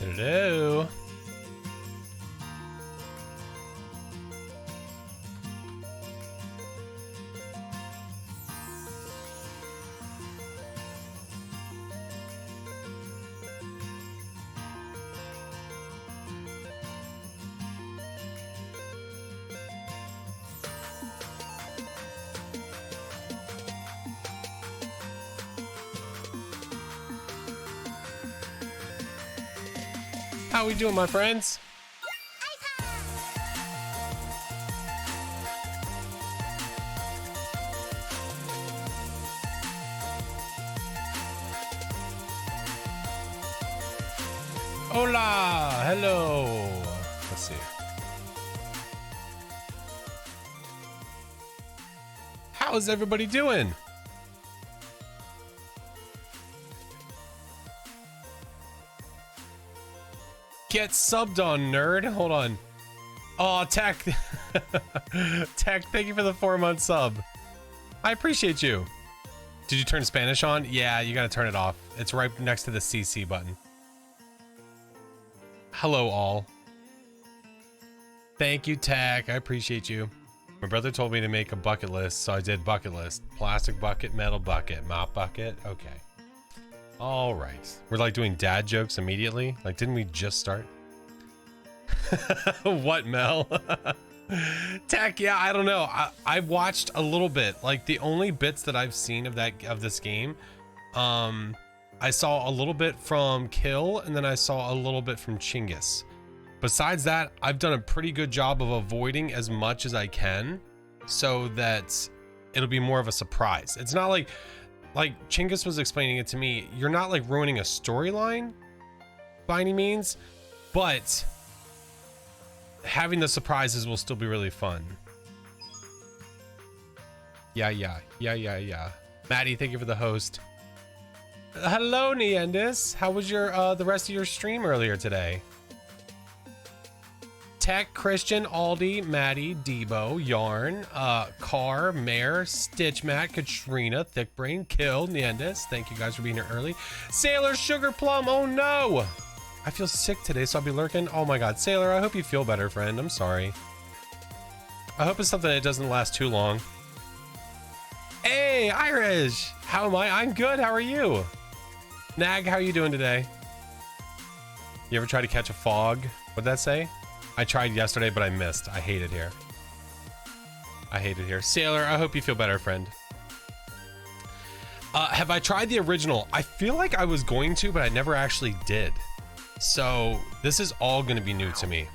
Hello. How we doing, my friends? Hola, hello. Let's see. How's everybody doing? Get subbed on, nerd. Hold on. Oh, Tech. Tech, thank you for the 4-month sub. I appreciate you. Did you turn Spanish on? Yeah, you gotta turn it off. It's right next to the CC button. Hello, all. Thank you, Tech. I appreciate you. My brother told me to make a bucket list, so I did bucket list. Plastic bucket, metal bucket, mop bucket. Okay. All right. We're like doing dad jokes immediately. Like, didn't we just start? What, Mel? Tech, yeah, I don't know. I watched a little bit. Like, the only bits that I've seen of this game, I saw a little bit from Kill, and then I saw a little bit from Chinggis. Besides that, I've done a pretty good job of avoiding as much as I can so that it'll be more of a surprise. It's not like Chinggis was explaining it to me, you're not like ruining a storyline by any means, but having the surprises will still be really fun. Yeah. Maddie, thank you for the host. Hello, Neendis. How was your the rest of your stream earlier today? Tech, Christian, Aldi, Maddie, Debo, Yarn, Car, Mare, Stitchmat, Katrina, Thickbrain, Kill, Neendis. Thank you guys for being here early. Sailor, Sugar Plum, oh no! I feel sick today, so I'll be lurking. Oh my god, Sailor, I hope you feel better, friend. I'm sorry. I hope it's something that doesn't last too long. Hey, Irish! How am I? I'm good, how are you? Nag, how are you doing today? You ever try to catch a fog? What'd that say? I tried yesterday, but I missed. I hate it here. I hate it here. Sailor, I hope you feel better, friend. Have I tried the original? I feel like I was going to, but I never actually did. So this is all going to be new to me.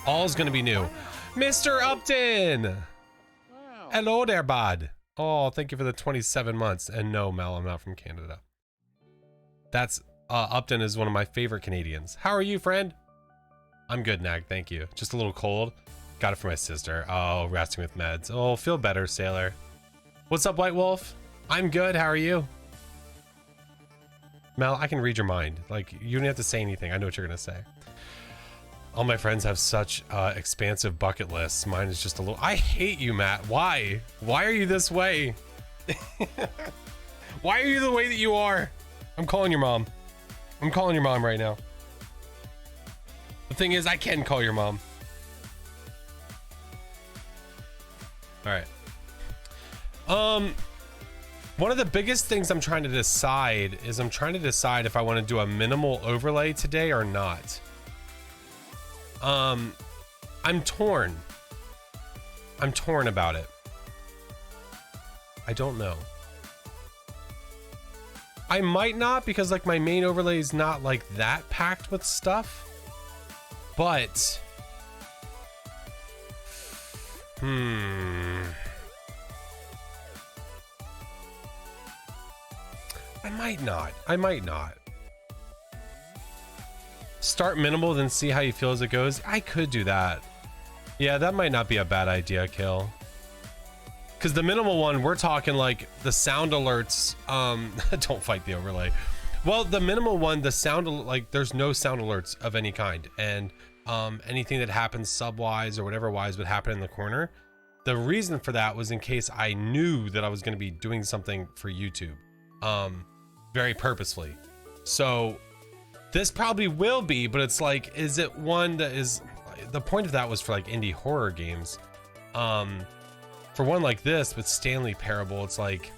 All is going to be new. Mr. Upton! Hello there, bud. Oh, thank you for the 27 months. And no, Mel, I'm not from Canada. That's, Upton is one of my favorite Canadians. How are you, friend? I'm good, Nag, thank you. Just a little cold. Got it for my sister. Oh, resting with meds. Oh, feel better, Sailor. What's up, White Wolf? I'm good, how are you? Mel, I can read your mind. Like, you don't have to say anything. I know what you're gonna say. All my friends have such expansive bucket lists. Mine is just a little... I hate you, Matt. Why? Why are you this way? Why are you the way that you are? I'm calling your mom. I'm calling your mom right now. The thing is, I can call your mom. All right. One of the biggest things I'm trying to decide is if I want to do a minimal overlay today or not. I'm torn. I'm torn about it. I don't know. I might not, because like my main overlay is not like that packed with stuff. But I might not. Start minimal, then see how you feel as it goes. I could do that. Yeah, that might not be a bad idea, Kill. Because the minimal one, we're talking like the sound alerts. Don't fight the overlay. Well, the minimal one, the sound, like there's no sound alerts of any kind. And anything that happens sub-wise or whatever wise would happen in the corner. The reason for that was in case I knew that I was going to be doing something for YouTube. Very purposefully. So This probably will be, but it's like, is it one that is, the point of that was for like indie horror games. For one like this with Stanley Parable, it's like,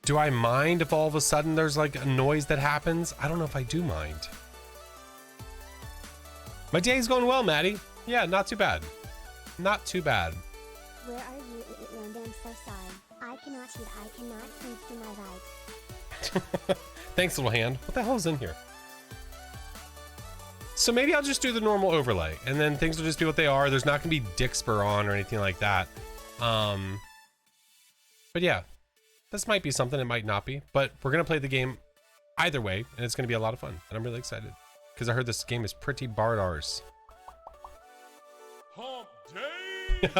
do I mind if all of a sudden there's like a noise that happens? I don't know if I do mind. My day's going well, Maddie. Yeah, not too bad. Not too bad. Where are you, Irlanda? I'm so sorry. I cannot shoot. I cannot think for my life. Thanks, little hand. What the hell is in here? So maybe I'll just do the normal overlay, and then things will just be what they are. There's not going to be Dixper on or anything like that. But yeah, this might be something. It might not be. But we're going to play the game either way, and it's going to be a lot of fun. And I'm really excited because I heard this game is pretty bardars. Hump day!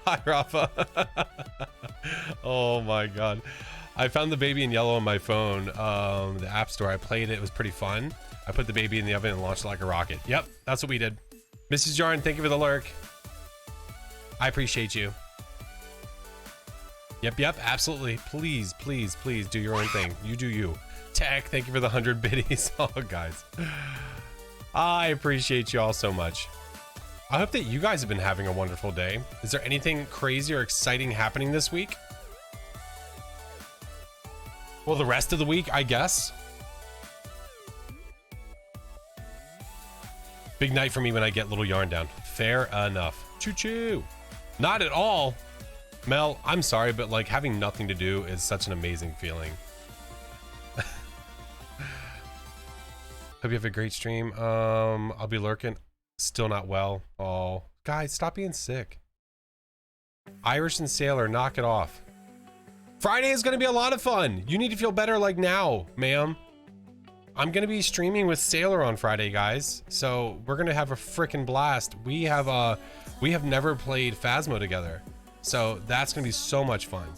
Hi, Rafa. Oh my god. I found the Baby in Yellow on my phone, the app store. I played it. It was pretty fun. I put the baby in the oven and launched it like a rocket. Yep, that's what we did. Mrs. Jarn, thank you for the lurk. I appreciate you. Yep, absolutely. Please, please, please do your own thing. You do you. Tech, thank you for the 100 biddies. Oh, guys. I appreciate you all so much. I hope that you guys have been having a wonderful day. Is there anything crazy or exciting happening this week? Well, the rest of the week, I guess. Big night for me when I get little yarn down. Fair enough. Choo-choo. Not at all. Mel, I'm sorry, but like having nothing to do is such an amazing feeling. Hope you have a great stream. I'll be lurking. Still not well. Oh, guys, stop being sick. Irish and Sailor, knock it off. Friday is going to be a lot of fun. You need to feel better like now, ma'am. I'm going to be streaming with Sailor on Friday, guys. So we're going to have a freaking blast. We have never played Phasmo together. So that's going to be so much fun.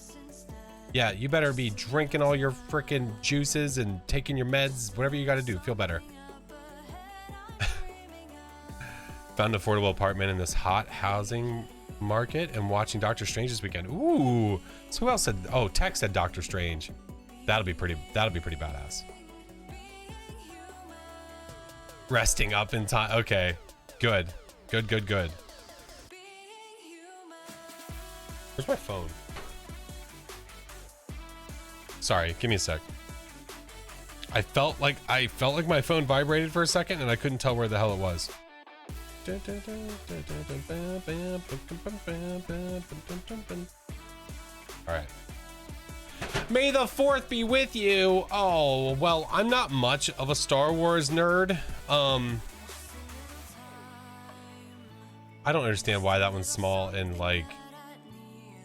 Yeah, you better be drinking all your freaking juices and taking your meds, whatever you got to do. Feel better. Found an affordable apartment in this hot housing market and watching Doctor Strange this weekend. Ooh, so who else said? Oh, Tech said Doctor Strange. That'll be pretty badass. Resting up in time. Okay, good. Where's my phone? Sorry, give me a sec. I felt like my phone vibrated for a second and I couldn't tell where the hell it was. All right. May the 4th be with you. Oh, well, I'm not much of a Star Wars nerd. I don't understand why that one's small and like,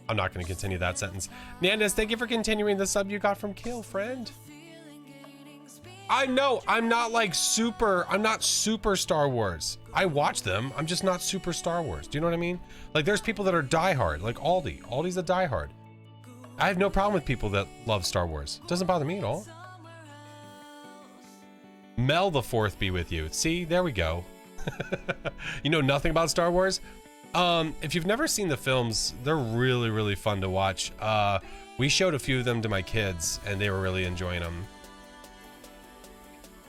I'm not going to continue that sentence. Nandas, thank you for continuing the sub you got from Kill, friend. I know I'm not super Star Wars. I watch them. I'm just not super Star Wars. Do you know what I mean? Like there's people that are diehard, like Aldi. Aldi's a diehard. I have no problem with people that love Star Wars. It doesn't bother me at all. Mel the 4th be with you. See, there we go. You know nothing about Star Wars? If you've never seen the films, they're really, really fun to watch. We showed a few of them to my kids and they were really enjoying them.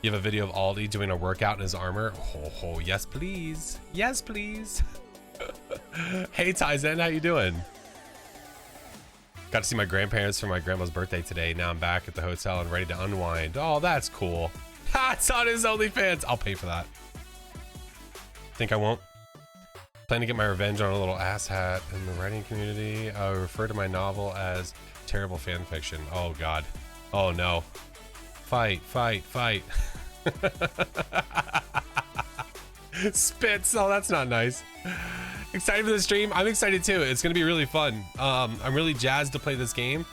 You have a video of Aldi doing a workout in his armor. Oh, yes, please. Yes, please. Hey, Tyzen, how you doing? Got to see my grandparents for my grandma's birthday today. Now I'm back at the hotel and ready to unwind. Oh, that's cool. Ha, it's on his OnlyFans. I'll pay for that. Think I won't? Plan to get my revenge on a little asshat in the writing community. I refer to my novel as terrible fan fiction. Oh, God. Oh, no. Fight. Spits. Oh, that's not nice. Excited for the stream? I'm excited too. It's gonna be really fun. I'm really jazzed to play this game.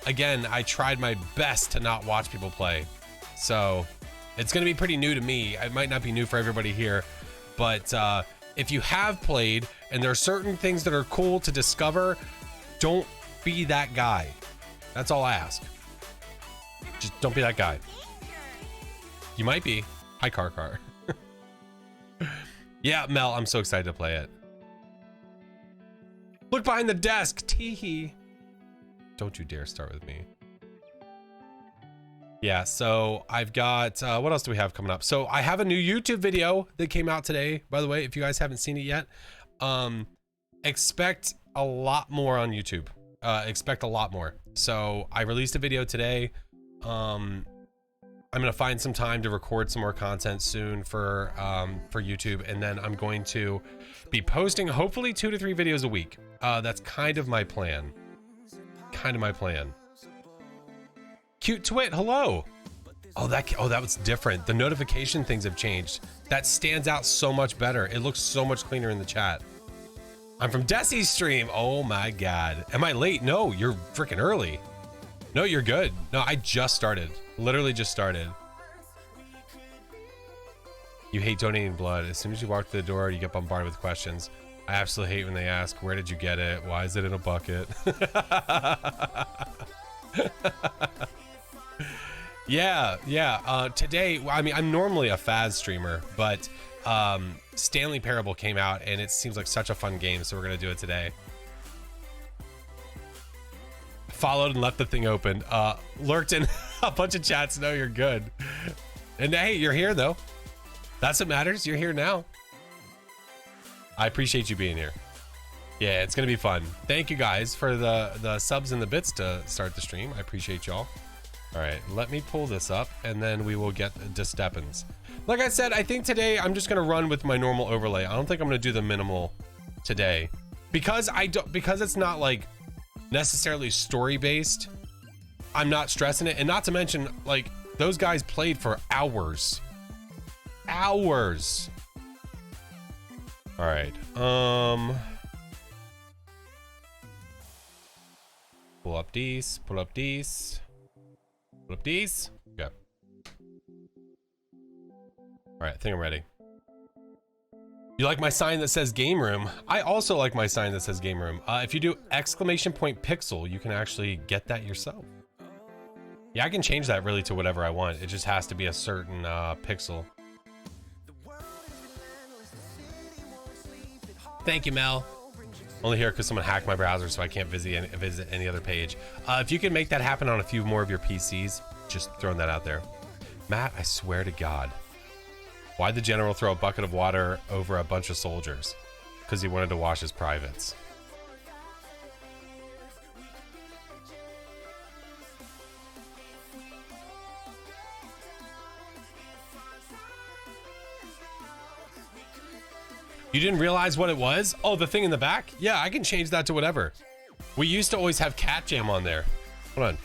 Again, I tried my best to not watch people play, so it's gonna be pretty new to me. It might not be new for everybody here, but if you have played and there are certain things that are cool to discover, don't be that guy. That's all I ask. Just don't be that guy. You might be. Hi, Car. Yeah, Mel, I'm so excited to play it. Look behind the desk. Teehee. Don't you dare start with me. Yeah, so I've got, what else do we have coming up? So I have a new YouTube video that came out today, by the way, if you guys haven't seen it yet. Expect a lot more on YouTube. Expect a lot more. So I released a video today. I'm gonna find some time to record some more content soon for YouTube, and then I'm going to be posting hopefully 2 to 3 videos a week. That's kind of my plan. Cute Twit, hello. Oh, that was different. The notification things have changed. That stands out so much better. It looks so much cleaner in the chat. I'm from Desi's stream. Oh my God. Am I late? No, you're freaking early. No, you're good. No, I just started. Literally just started. You hate donating blood. As soon as you walk through the door, you get bombarded with questions. I absolutely hate when they ask, where did you get it? Why is it in a bucket? Yeah. Today, I mean, I'm normally a Faz streamer, but Stanley Parable came out and it seems like such a fun game, so we're gonna do it today. Followed and left the thing open. Lurked in a bunch of chats. No, you're good. And hey, you're here though. That's what matters. You're here now. I appreciate you being here. Yeah, it's gonna be fun. Thank you guys for the subs and the bits to start the stream. I appreciate y'all. All right, let me pull this up and then we will get to Steppins. Like I said, I think today I'm just gonna run with my normal overlay. I don't think I'm gonna do the minimal today because it's not like necessarily story based. I'm not stressing it, and not to mention like those guys played for hours. All right, pull up these. Okay. All right, I think I'm ready. You like my sign that says game room? I also like my sign that says game room. If you do !pixel, you can actually get that yourself. Yeah, I can change that really to whatever I want. It just has to be a certain pixel. Thank you, Mel. Only here because someone hacked my browser, so I can't visit any other page. If you can make that happen on a few more of your PCs, just throwing that out there. Matt, I swear to God. Why'd the general throw a bucket of water over a bunch of soldiers? Because he wanted to wash his privates. You didn't realize what it was? Oh, the thing in the back? Yeah, I can change that to whatever. We used to always have Cat Jam on there. Hold on.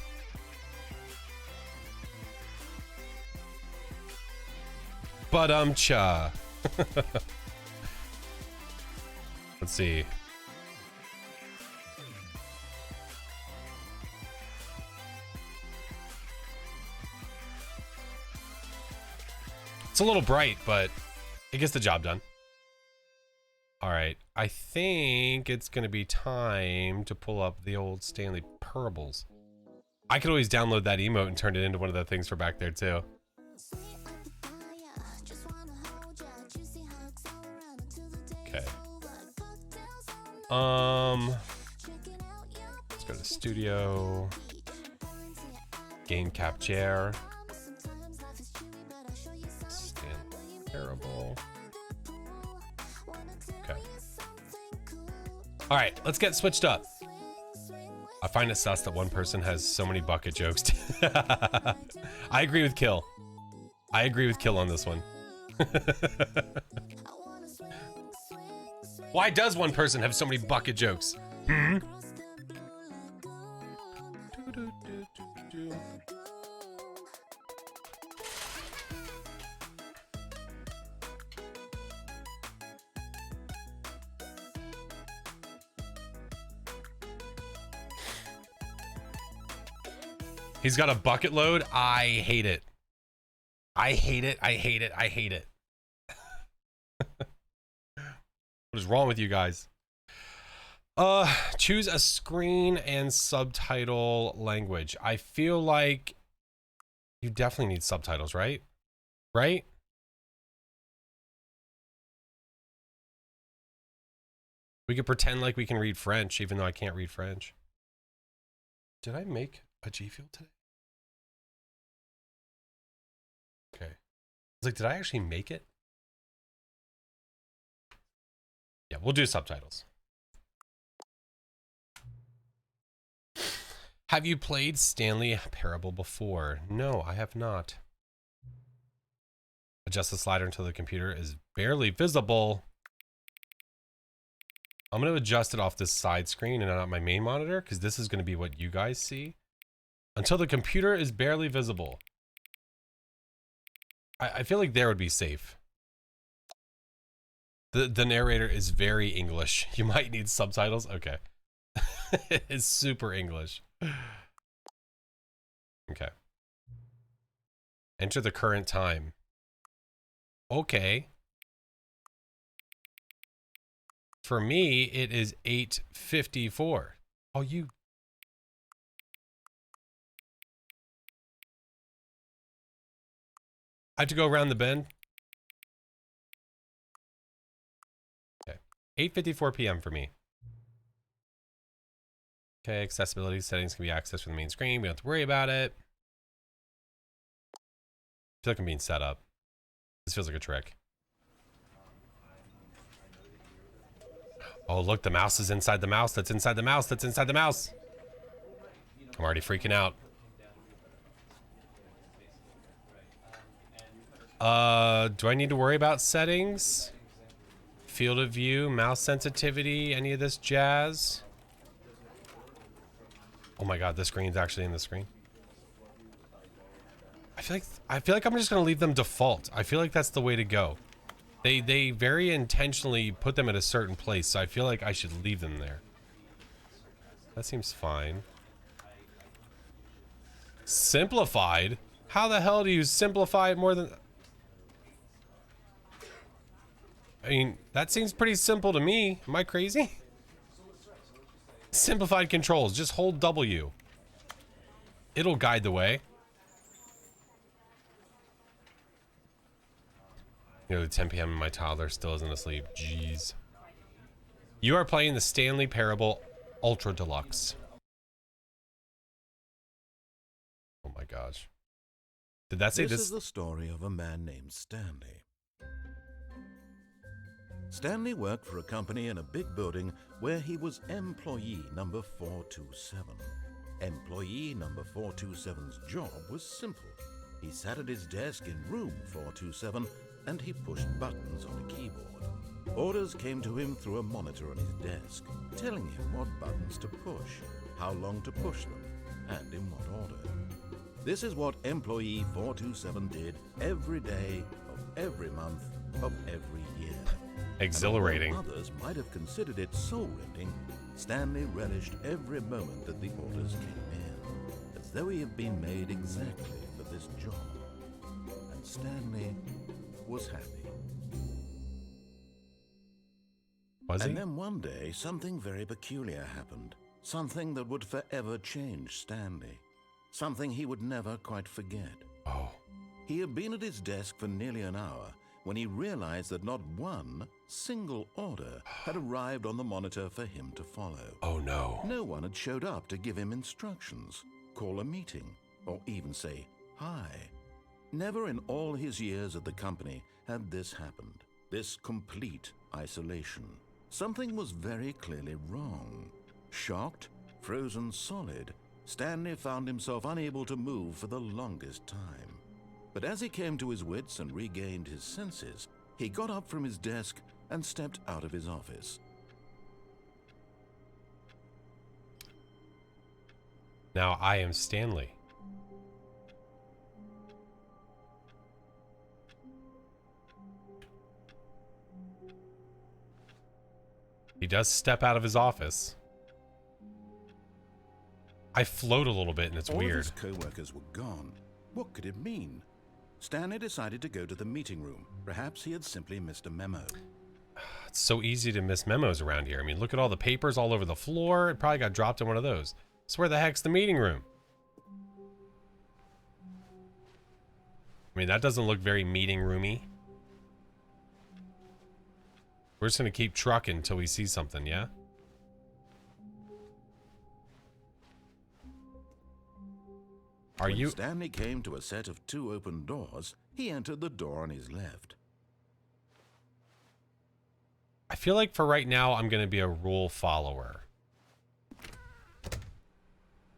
But cha. Let's see. It's a little bright, but it gets the job done. All right, I think it's gonna be time to pull up the old Stanley Parables. I could always download that emote and turn it into one of the things for back there too. Okay. Let's go to studio. Game capture. Stanley Parable. Okay. All right, let's get switched up. I find it sus that one person has so many bucket jokes. I agree with Kill. I agree with Kill on this one. Why does one person have so many bucket jokes? Hmm? He's got a bucket load. I hate it. I hate it. I hate it. I hate it. What is wrong with you guys? Choose a screen and subtitle language. I feel like you definitely need subtitles, right? Right? We could pretend like we can read French, even though I can't read French. Did I make a G Fuel today? was like, did I actually make it? Yeah, we'll do subtitles. Have you played Stanley Parable before? No, I have not. Adjust the slider until the computer is barely visible. I'm going to adjust it off this side screen and not my main monitor, because this is going to be what you guys see. Until the computer is barely visible. I feel like there would be safe. The narrator is very English. You might need subtitles. Okay. It's super English. Okay. Enter the current time. Okay. For me, it is 8:54. Oh, you... I have to go around the bend. Okay. 8:54 p.m. for me. Okay, accessibility settings can be accessed from the main screen. We don't have to worry about it. I feel like I'm being set up. This feels like a trick. Oh, look, the mouse is inside the mouse. That's inside the mouse. That's inside the mouse. I'm already freaking out. Do I need to worry about settings? Field of view, mouse sensitivity, any of this jazz? Oh my god, this screen's actually in the screen. I feel like I'm just gonna leave them default. I feel like that's the way to go. They very intentionally put them at a certain place, so I feel like I should leave them there. That seems fine. Simplified? How the hell do you simplify it more than... I mean, that seems pretty simple to me. Am I crazy? Simplified controls. Just hold W. It'll guide the way. You know, the 10 p.m. and my toddler still isn't asleep. Jeez. You are playing the Stanley Parable Ultra Deluxe. Oh my gosh. Did that say this? This is the story of a man named Stanley. Stanley worked for a company in a big building where he was employee number 427. Employee number 427's job was simple. He sat at his desk in room 427 and he pushed buttons on a keyboard. Orders came to him through a monitor on his desk, telling him what buttons to push, how long to push them, and in what order. This is what employee 427 did every day of every month of every year. Exhilarating. And although others might have considered it soul-rending, Stanley relished every moment that the orders came in, as though he had been made exactly for this job. And Stanley was happy. Was he? And then one day, something very peculiar happened. Something that would forever change Stanley. Something he would never quite forget. Oh. He had been at his desk for nearly an hour when he realized that not one single order had arrived on the monitor for him to follow. Oh no. No one had showed up to give him instructions, call a meeting, or even say hi. Never in all his years at the company had this happened, this complete isolation. Something was very clearly wrong. Shocked, frozen solid, Stanley found himself unable to move for the longest time. But as he came to his wits and regained his senses, he got up from his desk and stepped out of his office. Now I am Stanley. He does step out of his office. I float a little bit and it's All weird. of his co-workers were gone. What could it mean? Stanley decided to go to the meeting room. Perhaps he had simply missed a memo. It's so easy to miss memos around here. I mean, look at all the papers all over the floor. It probably got dropped in one of those. So where the heck's the meeting room? I mean, that doesn't look very meeting roomy. We're just gonna keep trucking until we see something, yeah? Are when you? Stanley came to a set of 2 open doors, he entered the door on his left. I feel like for right now, I'm going to be a rule follower.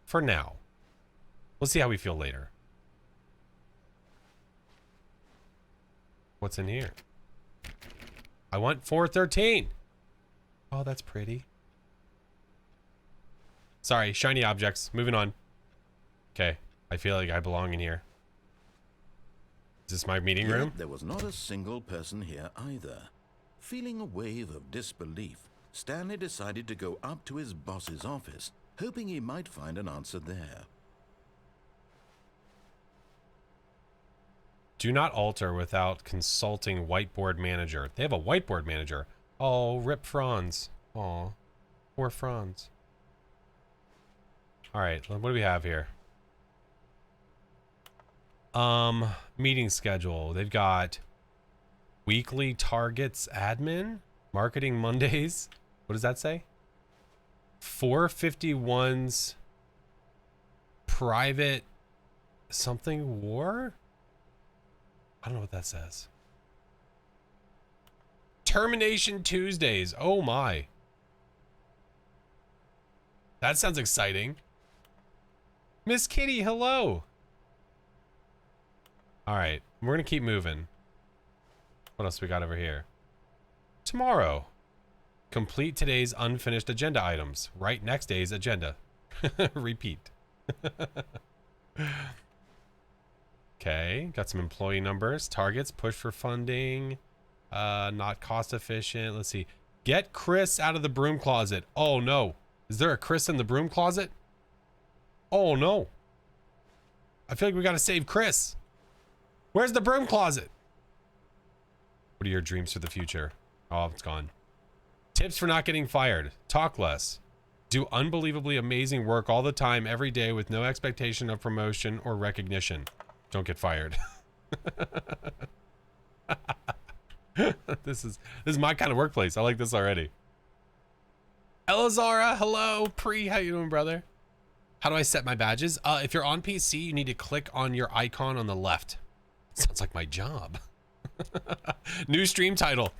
For now. We'll see how we feel later. What's in here? I want 413. Oh, that's pretty. Sorry, shiny objects. Moving on. Okay, I feel like I belong in here. Is this my meeting room? Yet there was not a single person here either. Feeling a wave of disbelief, Stanley decided to go up to his boss's office, hoping he might find an answer there. Do not alter without consulting whiteboard manager. They have a whiteboard manager. Oh, rip Franz. Oh, poor Franz. All right, what do we have here? Meeting schedule. They've got weekly targets admin, marketing Mondays. What does that say? 451's private something war? I don't know what that says. Termination Tuesdays. Oh my. That sounds exciting. Miss Kitty, hello. All right, we're gonna keep moving. What else we got over here? Tomorrow. Complete today's unfinished agenda items. Write next day's agenda. Repeat. Okay, got some employee numbers. Targets, push for funding. Not cost efficient. Let's see. Get Chris out of the broom closet. Oh no. Is there a Chris in the broom closet? Oh no. I feel like we gotta save Chris. Where's the broom closet? What are your dreams for the future? Oh, it's gone. Tips for not getting fired. Talk less. Do unbelievably amazing work all the time, every day, with no expectation of promotion or recognition. Don't get fired. This is my kind of workplace. I like this already. Elazara, hello. Pre, how you doing, brother? How do I set my badges? If you're on PC, you need to click on your icon on the left. Sounds like my job. New stream title.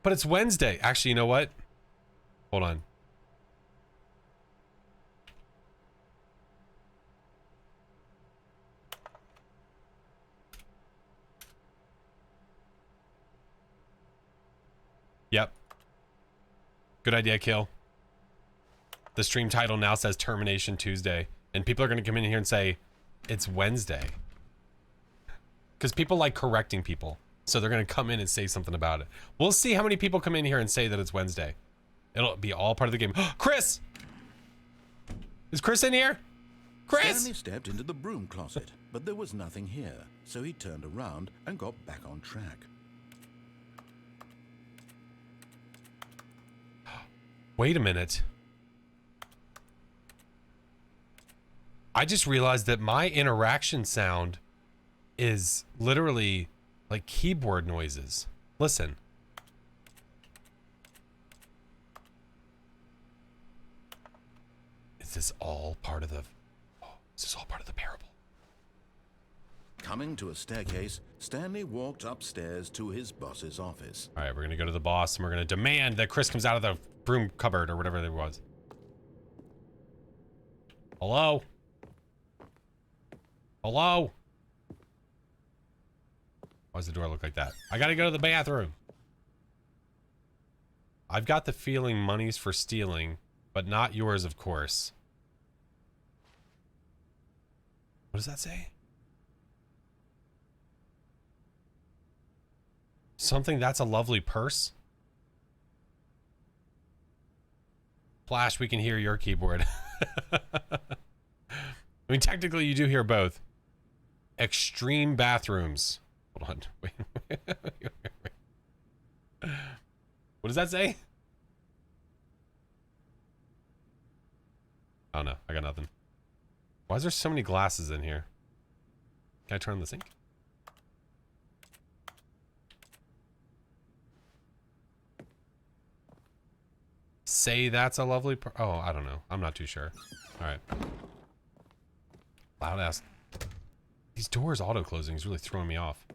But it's Wednesday. Actually, you know what? Hold on. Yep. Good idea, Kill. The stream title now says Termination Tuesday. And people are going to come in here and say, it's Wednesday. Because people like correcting people. So they're going to come in and say something about it. We'll see how many people come in here and say that it's Wednesday. It'll be all part of the game. Chris! Is Chris in here? Chris! Stanley stepped into the broom closet, but there was nothing here. So he turned around and got back on track. Wait a minute. I just realized that my interaction sound is literally like keyboard noises. Listen. Is this all part of the... Oh, is this all part of the parable? Coming to a staircase, Stanley walked upstairs to his boss's office. All right, we're going to go to the boss and we're going to demand that Chris comes out of the broom cupboard or whatever there was. Hello? Hello? Why does the door look like that? I gotta go to the bathroom. I've got the feeling money's for stealing, but not yours, of course. What does that say? Something that's a lovely purse? Flash, we can hear your keyboard. I mean, technically you do hear both. Extreme bathrooms. Hold on. Wait. What does that say? Oh no, I got nothing. Why is there so many glasses in here? Can I turn on the sink? Say that's a lovely oh, I don't know. I'm not too sure. All right. Loud ass. These doors auto-closing is really throwing me off.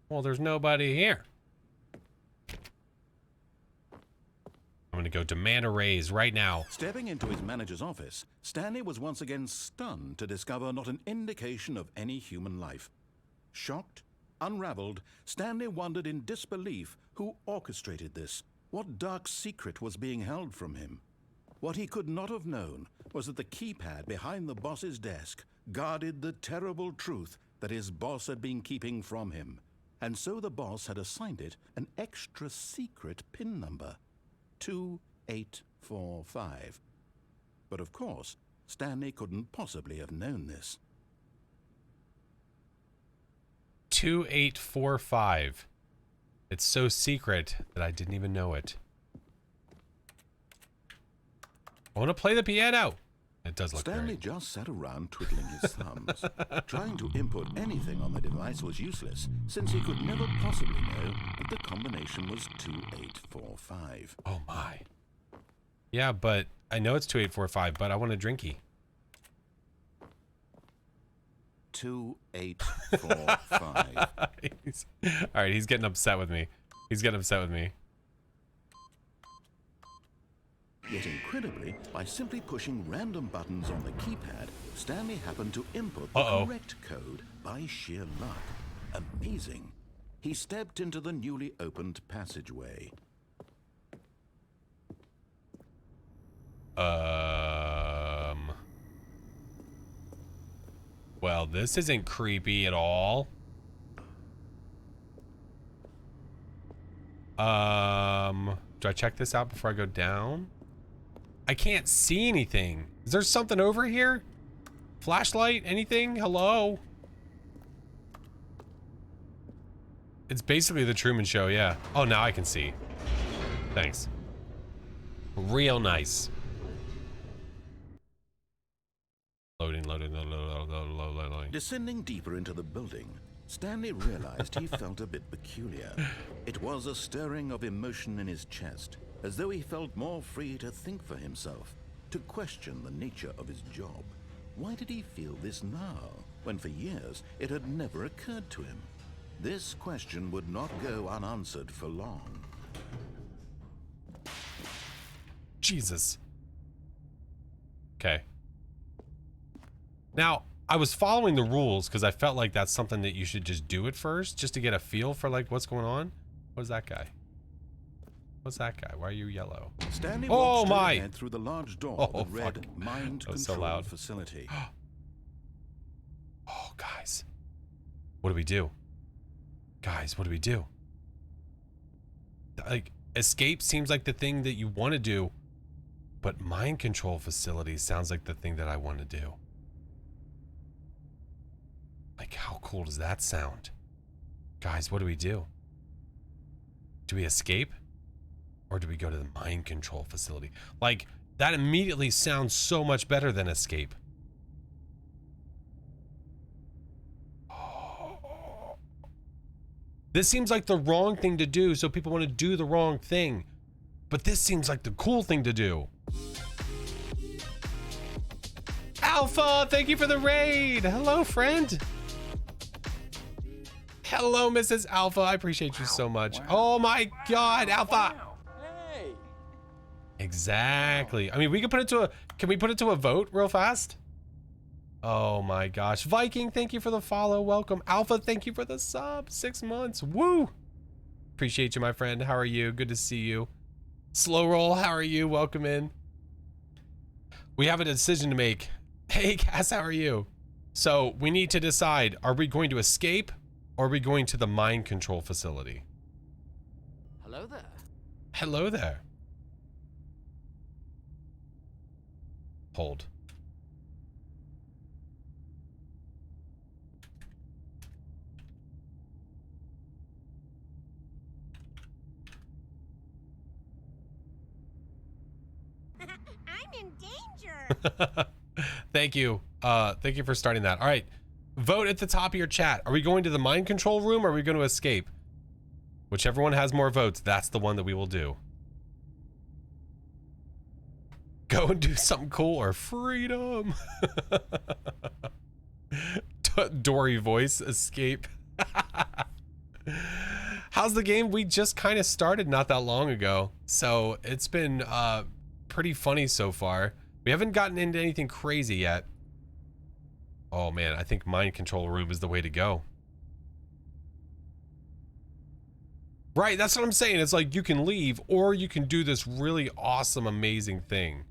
Well, there's nobody here. I'm gonna go demand a raise right now. Stepping into his manager's office, Stanley was once again stunned to discover not an indication of any human life. Shocked, unraveled, Stanley wondered in disbelief who orchestrated this. What dark secret was being held from him? What he could not have known was that the keypad behind the boss's desk guarded the terrible truth that his boss had been keeping from him. And so the boss had assigned it an extra secret PIN number. 2845. But of course, Stanley couldn't possibly have known this. 2845. It's so secret that I didn't even know it. I want to play the piano. It does look Stanley great. just sat around twiddling his thumbs. Trying to input anything on the device was useless, since he could never possibly know that the combination was 2845. Oh my. Yeah, but I know it's 2845, but I want a drinky. 2845. All right, he's getting upset with me. He's getting upset with me. Yet incredibly, by simply pushing random buttons on the keypad, Stanley happened to input the correct code by sheer luck. Amazing. He stepped into the newly opened passageway. Well, this isn't creepy at all. Do I check this out before I go down? I can't see anything. Is there something over here? Flashlight? Anything? Hello? It's basically the Truman Show, yeah. Oh, now I can see. Thanks. Real nice. Loading. Descending deeper into the building, Stanley realized he felt a bit peculiar. It was a stirring of emotion in his chest, as though he felt more free to think for himself, to question the nature of his job. Why did he feel this now, when for years it had never occurred to him? This question would not go unanswered for long. Jesus. Okay. Now, I was following the rules because I felt like that's something that you should just do at first, just to get a feel for like what's going on. What is that guy? What's that guy? Why are you yellow? Stanley Oh walked my! ahead through the large door that read Mind That was so Control loud. Facility. Oh, guys. What do we do? Guys, what do we do? Like, escape seems like the thing that you want to do, but mind control facility sounds like the thing that I want to do. Like, how cool does that sound? Guys, what do we do? Do we escape? Or do we go to the mind control facility? Like, that immediately sounds so much better than escape. This seems like the wrong thing to do, so people want to do the wrong thing. But this seems like the cool thing to do. Alpha, thank you for the raid. Hello, friend. Hello, Mrs. Alpha. I appreciate you so much. Oh my God, Alpha. Hey. Exactly. I mean, we can put it to a, can we put it to a vote real fast? Oh my gosh. Viking, thank you for the follow. Welcome. Alpha, thank you for the sub. 6 months. Woo. Appreciate you, my friend. How are you? Good to see you. Slow roll, how are you? Welcome in. We have a decision to make. Hey, Cass, how are you? So we need to decide, are we going to escape or are we going to the mind control facility? Hello there. Hello there. Hold. I'm in danger. Thank you. Thank you for starting that. All right. Vote at the top of your chat. Are we going to the mind control room or are we going to escape? Whichever one has more votes, that's the one that we will do. Go and do something cool or freedom. Dory voice escape. How's the game? We just kind of started not that long ago, so it's been pretty funny so far. We haven't gotten into anything crazy yet. Oh man, I think mind control room is the way to go. Right, that's what I'm saying. It's like you can leave or you can do this really awesome, amazing thing.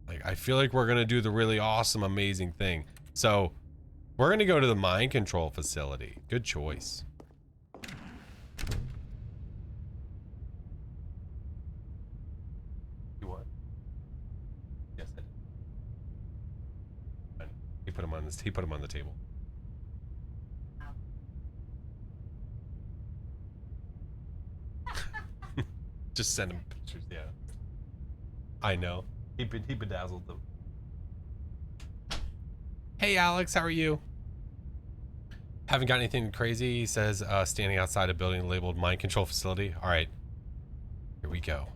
Like, I feel like we're gonna do the really awesome, amazing thing. So, we're gonna go to the mind control facility. Good choice. You what? Yes, I did. He put him on this. He put him on the table. Just send him pictures. Yeah, I know. He bedazzled them. Hey Alex, how are you? Haven't got anything crazy. He says, standing outside a building labeled mind control facility. All right, here we go.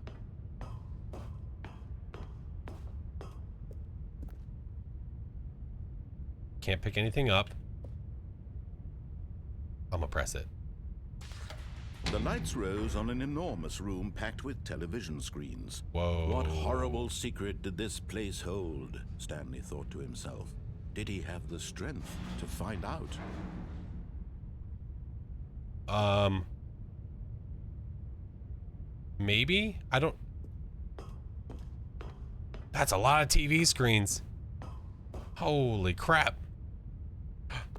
Can't pick anything up. I'm gonna press it. The lights rose on an enormous room packed with television screens. Whoa. What horrible secret did this place hold? Stanley thought to himself. Did he have the strength to find out? Maybe? I don't... That's a lot of TV screens. Holy crap.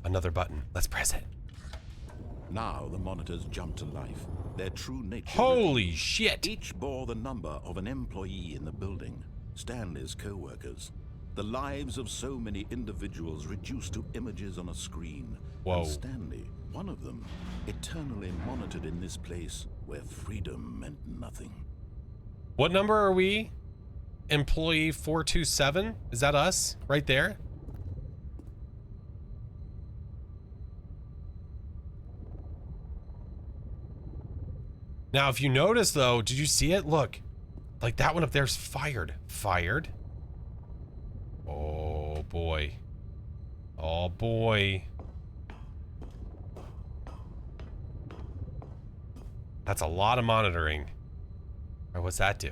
Another button. Let's press it. Now the monitors jumped to life. Their true nature. Holy shit. Each bore the number of an employee in the building. Stanley's co-workers. The lives of so many individuals reduced to images on a screen. Whoa. And Stanley, one of them, eternally monitored in this place where freedom meant nothing. What number are we? Employee 427? Is that us? Right there? Now, if you notice, though, did you see it? Look, like that one up there's fired. Fired? Oh, boy. Oh, boy. That's a lot of monitoring. All right, what's that do?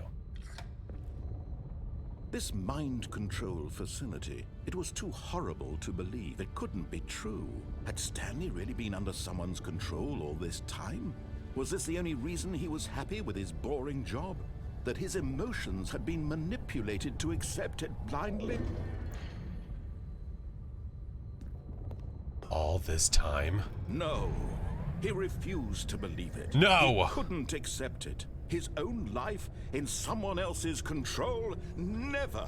This mind control facility, it was too horrible to believe. It couldn't be true. Had Stanley really been under someone's control all this time? Was this the only reason he was happy with his boring job? That his emotions had been manipulated to accept it blindly? All this time? No. He refused to believe it. No! He couldn't accept it. His own life in someone else's control? Never!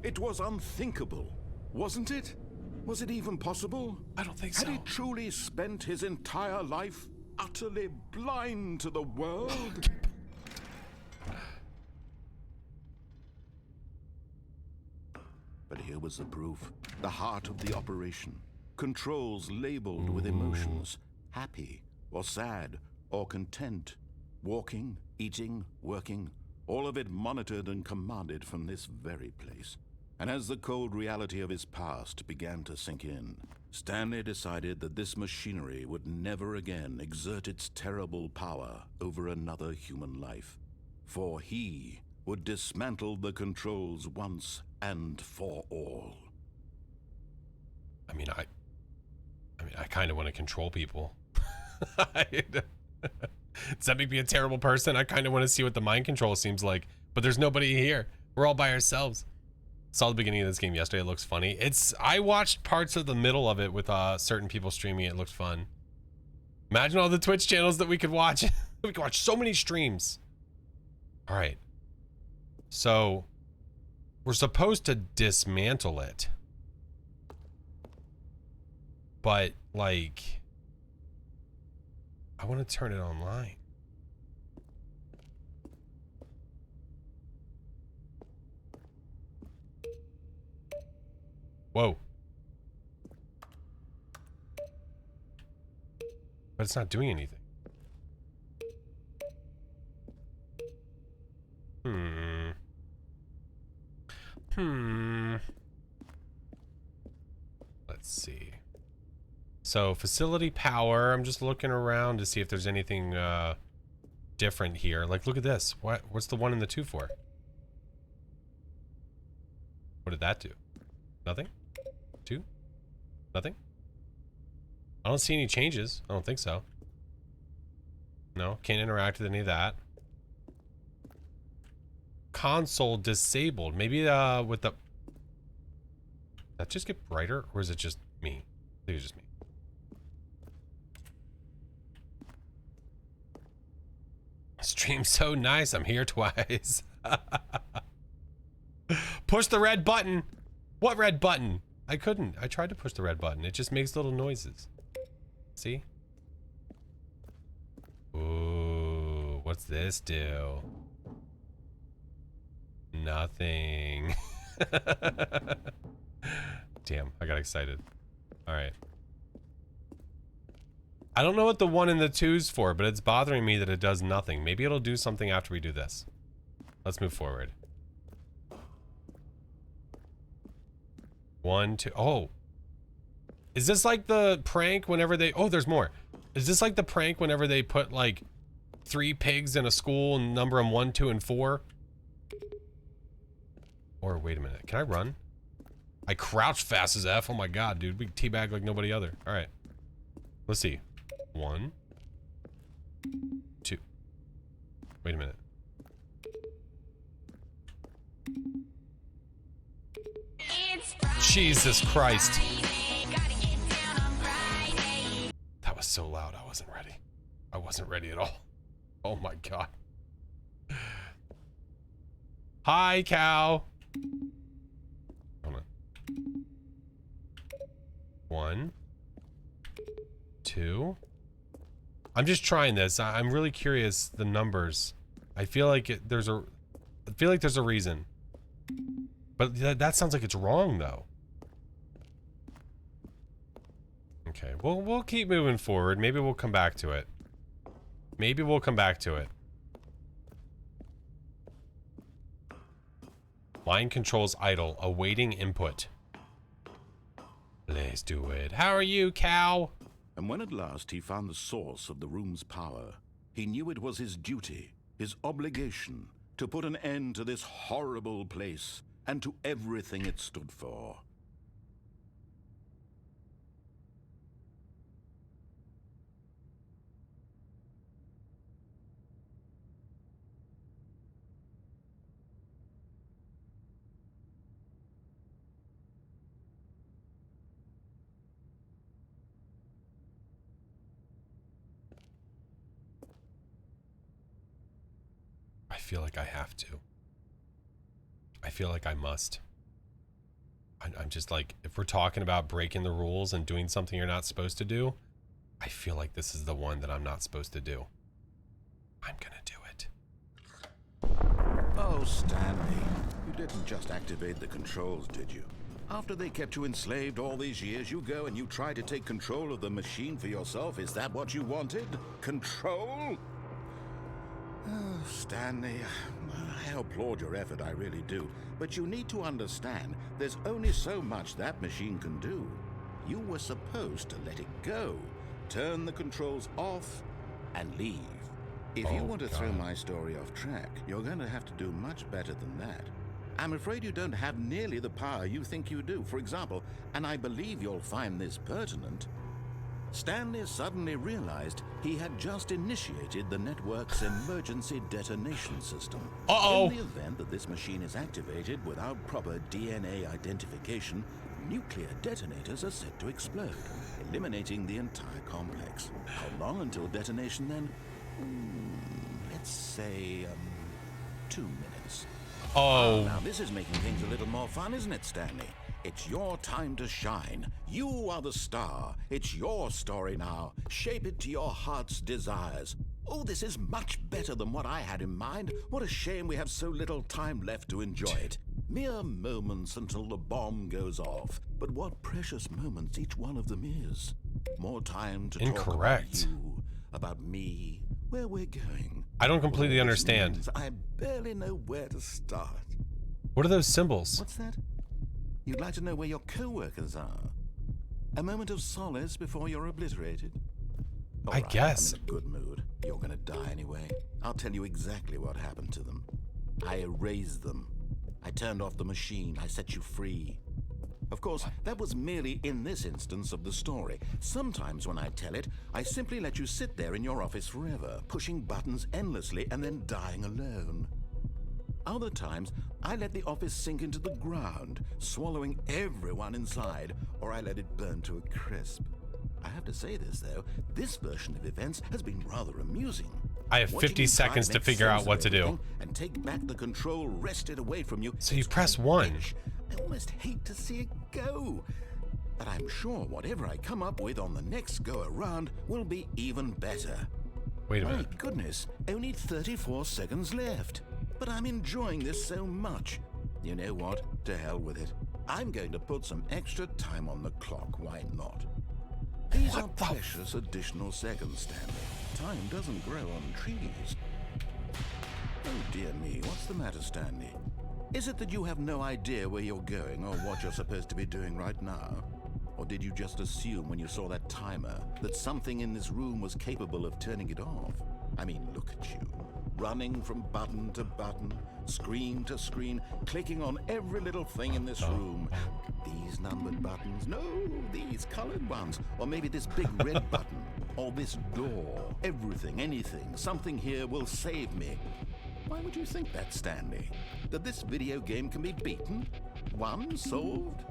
It was unthinkable. Wasn't it? Was it even possible? I don't think so. Had he truly spent his entire life utterly blind to the world? But here was the proof. The heart of the operation. Controls labeled with emotions. Happy, or sad, or content. Walking, eating, working. All of it monitored and commanded from this very place. And as the cold reality of his past began to sink in, Stanley decided that this machinery would never again exert its terrible power over another human life. For he would dismantle the controls once and for all. I mean, I kind of want to control people. Does that make me a terrible person? I kind of want to see what the mind control seems like, but there's nobody here. We're all by ourselves. Saw the beginning of this game yesterday. It looks funny. I watched parts of the middle of it with certain people streaming. It looked fun. Imagine all the Twitch channels that we could watch. We could watch so many streams. All right. So we're supposed to dismantle it. But like, I want to turn it online. Whoa. But it's not doing anything. So facility power, I'm just looking around to see if there's anything different here. Like, look at this. What's the 1 and the 2 for? What did that do? Nothing? 2? Nothing? I don't see any changes. I don't think so. No, can't interact with any of that. Console disabled. Maybe with the... Did that just get brighter? Or is it just me? I think it's just me. Stream's so nice. I'm here twice. Push the red button. What red button? I couldn't. I tried to push the red button. It just makes little noises. See? Ooh, what's this do? Nothing. Damn, I got excited. All right. I don't know what the 1 and the 2's for, but it's bothering me that it does nothing. Maybe it'll do something after we do this. Let's move forward. 1, 2. Oh. Is this like the prank whenever they... Oh, there's more. Is this like the prank whenever they put like 3 pigs in a school and number them 1, 2, and 4? Or wait a minute. Can I run? I crouch fast as F. Oh my god, dude. We teabag like nobody other. All right. Let's see. 1, 2. Wait a minute. Jesus Christ. That was so loud. I wasn't ready. I wasn't ready at all. Oh my god. Hi, cow. Hold on. 1, 2. I'm just trying this. I'm really curious the numbers. I feel like there's a reason. But that sounds like it's wrong though. Okay, well, we'll keep moving forward. Maybe we'll come back to it. Maybe we'll come back to it. Line controls idle, awaiting input. Let's do it. How are you, cow? And when at last he found the source of the room's power, he knew it was his duty, his obligation, to put an end to this horrible place and to everything it stood for. I feel like I have to. I feel like I must. I'm just like, if we're talking about breaking the rules and doing something you're not supposed to do, I feel like this is the one that I'm not supposed to do. I'm gonna do it. Oh, Stanley, you didn't just activate the controls, did you? After they kept you enslaved all these years, you go and you try to take control of the machine for yourself. Is that what you wanted? Control? Oh, Stanley, I applaud your effort, I really do. But you need to understand, there's only so much that machine can do. You were supposed to let it go, turn the controls off, and leave. If you want to throw my story off track, you're going to have to do much better than that. I'm afraid you don't have nearly the power you think you do. For example, and I believe you'll find this pertinent, Stanley suddenly realized he had just initiated the network's emergency detonation system. Uh-oh. In the event that this machine is activated without proper DNA identification, nuclear detonators are set to explode, eliminating the entire complex. How long until detonation then? Let's say, 2 minutes. Oh. Now this is making things a little more fun, isn't it, Stanley? It's your time to shine. You are the star. It's your story now. Shape it to your heart's desires. Oh, this is much better than what I had in mind. What a shame we have so little time left to enjoy it. Mere moments until the bomb goes off. But what precious moments each one of them is. More time to talk about you, about me, where we're going. I don't completely understand. I barely know where to start. What are those symbols? What's that? You'd like to know where your co-workers are? A moment of solace before you're obliterated? All I right, guess. I'm in a good mood. You're gonna die anyway. I'll tell you exactly what happened to them. I erased them. I turned off the machine. I set you free. Of course, that was merely in this instance of the story. Sometimes when I tell it, I simply let you sit there in your office forever, pushing buttons endlessly and then dying alone. Other times, I let the office sink into the ground, swallowing everyone inside, or I let it burn to a crisp. I have to say this, though, this version of events has been rather amusing. I have 50 seconds to figure out what to do. And take back the control wrested away from you. So you press 1. I almost hate to see it go. But I'm sure whatever I come up with on the next go around will be even better. Wait a minute. My goodness, only 34 seconds left. But I'm enjoying this so much. You know what? To hell with it. I'm going to put some extra time on the clock. Why not? These are precious additional seconds, Stanley. Time doesn't grow on trees. Oh dear me, what's the matter, Stanley? Is it that you have no idea where you're going or what you're supposed to be doing right now? Or did you just assume when you saw that timer that something in this room was capable of turning it off? I mean, look at you. Running from button to button, screen to screen, clicking on every little thing in this room. These numbered buttons, no, these colored ones, or maybe this big red button, or this door. Everything, anything, something here will save me. Why would you think that, Stanley? That this video game can be beaten? Won? Solved?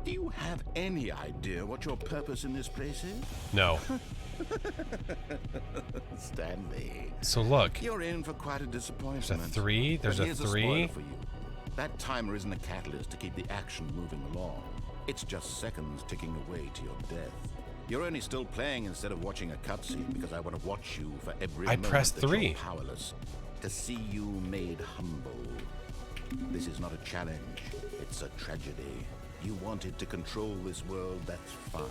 Do you have any idea what your purpose in this place is? No. Stanley. So look. You're in for quite a disappointment. There's a 3. There's But a here's 3. spoiler for you. That timer isn't a catalyst to keep the action moving along. It's just seconds ticking away to your death. You're only still playing instead of watching a cutscene because I want to watch you for every I moment pressed that 3. you're powerless. To see you made humble. This is not a challenge. It's a tragedy. You wanted to control this world, that's fine.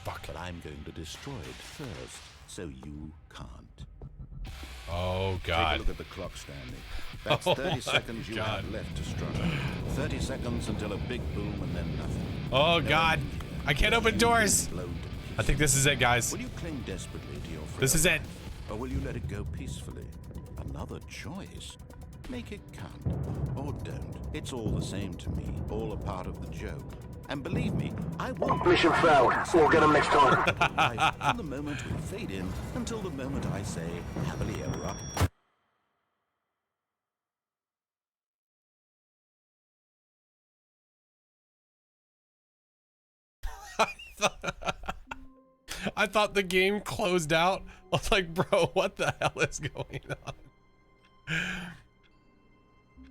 Fuck. But I'm going to destroy it first, so you can't. Oh, God. Take a look at the clock, Stanley. That's Oh 30 seconds you God. have left to struggle. 30 seconds until a big boom and then nothing. Oh, No God. one here. I can't open doors. Blown to I think this is it, guys. Will you cling desperately to your friend? This is it. Or will you let it go peacefully? Another choice. Make it count. Or don't. It's all the same to me. All a part of the joke. And believe me, I won't... Mission failed. We'll get him next time. From the moment we fade in until the moment I say, happily ever up. I thought the game closed out. I was like, bro, what the hell is going on?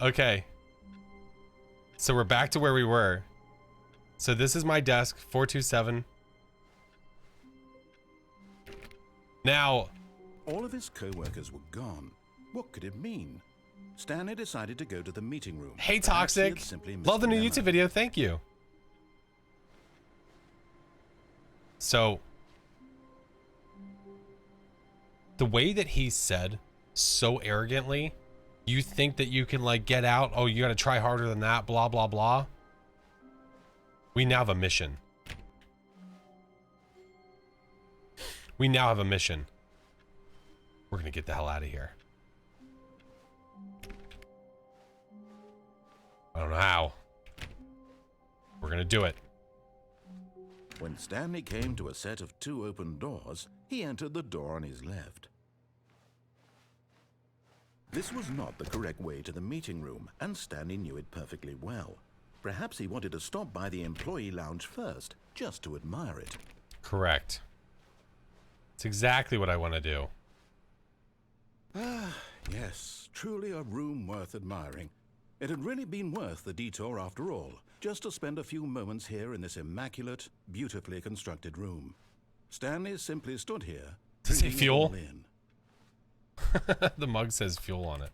Okay. So we're back to where we were. So this is my desk, 427. Now, All of his co-workers were gone. What could it mean? Stanley decided to go to the meeting room. hey Perhaps he had Toxic, simply missed love the new memo. YouTube video, thank you. So, the way that he said so arrogantly, you think that you can like get out, oh, you gotta try harder than that, blah, blah, blah. We now have a mission. We now have a mission. We're gonna get the hell out of here. I don't know how. We're gonna do it. When Stanley came to a set of 2 open doors, he entered the door on his left. This was not the correct way to the meeting room, and Stanley knew it perfectly well. Perhaps he wanted to stop by the employee lounge first, just to admire it. Correct. It's exactly what I want to do. Yes, truly a room worth admiring. It had really been worth the detour after all, just to spend a few moments here in this immaculate, beautifully constructed room. Stanley simply stood here. Does it say drinking it fuel? all in. The mug says fuel on it.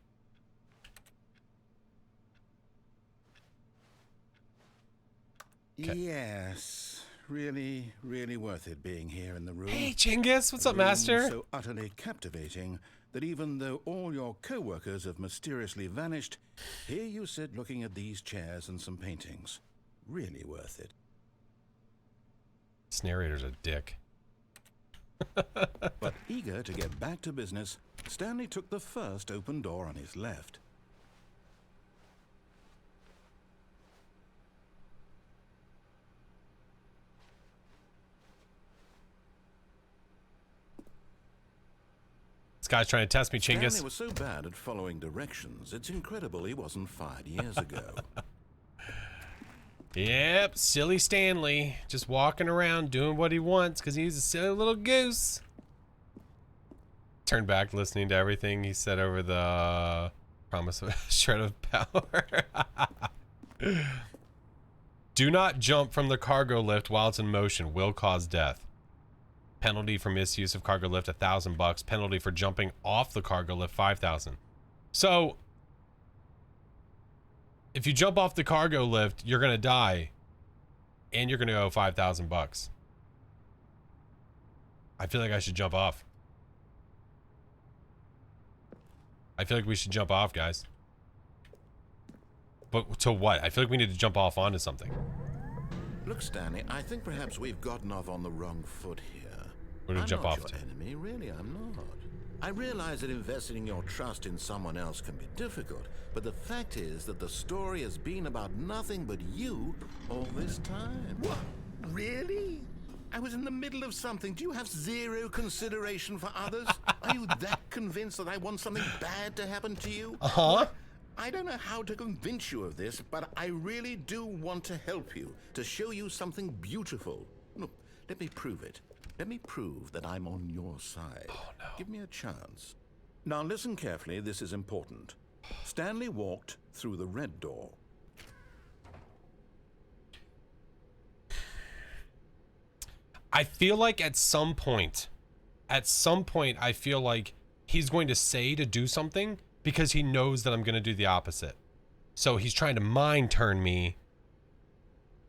Okay. Yes, really, really worth it being here in the room. Hey, Chinggis, what's up, A room Master? So utterly captivating that even though all your co-workers have mysteriously vanished, here you sit looking at these chairs and some paintings. Really worth it. This narrator's a dick. But eager to get back to business, Stanley took the first open door on his left. This guy's trying to test me, Chingus. Stanley was so bad at following directions, it's incredible he wasn't fired years ago. Yep, silly Stanley. Just walking around doing what he wants because he's a silly little goose. Turn back listening to everything he said over the promise of a shred of power. Do not jump from the cargo lift while it's in motion. Will cause death. Penalty for misuse of cargo lift, $1,000. Penalty for jumping off the cargo lift, $5,000. So, if you jump off the cargo lift, you're gonna die, and you're gonna owe $5,000. I feel like I should jump off. I feel like we should jump off, guys. But to what? I feel like we need to jump off onto something. Look, Stanley, I think perhaps we've gotten off on the wrong foot here. Where do we jump off I'm not to? your enemy, really, I'm not. I realize that investing your trust in someone else can be difficult, but the fact is that the story has been about nothing but you all this time. What? Really? I was in the middle of something. Do you have zero consideration for others? Are you that convinced that I want something bad to happen to you? Uh-huh. I don't know how to convince you of this, but I really do want to help you, to show you something beautiful. Look, let me prove it. Let me prove that I'm on your side. Oh, no. Give me a chance. Now listen carefully, this is important. Stanley walked through the red door. I feel like at some point, I feel like he's going to say to do something because he knows that I'm going to do the opposite. So he's trying to mind turn me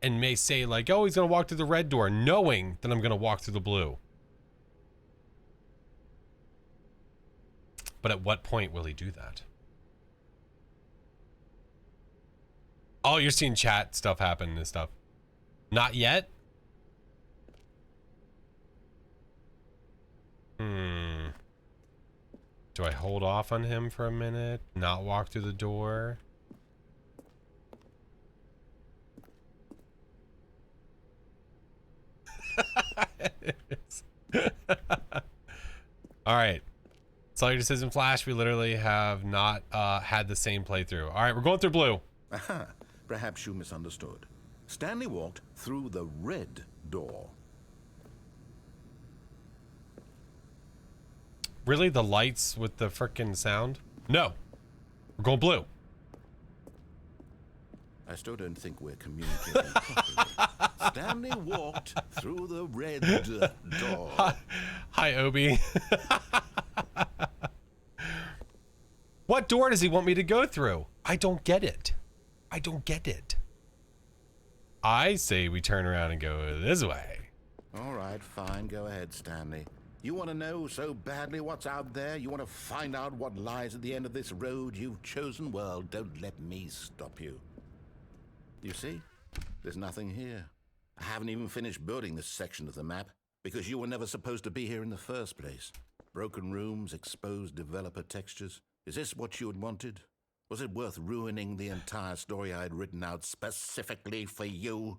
and may say like, oh, he's going to walk through the red door, knowing that I'm going to walk through the blue. But at what point will he do that? Oh, you're seeing chat stuff happen and stuff. Not yet? Do I hold off on him for a minute? Not walk through the door? All right. That's all your decision, Flash. We literally have not had the same playthrough. All right, we're going through blue. Aha, perhaps you misunderstood. Stanley walked through the red door. Really? The lights with the frickin' sound? No. We're going blue. I still don't think we're communicating properly. Stanley walked through the red door. Hi, Obi. What door does he want me to go through? I don't get it. I don't get it. I say we turn around and go this way. All right, fine. Go ahead, Stanley. You want to know so badly what's out there? You want to find out what lies at the end of this road you've chosen? Well, don't let me stop you. You see? There's nothing here. I haven't even finished building this section of the map because you were never supposed to be here in the first place. Broken rooms, exposed developer textures. Is this what you had wanted? Was it worth ruining the entire story I had written out specifically for you?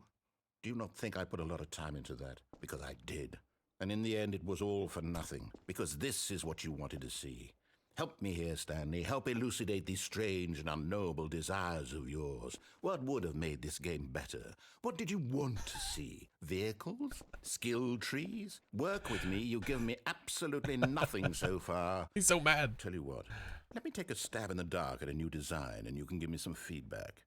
Do you not think I put a lot of time into that? Because I did. And in the end, it was all for nothing, because this is what you wanted to see. Help me here, Stanley. Help elucidate these strange and unknowable desires of yours. What would have made this game better? What did you want to see? Vehicles? Skill trees? Work with me. You've given me absolutely nothing so far. He's so mad. Tell you what, let me take a stab in the dark at a new design, and you can give me some feedback.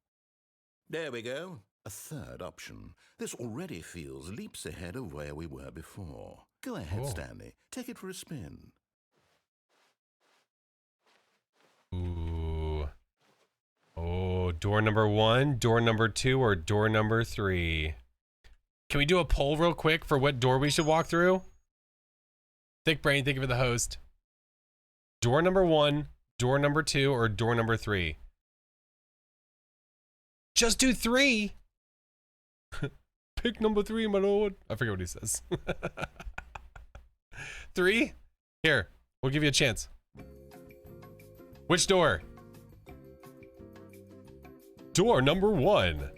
There we go. A third option. This already feels leaps ahead of where we were before. Go ahead, Whoa. Stanley. Take it for a spin. Ooh. Oh, door number 1, door number 2, or door number 3? Can we do a poll real quick for what door we should walk through? Thick brain, thank you for the host. Door number 1, door number 2, or door number 3? Just do 3. Pick number 3, my lord. I forget what he says. 3? Here, we'll give you a chance. Which door? Door number 1.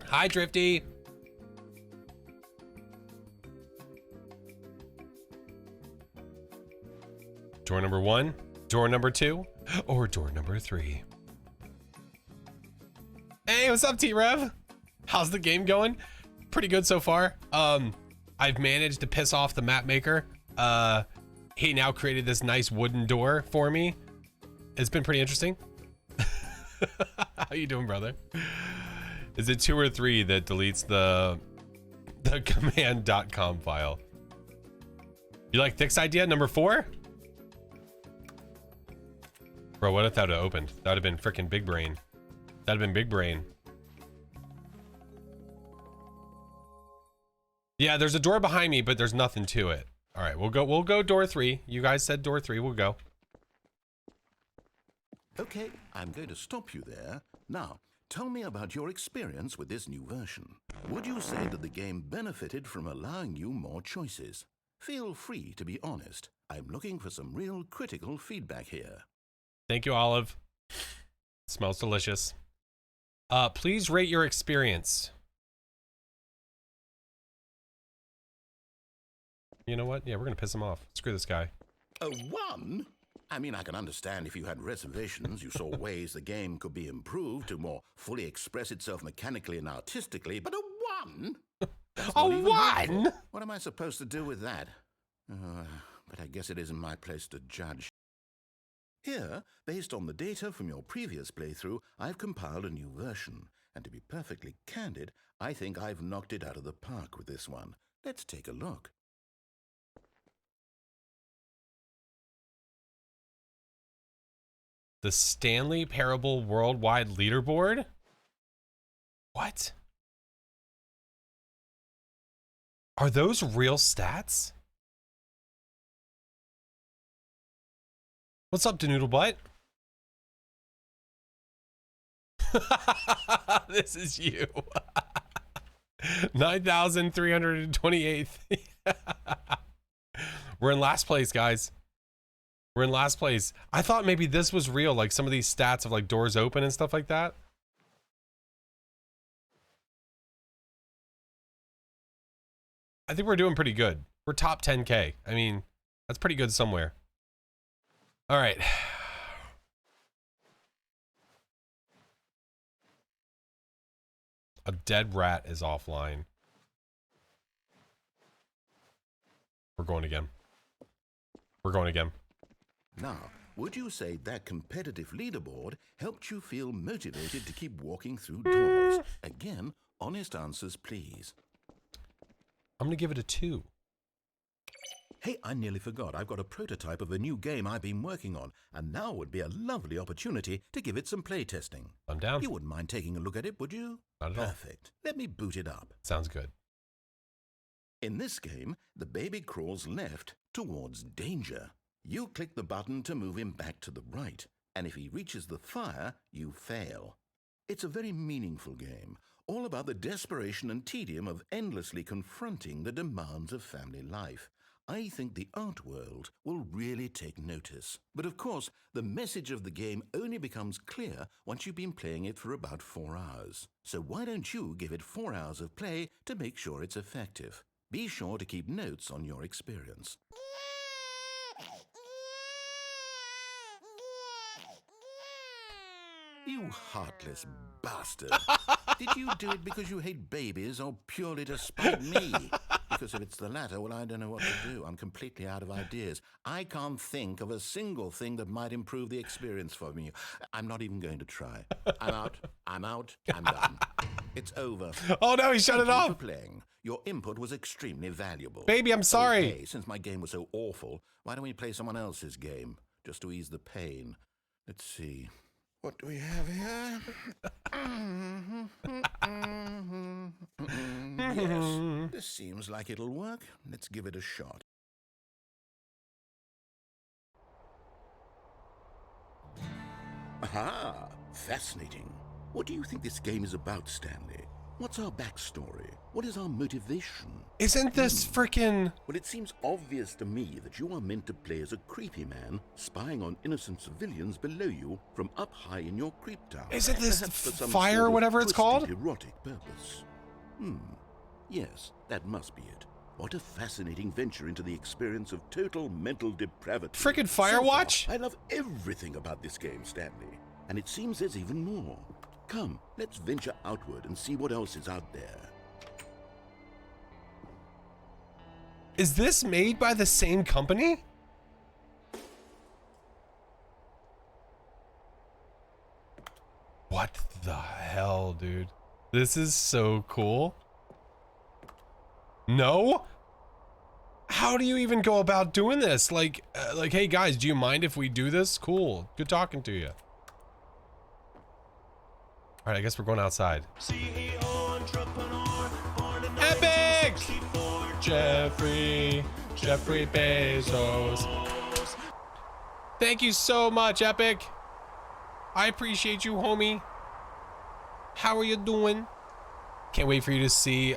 Hi, Drifty. Door number 1, door number 2, or door number 3. Hey, what's up, T-Rev? How's the game going? Pretty good so far. I've managed to piss off the map maker. He now created this nice wooden door for me. It's been pretty interesting. How you doing, brother? Is it 2 or 3 that deletes the command.com file? You like Thick's idea, number 4? Bro, what if that would have opened? That would have been freaking big brain. That'd have been big brain. Yeah, there's a door behind me, but there's nothing to it. All right, we'll go door 3. You guys said door 3, we'll go. Okay, I'm going to stop you there. Now, tell me about your experience with this new version. Would you say that the game benefited from allowing you more choices? Feel free to be honest. I'm looking for some real critical feedback here. Thank you, Olive. Smells delicious. Please rate your experience. You know what? Yeah, we're gonna piss him off. Screw this guy. A 1? I mean, I can understand if you had reservations, you saw ways the game could be improved to more fully express itself mechanically and artistically, but a 1? A 1? What am I supposed to do with that? But I guess it isn't my place to judge. Here, based on the data from your previous playthrough, I've compiled a new version. And to be perfectly candid, I think I've knocked it out of the park with this one. Let's take a look. The Stanley Parable Worldwide Leaderboard? What? Are those real stats? What's up, Danoodle Butt? This is you. 9,328th. We're in last place, guys. We're in last place. I thought maybe this was real, like some of these stats of like doors open and stuff like that. I think we're doing pretty good. We're top 10K. I mean, that's pretty good somewhere. All right. A dead rat is offline. We're going again. We're going again. Now, would you say that competitive leaderboard helped you feel motivated to keep walking through doors? Again, honest answers, please. I'm going to give it a 2. Hey, I nearly forgot. I've got a prototype of a new game I've been working on, and now would be a lovely opportunity to give it some playtesting. I'm down. You wouldn't mind taking a look at it, would you? Not at all. Perfect. Let me boot it up. Sounds good. In this game, the baby crawls left towards danger. You click the button to move him back to the right, and if he reaches the fire, you fail. It's a very meaningful game, all about the desperation and tedium of endlessly confronting the demands of family life. I think the art world will really take notice. But of course, the message of the game only becomes clear once you've been playing it for about 4 hours. So why don't you give it 4 hours of play to make sure it's effective? Be sure to keep notes on your experience. You heartless bastard. Did you do it because you hate babies or purely to spite me? Because if it's the latter, well, I don't know what to do. I'm completely out of ideas. I can't think of a single thing that might improve the experience for me. I'm not even going to try. I'm out. I'm out. I'm done. It's over. Oh no, he shut it off. Thank you for playing. Your input was extremely valuable. Baby, I'm sorry. Okay, since my game was so awful, why don't we play someone else's game? Just to ease the pain. Let's see. What do we have here? Yes, this seems like it'll work. Let's give it a shot. Aha! Fascinating. What do you think this game is about, Stanley? What's our backstory? What is our motivation? Isn't this freaking... Well, it seems obvious to me that you are meant to play as a creepy man spying on innocent civilians below you from up high in your creep tower. Isn't this Perhaps for some fire sort or of whatever it's called? twisted, erotic purpose. Yes, that must be it. What a fascinating venture into the experience of total mental depravity. Freaking So far, Firewatch? I love everything about this game, Stanley. And it seems there's even more. Come, let's venture outward and see what else is out there. Is this made by the same company? What the hell, dude? This is so cool. No? How do you even go about doing this? Like, hey guys, do you mind if we do this? Cool. Good talking to you. All right, I guess we're going outside. Epic! Jeffrey Bezos. Thank you so much, Epic. I appreciate you, homie. How are you doing? Can't wait for you to see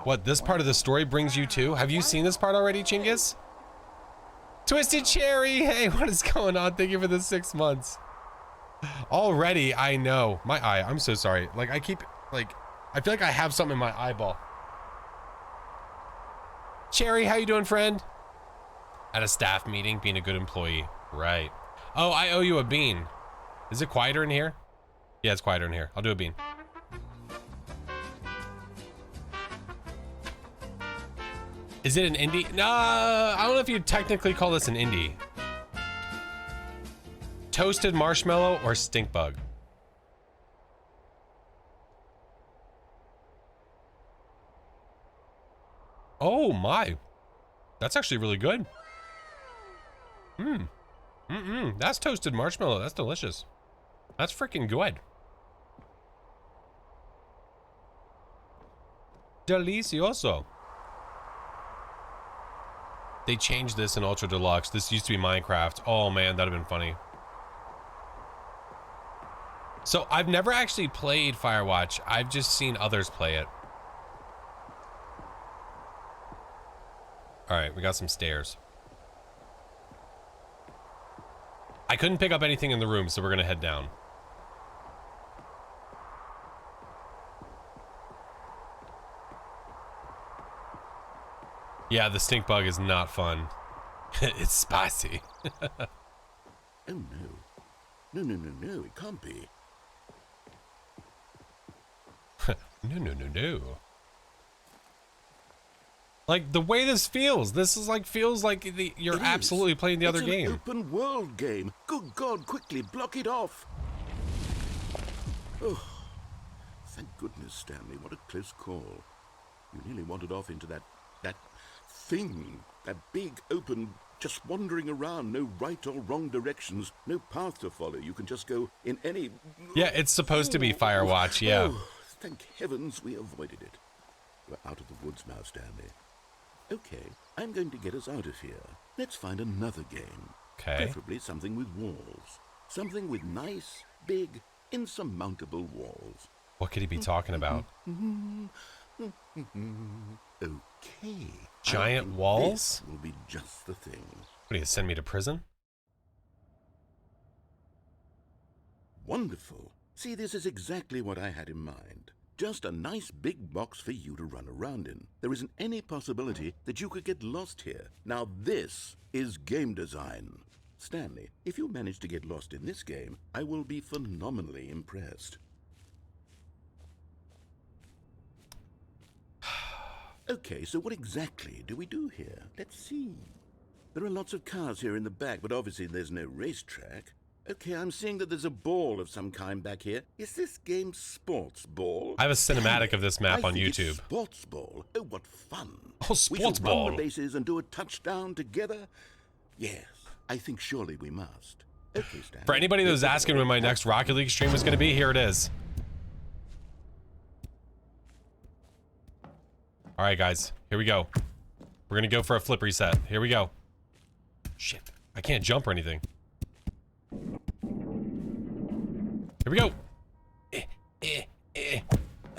what this part of the story brings you to. Have you seen this part already, Chinggis? Twisted Cherry, hey, what is going on? Thank you for the 6 months. Already, I know. My eye, I'm so sorry. Like, I feel like I have something in my eyeball. Cherry, how you doing, friend? At a staff meeting, being a good employee. Right. Oh, I owe you a bean. Is it quieter in here? Yeah, it's quieter in here. I'll do a bean. Is it an indie? No, I don't know if you'd technically call this an indie. Toasted marshmallow or stink bug? Oh my, that's actually really good. That's toasted marshmallow. That's delicious. That's freaking good. Delicioso. They changed this in Ultra Deluxe. This used to be Minecraft. Oh man, that'd have been funny. So I've never actually played Firewatch. I've just seen others play it. All right, we got some stairs. I couldn't pick up anything in the room, so we're gonna head down. Yeah, the stink bug is not fun. It's spicy. Oh no. No, it can't be. No. Like the way this feels, feels like you're absolutely playing the other game. It's an open world game. Good God, quickly block it off. Oh, thank goodness, Stanley. What a close call. You nearly wandered off into that thing, that big open, just wandering around, no right or wrong directions, no path to follow. You can just go in any... Yeah, it's supposed to be Firewatch, yeah. Oh, thank heavens we avoided it. We're out of the woods now, Stanley. Okay, I'm going to get us out of here. Let's find another game. Okay. Preferably something with walls. Something with nice, big, insurmountable walls. What could he be talking about? Okay. Giant walls? This will be just the thing. What, are you send me to prison? Wonderful. See, this is exactly what I had in mind. Just a nice big box for you to run around in. There isn't any possibility that you could get lost here. Now this is game design. Stanley, if you manage to get lost in this game, I will be phenomenally impressed. Okay, so what exactly do we do here? Let's see. There are lots of cars here in the back, but obviously there's no racetrack. Okay, I'm seeing that there's a ball of some kind back here. Is this game sports ball? I have a cinematic of this map on think YouTube. It's sports ball. Oh, what fun. Oh, sports ball. We should run the bases and do a touchdown together? Yes, I think surely we must. Okay, Stan. For anybody that was asking when my next Rocket League stream was going to be, here it is. All right, guys, here we go. We're going to go for a flip reset. Here we go. Shit, I can't jump or anything. Here we go.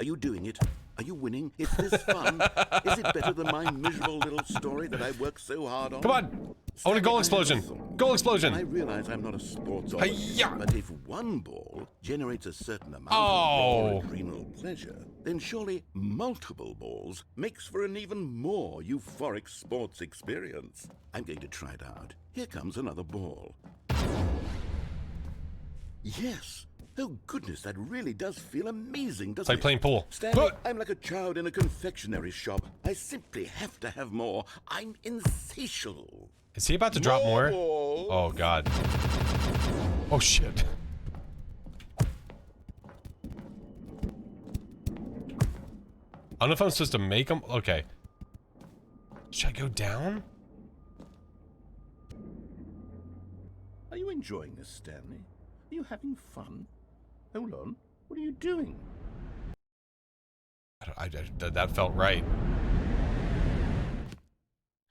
Are you doing it? Are you winning? Is this fun? Is it better than my miserable little story that I worked so hard on? Come on. I want a goal explosion. Goal explosion. I realize I'm not a sports Hi-ya. but if one ball generates a certain amount Oh. of adrenal pleasure, then surely multiple balls makes for an even more euphoric sports experience. I'm going to try it out. Here comes another ball. Yes. Oh goodness, that really does feel amazing, doesn't It's like playing pool. Stanley, I'm like a child in a confectionery shop. I simply have to have more. I'm insatiable. Is he about to drop more? balls. Oh god. Oh shit. I don't know if I'm supposed to make them. Okay. Should I go down? Are you enjoying this, Stanley? Are you having fun? Hold on. What are you doing? That felt right.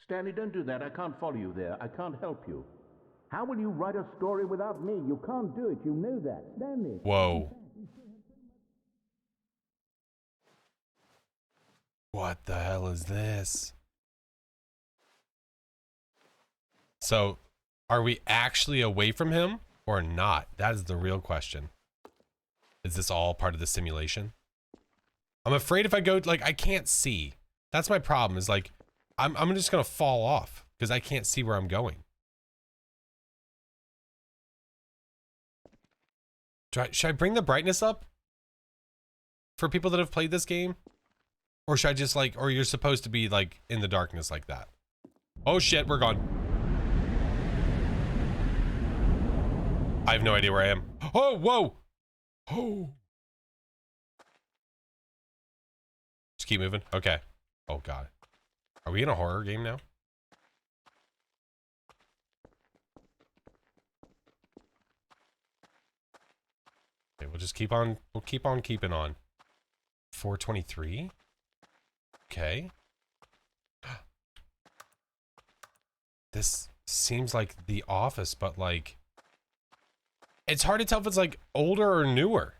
Stanley, don't do that. I can't follow you there. I can't help you. How will you write a story without me? You can't do it. You know that. Stanley. Whoa. What the hell is this? So, are we actually away from him or not? That is the real question. Is this all part of the simulation? I'm afraid if I go, like, I can't see. That's my problem, is like, I'm just gonna fall off because I can't see where I'm going. Should I bring the brightness up for people that have played this game? Or should I just like, or you're supposed to be like in the darkness like that? Oh shit, we're gone. I have no idea where I am. Oh, whoa. Oh. Just keep moving. Okay. Oh god. Are we in a horror game now? Okay, we'll just keep on, keeping on. 423? Okay. This seems like The Office, but like, it's hard to tell if it's like older or newer.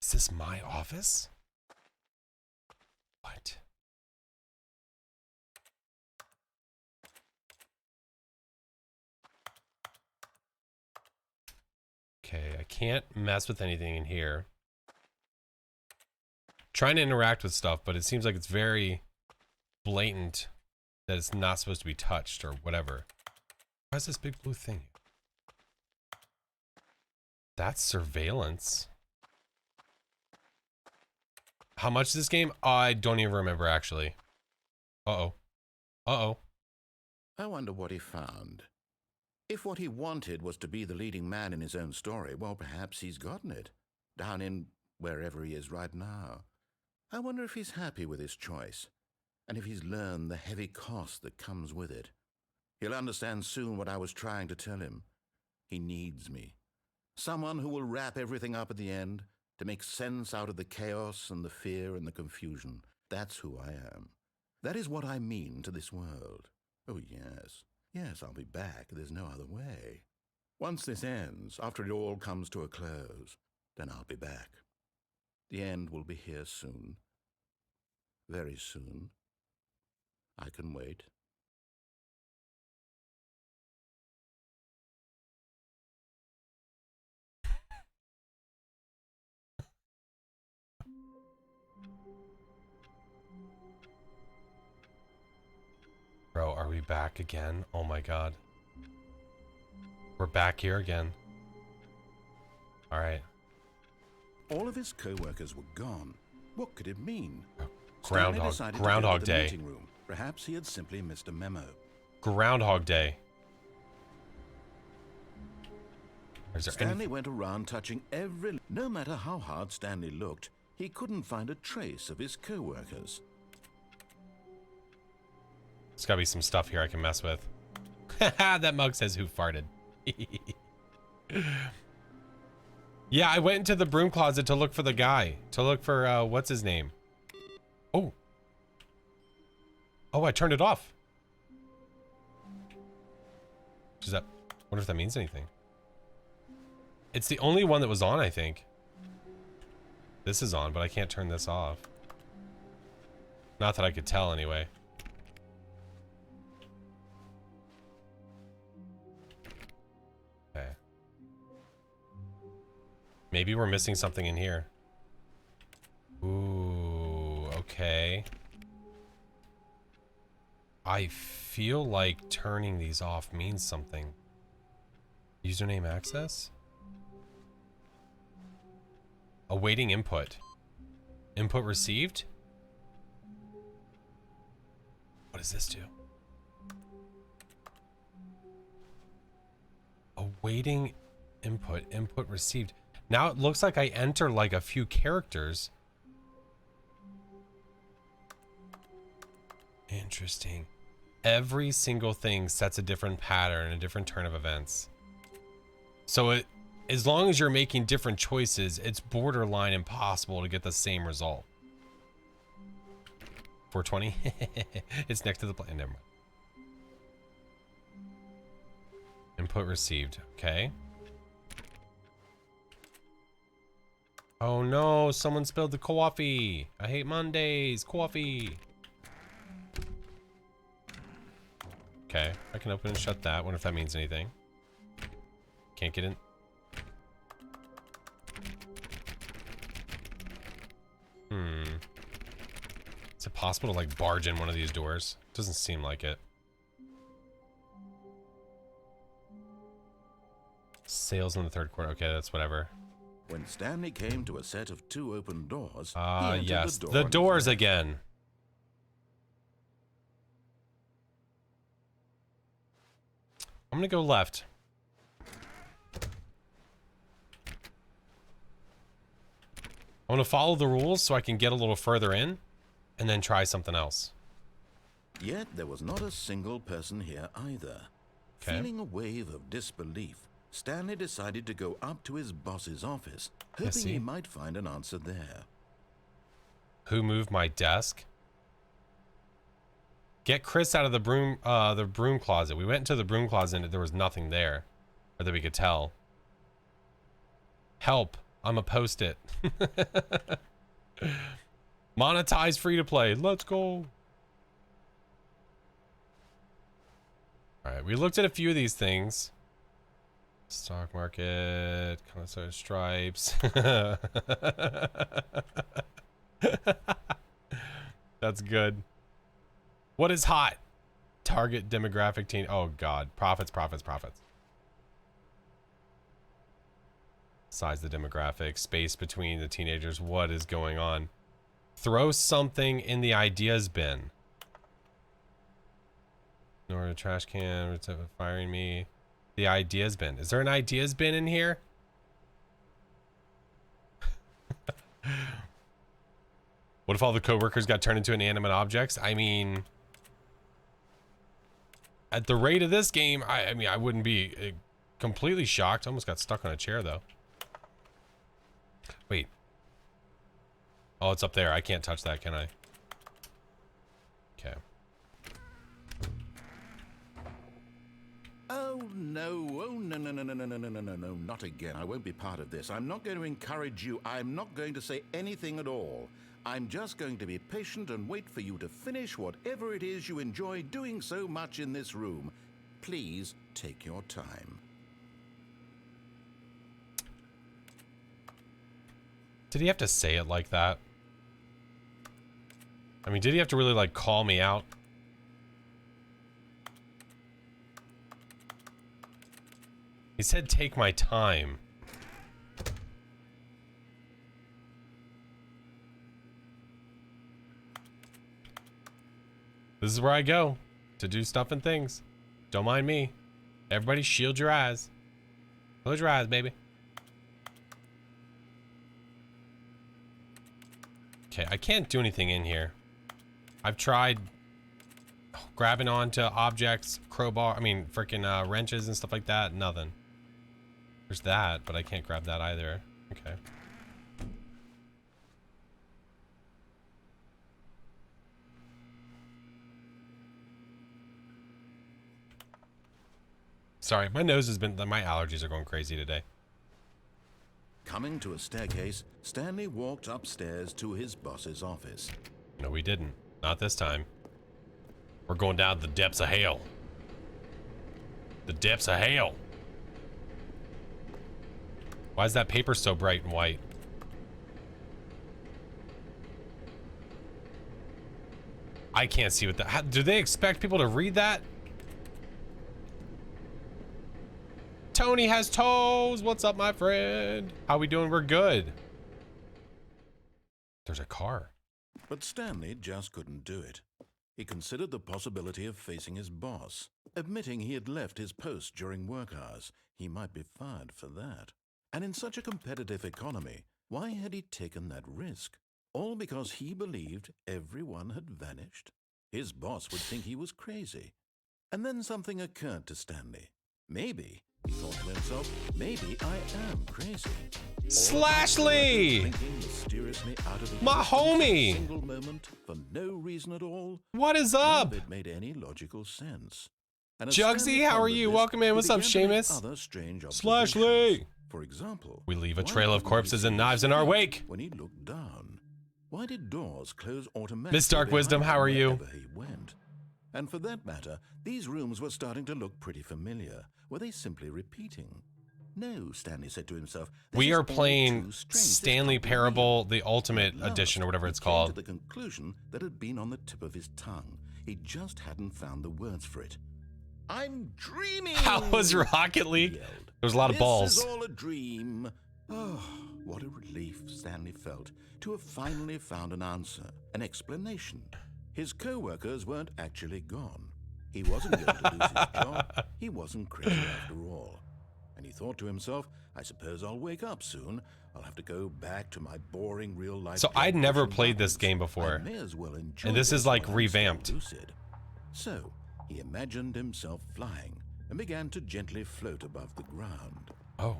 Is this my office? What? Okay, I can't mess with anything in here. Trying to interact with stuff, but it seems like it's very blatant that it's not supposed to be touched or whatever. Why's this big blue thing? That's surveillance. How much is this game? I don't even remember actually. Uh-oh. Uh-oh. I wonder what he found. If what he wanted was to be the leading man in his own story, well, perhaps he's gotten it. Down in wherever he is right now. I wonder if he's happy with his choice, and if he's learned the heavy cost that comes with it. He'll understand soon what I was trying to tell him. He needs me. Someone who will wrap everything up at the end, to make sense out of the chaos and the fear and the confusion. That's who I am. That is what I mean to this world. Oh, yes. Yes, I'll be back. There's no other way. Once this ends, after it all comes to a close, then I'll be back. The end will be here soon. Very soon. I can wait. Bro, are we back again? Oh my god. We're back here again. Alright. All of his co-workers were gone. What could it mean? Groundhog Day. Meeting room. Perhaps he had simply missed a memo. Groundhog Day. Is there Stanley went around touching every... No matter how hard Stanley looked, he couldn't find a trace of his co-workers. There's gotta be some stuff here I can mess with. That mug says who farted. Yeah, I went into the broom closet to look for the guy. To look for, what's his name? Oh. Oh, I turned it off. Does that... I wonder if that means anything. It's the only one that was on, I think. This is on, but I can't turn this off. Not that I could tell anyway. Okay. Maybe we're missing something in here. Ooh, okay. I feel like turning these off means something. Username access? Awaiting input. Input received? What does this do? Awaiting input. Input received. Now it looks like I enter like a few characters. Interesting. Every single thing sets a different pattern, a different turn of events. So it, as long as you're making different choices, it's borderline impossible to get the same result. 420? It's next to the play. Never mind. Input received. Okay. Oh no, someone spilled the coffee. I hate Mondays. Coffee. Okay, I can open and shut that. Wonder if that means anything. Can't get in. Is it possible to like barge in one of these doors? Doesn't seem like it. Sales in the third quarter. Okay, that's whatever. When Stanley came to a set of 2 open doors, he entered yes, the door the on his doors left. again. I'm gonna go left. I want to follow the rules so I can get a little further in and then try something else. Yet there was not a single person here either. Okay. Feeling a wave of disbelief, Stanley decided to go up to his boss's office, hoping see. he might find an answer there. Who moved my desk? Get Chris out of the broom closet. We went into the broom closet and there was nothing there, or that we could tell. Help! I'm a post-it. Monetize free to play. Let's go. All right, we looked at a few of these things. Stock market, connoisseur stripes. That's good. What is hot? Target demographic teen. Oh God, profits, profits, profits. Size the demographic, space between the teenagers. What is going on? Throw something in the ideas bin. Nor a trash can. Firing me. The ideas bin. Is there an ideas bin in here? What if all the coworkers got turned into inanimate objects? I mean, at the rate of this game, I mean, I wouldn't be completely shocked. Almost got stuck on a chair though. Wait. Oh, it's up there. I can't touch that, can I? Okay. Oh no, oh no, no, no, no, no, no, no, no, no, no, not again. I won't be part of this. I'm not going to encourage you. I'm not going to say anything at all. I'm just going to be patient and wait for you to finish whatever it is you enjoy doing so much in this room. Please take your time. Did he have to say it like that? I mean, did he have to really like call me out? He said take my time. This is where I go to do stuff and things. Don't mind me. Everybody shield your eyes. Close your eyes, baby. Okay, I can't do anything in here. I've tried grabbing onto objects, crowbar, I mean, freaking wrenches and stuff like that. Nothing. There's that, but I can't grab that either. Okay. Sorry, my nose has been, my allergies are going crazy today. Coming to a staircase, Stanley walked upstairs to his boss's office. No, we didn't. Not this time. We're going down the depths of hell. The depths of hell. Why is that paper so bright and white? I can't see what that. Do they expect people to read that? Tony has toes. What's up, my friend? How we doing? We're good. There's a car. But Stanley just couldn't do it. He considered the possibility of facing his boss. Admitting he had left his post during work hours, he might be fired for that. And in such a competitive economy, why had he taken that risk? All because he believed everyone had vanished? His boss would think he was crazy. And then something occurred to Stanley. Maybe, he thought to himself, maybe I am crazy. Slashly! Mysteriously out of My homie! A single moment for no reason at all. What is None up? of it made any logical sense. And as Jugsy, Stanley how are pondered you? this, Welcome in. he What's up, began to make Seamus? other strange Slashly! observations. For example, We leave a why trail of couldn't he corpses and see knives in our his wake. feet when he looked down? Why did doors close automatically? Miss Dark Wisdom, behind how him are you? wherever he went? And for that matter, these rooms were starting to look pretty familiar. Were they simply repeating? No, Stanley said to himself. We this are is all playing too strange. This Stanley can't be Parable, real. the Ultimate At last, Edition, or whatever he it's came called. to the conclusion that had been on the tip of his tongue. He just hadn't found the words for it. I'm dreaming! How was Rocket he League? yelled. There was a lot of balls. This is all a dream. Oh, what a relief Stanley felt to have finally found an answer, an explanation. His co-workers weren't actually gone. He wasn't going to lose his job. He wasn't crazy after all. And he thought to himself, I suppose I'll wake up soon. I'll have to go back to my boring real-life So job I'd never pushing played this buttons. game before. I may as well enjoy And this is like while I'm still revamped. lucid. So he imagined himself flying and began to gently float above the ground. Oh.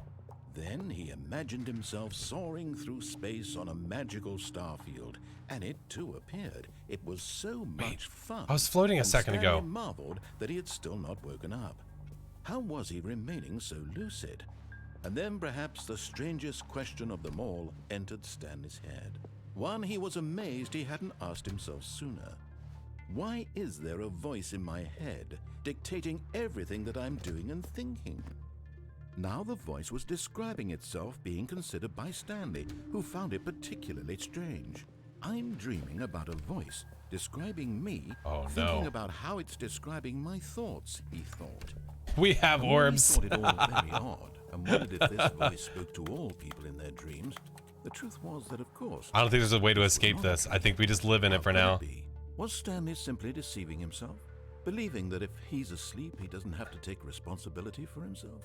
Then he imagined himself soaring through space on a magical star field, and it too appeared. It was so much fun. I was floating a and second ago. Stanley marveled that he had still not woken up. How was he remaining so lucid? And then perhaps the strangest question of them all entered Stanley's head. One he was amazed he hadn't asked himself sooner. Why is there a voice in my head dictating everything that I'm doing and thinking? Now the voice was describing itself being considered by Stanley, who found it particularly strange. I'm dreaming about a voice describing me, Oh, thinking no. about how it's describing my thoughts, he thought. We have And when orbs. he thought it all very odd and wondered if this voice spoke to all people in their dreams. The truth was that, of course, I don't think there's a way to this was escape not this. the I think we just live in How it for could now. be? Was Stanley simply deceiving himself, believing that if he's asleep, he doesn't have to take responsibility for himself?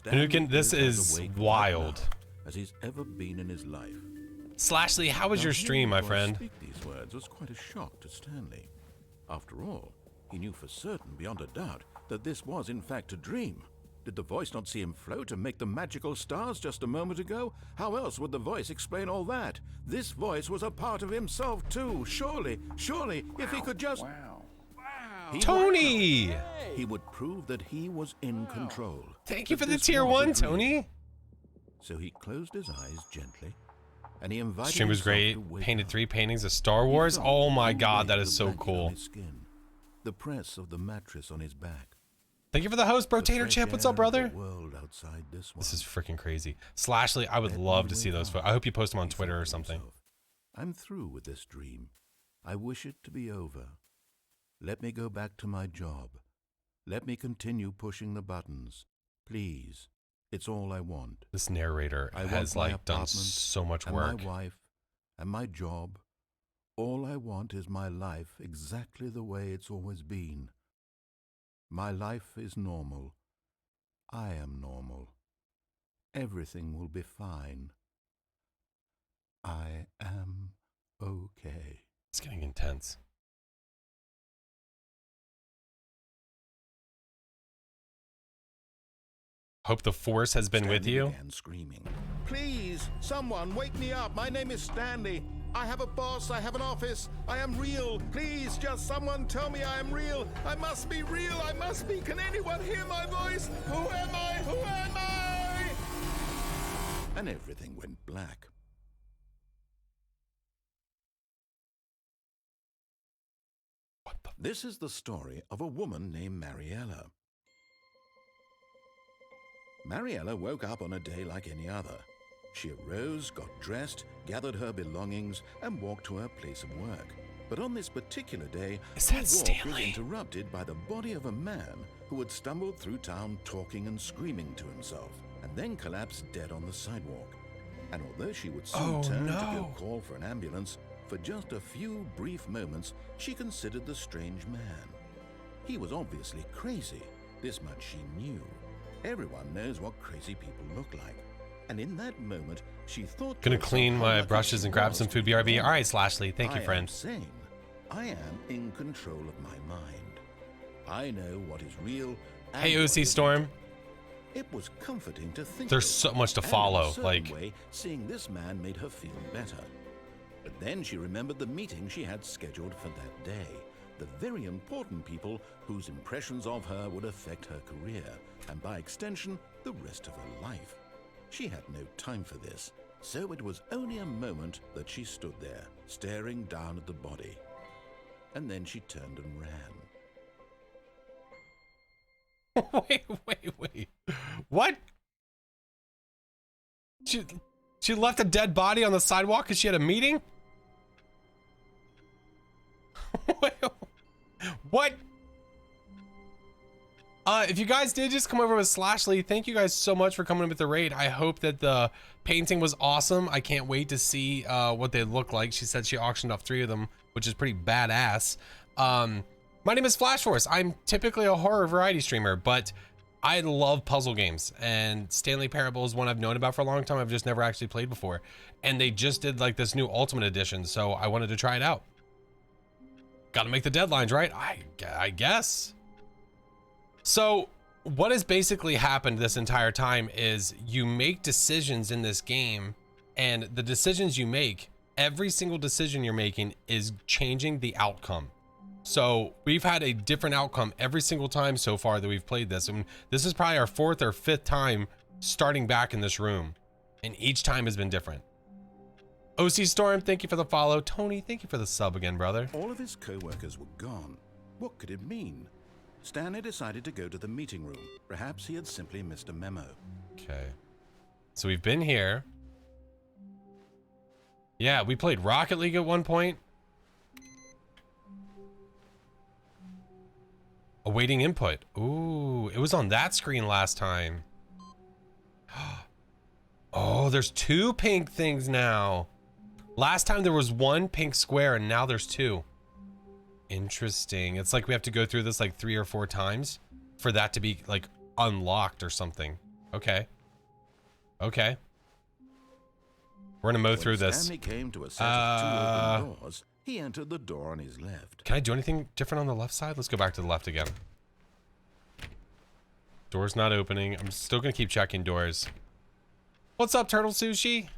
Nukin, this is is as awake right wild. now as he's ever been in his life. Slashly, how was Now, your hearing stream, the my voice friend? Speak these words was quite a shock to Stanley. After all, he knew for certain, beyond a doubt, that this was in fact a dream. Did the voice not see him float and make the magical stars just a moment ago? How else would the voice explain all that? This voice was a part of himself too. Surely, if he could just... He would Tony! prove- He would prove that he was in control. Thank you that for the this tier was a 1, dream. Tony. So he closed his eyes gently, and he invited Stream was himself great. to wake Painted up. 3 paintings of Star He Wars. felt Oh the my cool god, that weight is of so the blanket on cool. his skin, the press of the mattress on his back. Thank you for the host, the Brotator fresh Champ. What's air up, of brother? the world outside this one. This is freaking crazy. Slashly, I would Let me love to see wake those up, photos. I hope you post them on he Twitter thought or to something. himself. I'm through with this dream. I wish it to be over. Let me go back to my job. Let me continue pushing the buttons. Please. It's all I want. This narrator I has want my like done apartment so much and work. my wife and my job. All I want is my life exactly the way it's always been. My life is normal. I am normal. Everything will be fine. I am okay. It's getting intense. Hope the force has been with Stanley you. began screaming. Please, someone wake me up. My name is Stanley. I have a boss. I have an office. I am real. Please, just someone tell me I am real. I must be real. I must be. Can anyone hear my voice? Who am I? Who am I? and everything went black. This is the story of a woman named Mariella. Mariella woke up on a day like any other. She arose, got dressed, gathered her belongings, and walked to her place of work. But on this particular day, Is her that walk Stanley? was interrupted by the body of a man who had stumbled through town talking and screaming to himself, and then collapsed dead on the sidewalk. And although she would soon Oh, turn to no. go call for an ambulance, for just a few brief moments, she considered the strange man. He was obviously crazy. This much she knew. Everyone knows what crazy people look like. And in that moment, she thought... Gonna to herself clean how my lucky brushes she and grab was some to food, be BRB. born. All right, Slashley. Thank you, I friend. am sane. I am in control of my mind. I know what is real. And Hey, what OC isn't. Storm. It was comforting to think There's of, so much to and follow, in a certain like- way, seeing this man made her feel better. But then she remembered the meeting she had scheduled for that day. The very important people whose impressions of her would affect her career, and by extension, the rest of her life. She had no time for this, so it was only a moment that she stood there, staring down at the body. And then she turned and ran. Wait. What? She left a dead body on the sidewalk because she had a meeting? Wait, what? If you guys did just come over with Slashley, thank you guys so much for coming with the raid. I hope that the painting was awesome. I can't wait to see what they look like. She said she auctioned off 3 of them, which is pretty badass. My name is FlashForce. I'm typically a horror variety streamer, but I love puzzle games, and Stanley Parable is one I've known about for a long time. I've just never actually played before, and they just did like this new Ultimate Edition, so I wanted to try it out. Got to make the deadlines, right? I guess. So what has basically happened this entire time is you make decisions in this game, and the decisions you make, every single decision you're making is changing the outcome. So we've had a different outcome every single time so far that we've played this. And this is probably our 4th or 5th time starting back in this room. And each time has been different. OC Storm, thank you for the follow. Tony, thank you for the sub again, brother. All of his co-workers were gone. What could it mean? Stanley decided to go to the meeting room. Perhaps he had simply missed a memo. Okay. So we've been here. Yeah, we played Rocket League at one point. Awaiting input. Ooh, it was on that screen last time. Oh, there's 2 pink things now. Last time there was 1 pink square and now there's 2. Interesting. It's like we have to go through this like 3 or 4 times for that to be like unlocked or something. Okay. Okay. We're gonna mow through When this. Stanley came to a set of 2 open doors, he entered the door on his left. Can I do anything different on the left side? Let's go back to the left again. Door's not opening. I'm still gonna keep checking doors. What's up, Turtle Sushi?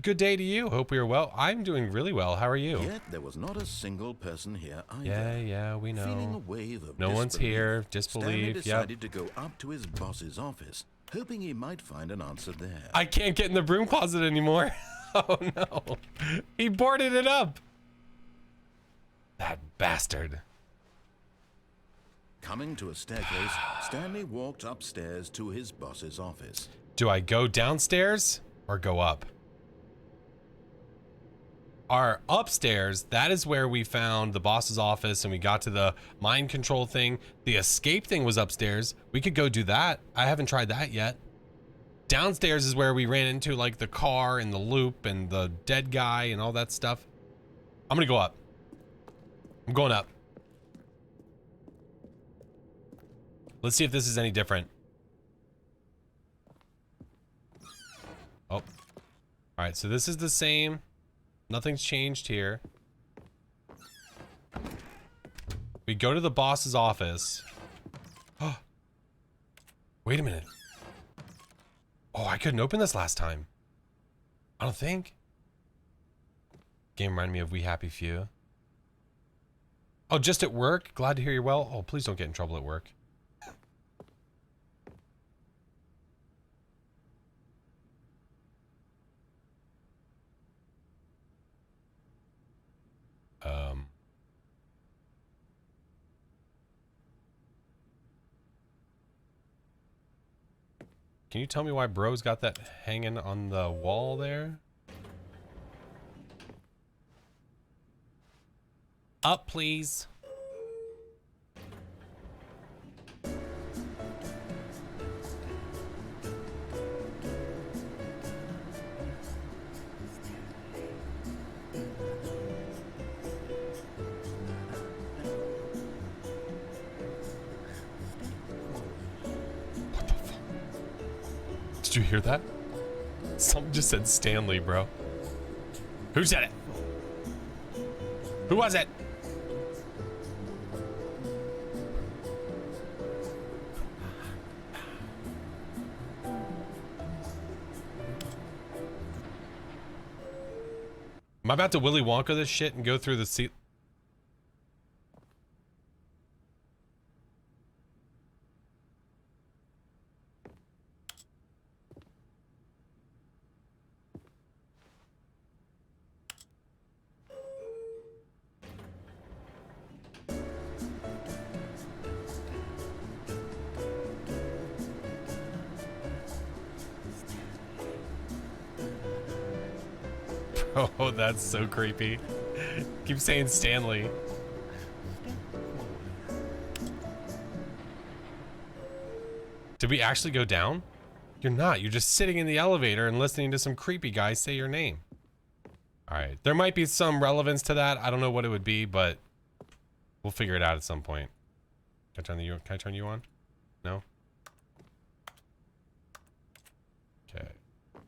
Good day to you. Hope you're well. I'm doing really well. How are you? Yet there was not a single person here either. Yeah, we Feeling a know. wave of No one's disbelief, here. Stanley Disbelief. Yep. decided to go up to his boss's office, hoping he might find an answer there. I can't get in the broom closet anymore. Oh no. He boarded it up. That bastard. Coming to a staircase, Stanley walked upstairs to his boss's office. Do I go downstairs or go up? Our upstairs, that is where we found the boss's office and we got to the mind control thing. The escape thing was upstairs. We could go do that. I haven't tried that yet. Downstairs is where we ran into like the car and the loop and the dead guy and all that stuff. I'm gonna go up. I'm going up. Let's see if this is any different. Oh. All right, so this is the same. Nothing's changed here. We go to the boss's office. Oh. Wait a minute. Oh, I couldn't open this last time. I don't think. Game reminded me of We Happy Few. Oh, just at work? Glad to hear you're well. Oh, please don't get in trouble at work. Can you tell me why bro's got that hanging on the wall there? Up, please. Did you hear that? Someone just said Stanley, bro. Who said it? Who was it? Am I about to Willy Wonka this shit and go through the seat? Oh, that's so creepy. Keep saying Stanley. Did we actually go down? You're not. You're just sitting in the elevator and listening to some creepy guy say your name. All right. There might be some relevance to that. I don't know what it would be, but we'll figure it out at some point. Can I turn you on? No? Okay.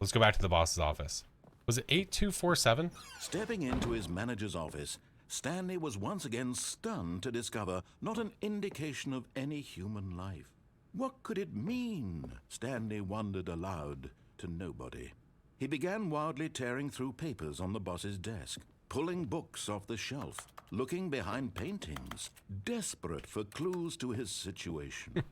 Let's go back to the boss's office. Was it 8247? Stepping into his manager's office, Stanley was once again stunned to discover not an indication of any human life. What could it mean? Stanley wondered aloud to nobody. He began wildly tearing through papers on the boss's desk, pulling books off the shelf, looking behind paintings, desperate for clues to his situation.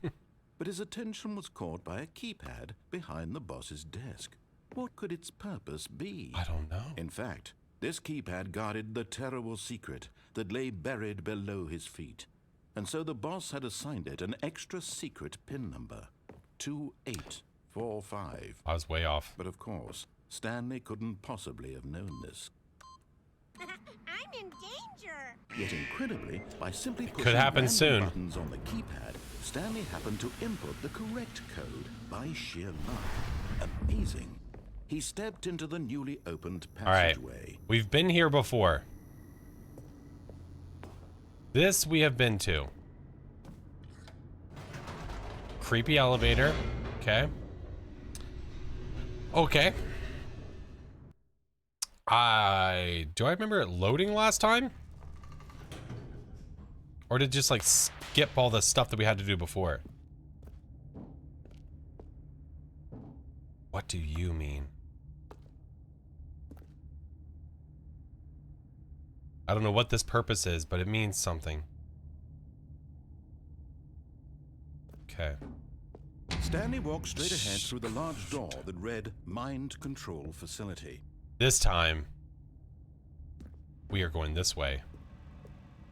But his attention was caught by a keypad behind the boss's desk. What could its purpose be? I don't know. In fact, this keypad guarded the terrible secret that lay buried below his feet. And so the boss had assigned it an extra secret PIN number, 2845. I was way off. But of course, Stanley couldn't possibly have known this. I'm in danger. Yet incredibly, by simply Could pushing happen random soon. buttons on the keypad, Stanley happened to input the correct code by sheer luck. Amazing. He stepped into the newly opened All right. passageway. We've been here before. This we have been to. Creepy elevator. Okay. Okay. Do I remember it loading last time? Or did it just like skip all the stuff that we had to do before? What do you mean? I don't know what this purpose is, but it means something. Okay. Stanley walked straight ahead through the large door that read Mind Control Facility. This time, we are going this way.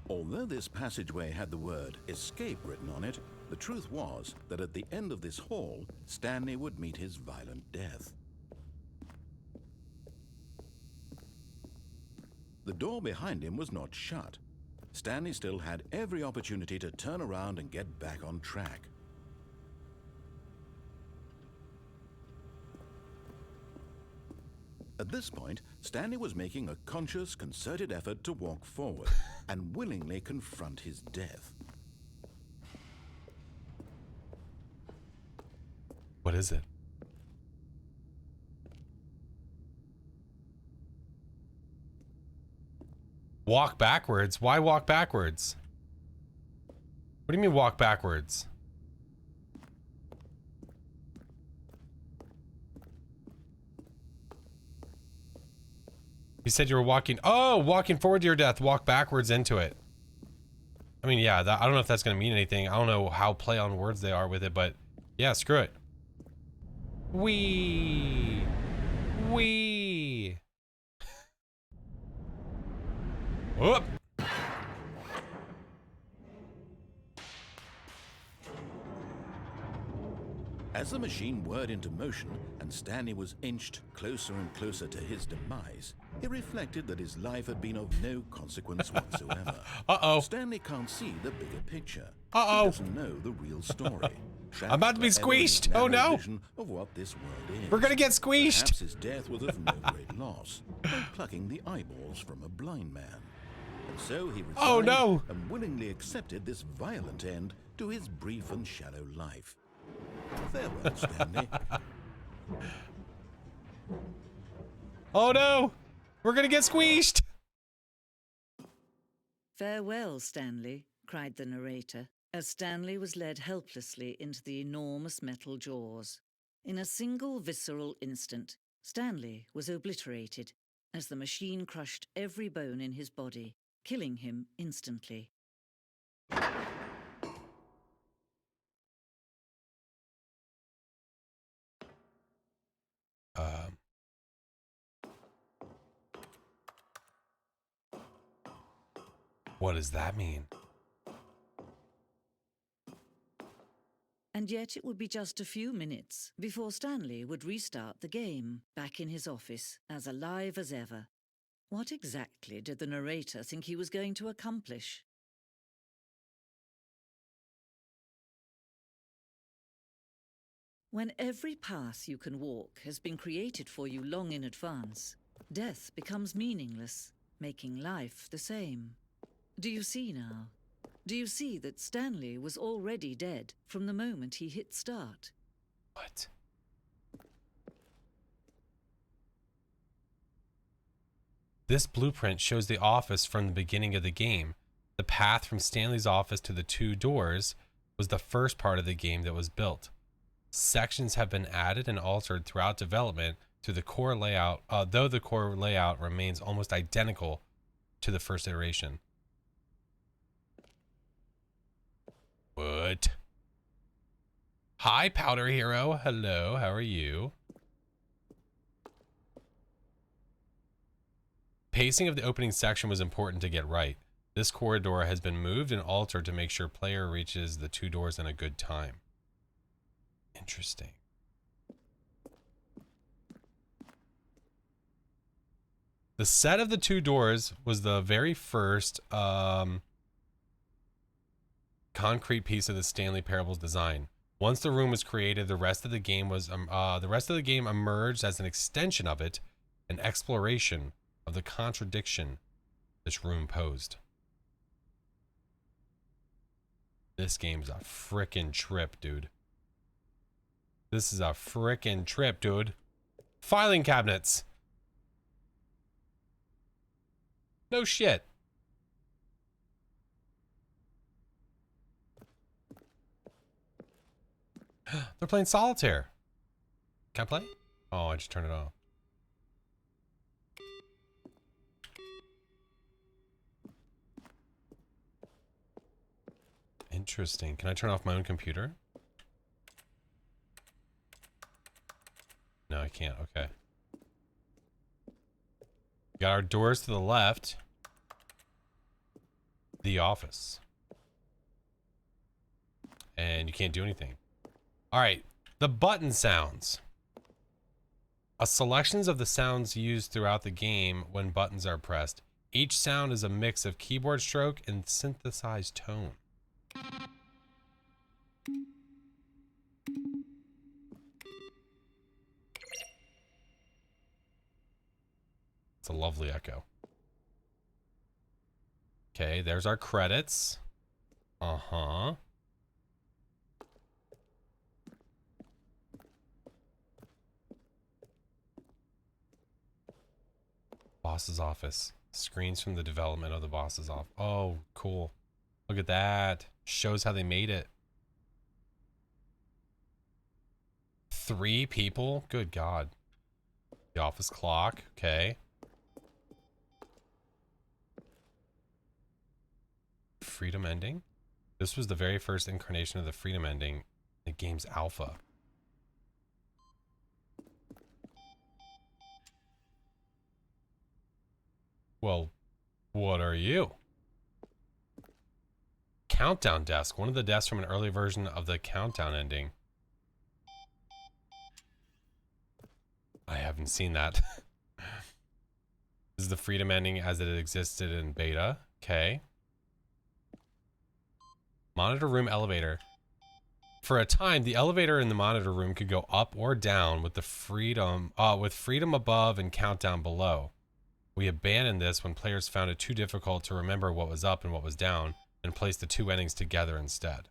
Although this passageway had the word escape written on it, the truth was that at the end of this hall, Stanley would meet his violent death. The door behind him was not shut. Stanley still had every opportunity to turn around and get back on track. At this point, Stanley was making a conscious, concerted effort to walk forward and willingly confront his death. What is it? Walk backwards? Why walk backwards? What do you mean walk backwards? You said you were walking. Oh, walking forward to your death. Walk backwards into it. I mean, yeah, I don't know if that's going to mean anything. I don't know how play on words they are with it, but yeah, screw it. Wee. Whoop. As the machine whirred into motion and Stanley was inched closer and closer to his demise, he reflected that his life had been of no consequence whatsoever. Uh-oh. Stanley can't see the bigger picture. Uh-oh. He doesn't know the real story. I'm about to be Trapped forever in squeezed. the Oh, narrow no. vision of what this world is. We're gonna get squeezed. Perhaps his death was of no great loss, like plucking the eyeballs from a blind man. And so he resigned Oh, no. and willingly accepted this violent end to his brief and shallow life. Farewell, Stanley. Oh no! We're gonna get squeezed! Farewell, Stanley, cried the narrator, as Stanley was led helplessly into the enormous metal jaws. In a single visceral instant, Stanley was obliterated as the machine crushed every bone in his body, killing him instantly. What does that mean? And yet it would be just a few minutes before Stanley would restart the game, back in his office, as alive as ever. What exactly did the narrator think he was going to accomplish? When every path you can walk has been created for you long in advance, death becomes meaningless, making life the same. Do you see now? Do you see that Stanley was already dead from the moment he hit start? What? This blueprint shows the office from the beginning of the game. The path from Stanley's office to the 2 doors was the first part of the game that was built. Sections have been added and altered throughout development to the core layout, though the core layout remains almost identical to the first iteration. What? Hi, Powder Hero. Hello, how are you? Pacing of the opening section was important to get right. This corridor has been moved and altered to make sure player reaches the 2 doors in a good time. Interesting. The set of the 2 doors was the very first concrete piece of the Stanley Parable's design. Once the room was created, the rest of the game emerged as an extension of it, an exploration of the contradiction this room posed. This game's a frickin' trip, dude. This is a frickin' trip, dude. Filing cabinets. No shit. They're playing solitaire. Can I play? Oh, I just turned it off. Interesting. Can I turn off my own computer? No, I can't. Okay. Got our doors to the left. The office. And you can't do anything. All right, the button sounds. A selections of the sounds used throughout the game when buttons are pressed. Each sound is a mix of keyboard stroke and synthesized tone. It's a lovely echo. Okay, there's our credits. Uh-huh. Boss's office. Screens from the development of the boss's office. Oh, cool. Look at that. Shows how they made it. 3 people? Good God. The office clock. Okay. Freedom ending. This was the very first incarnation of the freedom ending in the game's alpha. Well, what are you? Countdown desk. One of the desks from an early version of the countdown ending. haven't seen that. This is the freedom ending as it existed in beta. Okay. Monitor room elevator. For a time, the elevator in the monitor room could go up or down with the freedom above and countdown below. We abandoned this when players found it too difficult to remember what was up and what was down, and placed the two endings together instead.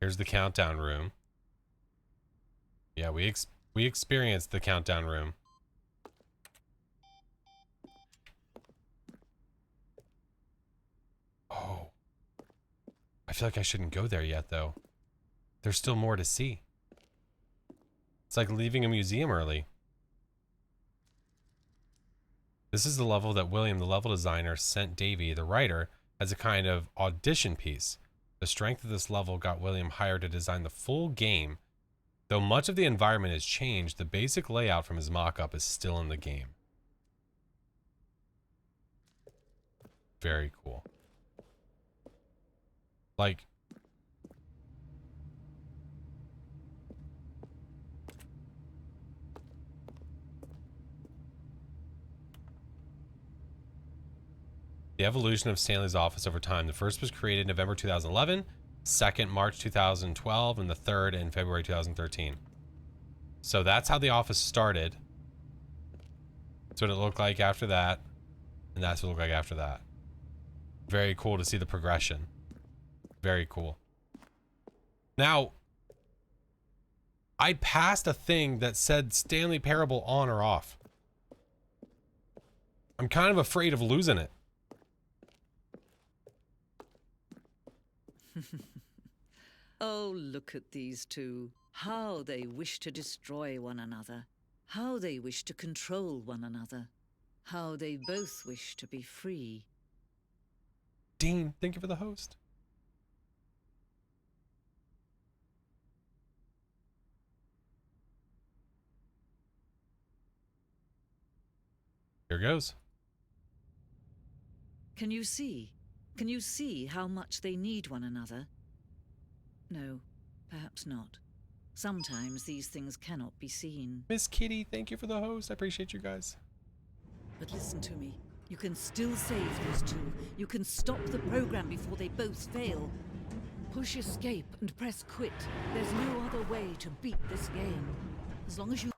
Here's the countdown room. Yeah, we experienced the countdown room. Oh. I feel like I shouldn't go there yet, though. There's still more to see. It's like leaving a museum early. This is the level that William, the level designer, sent Davey, the writer, as a kind of audition piece. The strength of this level got William hired to design the full game. Though much of the environment has changed, the basic layout from his mock-up is still in the game. Very cool. Like, the evolution of Stanley's office over time. The first was created in November 2011, second March 2012, and the third in February 2013. So that's how the office started. That's what it looked like after that, and that's what it looked like after that. Very cool to see the progression. Very cool. Now, I passed a thing that said Stanley Parable on or off. I'm kind of afraid of losing it. Oh, look at these two. How they wish to destroy one another. How they wish to control one another. How they both wish to be free. Dean, thank you for the host. Here goes. Can you see? Can you see how much they need one another? No, perhaps not. Sometimes these things cannot be seen. Miss Kitty, thank you for the host. I appreciate you guys. But listen to me. You can still save these two. You can stop the program before they both fail. Push escape and press quit. There's no other way to beat this game. As long as you...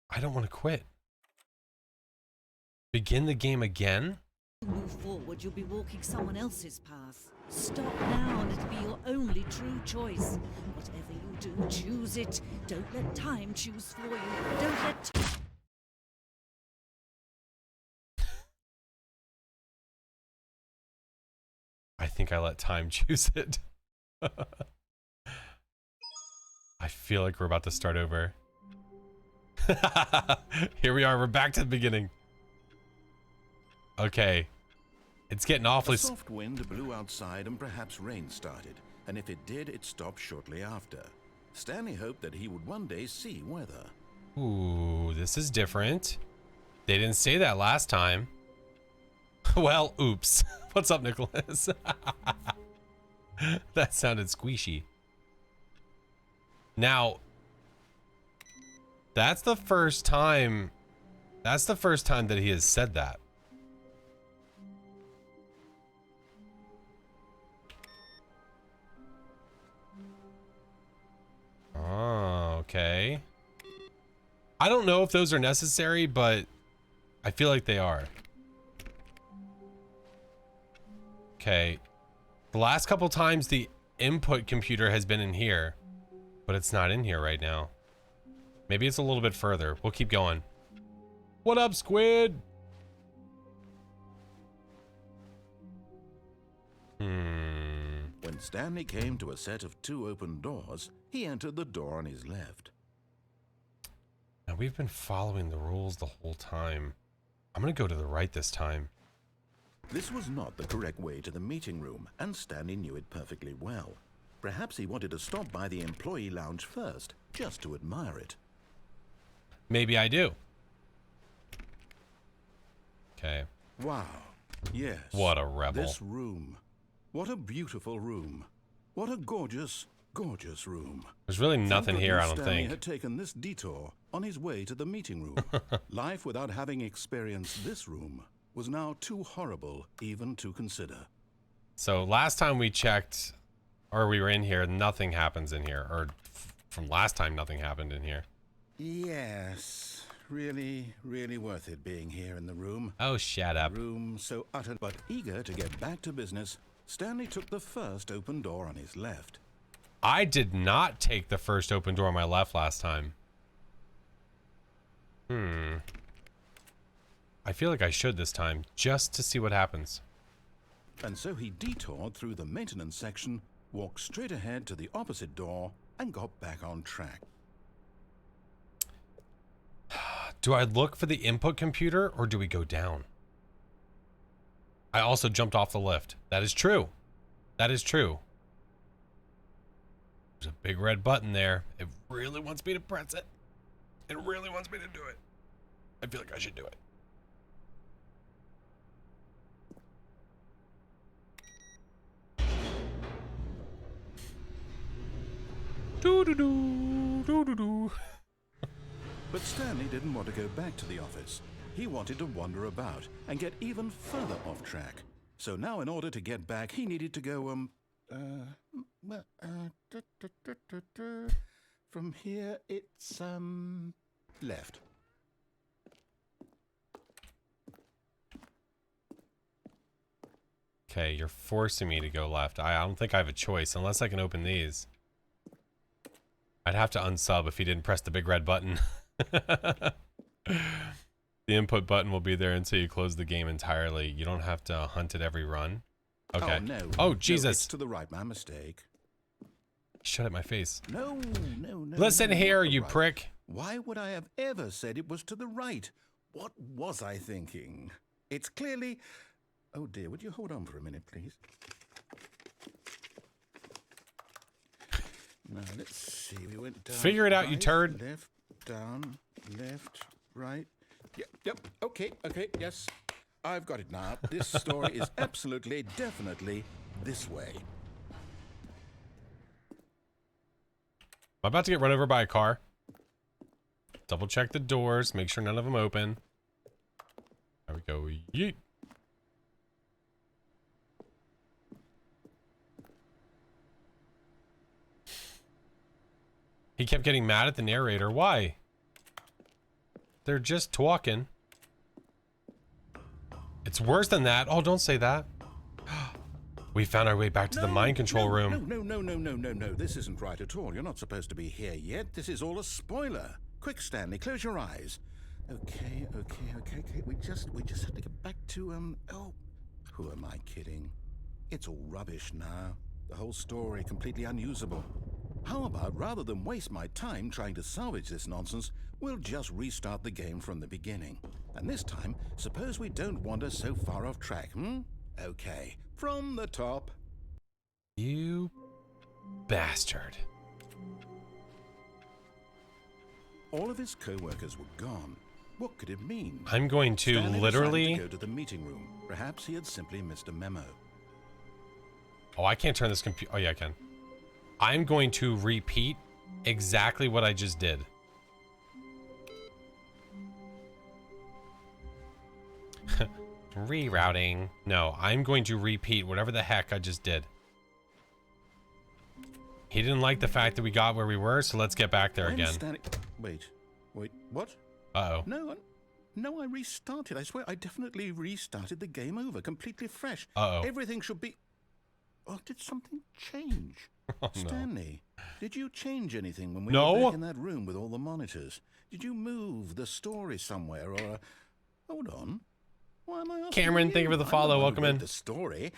I don't want to quit. Begin the game again? move forward, you'll be walking someone else's path. Stop now and it'll be your only true choice. Whatever you do, choose it. Don't let time choose for you. Don't let... I think I let time choose it. I feel like we're about to start over. Here we are, we're back to the beginning. Okay. It's getting awfully... A soft wind blew outside and perhaps rain started, and if it did, it stopped shortly after. Stanley hoped that he would one day see weather. Ooh, this is different. They didn't say that last time. Well, oops. What's up, Nicholas? That sounded squishy. Now, that's the first time that he has said that. Oh, okay. I don't know if those are necessary, but I feel like they are. Okay. The last couple times the input computer has been in here, but it's not in here right now. Maybe it's a little bit further. We'll keep going. What up, Squid? When Stanley came to a set of 2 open doors, he entered the door on his left. Now, we've been following the rules the whole time. I'm gonna go to the right this time. This was not the correct way to the meeting room, and Stanley knew it perfectly well. Perhaps he wanted to stop by the employee lounge first, just to admire it. Maybe I do. Okay. Wow. Yes. What a rebel. This room. What a beautiful room. What a gorgeous gorgeous room. There's really nothing Thank here, I goodness don't Stanley think. had taken this detour on his way to the meeting room. Life without having experienced this room was now too horrible even to consider. So last time we checked, or we were in here, nothing happens in here. Or from last time, nothing happened in here. Yes, really, really worth it being here in the room. Oh, shut up. Room so utter, but eager to get back to business, Stanley took the first open door on his left. I did not take the first open door on my left last time. I feel like I should this time, just to see what happens. And so he detoured through the maintenance section, walked straight ahead to the opposite door, and got back on track. Do I look for the input computer, or do we go down? I also jumped off the lift. That is true. That is true. There's a big red button there. It really wants me to press it. It really wants me to do it. I feel like I should do it. Doo-doo-doo, doo-doo-doo. But Stanley didn't want to go back to the office. He wanted to wander about and get even further off track. So now in order to get back, he needed to go, from here it's, left. Okay, you're forcing me to go left. I don't think I have a choice unless I can open these. I'd have to unsub if he didn't press the big red button. The input button will be there until you close the game entirely. You don't have to hunt it every run. Okay. Oh, no. Oh, No, Jesus. it's to the right, my mistake. Shut up my face. No. Listen no, here, not the you right. prick. Why would I have ever said it was to the right? What was I thinking? It's clearly... Oh dear, would you hold on for a minute, please? Now, let's see. We went down. Figure it out, you right, turd. Left, down, left, right. Yep. Okay, yes. I've got it now. This story is absolutely, definitely this way. I'm about to get run over by a car. Double check the doors, make sure none of them open. There we go. Yeet. He kept getting mad at the narrator. Why? They're just talking. It's worse than that. Oh, don't say that. We found our way back to the mind control room. No. This isn't right at all. You're not supposed to be here yet. This is all a spoiler. Quick, Stanley, close your eyes. Okay. We just have to get back to, oh, who am I kidding? It's all rubbish now. The whole story completely unusable. How about, rather than waste my time trying to salvage this nonsense, we'll just restart the game from the beginning. And this time, suppose we don't wander so far off track, Okay, from the top. You bastard. All of his co-workers were gone. What could it mean? I'm going to Stanley literally... decided to go to the meeting room. Perhaps he had simply missed a memo. Oh, I can't turn this computer... Oh, yeah, I can. I'm going to repeat exactly what I just did. Rerouting. No, I'm going to repeat whatever the heck I just did. He didn't like the fact that we got where we were, so let's get back there again. Wait, what? Uh-oh. No, I restarted. I swear, I definitely restarted the game over, completely fresh. Uh-oh. Everything should be... Oh, did something change? Oh, no. Stanley, did you change anything when we No. were back in that room with all the monitors? Did you move the story somewhere, or... Hold on. Why am I asking Cameron, you? thank you for the I'm follow. the one who Welcome wrote in. The story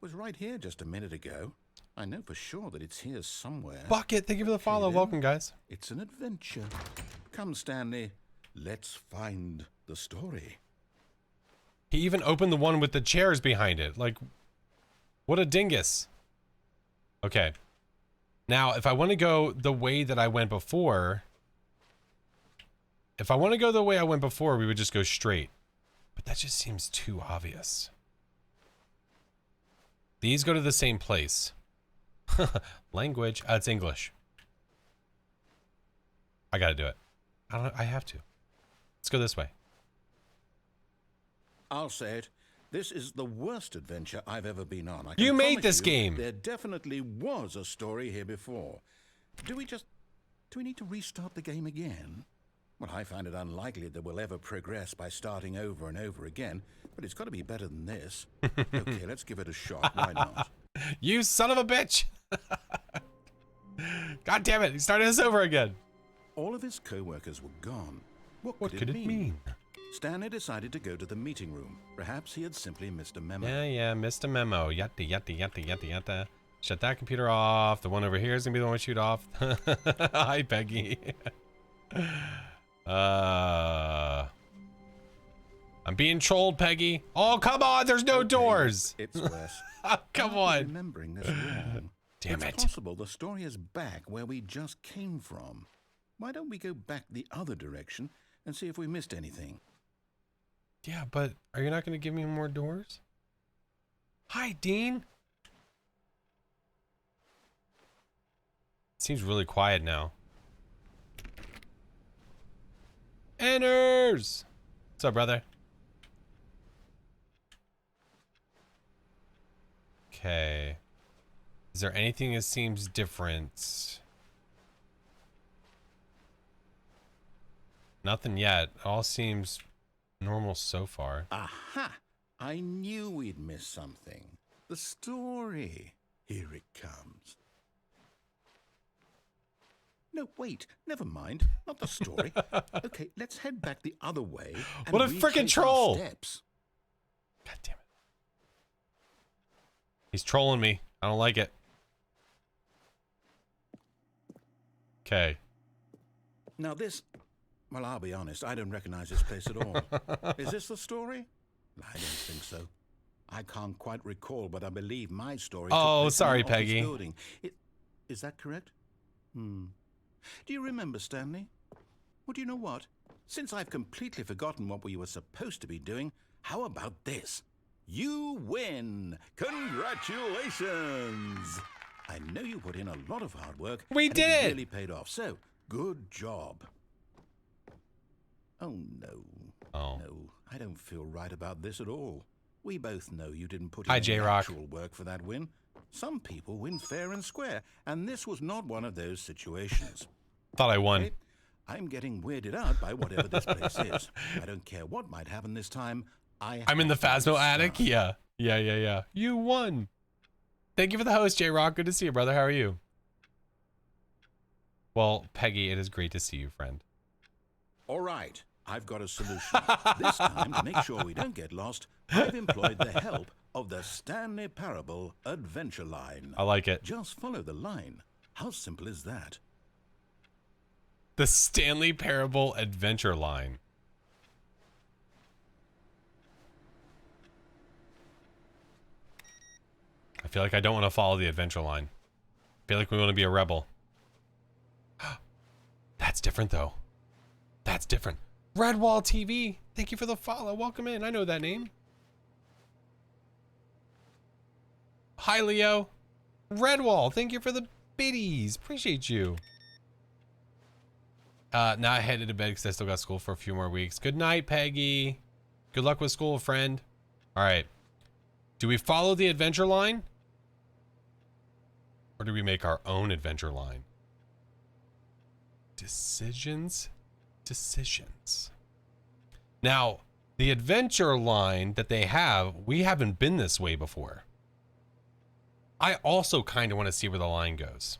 was right here just a minute ago. I know for sure that it's here somewhere. Bucket, thank you for the follow. then. Welcome, guys. It's an adventure. Come, Stanley. Let's find the story. He even opened the one with the chairs behind it. Like, what a dingus. Okay. Now, if I want to go the way that I went before... If I want to go the way I went before, we would just go straight. But that just seems too obvious. These go to the same place. Language. It's English. I gotta do it. I have to. Let's go this way. I'll say it. This is the worst adventure I've ever been on. You made this game. There definitely was a story here before. Do we need to restart the game again? Well, I find it unlikely that we'll ever progress by starting over and over again, but it's got to be better than this. Okay, let's give it a shot. Why not? You son of a bitch. God damn it. He started us over again. All of his co-workers were gone. What could it mean? Stanley decided to go to the meeting room. Perhaps he had simply missed a memo. Yeah, missed a memo. Yatta. Shut that computer off. The one over here is gonna be the one we shoot off. Hi, Peggy. I'm being trolled, Peggy. Oh, come on. There's no doors. It's Wes. Oh, come on. Remembering this wrong. Damn it. It's possible the story is back where we just came from. Why don't we go back the other direction and see if we missed anything? Yeah, but are you not going to give me more doors? Hi, Dean. It seems really quiet now. Enters. What's up, brother? Okay. Is there anything that seems different? Nothing yet. It all seems normal so far. Aha! I knew we'd miss something. The story. Here it comes. No, wait. Never mind. Not the story. Okay, let's head back the other way. And What a frickin' retrace our troll! steps. God damn it. He's trolling me. I don't like it. Okay. Now this... Well, I'll be honest. I don't recognize this place at all. Is this the story? I don't think so. I can't quite recall, but I believe my story... Oh, took place in sorry, an office Peggy. building. Is that correct? Do you remember, Stanley? Well, do you know what? Since I've completely forgotten what we were supposed to be doing, how about this? You win! Congratulations! I know you put in a lot of hard work. We and did it! really paid off, so good job. Oh, no. Oh. No, I don't feel right about this at all. We both know you didn't put in Hi, any J-Rock. actual work for that win. Some people win fair and square, and this was not one of those situations. Thought I won. Okay? I'm getting weirded out by whatever this place is. I don't care what might happen this time. I'm in the Phasmo attic? Yeah. You won. Thank you for the host, J-Rock. Good to see you, brother. How are you? Well, Peggy, it is great to see you, friend. All right, I've got a solution. This time, to make sure we don't get lost, I've employed the help of the Stanley Parable Adventure Line. I like it. Just follow the line. How simple is that? The Stanley Parable Adventure Line. I feel like I don't want to follow the adventure line. I feel like we want to be a rebel. That's different, though. That's different. Redwall TV, thank you for the follow. Welcome in. I know that name. Hi, Leo. Redwall, thank you for the biddies. Appreciate you. Now I headed to bed because I still got school for a few more weeks. Good night, Peggy. Good luck with school, friend. All right. Do we follow the adventure line? Or do we make our own adventure line? Decisions. Now, the adventure line that they have, we haven't been this way before. I also kind of want to see where the line goes.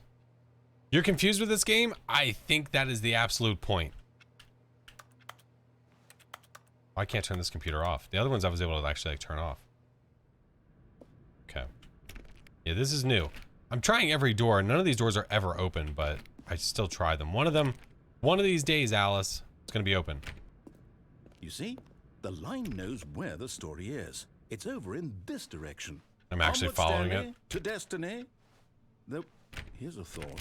You're confused with this game? I think that is the absolute point. I can't turn this computer off. The other ones I was able to actually turn off. Okay. Yeah, this is new. I'm trying every door. None of these doors are ever open, but I still try them. One of these days, Alice, it's going to be open. You see, the line knows where the story is. It's over in this direction. I'm actually Onward, following Stanley, it. to destiny. Though, here's a thought.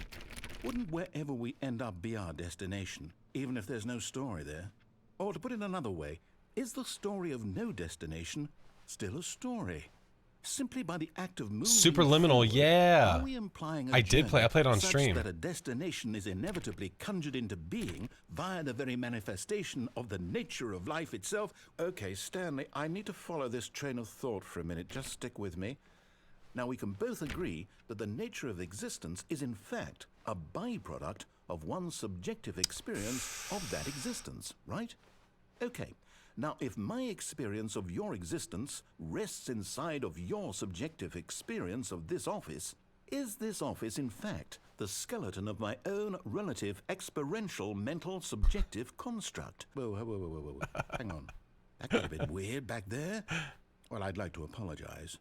Wouldn't wherever we end up be our destination, even if there's no story there? Or to put it another way, is the story of no destination still a story? Simply by the act of moving Superliminal, forward, yeah. are we implying a I did play. I played on such stream. that a destination is inevitably conjured into being via the very manifestation of the nature of life itself? Okay, Stanley, I need to follow this train of thought for a minute. Just stick with me. Now, we can both agree that the nature of existence is in fact a byproduct of one's subjective experience of that existence, right? Okay. Now, if my experience of your existence rests inside of your subjective experience of this office, is this office, in fact, the skeleton of my own relative experiential mental subjective construct? Whoa, whoa, whoa, whoa, whoa, whoa. Hang on. That got a bit weird back there. Well, I'd like to apologize.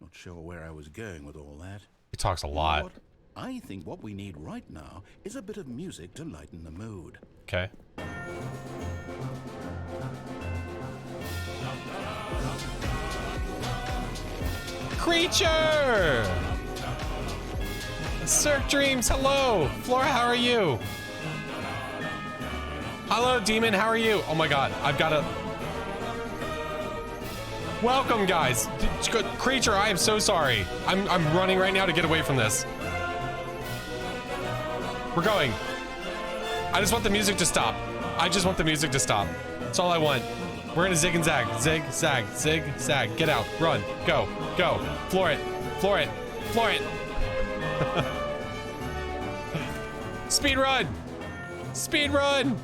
Not sure where I was going with all that. He talks a You know lot. what? I think what we need right now is a bit of music to lighten the mood. Okay. Creature! Cirque Dreams, hello! Flora, how are you? Hello, Demon, how are you? Oh my god, I've got to... Welcome, guys. Creature, I am so sorry. I'm running right now to get away from this. We're going. I just want the music to stop. I just want the music to stop. That's all I want. We're gonna zig and zag. Zig, zag, zig, zag. Get out. Run. Go. Go. Floor it. Floor it. Floor it. Speed run. Speed run.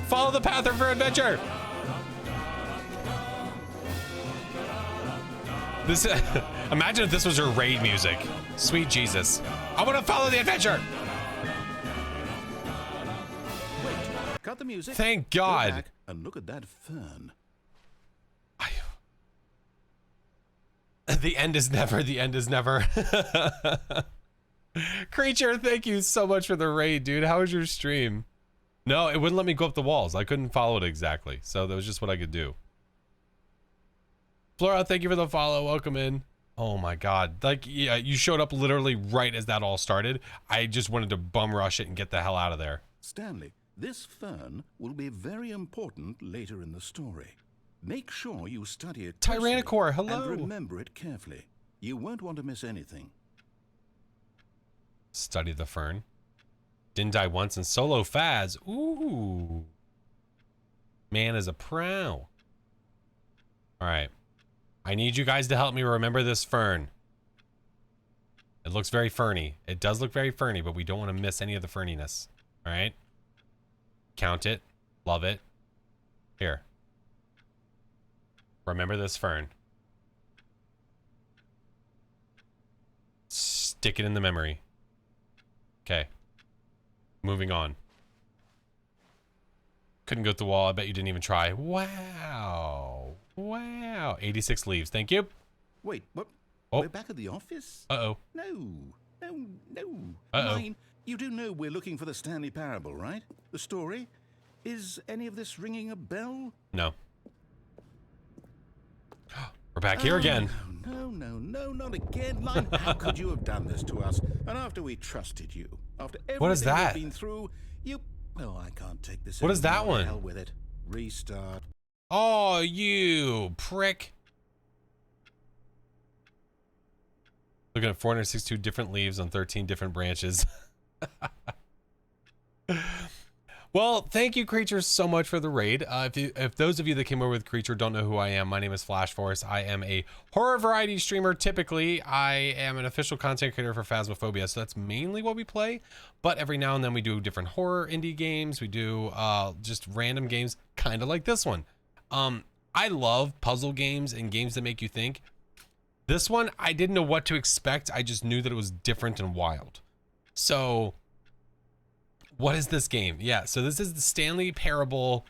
Follow the path for adventure. This. Imagine if this was your raid music. Sweet Jesus. I want to follow the adventure. Cut the music. Thank Go God. back and look at that fern. The end is never. The end is never. Creature, thank you so much for the raid, dude. How was your stream? No, it wouldn't let me go up the walls. I couldn't follow it exactly. So that was just what I could do. Flora, thank you for the follow. Welcome in. Oh my God. Like, yeah, you showed up literally right as that all started. I just wanted to bum rush it and get the hell out of there. Stanley, this fern will be very important later in the story. Make sure you study it closely Tyrannosaur, hello. and remember it carefully. You won't want to miss anything. Study the fern. Didn't die once in solo Faz. Ooh. Man is a pro. All right. I need you guys to help me remember this fern. It looks very ferny. It does look very ferny, but we don't want to miss any of the ferniness. All right. Count it. Love it. Here. Remember this fern. Stick it in the memory. Okay. Moving on. Couldn't go through the wall. I bet you didn't even try. Wow. Wow. 86 leaves. Thank you. Wait, what? Oh. We're back at the office? Uh-oh. No. Uh-oh. Mine, you do know we're looking for the Stanley Parable, right? The story? Is any of this ringing a bell? No. We're back here again. No, not again. Line, how could you have done this to us? And after we trusted you, after everything What is that? we've been through, you... Oh, I can't take this What is that anymore. one? Hell with it. Restart. Oh, you prick. Looking at 462 different leaves on 13 different branches. Well, thank you, Creature, so much for the raid. If those of you that came over with Creature don't know who I am, my name is FlashForce. I am a horror variety streamer. Typically, I am an official content creator for Phasmophobia, so that's mainly what we play. But every now and then we do different horror indie games. We do just random games, kind of like this one. I love puzzle games and games that make you think. This one, I didn't know what to expect. I just knew that it was different and wild. So... what is this game? Yeah, so this is the Stanley Parable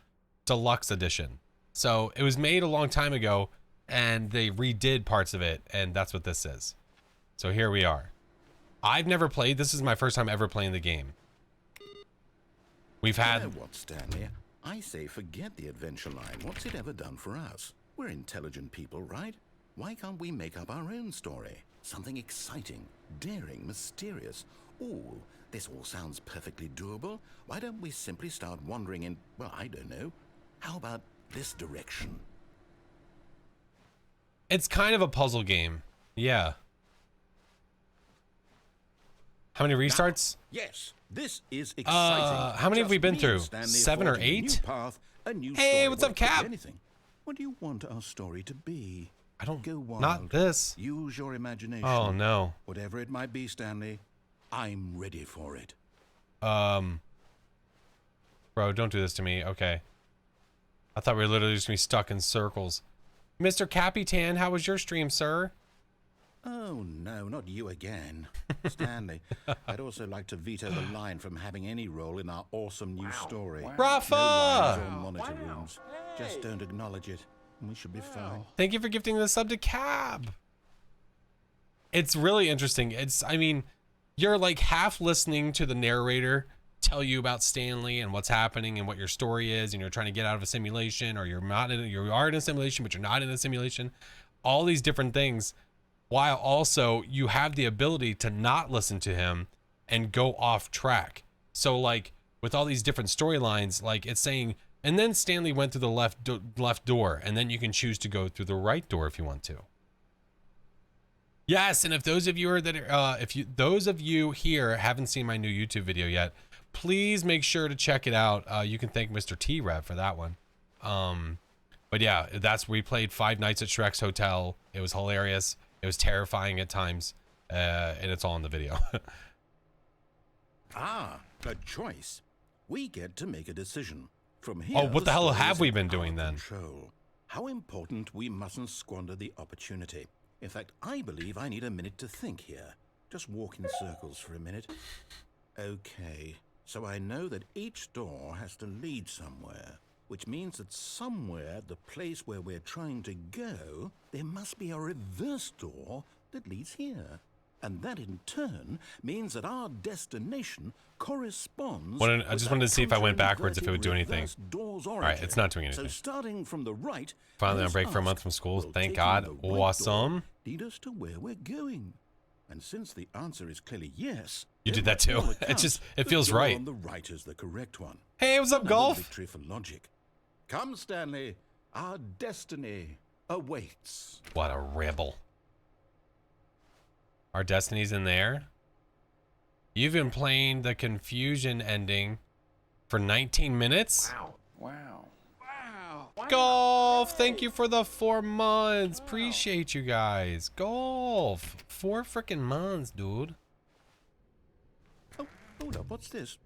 Deluxe Edition. So it was made a long time ago, and they redid parts of it, and that's what this is. So here we are. I've never played. This is my first time ever playing the game. We've had... You know what, Stanley? I say forget the adventure line. What's it ever done for us? We're intelligent people, right? Why can't we make up our own story? Something exciting, daring, mysterious. Ooh, this all sounds perfectly doable. Why don't we simply start wandering in, well, I don't know. How about this direction? It's kind of a puzzle game. Yeah. How many restarts? Yes, this is exciting. How many have we Just been me through? and Stanley 7 or forging a 8? new path, a new Hey, story. what's up, Well, it could be Cap? anything. What do you want our story to be? I don't. Go wild. Not this. Use your imagination. Oh no. Whatever it might be, Stanley, I'm ready for it. Bro, don't do this to me. Okay. I thought we were literally just gonna be stuck in circles. Mr. Capitan, how was your stream, sir? Oh, no, not you again. Stanley, I'd also like to veto the line from having any role in our awesome new story. Rafa! No lines or monitor rooms. Just don't acknowledge it, and we should be fine. Thank you for gifting the sub to Cab. It's really interesting. I mean, you're like half listening to the narrator tell you about Stanley and what's happening and what your story is, and you're trying to get out of a simulation, or you are in a simulation, but you're not in a simulation. All these different things, while also you have the ability to not listen to him and go off track. So like with all these different storylines, like it's saying, and then Stanley went through the left door, and then you can choose to go through the right door if you want to. Yes, and if those of you are those of you here haven't seen my new YouTube video yet, please make sure to check it out. You can thank Mr. T-Rev for that one. But yeah, we played 5 nights at Shrek's Hotel. It was hilarious. It was terrifying at times, and it's all in the video. Ah, a choice. We get to make a decision. From here, Oh, what the hell story have is we in been our doing then? Control. How important we mustn't squander the opportunity. In fact, I believe I need a minute to think here. Just walk in circles for a minute. Okay, so I know that each door has to lead somewhere, which means that somewhere at the place where we're trying to go, there must be a reverse door that leads here. And that in turn means that our destination corresponds. I just wanted to see if I went backwards if it would do anything. All right, it's not doing anything. So starting from the right, Finally on let's break for a month ask, from school. will Thank taking God. the right door Awesome. lead us to where we're going? And since the answer is clearly yes, You then did that by all too. It accounts, just- it the feels door right. on the right is the correct one. Hey, what's up, Another Golf? victory for logic. Come, Stanley. Our destiny awaits. What a rebel. Our destiny's in there. You've been playing the confusion ending for 19 minutes? Wow. Golf, thank you for the 4 months. Appreciate you guys. Golf, 4 freaking months, dude. Oh, hold up. What's this?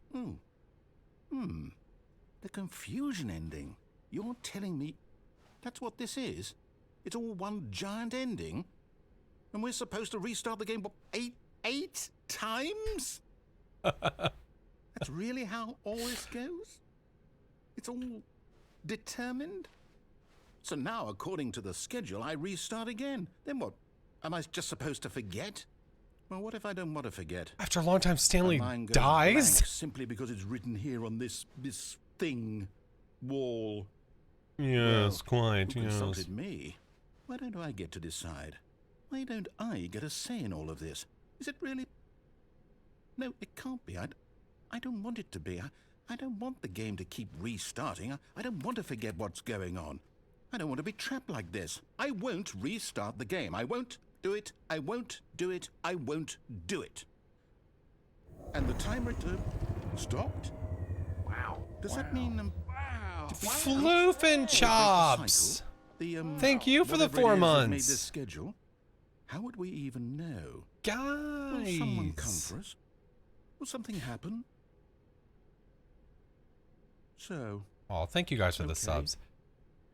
The confusion ending. You're telling me that's what this is? It's all one giant ending? And we're supposed to restart the game, what, eight times? That's really how all this goes? It's all determined? So now, according to the schedule, I restart again. Then what? Am I just supposed to forget? Well, what if I don't want to forget? After a long time, Stanley My mind goes dies? blank simply because it's written here on this thing, wall. Yes, quite, Who yes. consulted me? Why don't I get to decide? Why don't I get a say in all of this? Is it really? No, it can't be. I don't want it to be. I don't want the game to keep restarting. I don't want to forget what's going on. I don't want to be trapped like this. I won't restart the game. I won't do it. I won't do it. I won't do it. And the timer stopped? Wow. Does that mean Floofin' chops. Thank you for the 4 months. Made this schedule. How would we even know? Will someone come Guys. for us? Will something happen? So, Oh, thank you guys for the Okay. subs.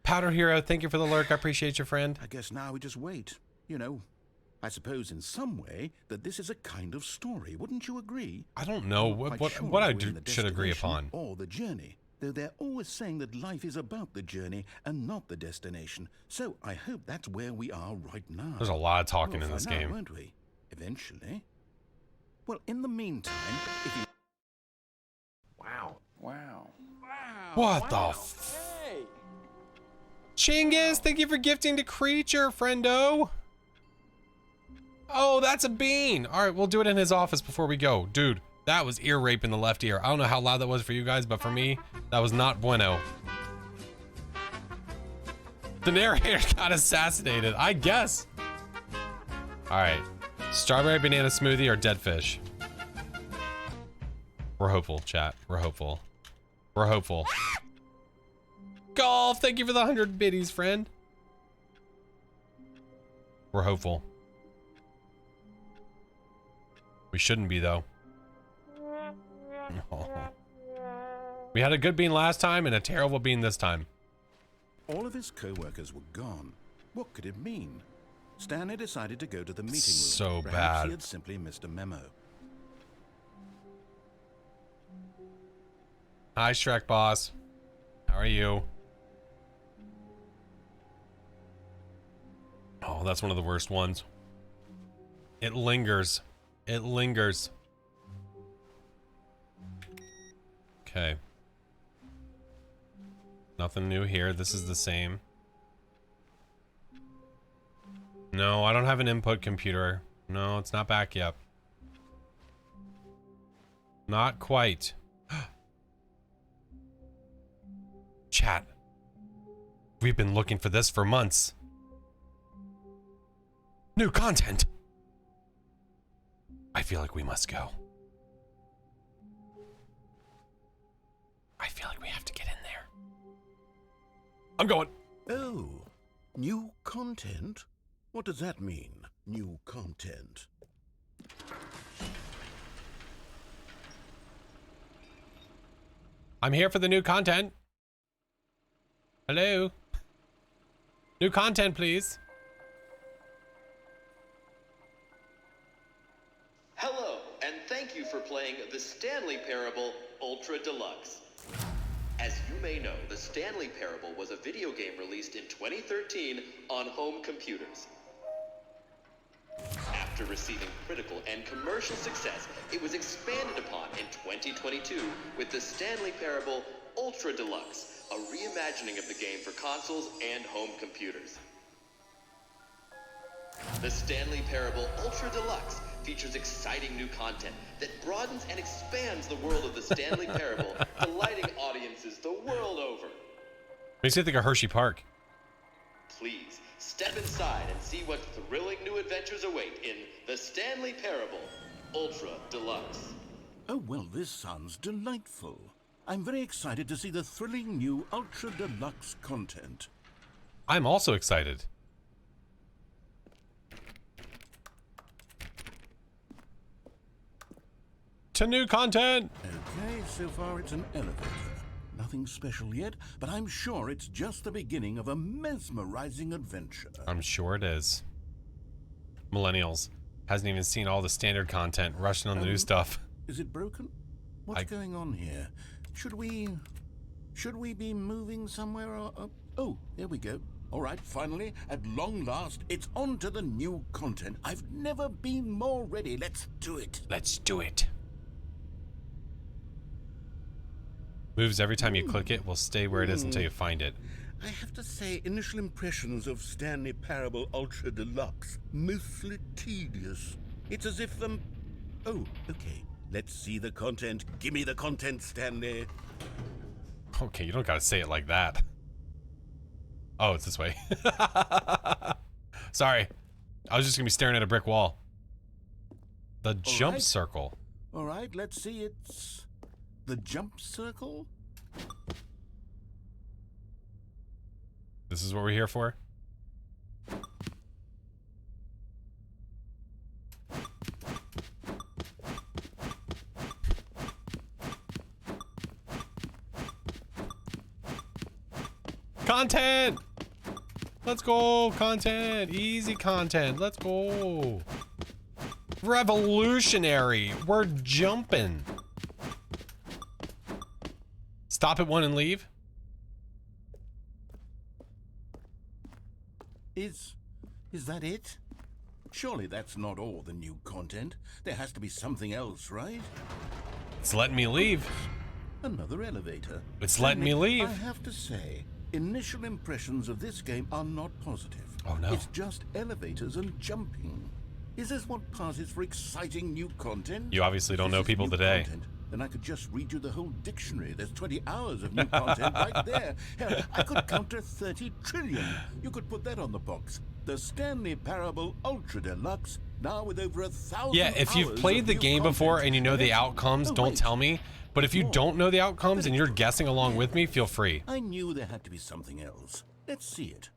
Powder Hero, thank you for the lurk. I appreciate you, friend. I guess now we just wait. You know, I suppose in some way that this is a kind of story. Wouldn't you agree? I don't know I'm not what quite sure I if we're in the should agree destination upon. Or the journey. Though they're always saying that life is about the journey and not the destination. So I hope that's where we are right now. There's a lot of talking We'll in this find out, game. won't we? Eventually. Well, in the meantime, if you Wow. What the f... Chinggis, thank you for gifting to Creature, friendo. Oh, that's a bean. All right, we'll do it in his office before we go. Dude, that was ear rape in the left ear. I don't know how loud that was for you guys, but for me, that was not bueno. The narrator got assassinated, I guess. All right, strawberry banana smoothie or dead fish? We're hopeful, chat. We're hopeful. We're hopeful. Golf, thank you for the 100 biddies, friend. We're hopeful. We shouldn't be, though. Oh. We had a good bean last time and a terrible bean this time. All of his co-workers were gone. What could it mean? Stanley decided to go to the meeting room. So Perhaps bad. he had simply missed a memo. Hi, Shrek boss. How are you? Oh, that's one of the worst ones. It lingers. It lingers. Okay. Nothing new here. This is the same. No, I don't have an input computer. No, it's not back yet. Not quite. Chat. We've been looking for this for months. New content. I feel like we must go. I feel like we have to get in there. I'm going. Oh, new content? What does that mean, new content? I'm here for the new content. Hello. New content, please. Hello, and thank you for playing the Stanley Parable Ultra Deluxe. As you may know, the Stanley Parable was a video game released in 2013 on home computers. After receiving critical and commercial success, it was expanded upon in 2022 with the Stanley Parable Ultra Deluxe, a reimagining of the game for consoles and home computers. The Stanley Parable Ultra Deluxe features exciting new content that broadens and expands the world of the Stanley Parable, delighting audiences the world over. Makes me think of Hershey Park. Please, step inside and see what thrilling new adventures await in the Stanley Parable Ultra Deluxe. Oh, well, this sounds delightful. I'm very excited to see the thrilling new Ultra Deluxe content. I'm also excited. To new content. Okay, so far it's an elevator. Nothing special yet, but I'm sure it's just the beginning of a mesmerizing adventure. I'm sure it is. Millennials. Hasn't even seen all the standard content, rushing on the new stuff. Is it broken? What's going on here? Should we be moving somewhere or... oh, there we go. All right, finally, at long last, it's on to the new content. I've never been more ready. Let's do it. Let's do it. Moves every time you click it, will stay where it is until you find it. I have to say, initial impressions of Stanley Parable Ultra Deluxe, mostly tedious. It's as if oh, okay. Let's see the content. Give me the content, Stanley. Okay, you don't gotta say it like that. Oh, it's this way. Sorry. I was just gonna be staring at a brick wall. The jump circle. All right, let's see. It's the jump circle. This is what we're here for? Content! Let's go, content. Easy content. Let's go. Revolutionary. We're jumping. Stop at one and leave. Is that it? Surely that's not all the new content. There has to be something else, right? It's letting me leave. Another elevator. It's letting me leave. I have to say, initial impressions of this game are not positive. Oh no. It's just elevators and jumping. Is this what passes for exciting new content? You obviously don't know people today. Then I could just read you the whole dictionary. There's 20 hours of new content right there. Hell, I could counter 30 trillion. You could put that on the box. The Stanley Parable Ultra Deluxe, now with over 1,000 Yeah, if you've hours played of the new game content. before and you know the Excellent. outcomes, Oh, don't wait. tell me. But if you don't know the outcomes and you're guessing along with me, feel free. I knew there had to be something else. Let's see it.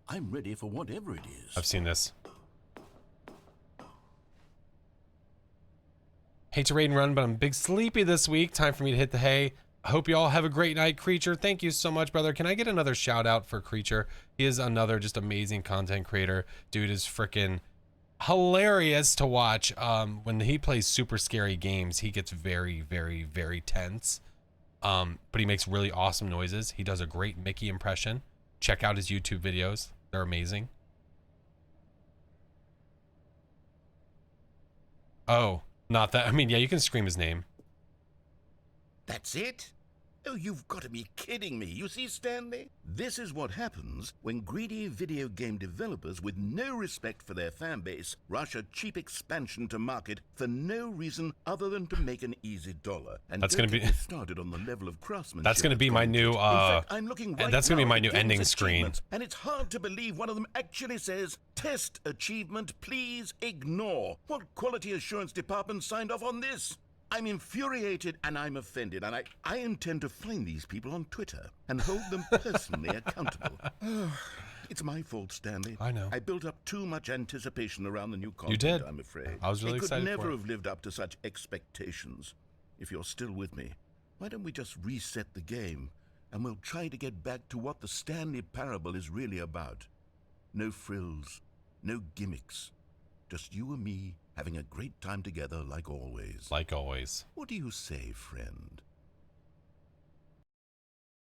I'm ready for whatever it is. I've seen this. Hate to raid and run, but I'm big sleepy this week. Time for me to hit the hay. I hope you all have a great night, Creature. Thank you so much, brother. Can I get another shout out for Creature? He is another just amazing content creator. Dude is freaking hilarious to watch. When he plays super scary games, he gets very, very, very tense. But he makes really awesome noises. He does a great Mickey impression. Check out his YouTube videos. They're amazing. Oh, not that. I mean, yeah, you can scream his name. That's it? Oh, you've got to be kidding me. You see, Stanley? This is what happens when greedy video game developers with no respect for their fan base rush a cheap expansion to market for no reason other than to make an easy dollar. And That's don't gonna be- get me started on the level of craftsmanship. That's gonna be my new, In fact, I'm looking right that's gonna be now my at new games ending screen. achievements, and it's hard to believe one of them actually says, "Test achievement, please ignore." What quality assurance department signed off on this? I'm infuriated and I'm offended, and I intend to find these people on Twitter and hold them personally accountable. It's my fault, Stanley. I know. I built up too much anticipation around the new content, You did. I'm afraid. I was really They could excited never for it. have lived up to such expectations. If you're still with me, why don't we just reset the game and we'll try to get back to what the Stanley Parable is really about. No frills, no gimmicks. Just you and me having a great time together like always. Like always. What do you say, friend?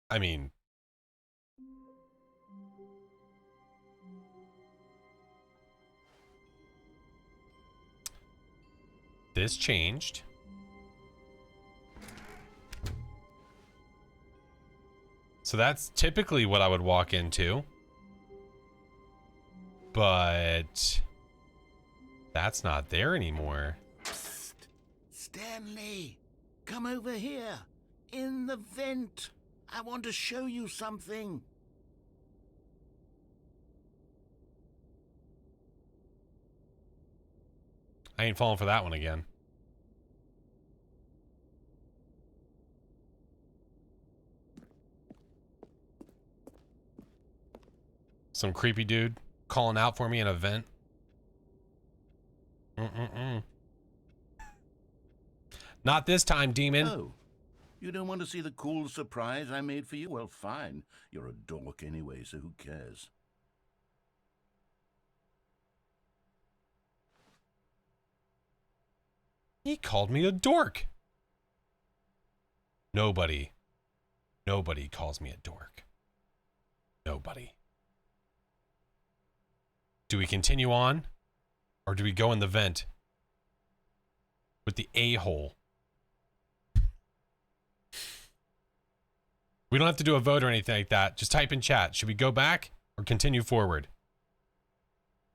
I mean, this changed. So that's typically what I would walk into. But that's not there anymore. Psst. Stanley, come over here. In the vent. I want to show you something. I ain't falling for that one again. Some creepy dude calling out for me in a vent. Not this time, demon. Oh, you don't want to see the cool surprise I made for you? Well, fine. You're a dork anyway, so who cares? He called me a dork. Nobody calls me a dork. Nobody. Do we continue on? Or do we go in the vent? With the a-hole. We don't have to do a vote or anything like that. Just type in chat. Should we go back or continue forward?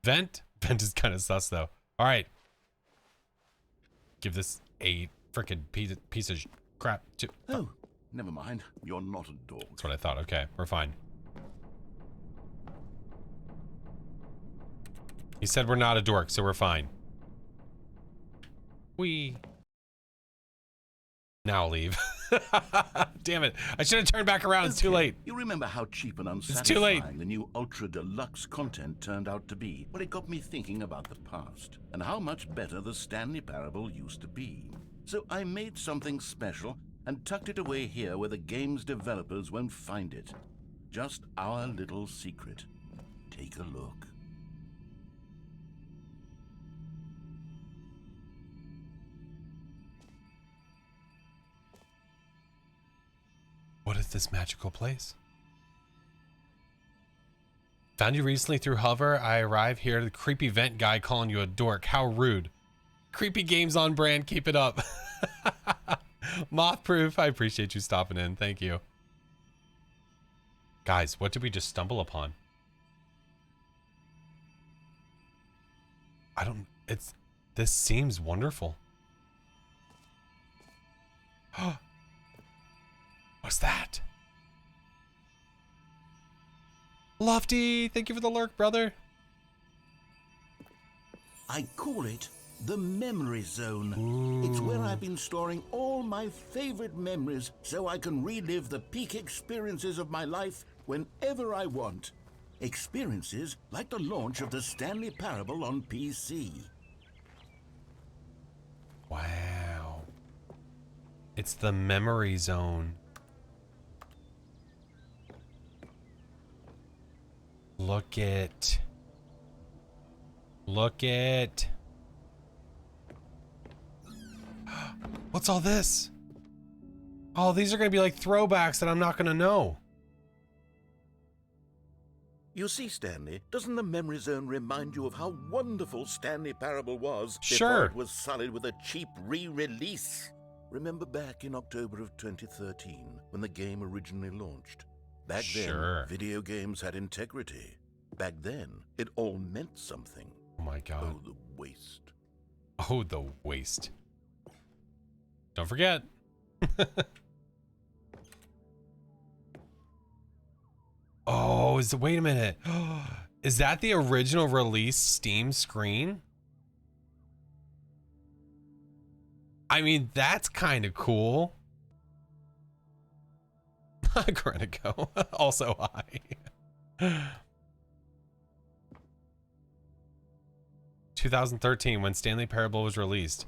Vent? Vent is kind of sus though. All right. Give this a frickin' piece of crap to... Oh, never mind. You're not a dork. That's what I thought. Okay, we're fine. He said we're not a dork, so we're fine. Now I'll leave. Damn it. I should have turned back around. It's too late. You remember how cheap and It's too late. unsatisfying the new Ultra Deluxe content turned out to be? Well, it got me thinking about the past and how much better the Stanley Parable used to be. So I made something special and tucked it away here where the game's developers won't find it. Just our little secret. Take a look. What is this magical place? Found you recently through Hover. I arrive here. The creepy vent guy calling you a dork. How rude. Creepy games on brand. Keep it up. Moth proof. I appreciate you stopping in. Thank you. Guys, what did we just stumble upon? This seems wonderful. What's that? Lofty, thank you for the lurk, brother. I call it the memory zone. It's where I've been storing all my favorite memories so I can relive the peak experiences of my life whenever I want. Experiences like the launch of the Stanley Parable on PC. Wow. It's the memory zone. Look it. Look it. What's all this? Oh, these are going to be like throwbacks that I'm not going to know. You see, Stanley, doesn't the memory zone remind you of how wonderful Stanley Parable was before Sure. it was sullied with a cheap re-release? Remember back in October of 2013 when the game originally launched? Back Sure. then, video games had integrity. Back then, it all meant something. Oh my God. Oh, the waste. Oh, the waste. Don't forget. Oh, wait a minute. Is that the original release Steam screen? I mean, that's kind of cool. Granico, also hi. 2013 when Stanley Parable was released.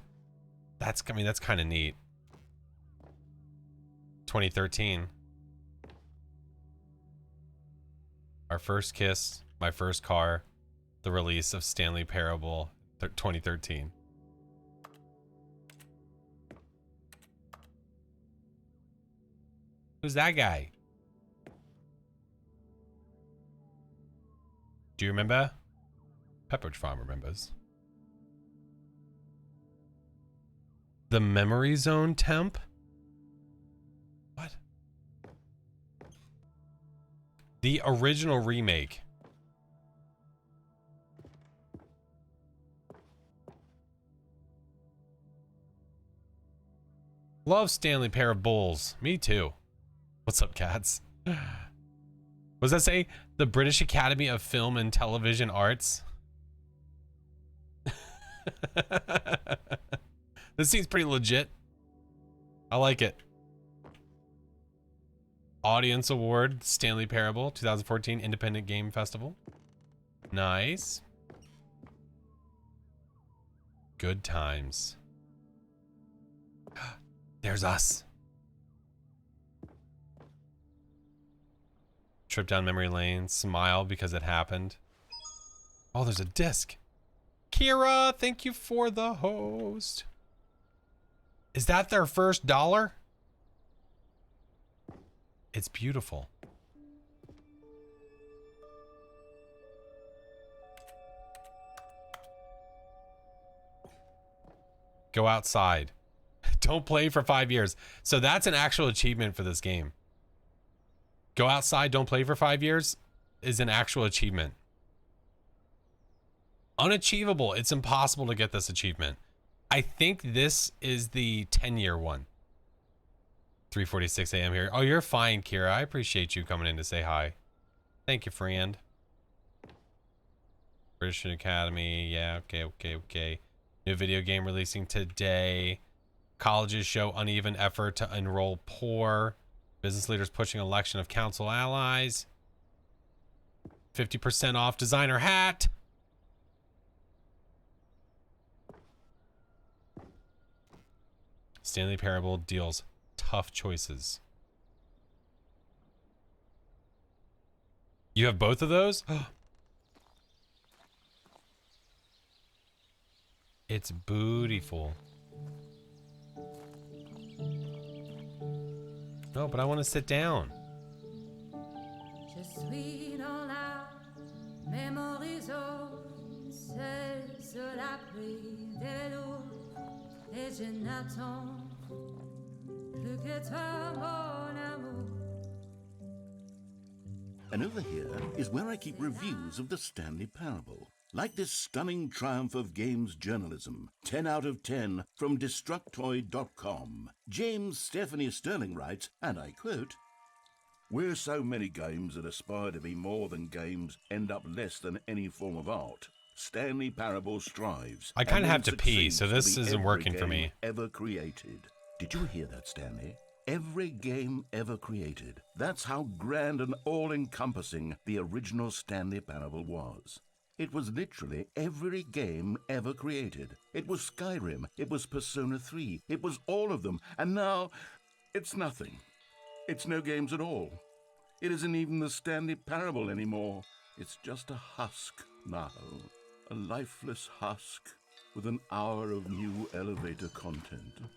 That's kind of neat. 2013. Our first kiss, my first car, the release of Stanley Parable 2013. Who's that guy? Do you remember? Pepperidge Farm remembers. The Memory Zone temp? What? The original remake. Love Stanley Parables. Me too. What's up, cats? What does that say? The British Academy of Film and Television Arts. This seems pretty legit. I like it. Audience Award, Stanley Parable, 2014 Independent Game Festival. Nice. Good times. There's us. Trip down memory lane, smile because it happened. Oh, there's a disc. Kira, thank you for the host. Is that their first $1? It's beautiful. Go outside. Don't play for 5 years. So that's an actual achievement for this game. Go outside, don't play for 5 years is an actual achievement. Unachievable. It's impossible to get this achievement. I think this is the 10-year one. 3:46 a.m. here. Oh, you're fine, Kira. I appreciate you coming in to say hi. Thank you, friend. British Academy. Yeah, okay. New video game releasing today. Colleges show uneven effort to enroll poor. Business leaders pushing election of council allies. 50% off designer hat. Stanley Parable deals tough choices. You have both of those? It's beautiful. No, but I want to sit down. Je suis dans la memory zone, c'est sous la pluie de l'eau, et je n'attends plus que toi, mon amour. And over here is where I keep reviews of the Stanley Parable. Like this stunning triumph of games journalism, 10 out of 10 from Destructoid.com. James Stephanie Sterling writes, and I quote, "Where so many games that aspire to be more than games end up less than any form of art, Stanley Parable strives." I kind of and have to pee, succeeds so to this be isn't every working for game me. ever created. Did you hear that, Stanley? Every game ever created. That's how grand and all-encompassing the original Stanley Parable was. It was literally every game ever created. It was Skyrim. It was Persona 3. It was all of them. And now, it's nothing. It's no games at all. It isn't even the Stanley Parable anymore. It's just a husk now. A lifeless husk with an hour of new elevator content.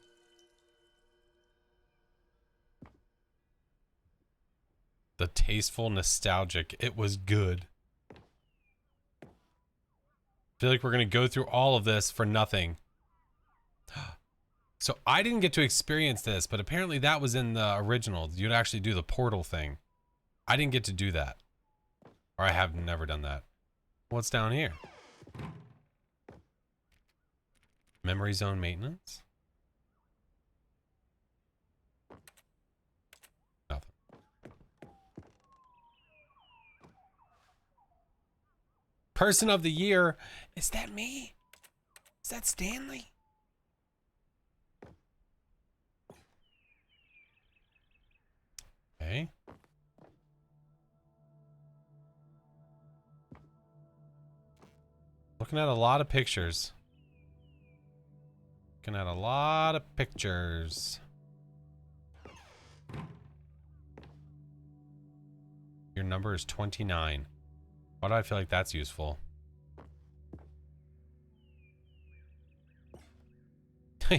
The tasteful, nostalgic. It was good. I feel like we're going to go through all of this for nothing. So I didn't get to experience this, but apparently that was in the original. You'd actually do the portal thing. I didn't get to do that. Or I have never done that. What's down here? Memory zone maintenance? Nothing. Person of the year. Is that me? Is that Stanley? Okay. Looking at a lot of pictures. Looking at a lot of pictures. Your number is 29. Why do I feel like that's useful?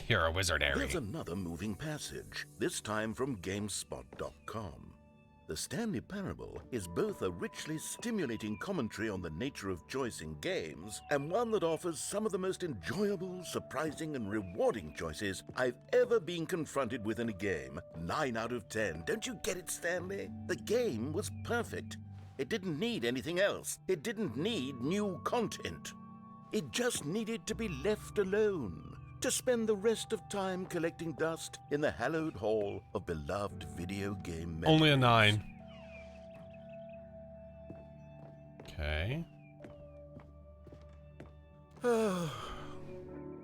You're a wizard, Harry. There's another moving passage, this time from GameSpot.com. The Stanley Parable is both a richly stimulating commentary on the nature of choice in games, and one that offers some of the most enjoyable, surprising, and rewarding choices I've ever been confronted with in a game. 9 out of 10. Don't you get it, Stanley? The game was perfect. It didn't need anything else. It didn't need new content. It just needed to be left alone, to spend the rest of time collecting dust in the hallowed hall of beloved video game memories. Only a 9. Okay.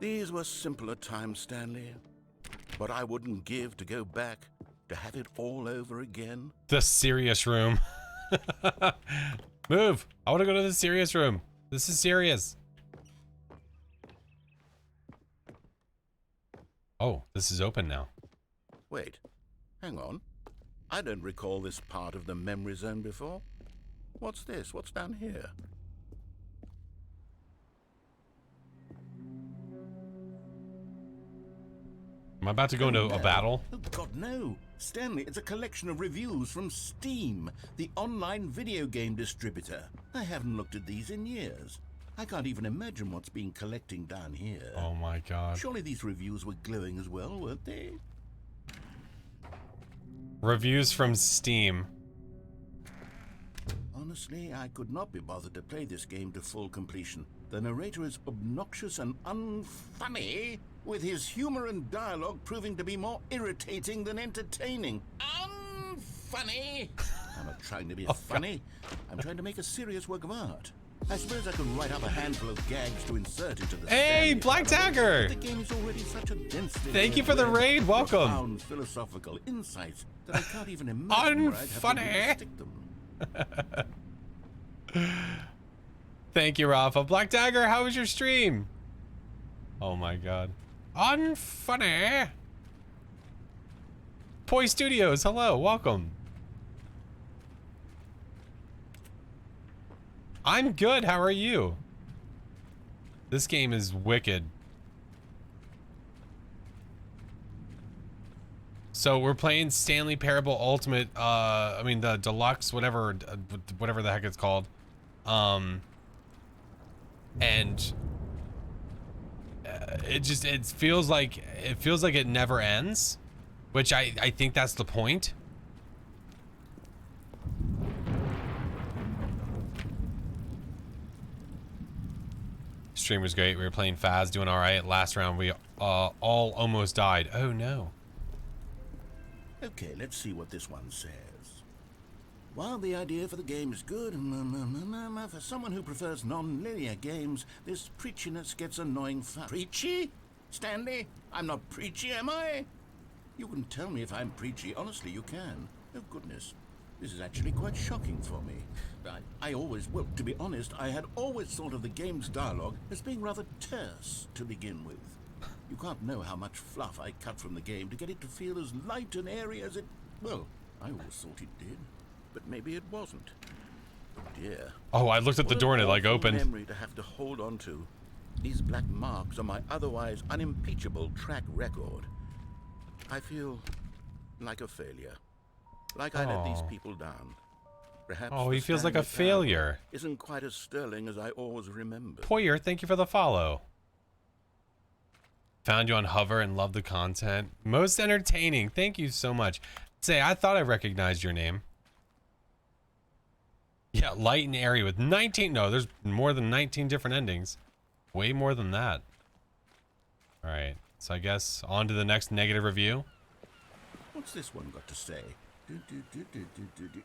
These were simpler times, Stanley. But I wouldn't give to go back to have it all over again. The serious room. Move. I want to go to the serious room. This is serious. Oh, this is open now. Wait, hang on. I don't recall this part of the memory zone before. What's this? What's down here? Am I about to go into a battle? Oh, God, no. Stanley, it's a collection of reviews from Steam, the online video game distributor. I haven't looked at these in years. I can't even imagine what's been collecting down here. Oh my god. Surely these reviews were glowing as well, weren't they? Reviews from Steam. Honestly, I could not be bothered to play this game to full completion. The narrator is obnoxious and unfunny, with his humor and dialogue proving to be more irritating than entertaining. Unfunny! I'm not trying to be funny. I'm trying to make a serious work of art. I suppose I could write up a handful of gags to insert into the Hey, Black Dagger! The game is already such a densely Thank you for the raid. Welcome. profound philosophical insights that I can't even imagine where I'd have to Unfunny. stick them. Thank you, Rafa. Black Dagger, how was your stream? Oh my god. Unfunny. Poi Studios, hello, welcome. I'm good, how are you? This game is wicked. So we're playing Stanley Parable Ultimate, I mean the Deluxe, whatever the heck it's called. And it feels like it never ends, which I think that's the point. Stream was great. We were playing Faz, doing all right. Last round, we all almost died. Oh no. Okay, let's see what this one says. While the idea for the game is good, for someone who prefers non-linear games, this preachiness gets annoying fast. Preachy? Stanley? I'm not preachy, am I? You can tell me if I'm preachy. Honestly, you can. Oh, goodness. This is actually quite shocking for me. I always, well, to be honest, I had always thought of the game's dialogue as being rather terse to begin with. You can't know how much fluff I cut from the game to get it to feel as light and airy as it... Well, I always thought it did, but maybe it wasn't. Oh dear. Oh, I looked at the door and it like opened. Memory to have to hold on to. These black marks are my otherwise unimpeachable track record. I feel like a failure. Like I let these people down. Perhaps he feels like a failure. Isn't quite as sterling as I always remember. Poyer, thank you for the follow. Found you on Hover and love the content. Most entertaining. Thank you so much. Say, I thought I recognized your name. Yeah, light and airy with 19. No, there's more than 19 different endings. Way more than that. All right. So I guess on to the next negative review. What's this one got to say?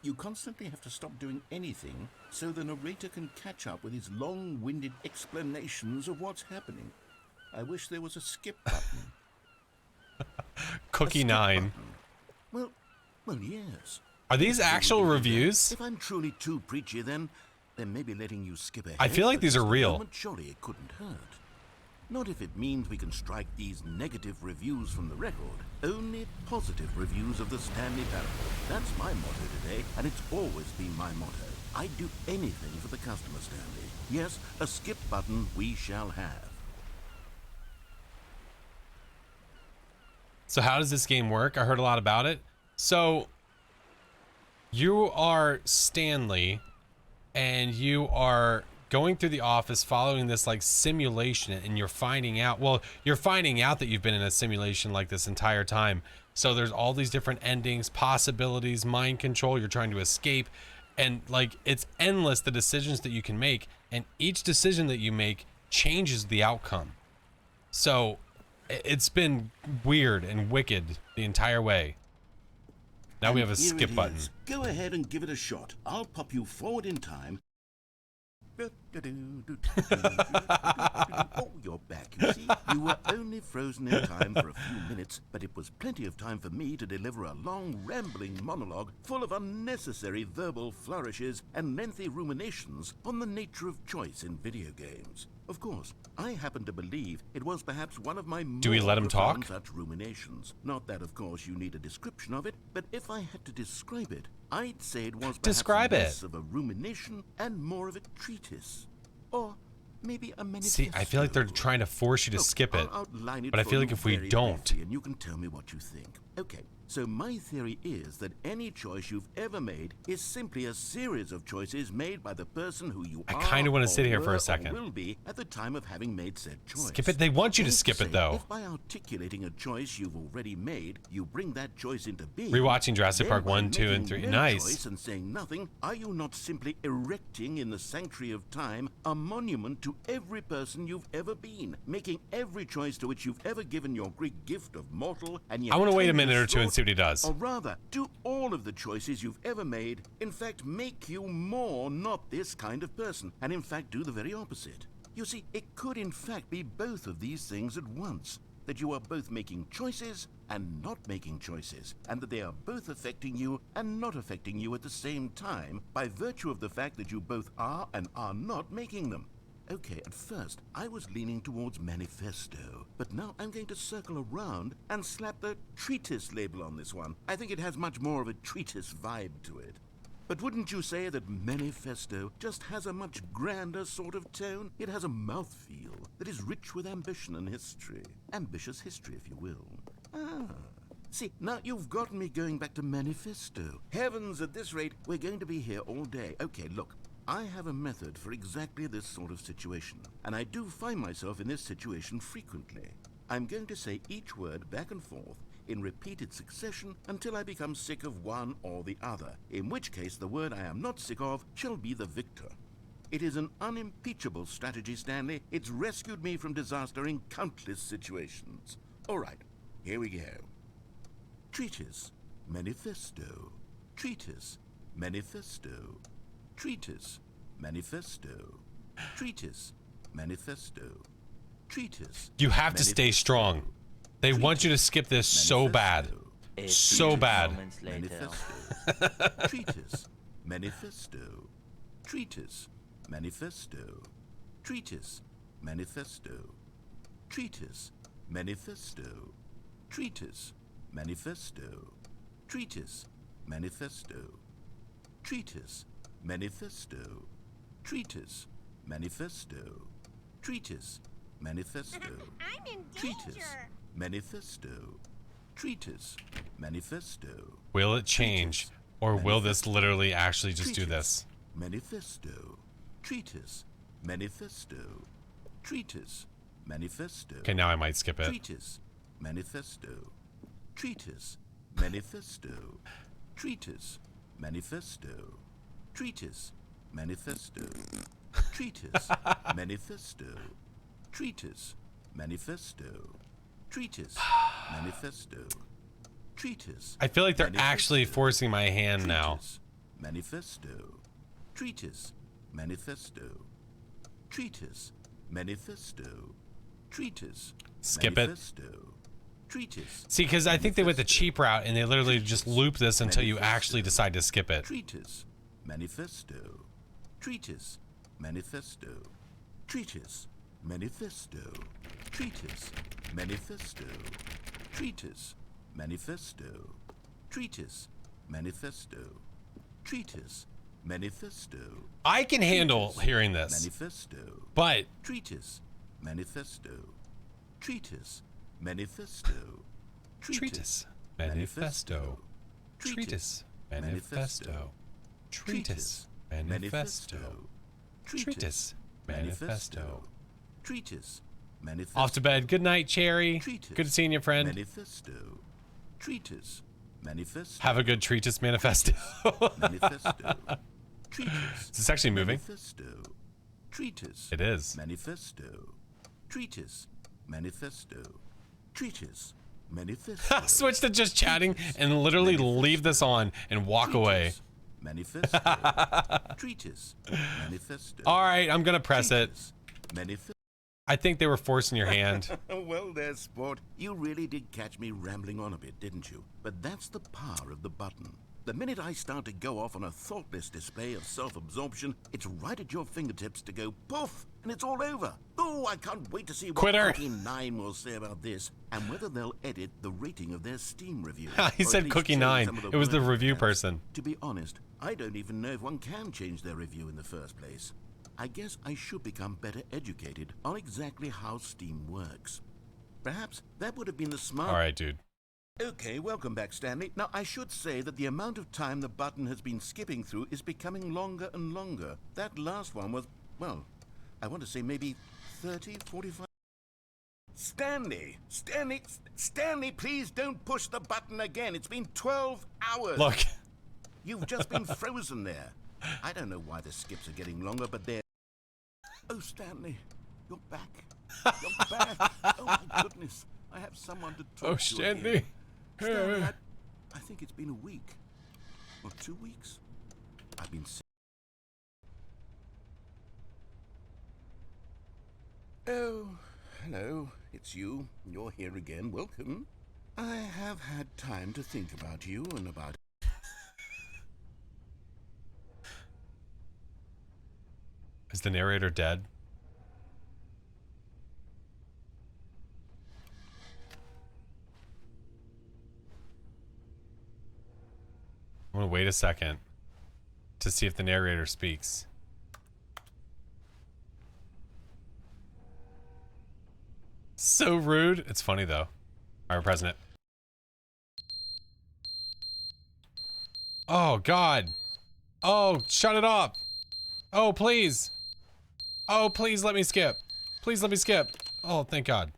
You constantly have to stop doing anything so the narrator can catch up with his long-winded explanations of what's happening. I wish there was a skip button. Cookie 9. Well, yes. Are these actual reviews? If I'm truly too preachy, then maybe letting you skip ahead. I feel like these are real. Surely it couldn't hurt. Not if it means we can strike these negative reviews from the record. Only positive reviews of the Stanley Parable. That's my motto today, and it's always been my motto. I'd do anything for the customer, Stanley. Yes, a skip button we shall have. So how does this game work? I heard a lot about it. So you are Stanley, and you are going through the office following this like simulation, and you're finding out that you've been in a simulation like this entire time. So there's all these different endings, possibilities, mind control, you're trying to escape, and like it's endless the decisions that you can make, and each decision that you make changes the outcome. So it's been weird and wicked the entire way. Now we have a skip button. Go ahead and give it a shot. I'll pop you forward in time. Oh, you're back, you see. You were only frozen in time for a few minutes, but it was plenty of time for me to deliver a long, rambling monologue full of unnecessary verbal flourishes and lengthy ruminations on the nature of choice in video games. Of course, I happen to believe it was perhaps one of my Do we let him talk? Such ruminations. Not that, of course, you need a description of it, but if I had to describe it, I'd say it was perhaps less of a rumination and more of a treatise. Or maybe a manifesto. See, I feel like they're trying to force you to skip it, but I feel like if we don't... And you can tell me what you think. Okay, so my theory is that any choice you've ever made is simply a series of choices made by the person who you are. I kind of want to sit here for a second. Will be at the time of having made said choice. Skip it? They want you to skip it, though. If by articulating a choice you've already made, you bring that choice into being. Rewatching Jurassic Park 1, 2, and 3. Nice. Choice and saying nothing, are you not simply erecting in the sanctuary of time a monument to every person you've ever been, making every choice to which you've ever given your Greek gift of mortal and yet... I want to wait a minute or two and see what he does. Or rather, do all of the choices you've ever made, in fact, make you more not this kind of person, and in fact do the very opposite. You see, it could in fact be both of these things at once. That you are both making choices and not making choices, and that they are both affecting you and not affecting you at the same time by virtue of the fact that you both are and are not making them. Okay, at first, I was leaning towards manifesto, but now I'm going to circle around and slap the treatise label on this one. I think it has much more of a treatise vibe to it. But wouldn't you say that manifesto just has a much grander sort of tone? It has a mouthfeel that is rich with ambition and history. Ambitious history, if you will. See, now you've gotten me going back to manifesto. Heavens, at this rate, we're going to be here all day. Okay, look. I have a method for exactly this sort of situation, and I do find myself in this situation frequently. I'm going to say each word back and forth in repeated succession until I become sick of one or the other, in which case the word I am not sick of shall be the victor. It is an unimpeachable strategy, Stanley. It's rescued me from disaster in countless situations. All right, here we go. Treatise, manifesto. Treatise, manifesto. Treatise, manifesto. Treatise, manifesto. Treatise. You have to stay strong. They want you to skip this so bad. So bad. Manifesto. Treatise, manifesto. Treatise, manifesto. Treatise, manifesto. Treatise, manifesto. Treatise, manifesto. Treatise, manifesto. Treatise, manifesto. Treatise, manifesto. Treatise, manifesto. I'm in Treatise, danger. manifesto. Treatise, manifesto. Will it change? Or will this literally actually just do this? Manifesto. Treatise, manifesto. Treatise, manifesto. Okay, now I might skip it. Treatise, manifesto. Treatise, manifesto. Treatise, manifesto. Treatise, manifesto. Treatise, manifesto. Treatise, manifesto. Treatise, manifesto. Treatise. I feel like they're actually forcing my hand now. Manifesto. Treatise, manifesto. Treatise, manifesto. Treatise. Skip it. Manifesto. Treatise. See, because I think they went the cheap route and they literally just loop this until you actually decide to skip it. Treatise, manifesto. Treatise, manifesto. Treatise, manifesto. Treatise, manifesto. Treatise, manifesto. Treatise, manifesto. Treatise, manifesto. I can handle hearing this, Manifesto. but Treatise, manifesto. Treatise, manifesto. treatise, manifesto, treatise, manifesto, treatise, manifesto, treatise, manifesto. Treatise, manifesto. Off to bed. Good night, Cherry. Treatise, Good seeing you, friend. Manifesto. Treatise, manifesto. Have a good treatise manifesto. Manifesto. Treatise. Is this actually moving? Manifesto. Treatise. It is. Manifesto. Treatise. Manifesto. Treatise. Manifesto. Switch to just chatting and literally leave this on and walk away. Manifesto. Treatise. Manifesto. All right, I'm gonna press it. Manifesto. I think they were forcing your hand. Well there, sport. You really did catch me rambling on a bit, didn't you? But that's the power of the button. The minute I start to go off on a thoughtless display of self-absorption, it's right at your fingertips to go poof, and it's all over. Oh, I can't wait to see what Quitter. Cookie 9 will say about this, and whether they'll edit the rating of their Steam review. He Or at said least Cookie change 9. some of It was the word review patterns. person. To be honest, I don't even know if one can change their review in the first place. I guess I should become better educated on exactly how Steam works. Perhaps that would have been the smart... All right, dude. Okay, welcome back, Stanley. Now, I should say that the amount of time the button has been skipping through is becoming longer and longer. That last one was, well, I want to say maybe 30, 45... Stanley, please don't push the button again. It's been 12 hours. Look. You've just been frozen there. I don't know why the skips are getting longer, but they're... Oh, Stanley, you're back. You're back. Oh, my goodness. I have someone to talk Oh, to Stanley. again. Stanley, I think it's been a week. Or 2 weeks. I've been sick. Oh, hello. It's you. You're here again. Welcome. I have had time to think about you and about... Is the narrator dead? I'm gonna wait a second to see if the narrator speaks. So rude. It's funny though. All right, President. Oh God. Oh, shut it up. Oh, please. Oh, please let me skip. Please let me skip. Oh, thank God.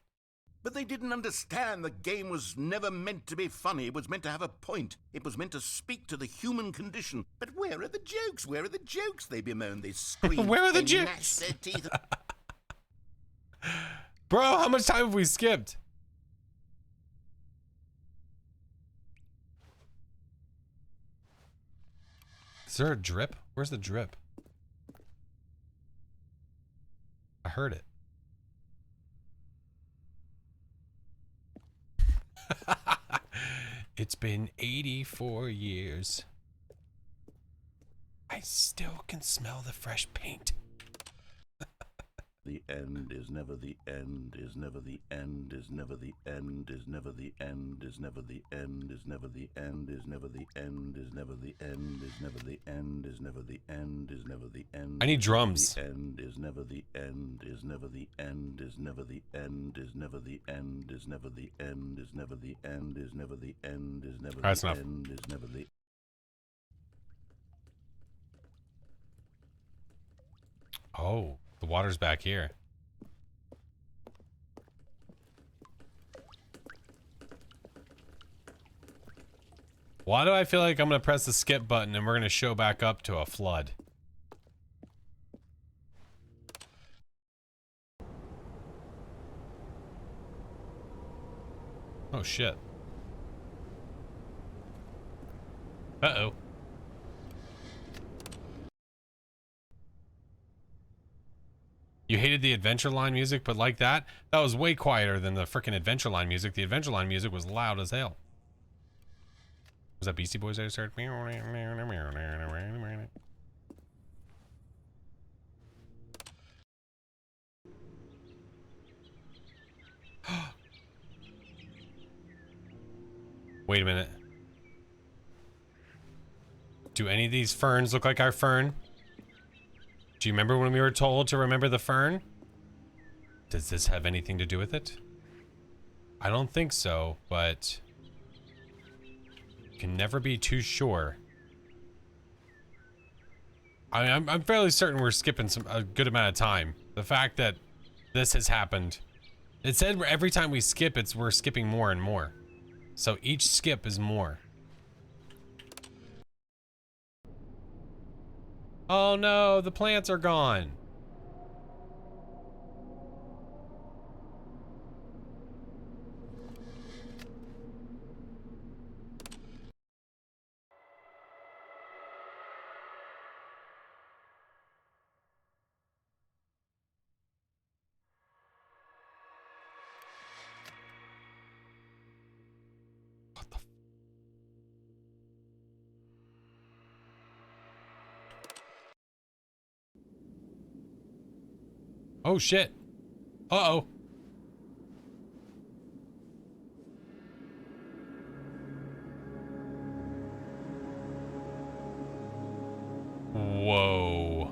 But they didn't understand the game was never meant to be funny. It was meant to have a point. It was meant to speak to the human condition. But where are the jokes? Where are the jokes? They bemoan, they scream. Where are the they jokes? gnash their teeth. Bro, how much time have we skipped? Is there a drip? Where's the drip? I heard it. It's been 84 years. I still can smell the fresh paint. The end is never the end, is never the end, is never the end, is never the end, is never the end, is never the end, is never the end, is never the end, is never the end, is never the end, is never the end. I need drums. The end is never the end, is never the end, is never the end, is never the end, is never the end, is never the end, is never the end, is never That's the enough. end, is never the. Oh, the water's back here. Why do I feel like I'm gonna press the skip button and we're gonna show back up to a flood? Oh shit. Uh-oh. You hated the Adventure Line music, but like that was way quieter than the frickin' Adventure Line music. The Adventure Line music was loud as hell. Was that Beastie Boys that started? Wait a minute. Do any of these ferns look like our fern? Do you remember when we were told to remember the fern? Does this have anything to do with it? I don't think so, but you can never be too sure. I'm fairly certain we're skipping a good amount of time. The fact that this has happened, it said every time we skip, we're skipping more and more. So each skip is more. Oh no, the plants are gone. What the f— Oh shit. Uh-oh. Whoa.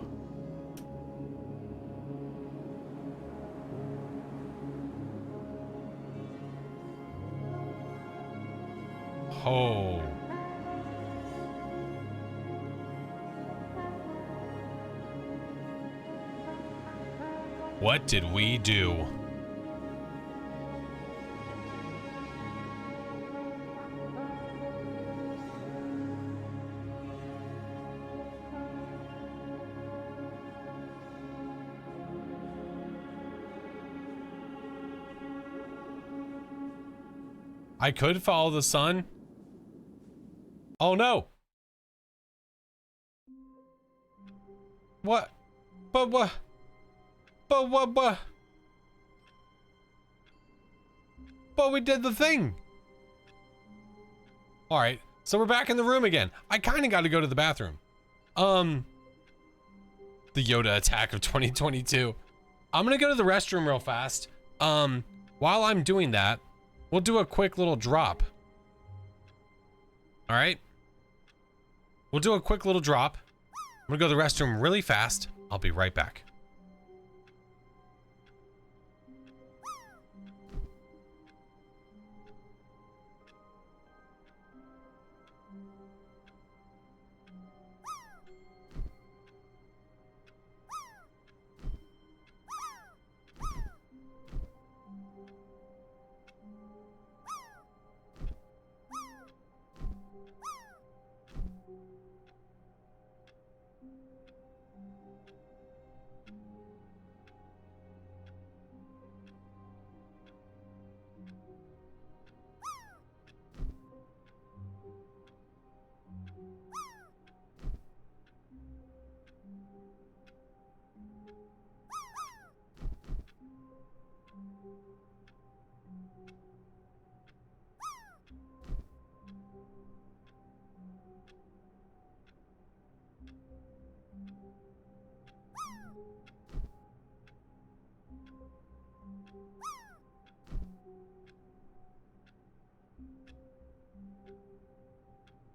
Oh. What did we do? I could follow the sun. Oh no. What? But what? But we did the thing. All right, so we're back in the room again. I kind of got to go to the bathroom. The Yoda attack of 2022. I'm gonna go to the restroom real fast. While I'm doing that, we'll do a quick little drop. All right, we'll do a quick little drop. I'm gonna go to the restroom really fast. I'll be right back.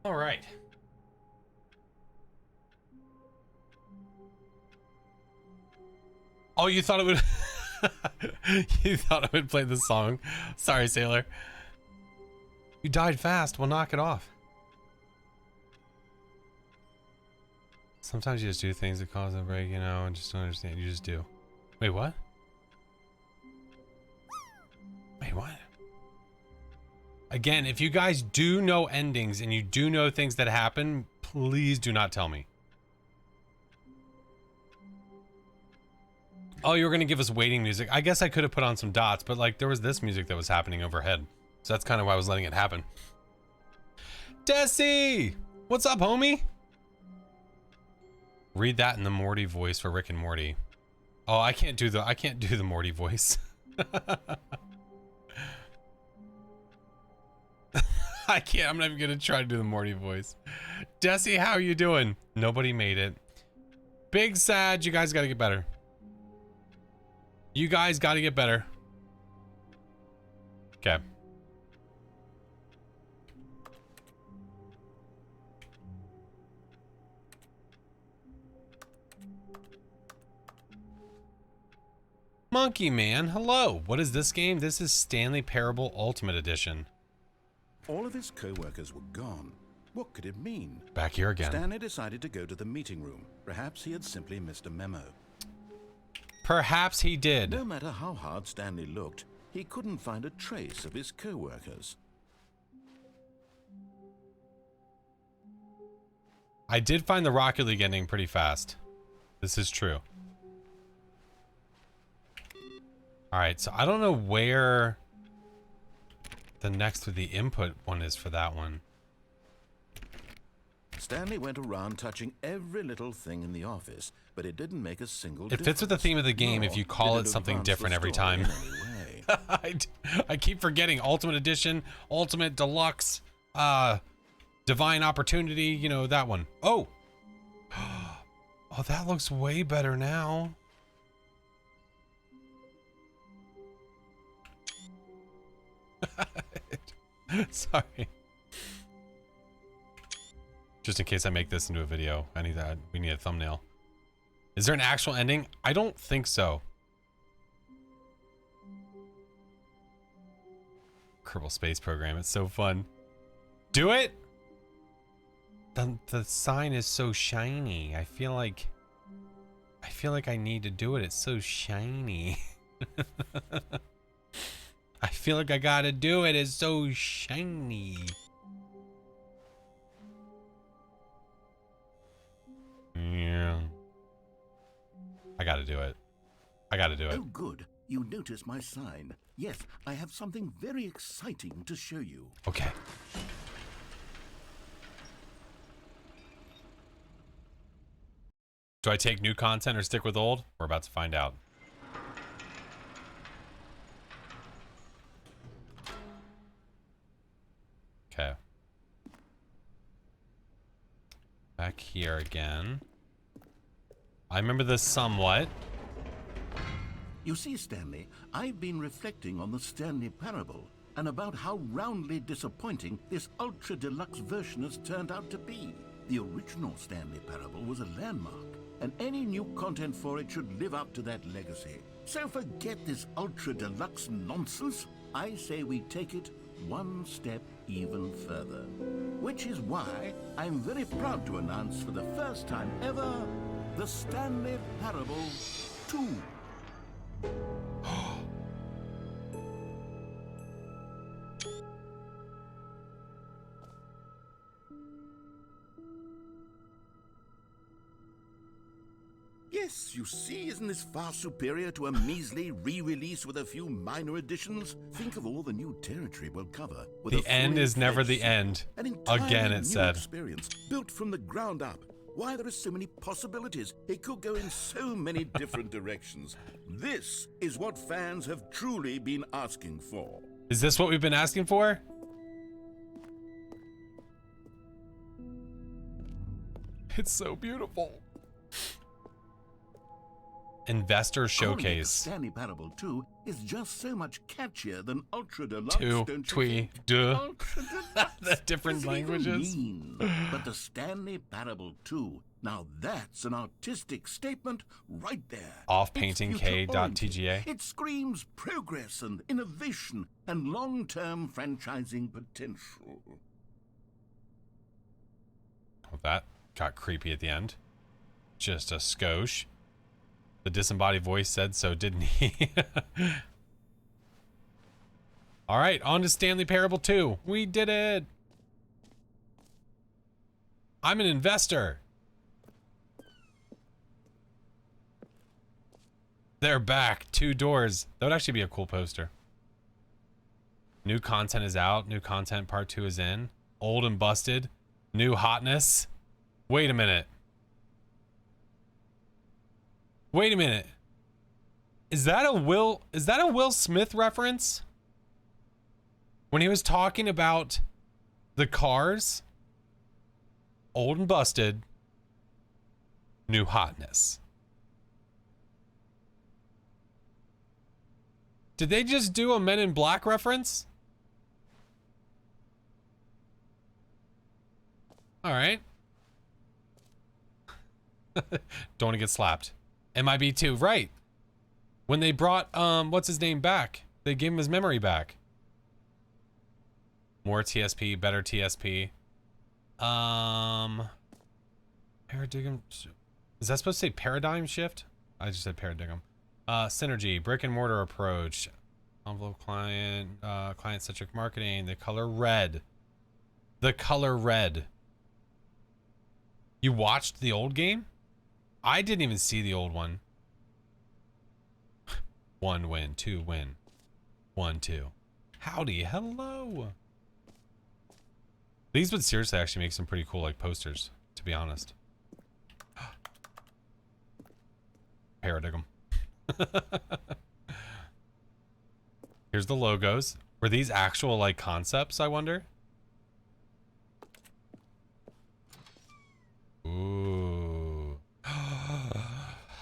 All right. Oh, you thought it would you thought it would play the song. Sorry, Sailor. You died fast. Well, knock it off. Sometimes you just do things that cause a break, you know, and just don't understand. You just do. Wait, what? Wait, what? Again, if you guys do know endings and you do know things that happen, please do not tell me. Oh, you were going to give us waiting music. I guess I could have put on some dots, but like there was this music that was happening overhead. So that's kind of why I was letting it happen. Desi! What's up, homie? Read that in the Morty voice for Rick and Morty. Oh, I can't do the Morty voice. I can't. I'm not even going to try to do the Morty voice. Desi, how are you doing? Nobody made it. Big sad. You guys got to get better. You guys got to get better. Okay. Monkey Man, hello. What is this game? This is Stanley Parable Ultimate Edition. All of his co-workers were gone. What could it mean? Back here again. Stanley decided to go to the meeting room. Perhaps he had simply missed a memo. Perhaps he did. No matter how hard Stanley looked, he couldn't find a trace of his co-workers. I did find the Rocket League ending pretty fast. This is true. Alright, so I don't know where the next with the input one is for that one. Stanley went around touching every little thing in the office, but it didn't make a single difference. It fits with the theme of the game if you call Nor it did something advance different the every story time. in any way. I keep forgetting Ultimate Edition, Ultimate Deluxe, Divine Opportunity, you know, that one. Oh! Oh, that looks way better now. Sorry. Just in case I make this into a video, I need that. We need a thumbnail. Is there an actual ending? I don't think so. Kerbal Space Program. It's so fun. Do it. The sign is so shiny. I feel like I need to do it. It's so shiny. I feel like I gotta do it. It's so shiny. Yeah. I gotta do it. I gotta do it. Oh, good. You noticed my sign. Yes, I have something very exciting to show you. Okay. Do I take new content or stick with old? We're about to find out. Okay. Back here again. I remember this somewhat. You see, Stanley, I've been reflecting on the Stanley Parable and about how roundly disappointing this ultra deluxe version has turned out to be. The original Stanley Parable was a landmark, and any new content for it should live up to that legacy. So forget this ultra deluxe nonsense. I say we take it one step even further. Which is why I'm very proud to announce for the first time ever, the Stanley Parable 2. Yes, you see, isn't this far superior to a measly re-release with a few minor additions? Think of all the new territory we'll cover. With The end is never the end. An entirely Again, it new said. experience built from the ground up. Why, there are so many possibilities. It could go in so many different directions. This is what fans have truly been asking for. Is this what we've been asking for? It's so beautiful. Investor Calling it the Showcase. Stanley Parable 2 is just so much catchier than Ultra Deluxe, Two, don't you twee, think? duh. Ultra Deluxe. The different What does it even languages. mean? But the Stanley Parable 2, now that's an artistic statement right there. Off It's painting future-oriented. K.TGA. It screams progress and innovation and long-term franchising potential. Well, that got creepy at the end. Just a skosh. The disembodied voice said so, didn't he? All right, on to Stanley Parable 2. We did it. I'm an investor. They're back. 2 doors. That would actually be a cool poster. New content is out. New content part 2 is in. Old and busted. New hotness. Wait a minute. Wait a minute. Is that a Will Smith reference? When he was talking about the cars, old and busted, new hotness. Did they just do a Men in Black reference? All right. Don't want to get slapped. MIB2, right. When they brought, what's his name back? They gave him his memory back. More TSP, better TSP. Paradigm. Is that supposed to say paradigm shift? I just said paradigm. Synergy, brick and mortar approach. Envelope client, client-centric marketing. The color red. The color red. You watched the old game? I didn't even see the old one. 1 win, 2 win. 1, 2. Howdy, hello. These would seriously actually make some pretty cool like posters, to be honest. Paradigm. Here's the logos. Were these actual like concepts, I wonder? Ooh.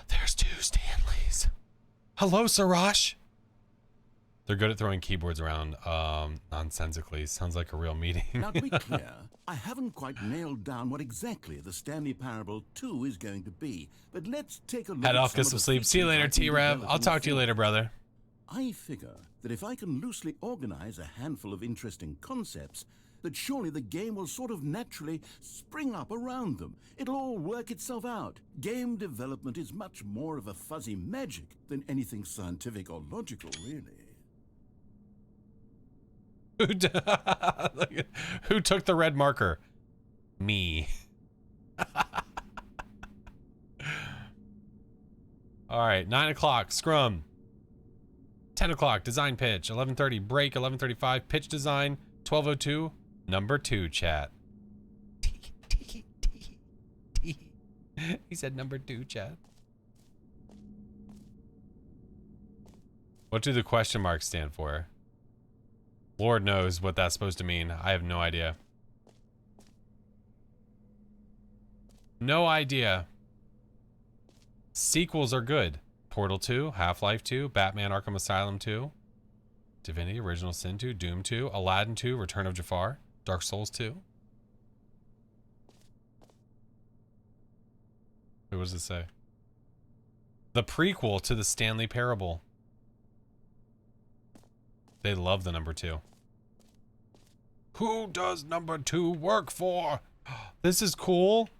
There's 2 Stanleys. Hello, Sarash. They're good at throwing keyboards around nonsensically. Sounds like a real meeting. Now, to be clear, I haven't quite nailed down what exactly the Stanley Parable 2 is going to be, but let's take a look Head at off, some get of some the sleep. See you features later, I've been T-Rev. developing I'll talk to you for. later, brother. I figure that if I can loosely organize a handful of interesting concepts, that surely the game will sort of naturally spring up around them. It'll all work itself out. Game development is much more of a fuzzy magic than anything scientific or logical, really. Who took the red marker? Me. All right, 9 o'clock, scrum. 10 o'clock, design pitch. 11:30, break. 11:35, pitch design. 12:02, number 2 chat. He said number 2 chat. What do the question marks stand for? Lord knows what that's supposed to mean. I have no idea. No idea. Sequels are good. Portal 2, Half-Life 2, Batman Arkham Asylum 2, Divinity Original Sin 2, Doom 2, Aladdin 2, Return of Jafar, Dark Souls 2. What does it say? The prequel to the Stanley Parable. They love the number 2. Who does number 2 work for? This is cool.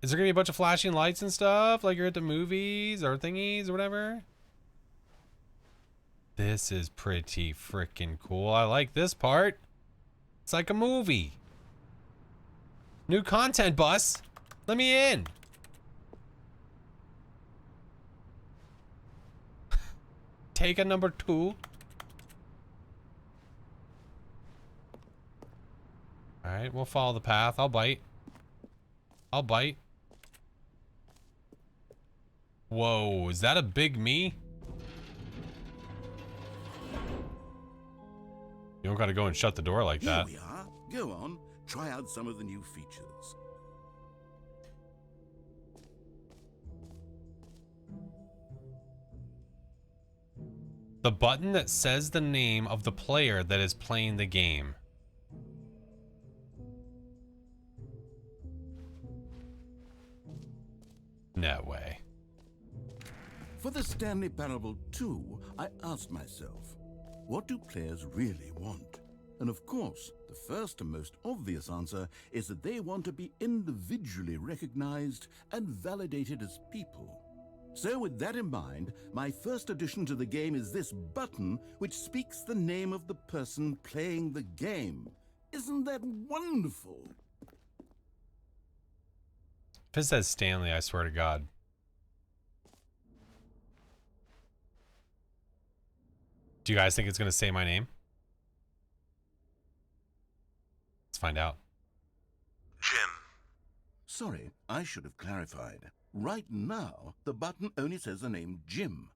Is there gonna be a bunch of flashing lights and stuff like you're at the movies or thingies or whatever? This is pretty freaking cool. I like this part. It's like a movie. New content bus. Let me in. Take a number 2. All right, we'll follow the path. I'll bite. I'll bite. Whoa, is that a big me? You don't gotta go and shut the door like that. Here we are. Go on, try out some of the new features. The button that says the name of the player that is playing the game. No way. For the Stanley Parable 2, I asked myself, what do players really want? And of course, the first and most obvious answer is that they want to be individually recognized and validated as people. So with that in mind, my first addition to the game is this button which speaks the name of the person playing the game. Isn't that wonderful? If it says Stanley, I swear to God. Do you guys think it's going to say my name? Let's find out. Jim. Sorry, I should have clarified. Right now, the button only says the name Jim.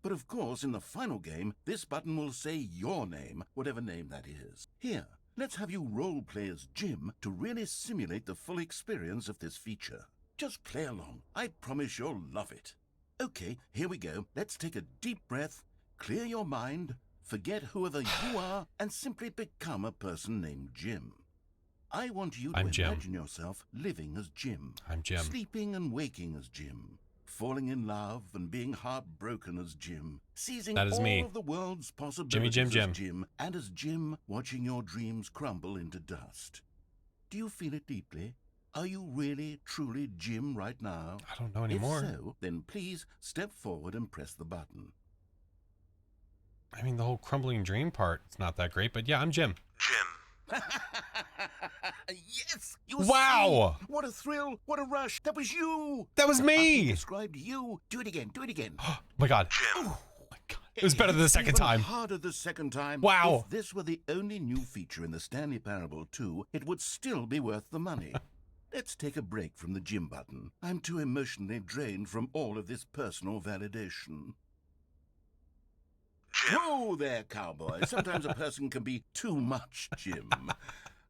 But of course, in the final game, this button will say your name, whatever name that is. Here, let's have you role-play as Jim to really simulate the full experience of this feature. Just play along. I promise you'll love it. Okay, here we go. Let's take a deep breath, clear your mind, forget whoever you are, and simply become a person named Jim. I want you to imagine yourself living as Jim. I'm Jim. Sleeping and waking as Jim. Falling in love and being heartbroken as Jim. Seizing That is all me. of the world's possibilities Jim. as Jim. And as Jim, watching your dreams crumble into dust. Do you feel it deeply? Are you really, truly Jim right now? I don't know anymore. If so, then please step forward and press the button. I mean, the whole crumbling dream part, it's not that great, but yeah, I'm Jim. Jim. Yes! You Wow! see? What a thrill! What a rush! That was you! That was I me! described you. Do it again. Do it again. Oh my God. Oh my God. It was better the second time. Harder the second time. Wow. If this were the only new feature in the Stanley Parable 2, it would still be worth the money. Let's take a break from the Jim button. I'm too emotionally drained from all of this personal validation. Whoa there, cowboy. Sometimes a person can be too much Jim.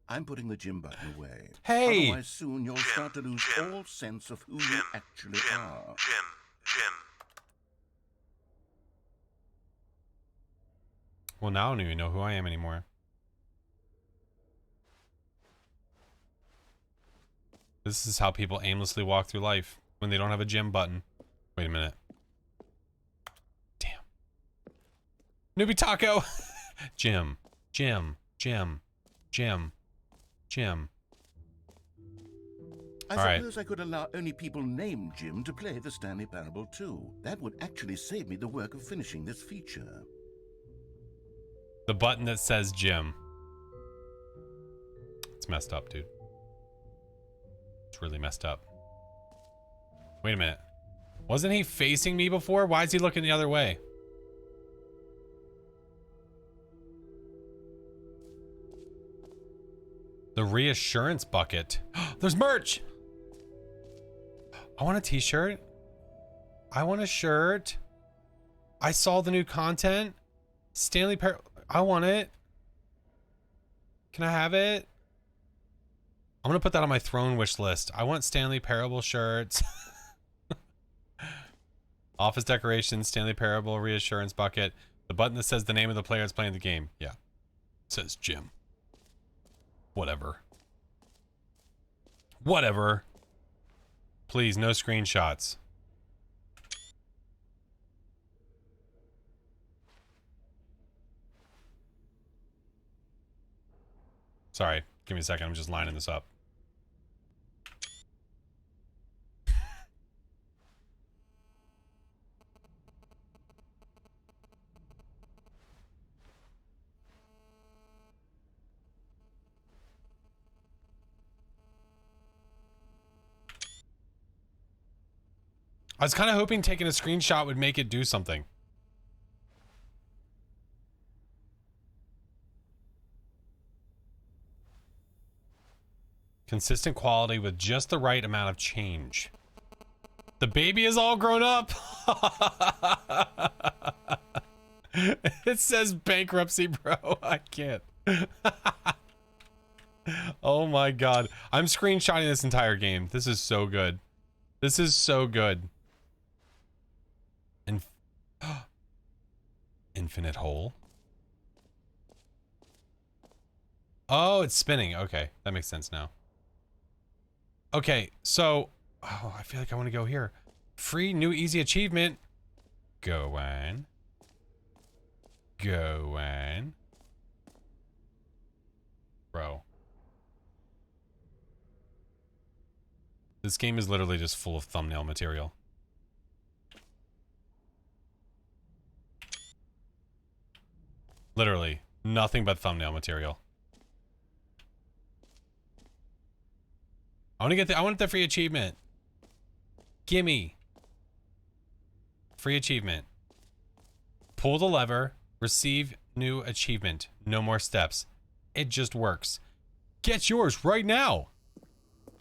I'm putting the Jim button away. Hey! Otherwise soon you'll start to lose all sense of who you actually are. Well, now I don't even know who I am anymore. This is how people aimlessly walk through life when they don't have a Jim button. Wait a minute. Damn. Newbie Taco! Jim. I suppose I could allow only people named Jim to play the Stanley Parable 2. That would actually save me the work of finishing this feature. The button that says Jim. It's messed up, dude. It's really messed up. Wait a minute. Wasn't he facing me before? Why is he looking the other way? The reassurance bucket. There's merch! I want a t-shirt. I want a shirt. I saw the new content. Stanley Parable. I want it. Can I have it? I'm gonna put that on my throne wish list. I want Stanley Parable shirts. Office decorations, Stanley Parable reassurance bucket. The button that says the name of the player that's playing the game. Yeah. It says Jim. Whatever. Whatever. Please, no screenshots. Sorry, give me a second. I'm just lining this up. I was kind of hoping taking a screenshot would make it do something. Consistent quality with just the right amount of change. The baby is all grown up. It says bankruptcy, bro. I can't. Oh my God. I'm screenshotting this entire game. This is so good. This is so good. infinite hole. Oh, it's spinning. Okay, that makes sense now. Okay, so... Oh, I feel like I want to go here. Free new easy achievement. Go on. Go on. Bro. This game is literally just full of thumbnail material. Literally, nothing but thumbnail material. I want the free achievement. Gimme. Free achievement. Pull the lever, receive new achievement. No more steps. It just works. Get yours right now.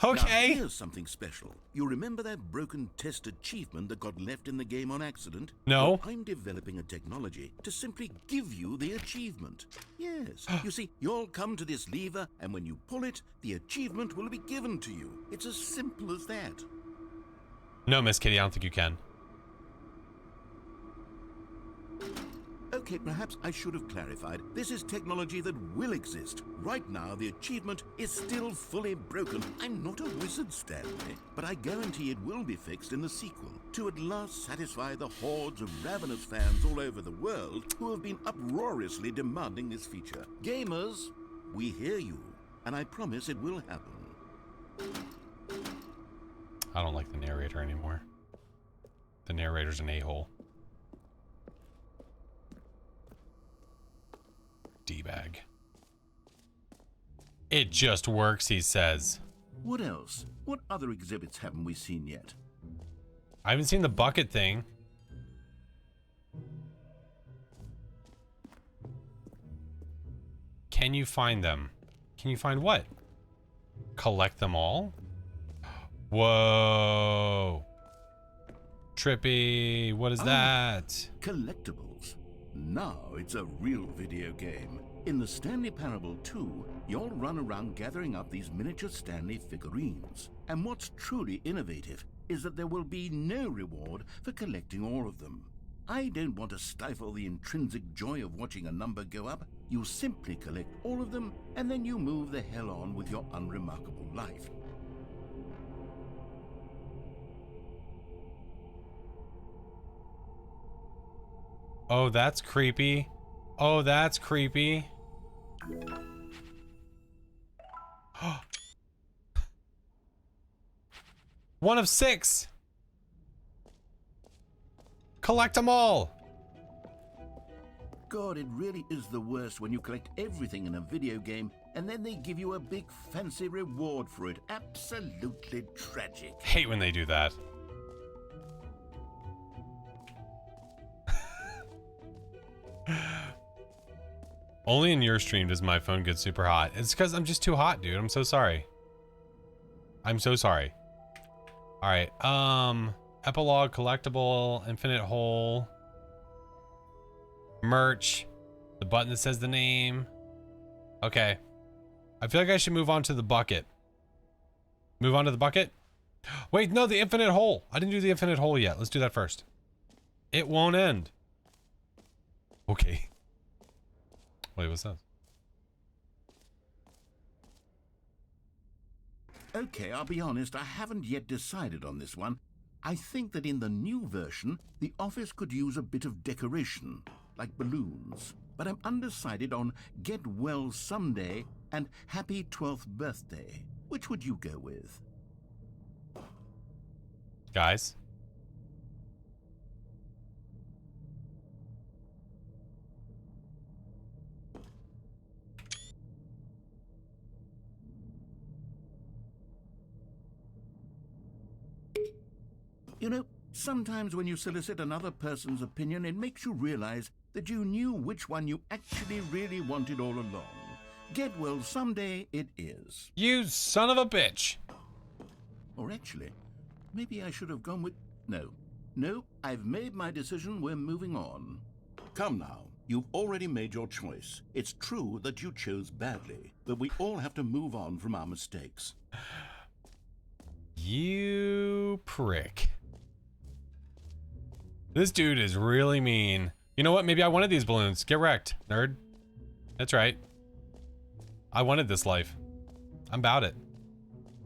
Okay. Now, here's something special. You remember that broken test achievement that got left in the game on accident? No. Well, I'm developing a technology to simply give you the achievement. Yes. You see, you'll come to this lever, and when you pull it, the achievement will be given to you. It's as simple as that. No, Miss Kitty, I don't think you can. Okay, perhaps I should have clarified. This is technology that will exist. Right now, the achievement is still fully broken. I'm not a wizard, Stanley, but I guarantee it will be fixed in the sequel to at last satisfy the hordes of ravenous fans all over the world who have been uproariously demanding this feature. Gamers, we hear you, and I promise it will happen. I don't like the narrator anymore. The narrator's an a-hole. D-bag. It just works, he says. What else? What other exhibits haven't we seen yet? I haven't seen the bucket thing. Can you find them? Can you find what? Collect them all? Whoa. Trippy. What is that? Collectibles. Now it's a real video game. In the Stanley Parable 2, you'll run around gathering up these miniature Stanley figurines. And what's truly innovative is that there will be no reward for collecting all of them. I don't want to stifle the intrinsic joy of watching a number go up. You simply collect all of them, and then you move the hell on with your unremarkable life. Oh, that's creepy. Oh, that's creepy. One of 6. Collect them all. God, it really is the worst when you collect everything in a video game and then they give you a big fancy reward for it. Absolutely tragic. Hate when they do that. Only in your stream does my phone get super hot. It's because I'm just too hot, dude. I'm so sorry. I'm so sorry. All right. Epilogue, collectible, infinite hole, merch, the button that says the name. Okay. I feel like I should move on to the bucket. Move on to the bucket? Wait, no, the infinite hole. I didn't do the infinite hole yet. Let's do that first. It won't end. Okay. Wait, what's that? Okay, I'll be honest, I haven't yet decided on this one. I think that in the new version, the office could use a bit of decoration, like balloons. But I'm undecided on Get Well Someday and Happy 12th Birthday. Which would you go with? Guys? You know, sometimes when you solicit another person's opinion, it makes you realize that you knew which one you actually really wanted all along. Get Well Someday it is. You son of a bitch. Or actually, maybe I should have gone with... No, I've made my decision. We're moving on. Come now. You've already made your choice. It's true that you chose badly, but we all have to move on from our mistakes. You prick. This dude is really mean. You know what? Maybe I wanted these balloons. Get wrecked, nerd. That's right. I wanted this life. I'm about it.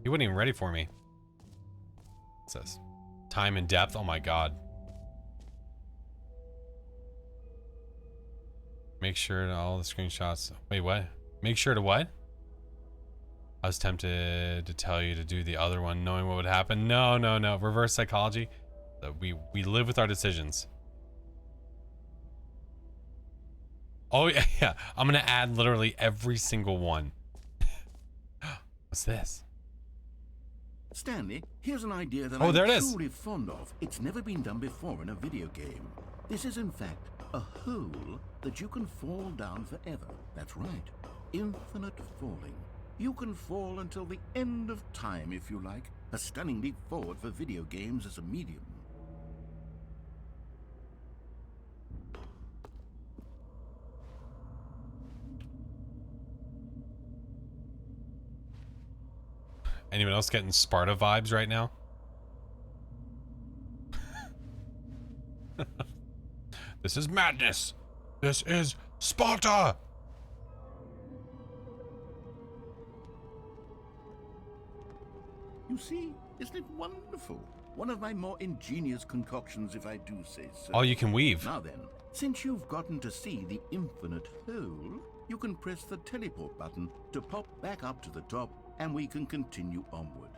He wasn't even ready for me. What's this? Time and depth. Oh my god. Make sure to all the screenshots. Wait, what? Make sure to what? I was tempted to tell you to do the other one, knowing what would happen. No, no, no. Reverse psychology. We live with our decisions. Oh yeah, yeah. I'm gonna add literally every single one. What's this? Stanley, here's an idea that there it I'm is. truly fond of. It's never been done before in a video game. This is in fact a hole that you can fall down forever. That's right. Infinite falling. You can fall until the end of time if you like. A stunning leap forward for video games as a medium. Anyone else getting Sparta vibes right now? This is madness. This is Sparta. You see, isn't it wonderful? One of my more ingenious concoctions, if I do say so. Oh, you can weave. Now then, since you've gotten to see the infinite hole, you can press the teleport button to pop back up to the top, and we can continue onward.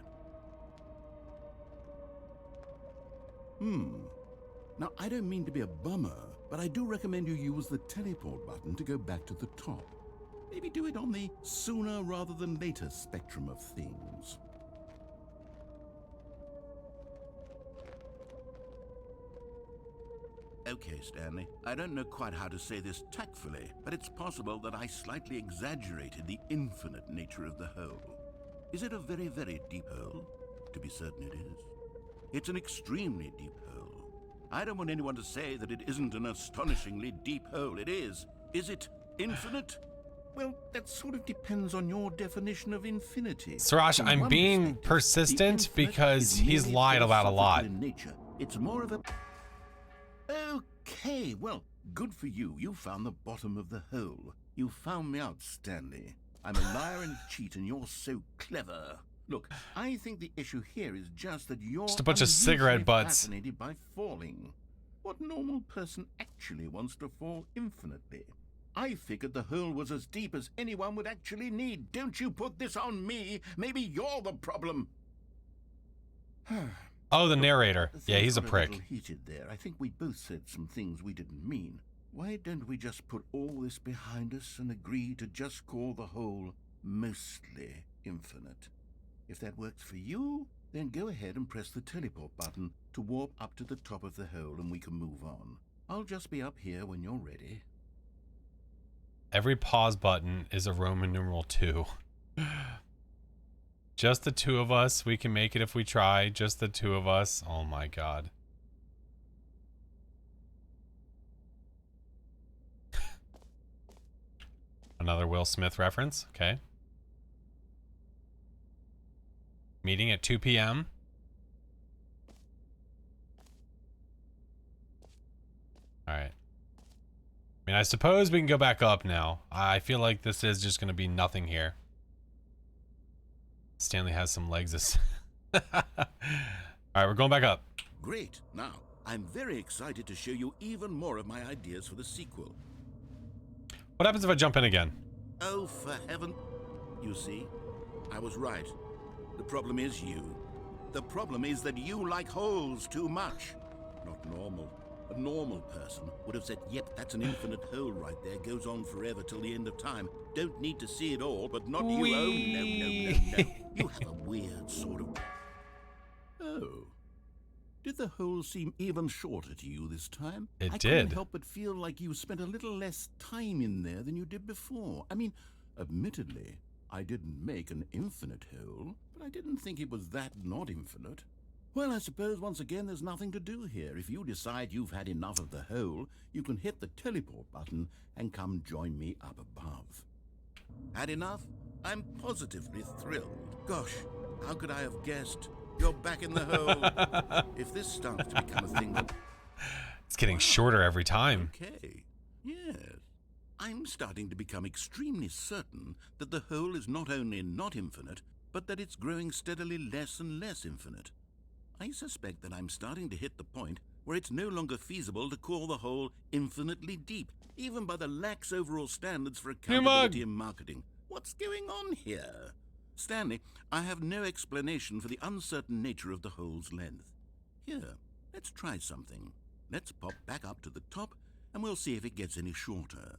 Now, I don't mean to be a bummer, but I do recommend you use the teleport button to go back to the top. Maybe do it on the sooner rather than later spectrum of things. Okay, Stanley, I don't know quite how to say this tactfully, but it's possible that I slightly exaggerated the infinite nature of the hole. Is it a very, very deep hole? To be certain it is. It's an extremely deep hole. I don't want anyone to say that it isn't an astonishingly deep hole. It is. Is it infinite? Well, that sort of depends on your definition of infinity. Sirash, From I'm one being perspective, persistent the infinite because is he's merely lied about a lot. philosophical in nature. It's more of a... Okay, well, good for you. You found the bottom of the hole. You found me out, Stanley. I'm a liar and a cheat, and you're so clever. Look, I think the issue here is just that you're Just a bunch of cigarette unusually butts. fascinated by falling. What normal person actually wants to fall infinitely? I figured the hole was as deep as anyone would actually need. Don't you put this on me. Maybe you're the problem. Oh, the narrator. Things Yeah, he's a got prick. little heated there. I think we both said some things we didn't mean. Why don't we just put all this behind us and agree to just call the whole mostly infinite? If that works for you, then go ahead and press the teleport button to warp up to the top of the hole and we can move on. I'll just be up here when you're ready. Every pause button is a Roman numeral 2. Just the two of us. We can make it if we try. Just the two of us. Oh my god. Another Will Smith reference. Okay. Meeting at 2 p.m. Alright. I mean, I suppose we can go back up now. I feel like this is just going to be nothing here. Stanley has some legs. Alright, we're going back up. Great. Now, I'm very excited to show you even more of my ideas for the sequel. What happens if I jump in again? Oh, for heaven. You see, I was right. The problem is you. The problem is that you like holes too much. Not normal. A normal person would have said, yep, that's an infinite hole right there. Goes on forever till the end of time. Don't need to see it all, but not you. Oh, no, no, no, no. You have a weird sort of... Oh. Did the hole seem even shorter to you this time? It I did. couldn't help but feel like you spent a little less time in there than you did before. I mean, admittedly, I didn't make an infinite hole, but I didn't think it was that not infinite. Well, I suppose once again there's nothing to do here. If you decide you've had enough of the hole, you can hit the teleport button and come join me up above. Had enough? I'm positively thrilled. Gosh, how could I have guessed? You're back in the hole. If this starts to become a thing that... It's getting shorter every time. Okay, yes. I'm starting to become extremely certain that the hole is not only not infinite, but that it's growing steadily less and less infinite. I suspect that I'm starting to hit the point where it's no longer feasible to call the hole infinitely deep, even by the lax overall standards for accountability and marketing. What's going on here? Stanley, I have no explanation for the uncertain nature of the hole's length. Here, let's try something. Let's pop back up to the top, and we'll see if it gets any shorter.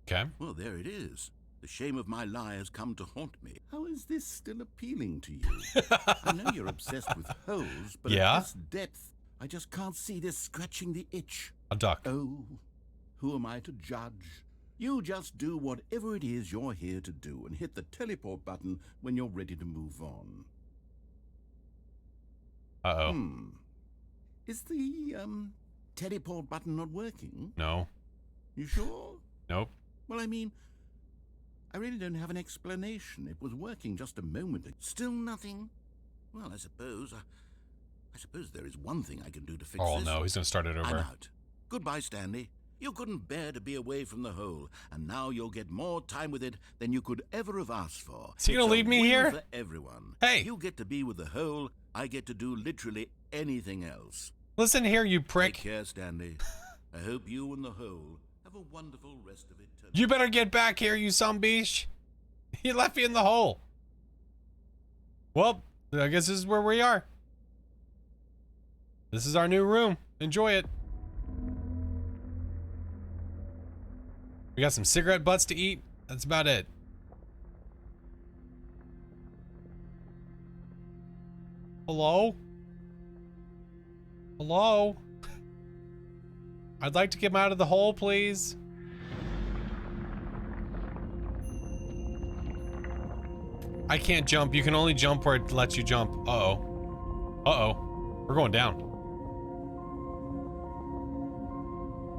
Okay. Well, there it is. The shame of my lie has come to haunt me. How is this still appealing to you? I know you're obsessed with holes, but Yeah? at this depth, I just can't see this scratching the itch. A duck. Oh, who am I to judge? You just do whatever it is you're here to do and hit the teleport button when you're ready to move on. Uh-oh. Is the, teleport button not working? No. You sure? Nope. Well, I mean, I really don't have an explanation. It was working just a moment ago. Still nothing? Well, I suppose there is one thing I can do to fix Oh this. no, he's gonna start it I'm over. out. Goodbye, Stanley. You couldn't bear to be away from the hole, and now you'll get more time with it than you could ever have asked for. Is he gonna It's a leave me win here? For everyone. Hey! You get to be with the hole. I get to do literally anything else. Listen here, you prick. Take care, Stanley. I hope you and the hole have a wonderful rest of it. You better get back here, you zombies. He left me in the hole. Well, I guess this is where we are. This is our new room. Enjoy it. We got some cigarette butts to eat. That's about it. Hello? Hello? I'd like to get out of the hole, please. I can't jump. You can only jump where it lets you jump. Uh-oh. Uh-oh. We're going down.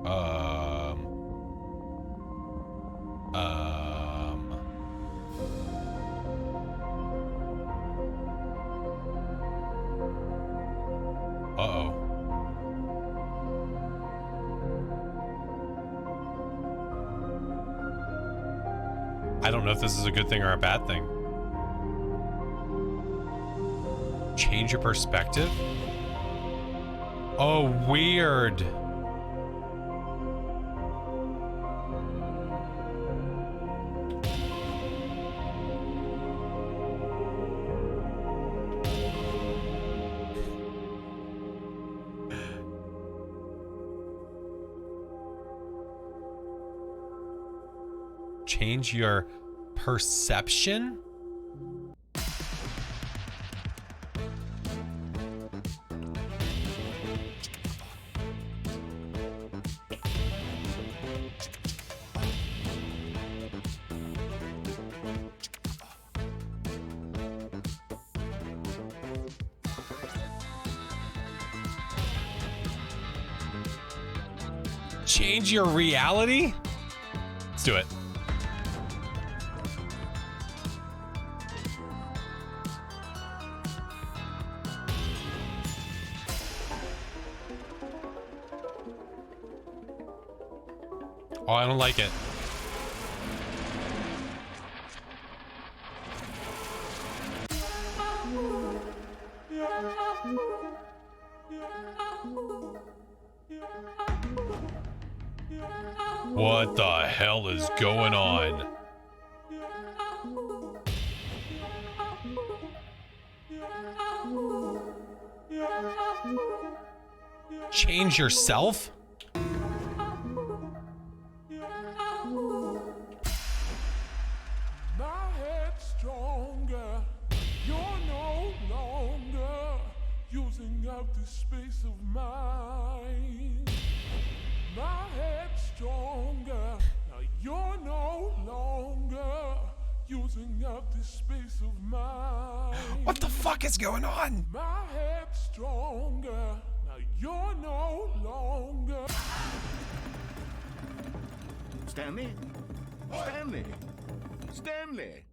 Uh-oh. I don't know if this is a good thing or a bad thing. Change your perspective? Oh, weird. Change your perception? Change your reality? Let's do it. Oh, I don't like it. What the hell is going on? Change yourself? My head's stronger. You're no longer using up the space of mine. My head's stronger. Now you're no longer using up the space of mine. What the fuck is going on? My head's stronger. Now you're no longer. Stanley? Stanley? Stanley!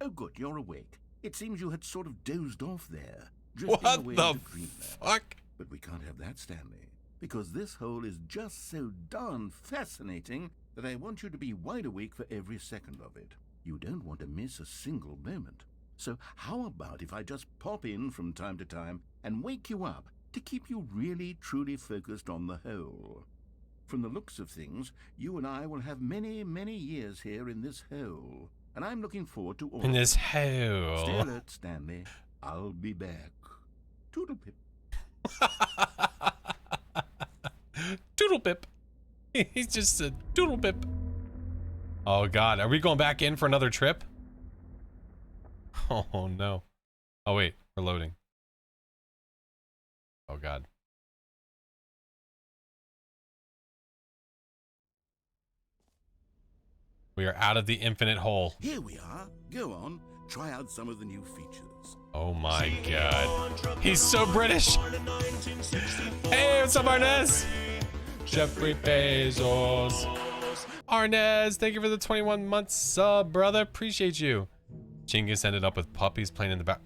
Oh, good, you're awake. It seems you had sort of dozed off there. Drifting What away the into dreamland. fuck? But we can't have that, Stanley. because this hole is just so darn fascinating that I want you to be wide awake for every second of it. You don't want to miss a single moment. So how about if I just pop in from time to time and wake you up to keep you really truly focused on the hole? From the looks of things, you and I will have many, many years here in this hole, and I'm looking forward to all In this hole. Stay alert, Stanley. I'll be back. Toodle pip. Doodle pip. He's just a doodle pip. Oh God, are we going back in for another trip? Oh no. Oh wait, we're loading. Oh God. We are out of the infinite hole. Here we are. Go on. Try out some of the new features. Oh my God. He's so British. Hey, what's up, Arnez? Jeffrey Bezos. Arnez, thank you for the 21 months sub, brother. Appreciate you. Chingus ended up with puppies playing in the back.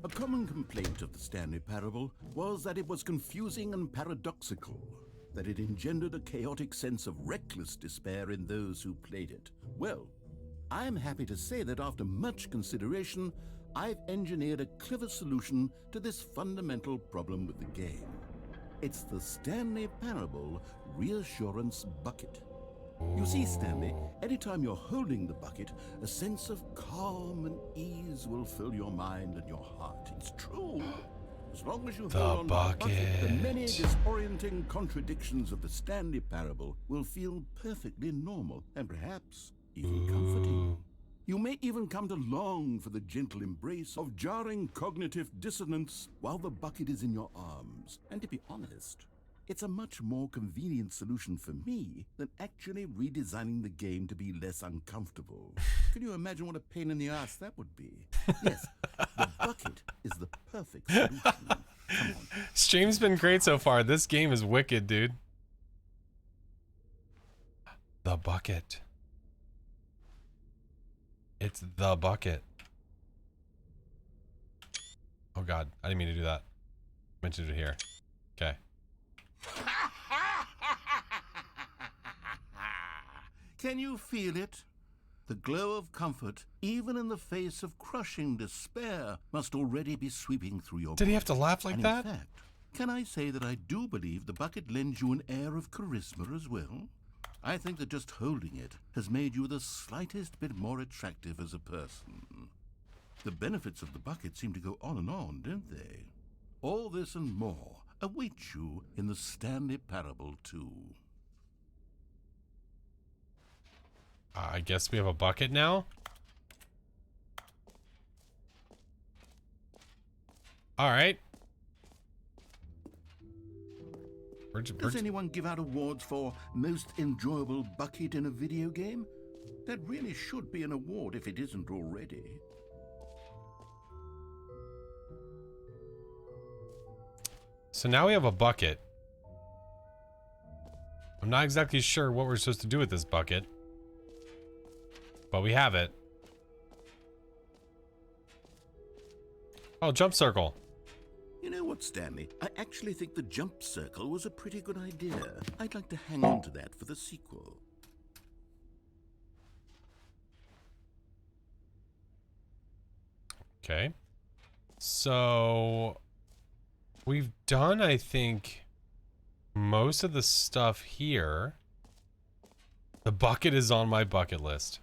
A common complaint of the Stanley Parable was that it was confusing and paradoxical, that it engendered a chaotic sense of reckless despair in those who played it. Well, I'm happy to say that after much consideration, I've engineered a clever solution to this fundamental problem with the game. It's the Stanley Parable Reassurance Bucket. You see, Stanley, anytime you're holding the bucket, a sense of calm and ease will fill your mind and your heart. It's true. As long as you hold on to the bucket, the many disorienting contradictions of the Stanley Parable will feel perfectly normal and perhaps even comforting. You may even come to long for the gentle embrace of jarring cognitive dissonance while the bucket is in your arms. And to be honest, it's a much more convenient solution for me than actually redesigning the game to be less uncomfortable. Can you imagine what a pain in the ass that would be? Yes, the bucket is the perfect solution. Come on. Stream's been great so far. This game is wicked, dude. The bucket. It's the bucket. Oh God, I didn't mean to do that. Mentioned it here. Okay. Can you feel it? The glow of comfort, even in the face of crushing despair, must already be sweeping through your Did he have to laugh like and that? In fact, can I say that I do believe the bucket lends you an air of charisma as well? I think that just holding it has made you the slightest bit more attractive as a person. The benefits of the bucket seem to go on, don't they? All this and more await you in the Stanley Parable 2. I guess we have a bucket now. All right. Does anyone give out awards for most enjoyable bucket in a video game? That really should be an award if it isn't already. So now we have a bucket. I'm not exactly sure what we're supposed to do with this bucket, but we have it. Oh, jump circle. You know what, Stanley? I actually think the jump circle was a pretty good idea. I'd like to hang on to that for the sequel. Okay. So we've done, I think, most of the stuff here. The bucket is on my bucket list.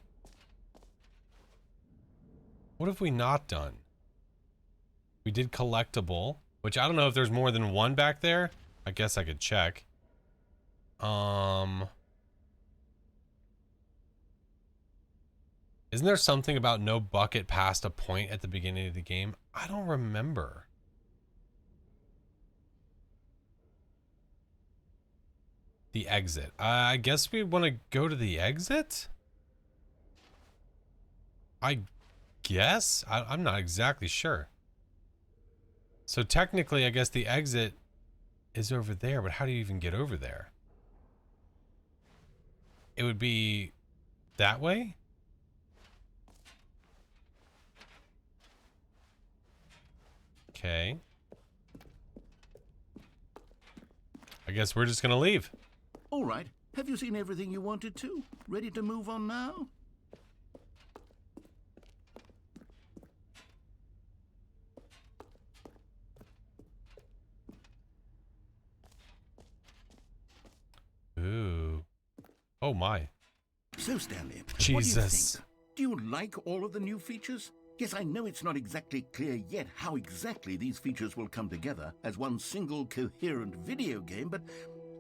What have we not done? We did collectible, which I don't know if there's more than one back there. I guess I could check. Isn't there something about no bucket past a point at the beginning of the game? I don't remember. The exit. I guess we want to go to the exit? I guess? I'm not exactly sure. So technically, I guess the exit is over there, but how do you even get over there? It would be that way? Okay. I guess we're just gonna leave. All right. Have you seen everything you wanted to? Ready to move on now? Ooh. Oh my. So, Stanley, Jesus. what do you think? Do you like all of the new features? Yes, I know it's not exactly clear yet how exactly these features will come together as one single coherent video game, but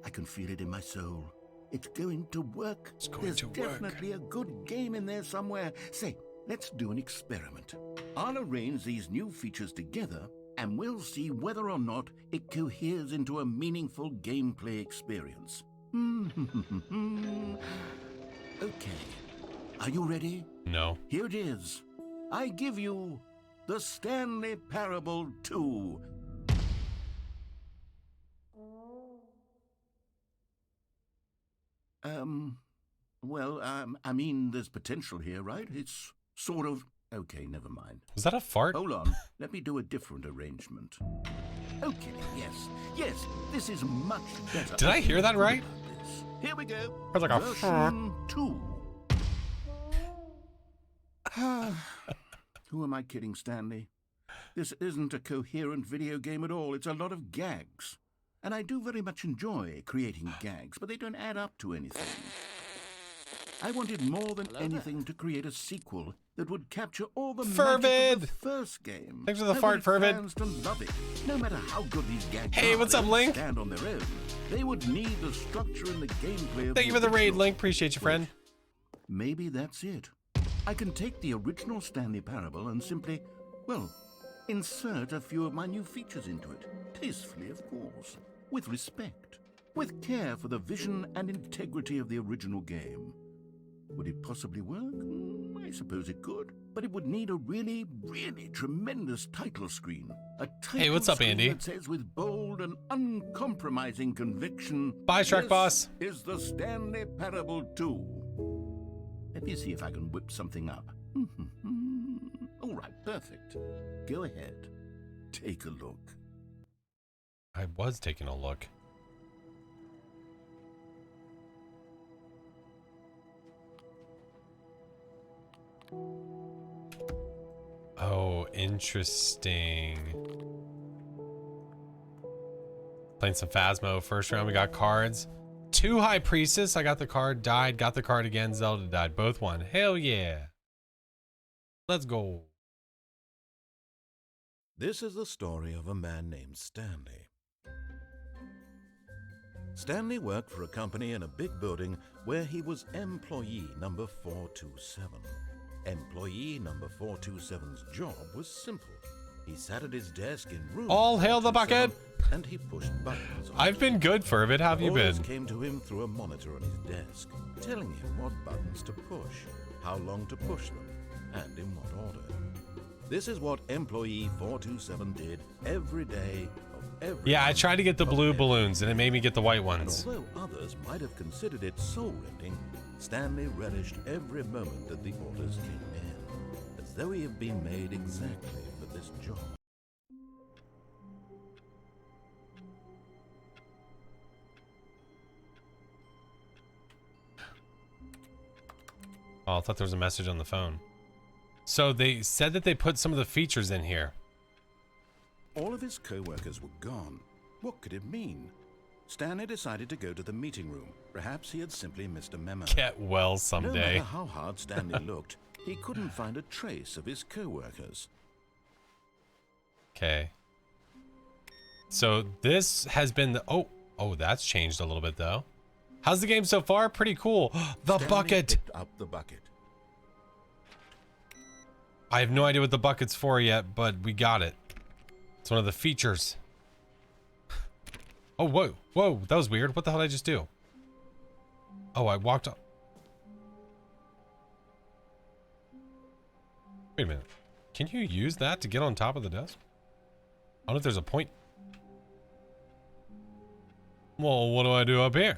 I can feel it in my soul. It's going to work. There's definitely a good game in there somewhere. Say, let's do an experiment. I'll arrange these new features together, and we'll see whether or not it coheres into a meaningful gameplay experience. Okay. Are you ready? No. Here it is. I give you the Stanley Parable 2. I mean, there's potential here, right? It's sort of... Okay, never mind. Was that a fart? Hold on. Let me do a different arrangement. Okay, yes, this is much better. Did I hear that right? Here we go. I was like a Version 2. Who am I kidding, Stanley? This isn't a coherent video game at all. It's a lot of gags. And I do very much enjoy creating gags, but they don't add up to anything. I wanted more than anything to create a sequel that would capture all the magic of the first game. Thanks for the fart, Fervid. Fans to love it. No matter how good these gags Hey, are, what's they up, don't Link? stand on their own. They would need the structure and the gameplay of Thank you for the raid, original. Link. Appreciate you, friend. Maybe that's it. I can take the original Stanley Parable and simply, well, insert a few of my new features into it. Tastefully, of course. With respect. With care for the vision and integrity of the original game. Would it possibly work? I suppose it could. But it would need a really, really tremendous title screen. A title Hey, what's up, screen Andy? that says with bold and uncompromising conviction, Bye, Shrek "This Boss." is the Stanley Parable 2. Let me see if I can whip something up. All right, perfect. Go ahead. Take a look. I was taking a look. Oh, interesting. Playing some Phasmo. First round, we got cards. 2 High Priestess. I got the card, died, got the card again. Zelda died. Both won. Hell yeah. Let's go. This is the story of a man named Stanley. Stanley worked for a company in a big building where he was employee number 427. Employee number 427's job was simple. He sat at his desk in room All hail the bucket! 427 and he pushed buttons. I've been good, Fervid. How have you Orders been? came to him through a monitor on his desk, telling him what buttons to push, how long to push them, and in what order. This is what employee 427 did every day of every Yeah, I month tried to get the of blue every balloons and it made me get the white and ones. although others might have considered it soul-rending, Stanley relished every moment that the orders came in, as though he had been made exactly for this job. Oh, I thought there was a message on the phone. So they said that they put some of the features in here. All of his co-workers were gone. What could it mean? Stanley decided to go to the meeting room. Perhaps he had simply missed a memo. Get well No someday. matter how hard Stanley looked, he couldn't find a trace of his co-workers. Okay. So this has been the... Oh, that's changed a little bit though. How's the game so far? Pretty cool. The Stanley bucket. picked up the bucket. I have no idea what the bucket's for yet, but we got it. It's one of the features. Oh, whoa. Whoa, that was weird. What the hell did I just do? Oh, I walked up. Wait a minute. Can you use that to get on top of the desk? I don't know if there's a point. Well, what do I do up here?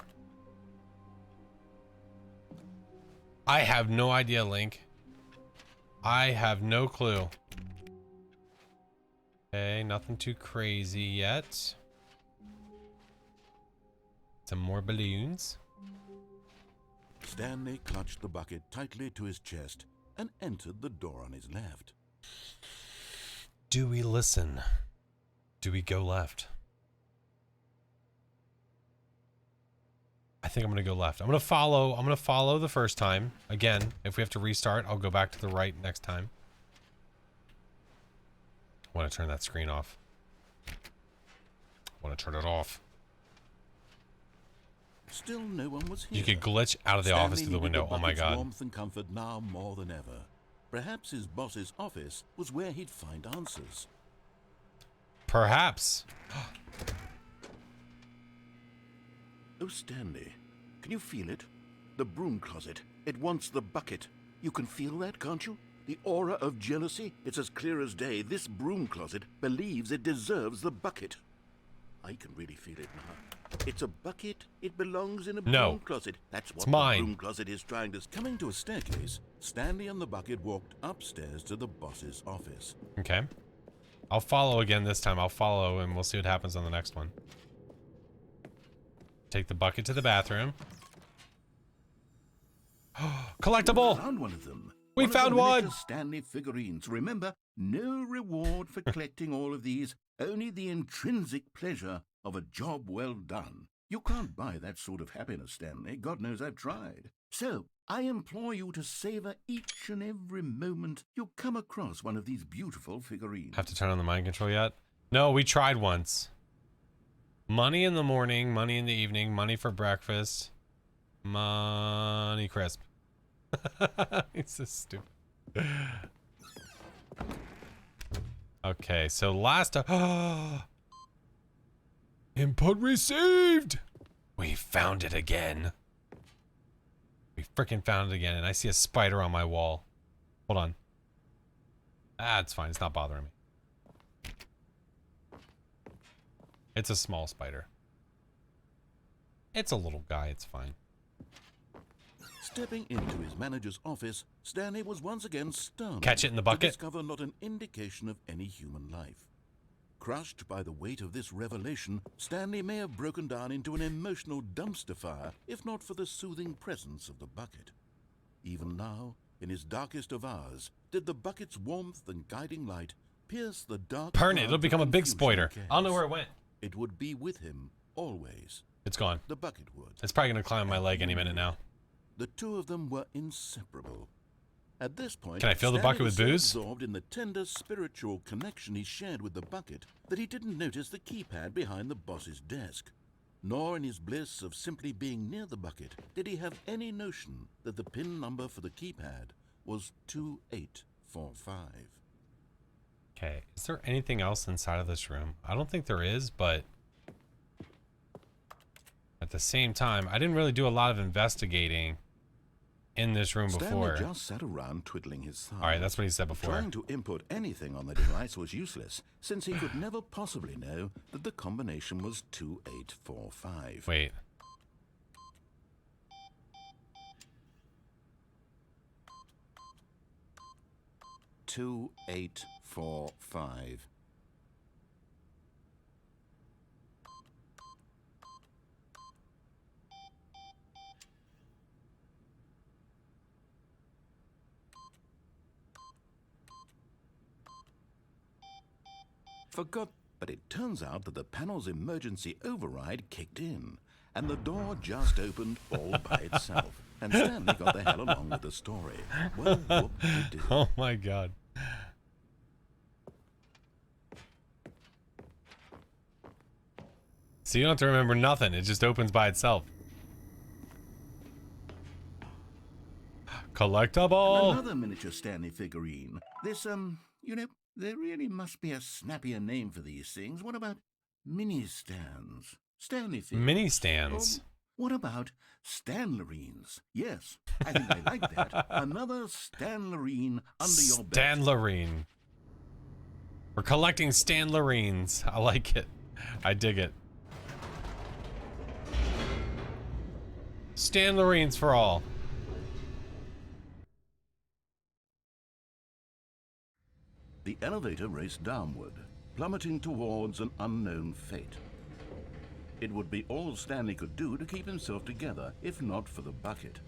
I have no idea, Link. I have no clue. Okay, nothing too crazy yet. Some more balloons. Stanley clutched the bucket tightly to his chest and entered the door on his left. Do we listen? Do we go left? I think I'm gonna go left. I'm gonna follow the first time. Again, if we have to restart, I'll go back to the right next time. I want to turn that screen off. I want to turn it off. Still no one was here. You could glitch out of the Stanley office through the needed window. Oh my bucket's god. warmth and comfort now more than ever. Perhaps his boss's office was where he'd find answers. Perhaps. Oh, Stanley, can you feel it? The broom closet. It wants the bucket. You can feel that, can't you? The aura of jealousy. It's as clear as day. This broom closet believes it deserves the bucket. I can really feel it now. It's a bucket. It belongs in a broom closet. That's what the broom closet is trying to... Coming to a staircase, Stanley and the bucket walked upstairs to the boss's office. Okay. I'll follow again this time. I'll follow and we'll see what happens on the next one. Take the bucket to the bathroom. Collectible! We found one of them. We found one! Miniature Stanley figurines. Remember, no reward for collecting all of these. Only the intrinsic pleasure of a job well done. You can't buy that sort of happiness, Stanley. God knows I've tried. So, I implore you to savor each and every moment you come across one of these beautiful figurines. Have to turn on the mind control yet? No, we tried once. Money in the morning, money in the evening, money for breakfast. Money crisp. It's so stupid. Okay, so last input received. We found it again. We freaking found it again, and I see a spider on my wall. Hold on. Ah, it's fine. It's not bothering me. It's a small spider. It's a little guy. It's fine. Stepping into his manager's office, Stanley was once again stunned. Catch it in the bucket? To discover not an indication of any human life. Crushed by the weight of this revelation, Stanley may have broken down into an emotional dumpster fire, if not for the soothing presence of the bucket. Even now, in his darkest of hours, did the bucket's warmth and guiding light pierce the dark... Burn it, it'll become a big spoiler. I don't know where it went. It would be with him, always. It's gone. The bucket would. It's probably gonna climb my leg any minute now. The two of them were inseparable. At this point, Can I fill the Stanley bucket with was so booze? absorbed in the tender spiritual connection he shared with the bucket that he didn't notice the keypad behind the boss's desk. Nor in his bliss of simply being near the bucket did he have any notion that the pin number for the keypad was 2845. Okay, is there anything else inside of this room? I don't think there is, but at the same time, I didn't really do a lot of investigating in this room before. Stanley just sat around twiddling his thumbs. All right, that's what he said before. Trying to input anything on the device was useless, since he could never possibly know that the combination was 2845. Wait. Two, 845. Forgot, but it turns out that the panel's emergency override kicked in, and the door just opened all by itself. And Stanley got the hell along with the story. Well, whoop-de-doo. Oh my god. So you don't have to remember nothing. It just opens by itself. Collectible. Another miniature Stanley figurine. This, you know, there really must be a snappier name for these things. What about mini stands? Stanley figures. Mini stands. What about Stanlerines? Yes, I think I like that. Another Stanlerine under your belt. Stanlerine. We're collecting Stanlerines. I like it. I dig it. Stanlerines for all. The elevator raced downward, plummeting towards an unknown fate. It would be all Stanley could do to keep himself together, if not for the bucket.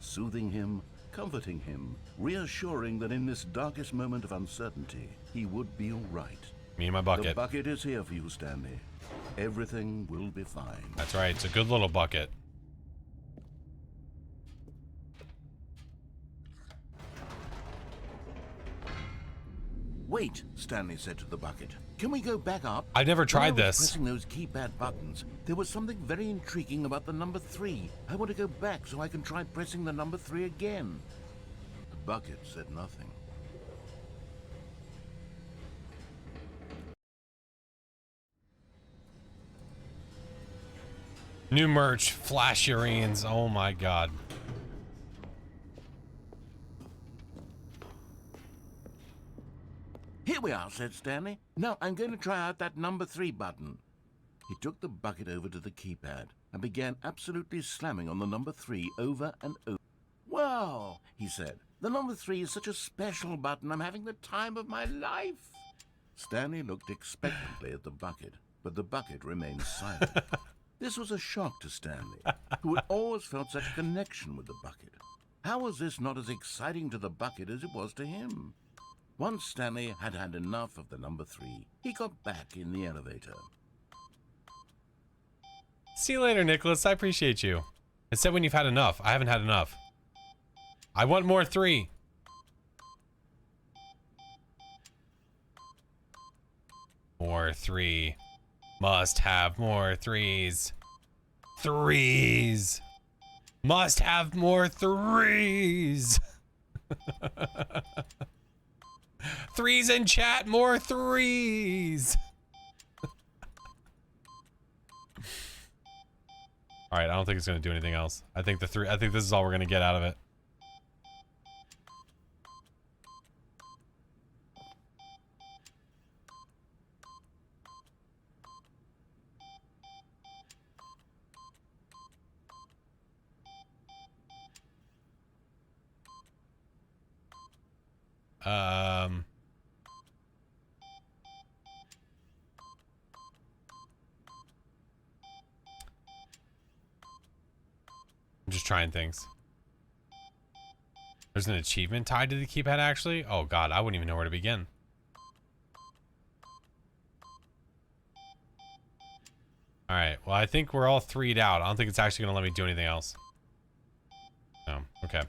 Soothing him, comforting him, reassuring that in this darkest moment of uncertainty, he would be all right. Me and my The bucket. bucket is here for you, Stanley. Everything will be fine. That's right. It's a good little bucket. Wait, Stanley said to the bucket. Can we go back up? I've never tried When I was this. pressing those keypad buttons, there was something very intriguing about the number 3. I want to go back so I can try pressing the number 3 again. The bucket said nothing. New merch, flasherines. Oh my god. Here we are, said Stanley. Now I'm going to try out that number 3 button. He took the bucket over to the keypad and began absolutely slamming on the number 3 over and over. Wow, he said. The number 3 is such a special button. I'm having the time of my life. Stanley looked expectantly at the bucket, but the bucket remained silent. This was a shock to Stanley, who had always felt such a connection with the bucket. How was this not as exciting to the bucket as it was to him? Once Stanley had had enough of the number 3, he got back in the elevator. See you later, Nicholas. I appreciate you. It said when you've had enough. I haven't had enough. I want more 3. More 3. Must have more 3s. 3s. Must have more 3s. 3s in chat. More 3s. All right, I don't think it's going to do anything else. I think this is all we're going to get out of it. I'm just trying things. There's an achievement tied to the keypad, actually? Oh god, I wouldn't even know where to begin. Alright, well I think we're all 3'd out. I don't think it's actually going to let me do anything else. No, okay.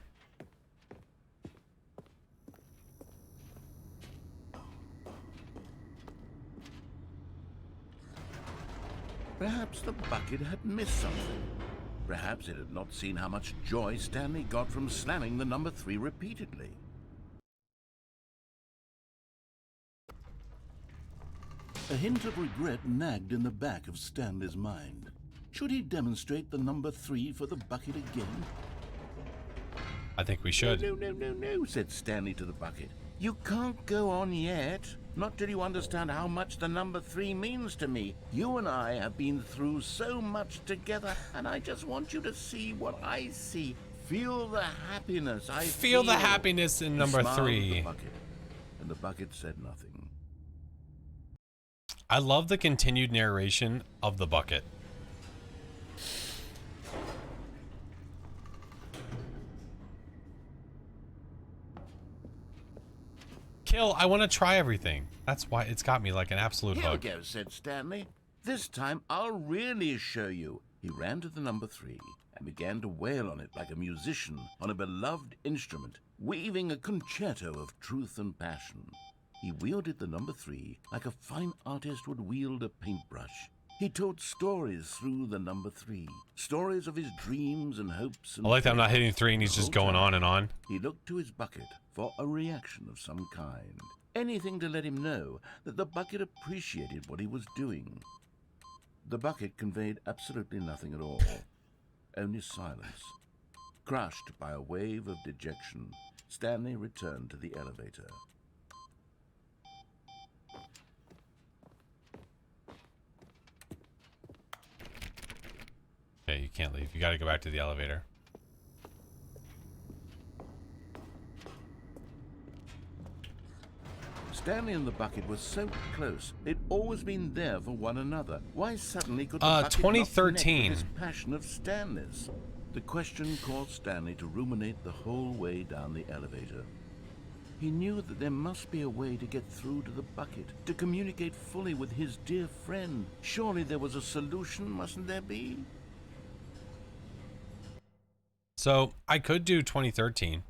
Perhaps the bucket had missed something. Perhaps it had not seen how much joy Stanley got from slamming the number 3 repeatedly. A hint of regret nagged in the back of Stanley's mind. Should he demonstrate the number 3 for the bucket again? I think we should. No, said Stanley to the bucket. You can't go on yet. Not till you understand how much the number 3 means to me. You and I have been through so much together, and I just want you to see what I see. Feel the happiness I feel. Feel the happiness in number 3. And the bucket said nothing. I love the continued narration of the bucket. Kill, I want to try everything. That's why it's got me like an absolute hook. Here we go, said Stanley. This time I'll really show you. He ran to the number 3 and began to wail on it like a musician on a beloved instrument, weaving a concerto of truth and passion. He wielded the number 3 like a fine artist would wield a paintbrush. He told stories through the number 3, stories of his dreams and hopes. And I like that I'm not hitting 3 and he's just going on and on. He looked to his bucket for a reaction of some kind. Anything to let him know that the bucket appreciated what he was doing. The bucket conveyed absolutely nothing at all, only silence. Crushed by a wave of dejection, Stanley returned to the elevator. Okay, you can't leave. You gotta go back to the elevator. Stanley and the bucket were so close, it always been there for one another. Why suddenly could the bucket 2013. not connect with his passion of Stanley's? The question caused Stanley to ruminate the whole way down the elevator. He knew that there must be a way to get through to the bucket, to communicate fully with his dear friend. Surely there was a solution, mustn't there be? So I could do 2013.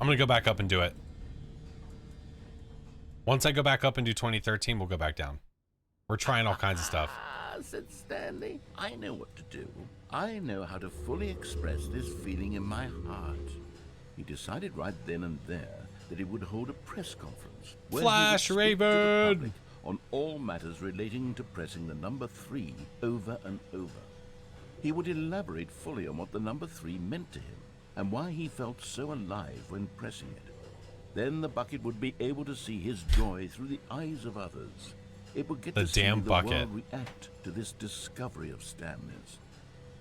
I'm gonna go back up and do it. Once I go back up and do 2013, we'll go back down. We're trying all kinds of stuff. Said Stanley. I know what to do. I know how to fully express this feeling in my heart. He decided right then and there that he would hold a press conference where Flash he would speak to the Raven! public on all matters relating to pressing the number 3 over and over. He would elaborate fully on what the number 3 meant to him and why he felt so alive when pressing it. Then the bucket would be able to see his joy through the eyes of others. It would get The to see damn the bucket. world react to this discovery of Stanley's.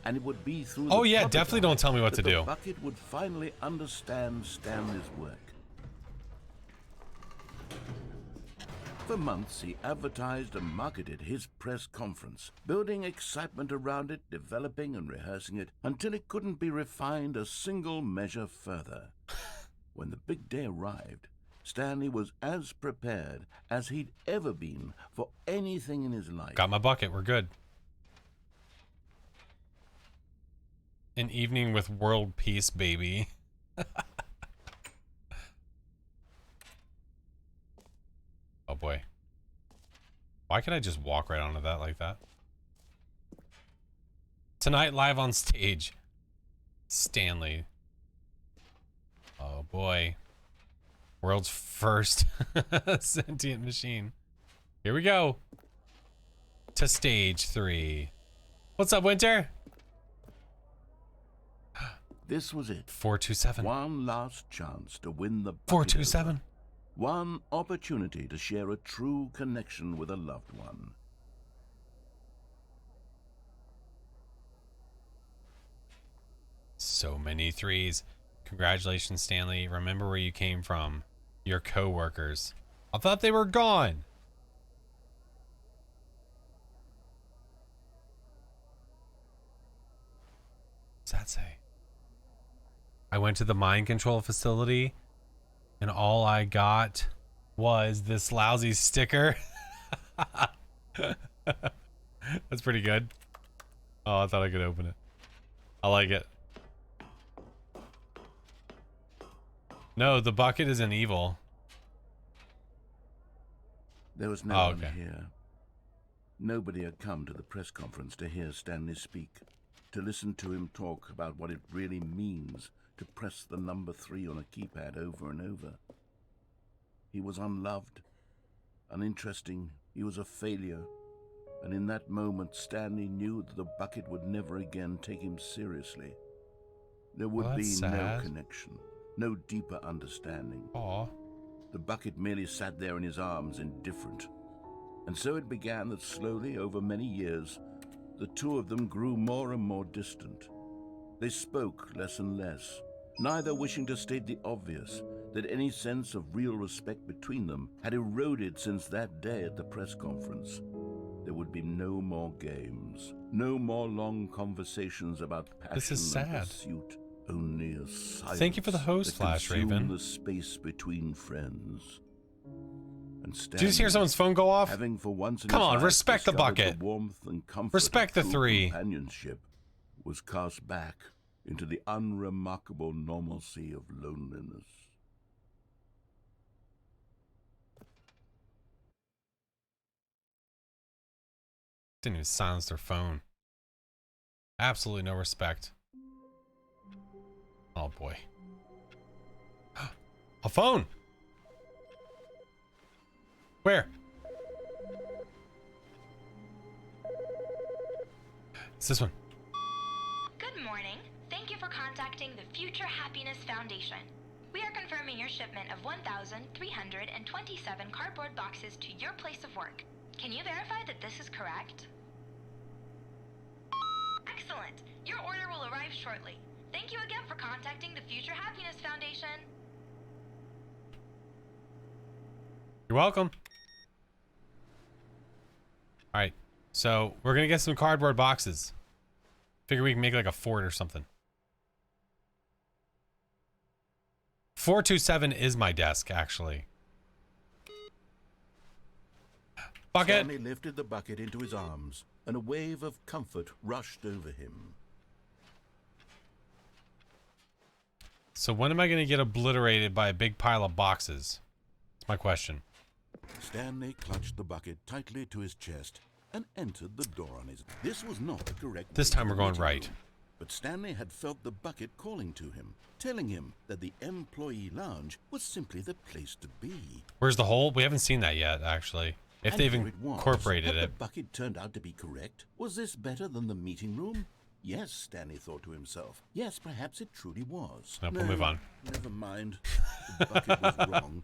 And it would be through Oh the yeah, public definitely eye don't tell me what that to do. The bucket would finally understand Stanley's work. For months, he advertised and marketed his press conference, building excitement around it, developing and rehearsing it, until it couldn't be refined a single measure further. When the big day arrived, Stanley was as prepared as he'd ever been for anything in his life. Got my bucket. We're good. An evening with world peace, baby. Oh boy. Why can I just walk right onto that like that? Tonight live on stage. Stanley. Oh boy. World's first sentient machine. Here we go. To stage 3. What's up, Winter? This was it. 427. One last chance to win the bucket 427. over. One opportunity to share a true connection with a loved one. So many 3s. Congratulations, Stanley. Remember where you came from. Your co-workers. I thought they were gone. What's that say? I went to the mind control facility and all I got was this lousy sticker. That's pretty good. Oh, I thought I could open it. I like it. No, the bucket isn't evil. There was no one here. Nobody had come to the press conference to hear Stanley speak, to listen to him talk about what it really means to press the number 3 on a keypad over and over. He was unloved, uninteresting, he was a failure, and in that moment Stanley knew that the bucket would never again take him seriously. There would be no connection, no deeper understanding. Aww. The bucket merely sat there in his arms, indifferent. And so it began that slowly, over many years, the two of them grew more and more distant. They spoke less and less, neither wishing to state the obvious, that any sense of real respect between them had eroded since that day at the press conference. There would be no more games, no more long conversations about passion This is sad. and pursuit. Only a silence. Thank you for the host, that Flash consumed Raven. the space between friends. And Did you just hear someone's phone go off? having for once in Come his on, life respect the discovered bucket. warmth and comfort Respect of the true 3. companionship, was cast back into the unremarkable normalcy of loneliness. Didn't even silence their phone. Absolutely no respect. Oh boy. A phone! Where? It's this one. Good morning. Thank you for contacting the Future Happiness Foundation. We are confirming your shipment of 1,327 cardboard boxes to your place of work. Can you verify that this is correct? Excellent. Your order will arrive shortly. Thank you again for contacting the Future Happiness Foundation. You're welcome. All right, so we're gonna get some cardboard boxes. Figure we can make like a fort or something. 427 is my desk, actually. Bucket. Stanley lifted the bucket into his arms, and a wave of comfort rushed over him. So when am I gonna get obliterated by a big pile of boxes? That's my question. Stanley clutched the bucket tightly to his chest and entered the door on his... This was not the correct This way time to we're the going meeting right. room, but Stanley had felt the bucket calling to him, telling him that the employee lounge was simply the place to be. Where's the hole? We haven't seen that yet, actually. If And they've here it was. incorporated Had it. the bucket turned out to be correct? Was this better than the meeting room? Yes, Stanley thought to himself. Yes, perhaps it truly was. Nope, we'll move on. Never mind. The bucket was wrong.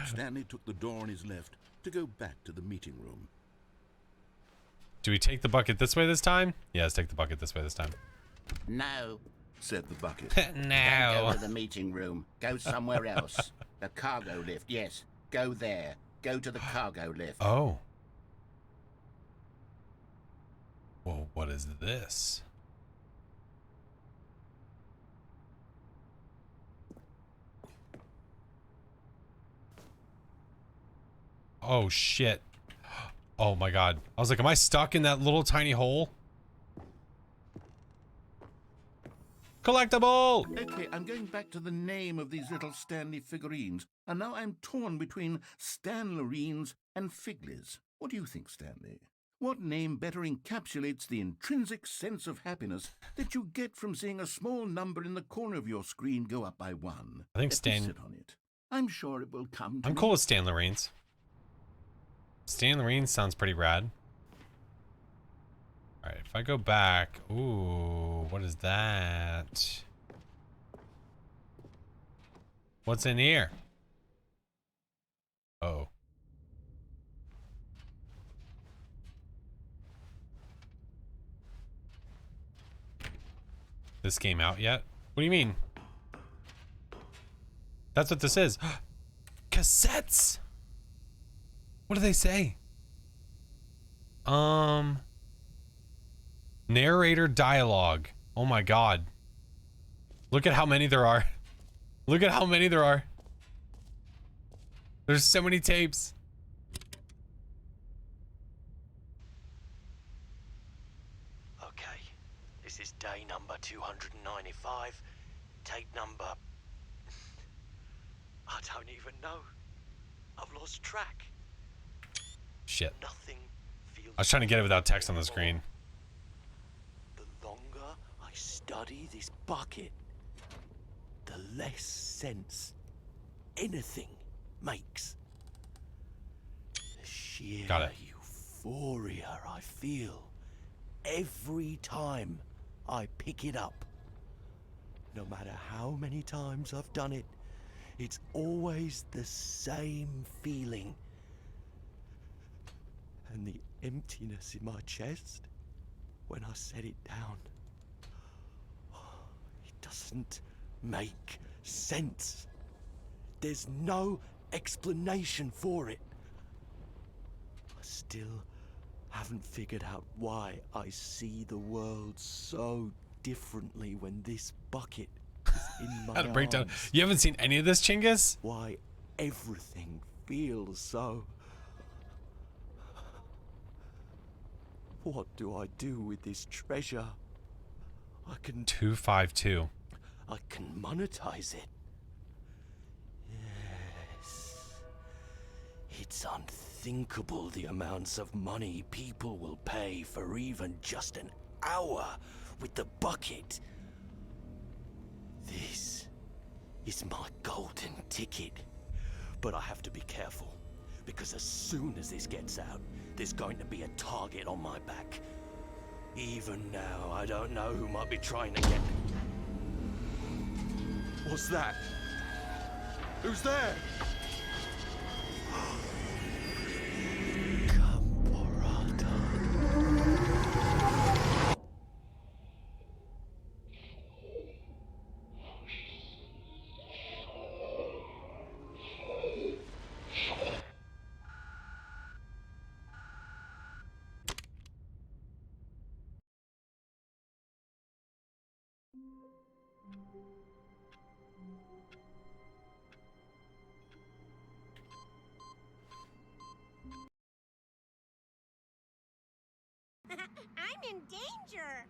Stanley took the door on his left to go back to the meeting room. Do we take the bucket this way this time? Yeah, let's take the bucket this way this time. No, said the bucket. Don't No. go to the meeting room. Go somewhere else. The cargo lift, yes. Go there. Go to the cargo lift. Oh. Well, what is this? Oh, shit. Oh, my God. I was like, am I stuck in that little tiny hole? Collectible! Okay, I'm going back to the name of these little Stanley figurines, and now I'm torn between Stanlerines and Figlies. What do you think, Stanley? What name better encapsulates the intrinsic sense of happiness that you get from seeing a small number in the corner of your screen go up by one? I think Let me sit on it. I'm sure it will come to I'm me. cool with Stanlerines. Stanlerines sounds pretty rad. Alright, if I go back... Ooh, what is that? What's in here? Oh. This game out yet? What do you mean? That's what this is. Cassettes! What do they say? Narrator dialogue. Oh my god. Look at how many there are. Look at how many there are. There's so many tapes. Okay, this is day number 295. Tape number... I don't even know. I've lost track. Shit. Nothing feels... I was trying to get it without text on the screen. The longer I study this bucket, the less sense anything makes. The sheer Got it. euphoria I feel every time I pick it up. No matter how many times I've done it, it's always the same feeling. And the emptiness in my chest when I set it down. It doesn't make sense. There's no explanation for it. I still haven't figured out why I see the world so differently when this bucket is in my How to break down. arms. You haven't seen any of this, Chingus? Why everything feels so... What do I do with this treasure? I can 252. I can monetize it. Yes. It's unthinkable the amounts of money people will pay for even just an hour with the bucket. This is my golden ticket. But I have to be careful, because as soon as this gets out, there's going to be a target on my back. Even now, I don't know who might be trying to get... What's that? Who's there? I'm in danger.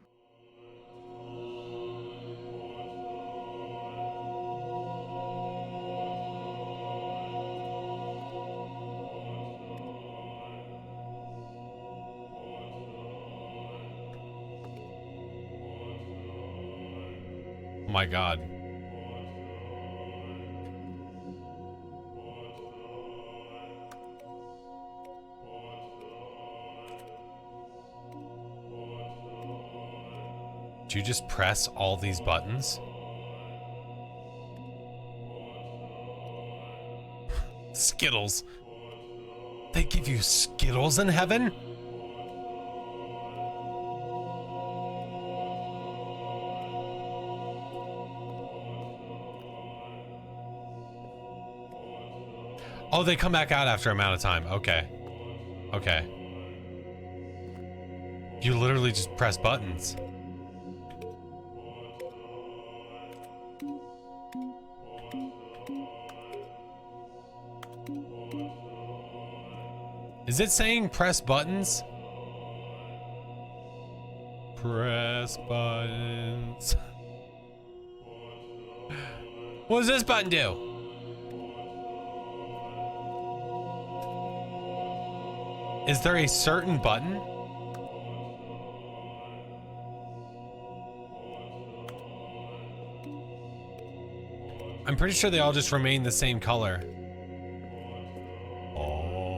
Oh my God. Do you just press all these buttons? Skittles. They give you Skittles in heaven? Oh, they come back out after a amount of time. Okay. Okay. You literally just press buttons. Is it saying press buttons? Press buttons. What does this button do? Is there a certain button? I'm pretty sure they all just remain the same color. Oh.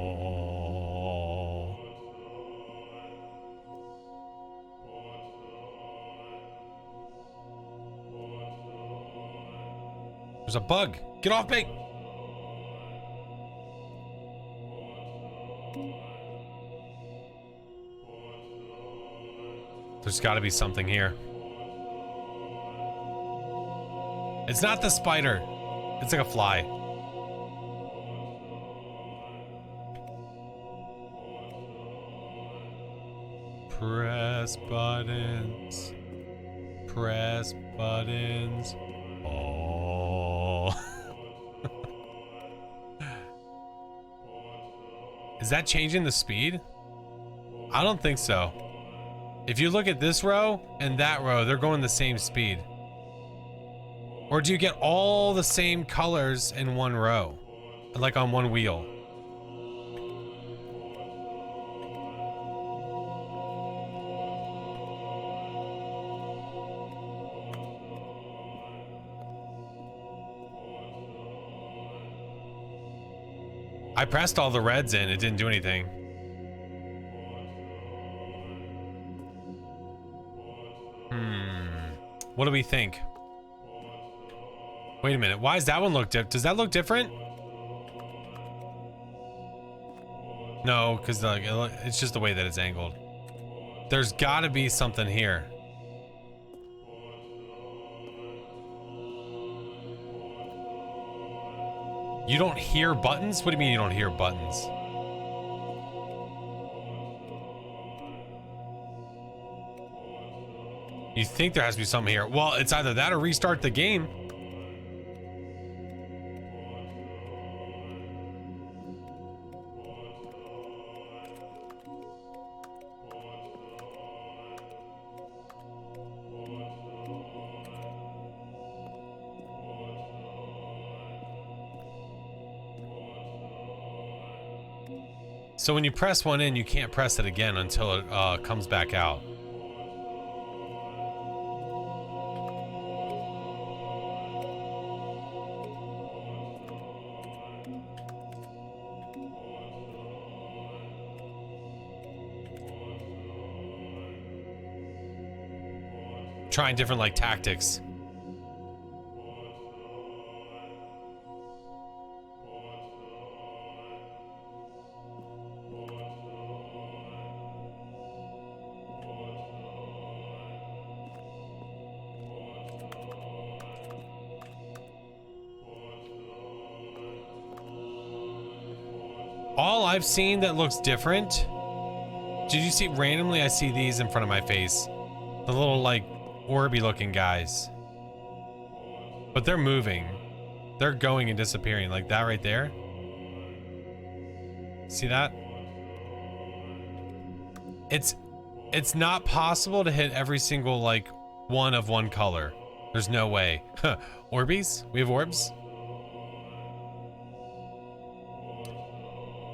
There's a bug. Get off me! There's got to be something here. It's not the spider. It's like a fly. Press buttons. Press buttons. Oh. Is that changing the speed? I don't think so. If you look at this row and that row, they're going the same speed. Or do you get all the same colors in one row? Like on one wheel? I pressed all the reds in, it didn't do anything. What do we think? Wait a minute. Why does that one look different? Does that look different? No, because it's just the way that it's angled. There's got to be something here. You don't hear buttons? What do you mean you don't hear buttons? You think there has to be something here. Well, it's either that or restart the game. So when you press one in, you can't press it again until it comes back out. Trying different like tactics. All I've seen that looks different. Did you see randomly? I see these in front of my face. The little like orby looking guys. But they're moving. They're going and disappearing like that right there. See that? It's not possible to hit every single, like, one of one color. There's no way. Orbies? We have orbs?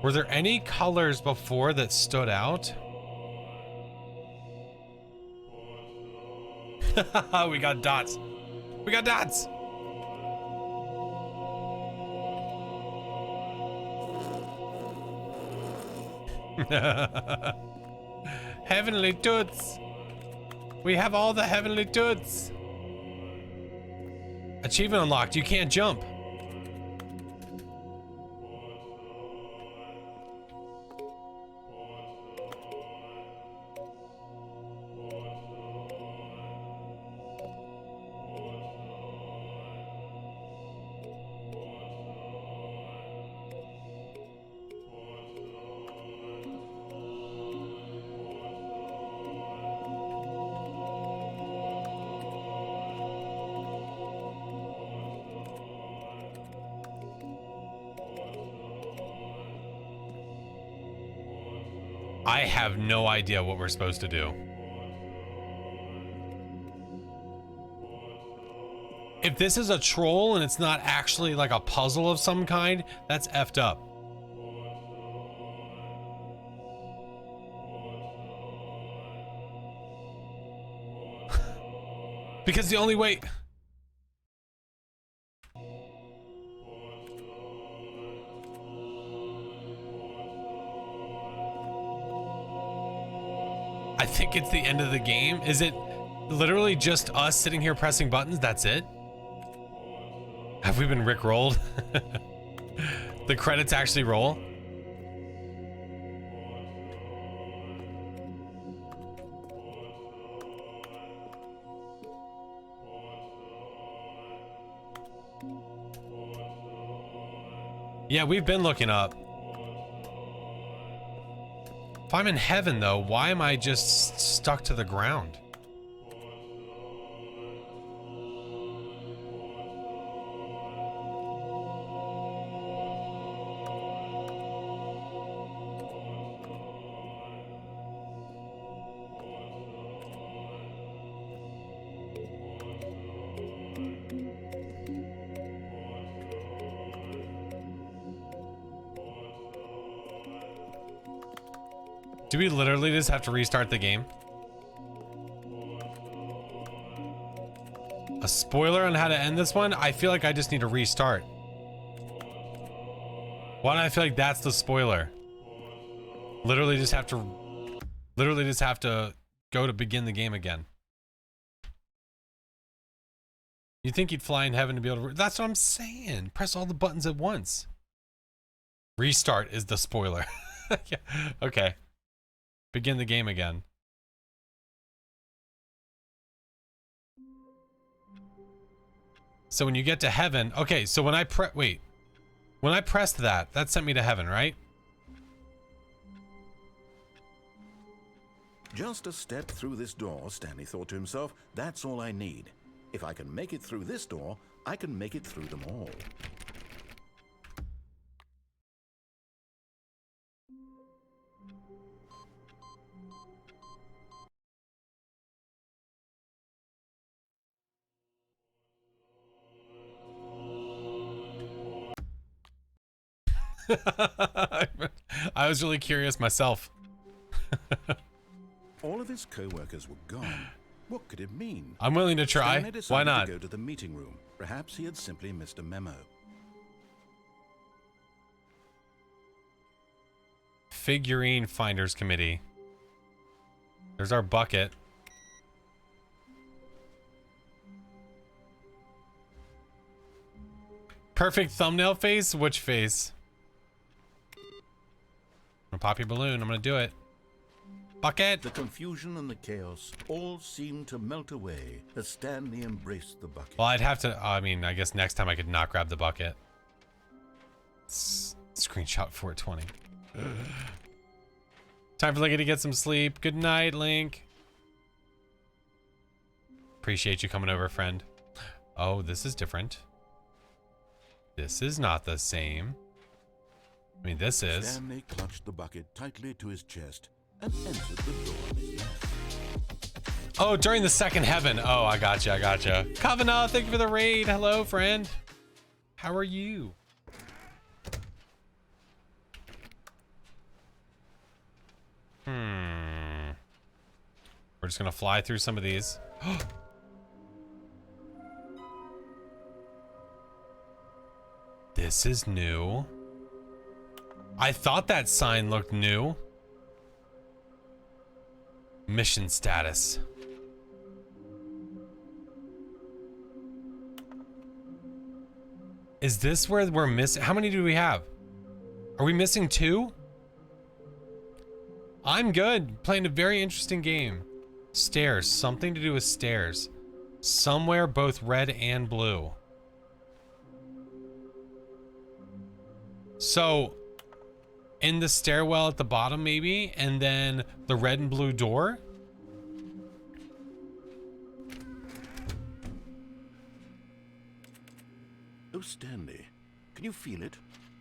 Were there any colors before that stood out? We got dots. We got dots. Heavenly toots. We have all the heavenly toots. Achievement unlocked. You can't jump. I have no idea what we're supposed to do. If this is a troll and it's not actually like a puzzle of some kind, that's effed up. Because the only way... I think it's the end of the game. Is it literally just us sitting here pressing buttons? That's it? Have we been rickrolled? The credits actually roll? Yeah, we've been looking up. If I'm in heaven, though, why am I just stuck to the ground? Do we literally just have to restart the game? A spoiler on how to end this one? I feel like I just need to restart. Why do I feel like that's the spoiler? Literally just have to go to begin the game again. You think you'd fly in heaven to be able to... That's what I'm saying. Press all the buttons at once. Restart is the spoiler. Yeah. Okay. Begin the game again. So when you get to heaven, okay, so when I when I pressed that sent me to heaven, right? Just a step through this door, Stanley thought to himself, that's all I need. If I can make it through this door, I can make it through them all. I was really curious myself. All of his co-workers were gone. What could it mean? I'm willing to try. Stanley decided Why not? to go to the meeting room. Perhaps he had simply missed a memo. Figurine Finders Committee. There's our bucket. Perfect thumbnail face? Which face? I'm gonna pop your balloon. I'm gonna do it. Bucket! The confusion and the chaos all seemed to melt away as Stanley embraced the bucket. Well, I'd have to... I mean, I guess next time I could not grab the bucket. Screenshot 420. Time for Linky to get some sleep. Good night, Link. Appreciate you coming over, friend. Oh, this is different. This is not the same. I mean, this is. Stanley clutched the bucket tightly to his chest and entered the door on his left. Oh, during the second heaven. Oh, I gotcha. Kavana, thank you for the raid. Hello, friend. How are you? We're just gonna fly through some of these. This is new. I thought that sign looked new. Mission status. Is this where we're missing? How many do we have? Are we missing 2? I'm good. Playing a very interesting game. Stairs. Something to do with stairs. Somewhere both red and blue. So, in the stairwell at the bottom maybe, and then the red and blue door? Oh, Stanley, can you feel it?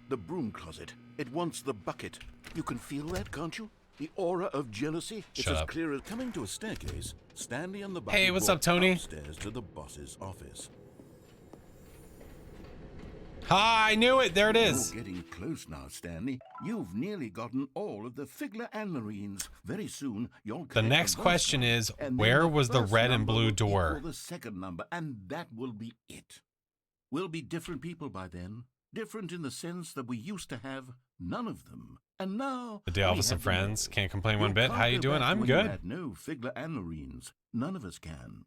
The broom closet. It wants the bucket. You can feel that, can't you? The aura of jealousy. It's Shut as up. clear as coming to a staircase. Stanley and the bucket. Hey, what's up, walked Tony? Upstairs to the boss's office. Hi, I knew it. There it is. You're getting close now, Stanley. You've nearly gotten all of the Figler and Marines. Very soon, you'll The collect next the question birthright, is, and then where the was the first red and number blue will door? equal the second number, and that will be it. We'll be different people by then. Different in the sense that we used to have none of them. And now The day off with some friends. Can't complain one bit. can't How you go doing? back to I'm when you good. had no Figler and Marines. None of us can.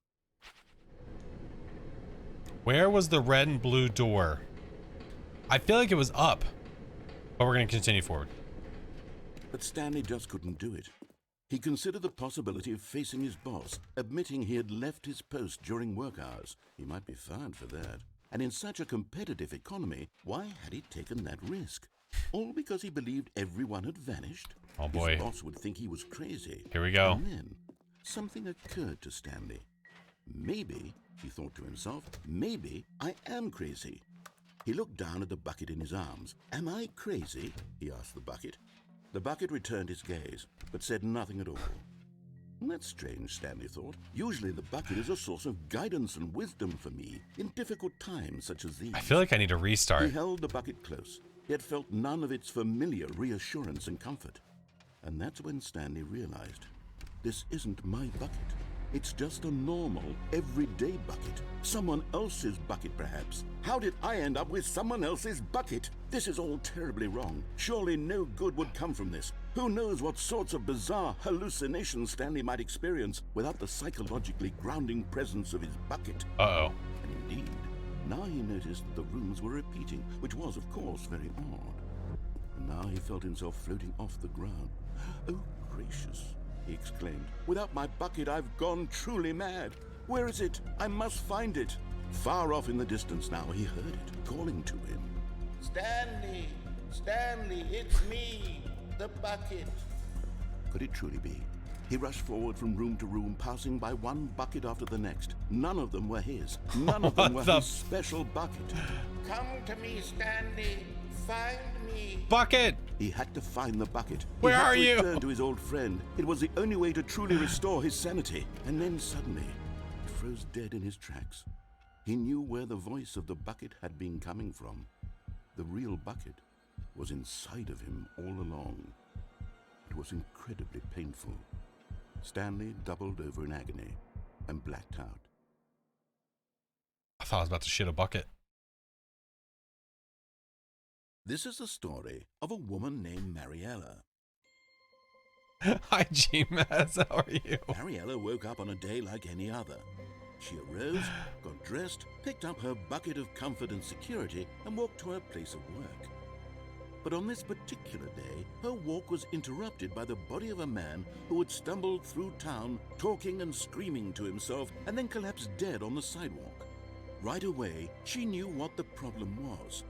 Where was the red and blue door? I feel like it was up, but we're going to continue forward. But Stanley just couldn't do it. He considered the possibility of facing his boss, admitting he had left his post during work hours. He might be fired for that. And in such a competitive economy, why had he taken that risk? All because he believed everyone had vanished? Oh boy. His boss would think he was crazy. Here we go. And then something occurred to Stanley. Maybe, he thought to himself, maybe I am crazy. He looked down at the bucket in his arms. Am I crazy? He asked the bucket. The bucket returned his gaze, but said nothing at all. That's strange, Stanley thought. Usually the bucket is a source of guidance and wisdom for me in difficult times such as these. I feel like I need to restart. He held the bucket close, yet felt none of its familiar reassurance and comfort. And that's when Stanley realized, this isn't my bucket. It's just a normal, everyday bucket. Someone else's bucket, perhaps. How did I end up with someone else's bucket? This is all terribly wrong. Surely no good would come from this. Who knows what sorts of bizarre hallucinations Stanley might experience without the psychologically grounding presence of his bucket. Uh-oh. And indeed, now he noticed that the rooms were repeating, which was, of course, very odd. And now he felt himself floating off the ground. Oh, gracious, he exclaimed. Without my bucket, I've gone truly mad. Where is it? I must find it. Far off in the distance now, he heard it, calling to him. Stanley! Stanley, it's me! The bucket! Could it truly be? He rushed forward from room to room, passing by one bucket after the next. None of them were his. None of them were his special bucket. Come to me, Stanley! Find me! Bucket! He had to find the bucket. Where he had are to you? return to his old friend. It was the only way to truly restore his sanity. And then suddenly, it froze dead in his tracks. He knew where the voice of the bucket had been coming from. The real bucket was inside of him all along. It was incredibly painful. Stanley doubled over in agony and blacked out. I thought I was about to shit a bucket. This is the story of a woman named Mariella. Hi, G-Maz. How are you? Mariella woke up on a day like any other. She arose, got dressed, picked up her bucket of comfort and security, and walked to her place of work. But on this particular day, her walk was interrupted by the body of a man who had stumbled through town, talking and screaming to himself, and then collapsed dead on the sidewalk. Right away, she knew what the problem was.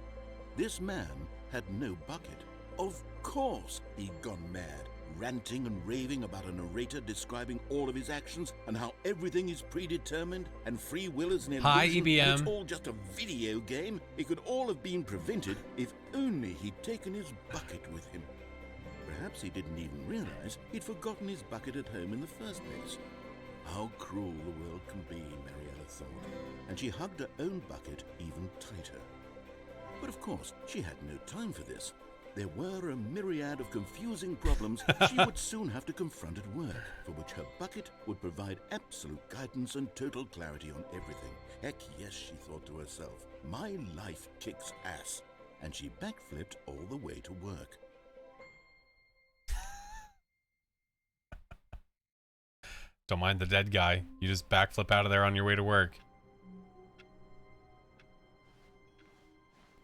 This man had no bucket. Of course he'd gone mad, ranting and raving about a narrator describing all of his actions and how everything is predetermined and free will is an illusion. Hi, and EBM. it's all just a video game. It could all have been prevented if only he'd taken his bucket with him. perhaps he didn't even realize he'd forgotten his bucket at home in the first place. How cruel the world can be, Mariella thought, and she hugged her own bucket even tighter. But of course, she had no time for this. There were a myriad of confusing problems she would soon have to confront at work, for which her bucket would provide absolute guidance and total clarity on everything. Heck yes, she thought to herself, my life kicks ass. And she backflipped all the way to work. Don't mind the dead guy. You just backflip out of there on your way to work.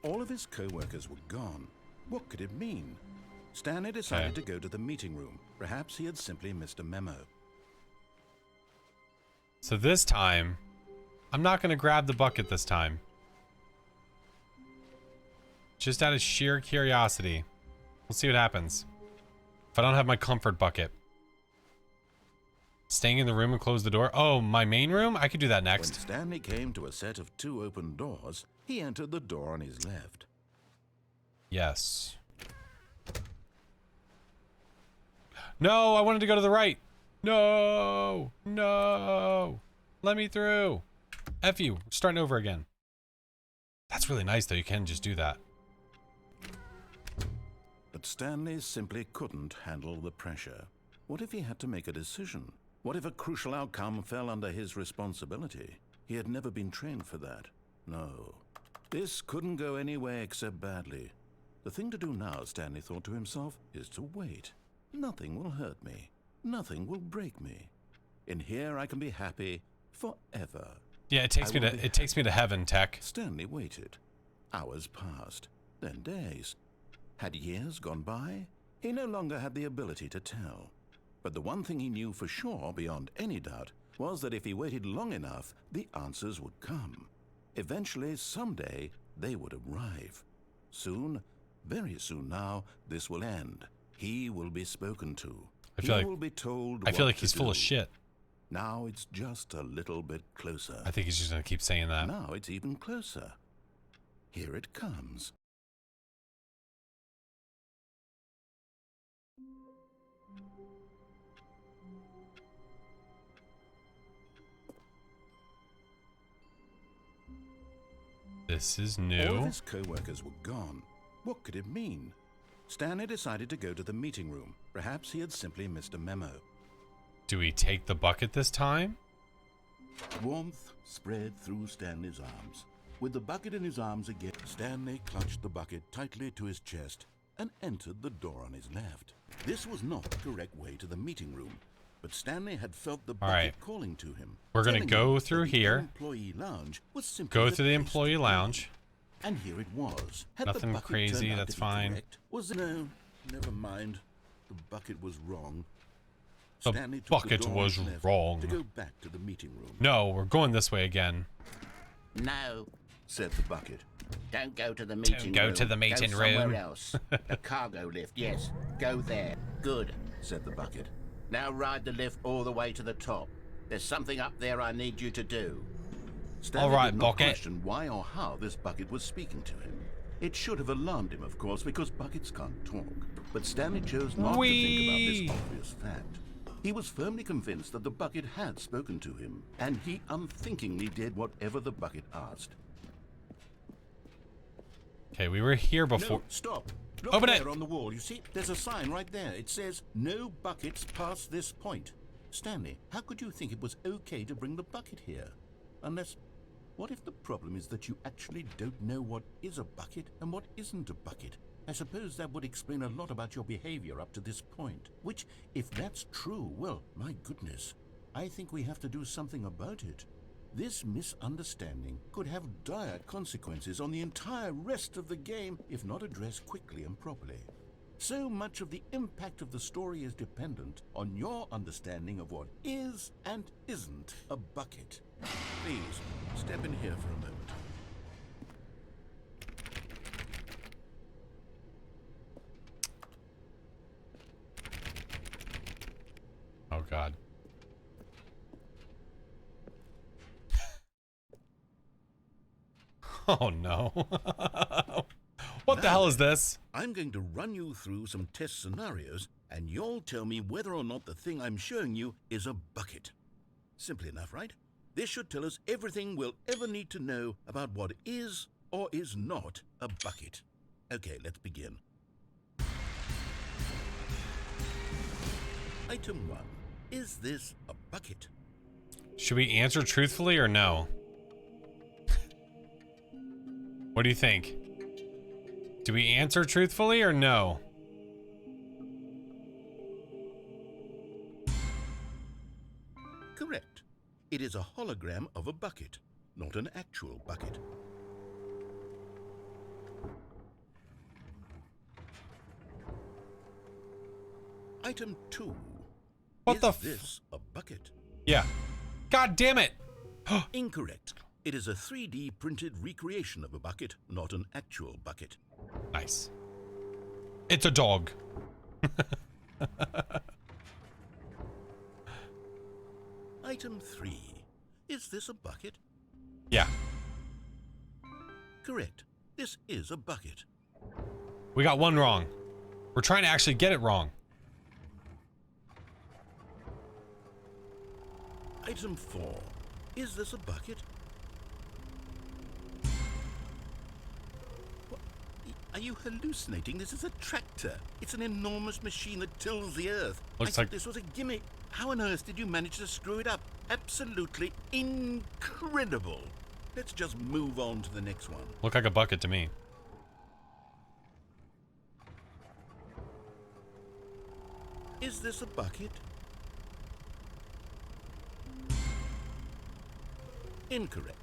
All of his co-workers were gone. What could it mean? Stanley decided to go to the meeting room. Perhaps he had simply missed a memo. So this time, I'm not going to grab the bucket this time. Just out of sheer curiosity. We'll see what happens. If I don't have my comfort bucket. Staying in the room and close the door. Oh, my main room? I could do that next. When Stanley came to a set of 2 open doors, he entered the door on his left. Yes. No, I wanted to go to the right. No, no. Let me through. F you. We're starting over again. That's really nice, though. You can just do that. But Stanley simply couldn't handle the pressure. What if he had to make a decision? What if a crucial outcome fell under his responsibility? He had never been trained for that. No. This couldn't go anywhere except badly. The thing to do now, Stanley thought to himself, is to wait. Nothing will hurt me. Nothing will break me. In here I can be happy forever. Yeah, it takes me to heaven, Tech. Stanley waited. Hours passed, then days. Had years gone by? He no longer had the ability to tell. But the one thing he knew for sure, beyond any doubt, was that if he waited long enough, the answers would come. Eventually, someday, they would arrive. Soon, very soon now, this will end. He will be spoken to. He will be told I feel like he's full of shit. Now it's just a little bit closer. I think he's just gonna keep saying that. Now it's even closer. Here it comes. This is new. All of his co-workers were gone. What could it mean? Stanley decided to go to the meeting room. Perhaps he had simply missed a memo. Do we take the bucket this time? Warmth spread through Stanley's arms. With the bucket in his arms again, Stanley clutched the bucket tightly to his chest and entered the door on his left. This was not the correct way to the meeting room, but Stanley had felt the bucket calling to him. We're going to go through here. Employee lounge was simply go through the employee lounge. And here it was. Had nothing crazy, that's fine. Was no, never mind. The bucket was wrong. The Stanley took bucket the was wrong. To go back to the meeting room. No, we're going this way again. No, said the bucket. Don't go to the meeting room. Go to the meeting room. Somewhere else. The cargo lift, yes. Go there. Good, said the bucket. Now ride the lift all the way to the top. There's something up there I need you to do. Stanley did not question why or how this bucket was speaking to him. It should have alarmed him, of course, because buckets can't talk. But Stanley chose not to think about this obvious fact. He was firmly convinced that the bucket had spoken to him, and he unthinkingly did whatever the bucket asked. Okay, we were here before. No, stop. Look Open there it. On the wall. You see, there's a sign right there. It says, "No buckets past this point." Stanley, how could you think it was okay to bring the bucket here? Unless, what if the problem is that you actually don't know what is a bucket and what isn't a bucket? I suppose that would explain a lot about your behavior up to this point. Which, if that's true, well, my goodness, I think we have to do something about it. This misunderstanding could have dire consequences on the entire rest of the game if not addressed quickly and properly. So much of the impact of the story is dependent on your understanding of what is and isn't a bucket. Please, step in here for a moment. Oh, God. Oh, no. What What the hell is this? I'm going to run you through some test scenarios, and you'll tell me whether or not the thing I'm showing you is a bucket. Simple enough, right? This should tell us everything we'll ever need to know about what is or is not a bucket. Okay, let's begin. Item 1. Is this a bucket? Should we answer truthfully or no? What do you think? Do we answer truthfully or no? Correct. It is a hologram of a bucket, not an actual bucket. Item 2. What the Is this a bucket? Yeah. God damn it! Incorrect. It is a 3D printed recreation of a bucket, not an actual bucket. Nice. It's a dog. Item 3. Is this a bucket? Yeah. Correct. This is a bucket. We got one wrong. We're trying to actually get it wrong. Item 4. Is this a bucket? What? Are you hallucinating? This is a tractor. It's an enormous machine that tills the earth. Looks I like thought this was a gimmick. How on earth did you manage to screw it up? Absolutely incredible. Let's just move on to the next one. Look like a bucket to me. Is this a bucket? Incorrect.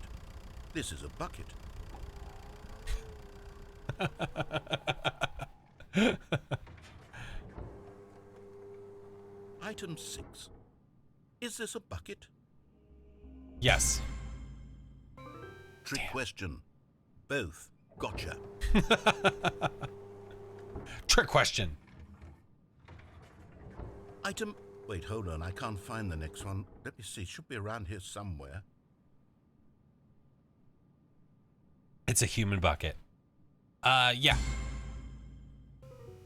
This is a bucket. Item 6. Is this a bucket? Yes. Trick question. Both. Gotcha. Trick question. Item... Wait, hold on. I can't find the next one. Let me see. It should be around here somewhere. It's a human bucket. Yeah.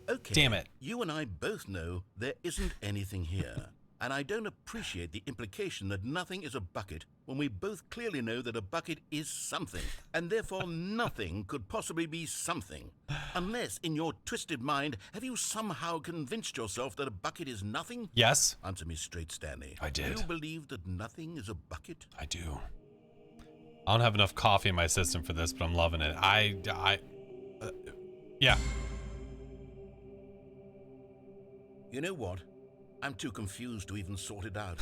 Okay. Damn it. You and I both know there isn't anything here. And I don't appreciate the implication that nothing is a bucket when we both clearly know that a bucket is something, and therefore nothing could possibly be something. Unless, in your twisted mind, have you somehow convinced yourself that a bucket is nothing? Yes. Answer me straight, Stanley. I did. Do you believe that nothing is a bucket? I do. I don't have enough coffee in my system for this, but I'm loving it. Yeah. You know what? I'm too confused to even sort it out.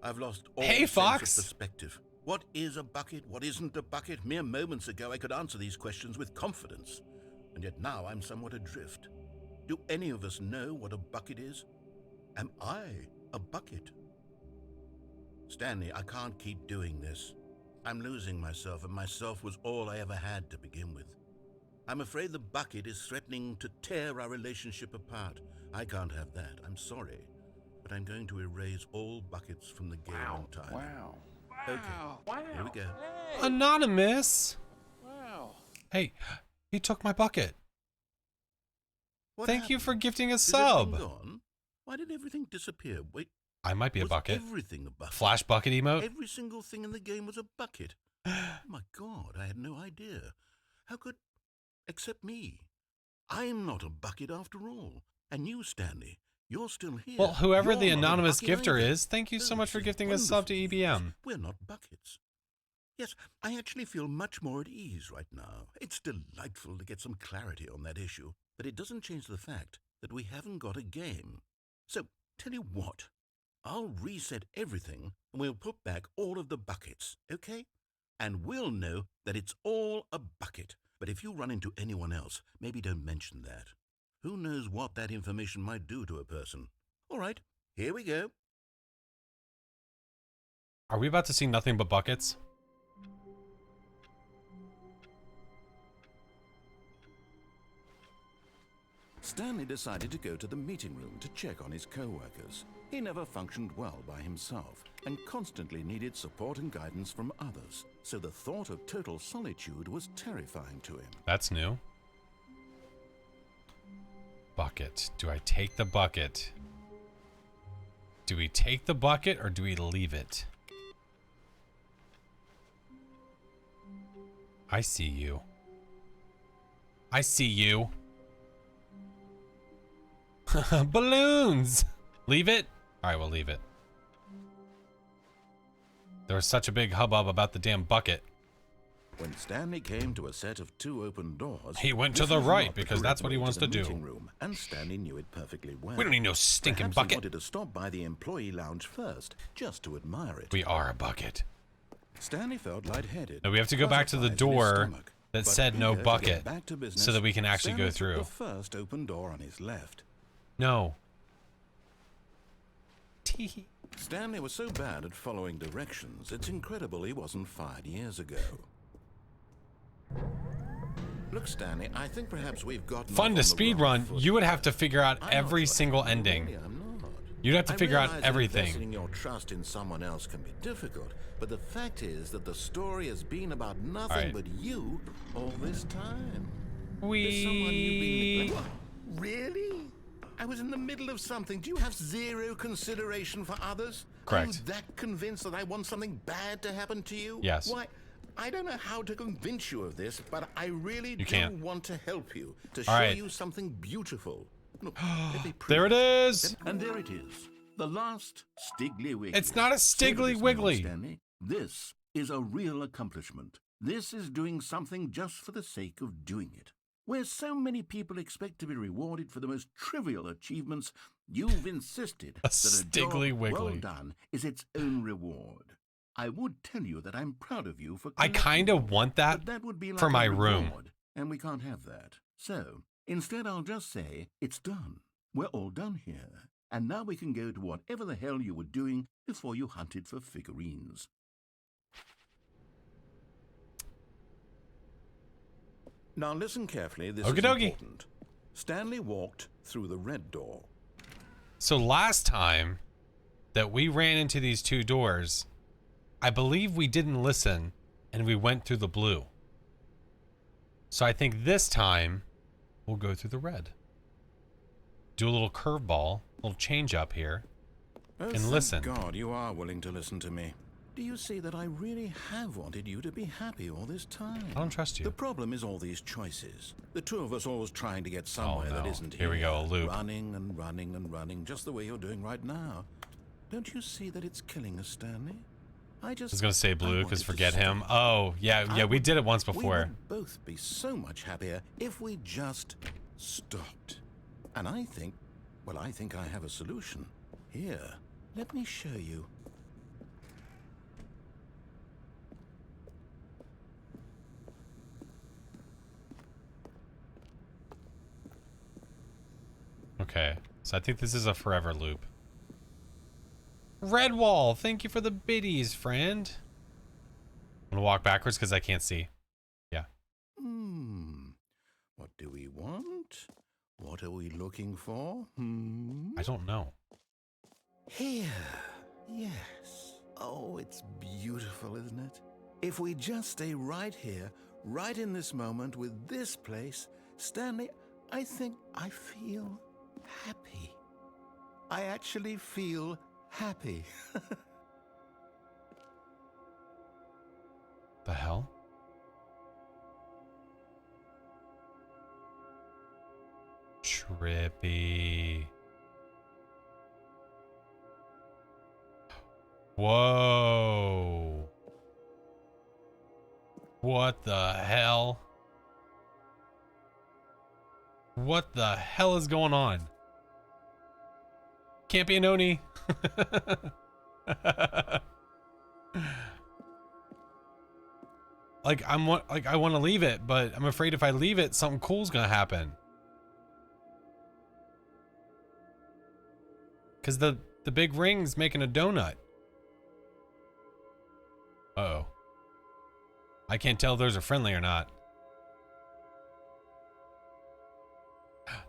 I've lost all Hey, sense Fox. of perspective. What is a bucket? What isn't a bucket? Mere moments ago, I could answer these questions with confidence. And yet now I'm somewhat adrift. Do any of us know what a bucket is? Am I a bucket? Stanley, I can't keep doing this. I'm losing myself, and myself was all I ever had to begin with. I'm afraid the bucket is threatening to tear our relationship apart. I can't have that. I'm sorry. But I'm going to erase all buckets from the game in time. Wow. Okay, here we go. Anonymous. Wow. Hey, he took my bucket. What Thank you happened? for gifting a Is sub. everything gone? Why did everything disappear? Wait, I might be a was bucket. everything a bucket? Flash bucket emote. Every single thing in the game was a bucket. Oh my God, I had no idea. How could... Except me. I'm not a bucket after all. And you, Stanley, you're still here. Well, whoever You're the not a anonymous bucket gifter either. is, thank you so Oh, much for this is gifting a sub to wonderful. EBM. We're not buckets. Yes, I actually feel much more at ease right now. It's delightful to get some clarity on that issue, but it doesn't change the fact that we haven't got a game. So, tell you what, I'll reset everything and we'll put back all of the buckets, okay? And we'll know that it's all a bucket. But if you run into anyone else, maybe don't mention that. Who knows what that information might do to a person? All right, here we go. Are we about to see nothing but buckets? Stanley decided to go to the meeting room to check on his co-workers. He never functioned well by himself and constantly needed support and guidance from others, so the thought of total solitude was terrifying to him. That's new. Bucket. Do I take the bucket? Do we take the bucket or do we leave it? I see you. I see you. Balloons! Leave it? Alright, we'll leave it. There was such a big hubbub about the damn bucket. When Stanley came to a set of 2 open doors, He went to this the was right not the because that's correct what he way wants to the do. meeting room, and Stanley knew it perfectly well. We don't need no stinking Perhaps bucket. He wanted to stop by the employee lounge first, just to admire it. We are a bucket. Stanley felt lightheaded. No, we have to go back to the butterflies in his door stomach, that but said no eager to bucket get back to business, so that we can actually Stanley go took through. the first open door on his left. No. Stanley was so bad at following directions, it's incredible he wasn't fired years ago. Look, Stanley, I think perhaps we've gotten Fun to off on the speed wrong run. foot. You would have to figure out I'm every not single trying. ending. Really, I'm not. You'd have to figure out realize that everything. Investing your trust in someone else can be difficult, but the fact is that the story has been about nothing Right. but you all this time. There's someone you've been neglecting. Really? I was in the middle of something. Do you have zero consideration for others? Are you Correct. that convinced that I want something bad to happen to you? Yes. Why? I don't know how to convince you of this, but I really do can't. want to help you, to All show right. you something beautiful. Look, let me prove There it is. And there it is. The last Stiggly Wiggly. It's not a Say to Stiggly this man, Wiggly. Stanley, this is a real accomplishment. This is doing something just for the sake of doing it. Where so many people expect to be rewarded for the most trivial achievements, you've insisted A that a Stiggly job Wiggly. well done is its own reward. I would tell you that I'm proud of you for I collecting kind of them, want that but that would be like for a my room. reward, and we can't have that. So, instead I'll just say, it's done. We're all done here. And now we can go to whatever the hell you were doing before you hunted for figurines. Now listen carefully, this Okie is dokie. important. Stanley walked through the red door. So last time that we ran into these 2 doors, I believe we didn't listen and we went through the blue. So I think this time we'll go through the red. Do a little curveball, a little change up here, and thank listen. God you are willing to listen to me. Do you see that I really have wanted you to be happy all this time? I don't trust you. The problem is all these choices. The two of us always trying to get somewhere that no. isn't Here we go, a loop. Running and running and running, just the way you're doing right now. Don't you see that it's killing us, Stanley? I was gonna say blue because wanted to forget stop. him. Oh, yeah, we did it once We before. would both be so much happier if we just stopped. And I think I have a solution. Here, let me show you. Okay, so I think this is a forever loop. Red wall, thank you for the biddies, friend. I'm gonna walk backwards because I can't see. Yeah. What do we want? What are we looking for? I don't know. Here. Yes. Oh, it's beautiful, isn't it? If we just stay right here, right in this moment with this place, Stanley, I think I feel happy. I actually feel happy. The hell? Trippy. Whoa. What the hell? What the hell is going on? Can't be an Oni. I want to leave it, but I'm afraid if I leave it, something cool's gonna happen. Cause the big ring's making a donut. Uh-oh. I can't tell if those are friendly or not.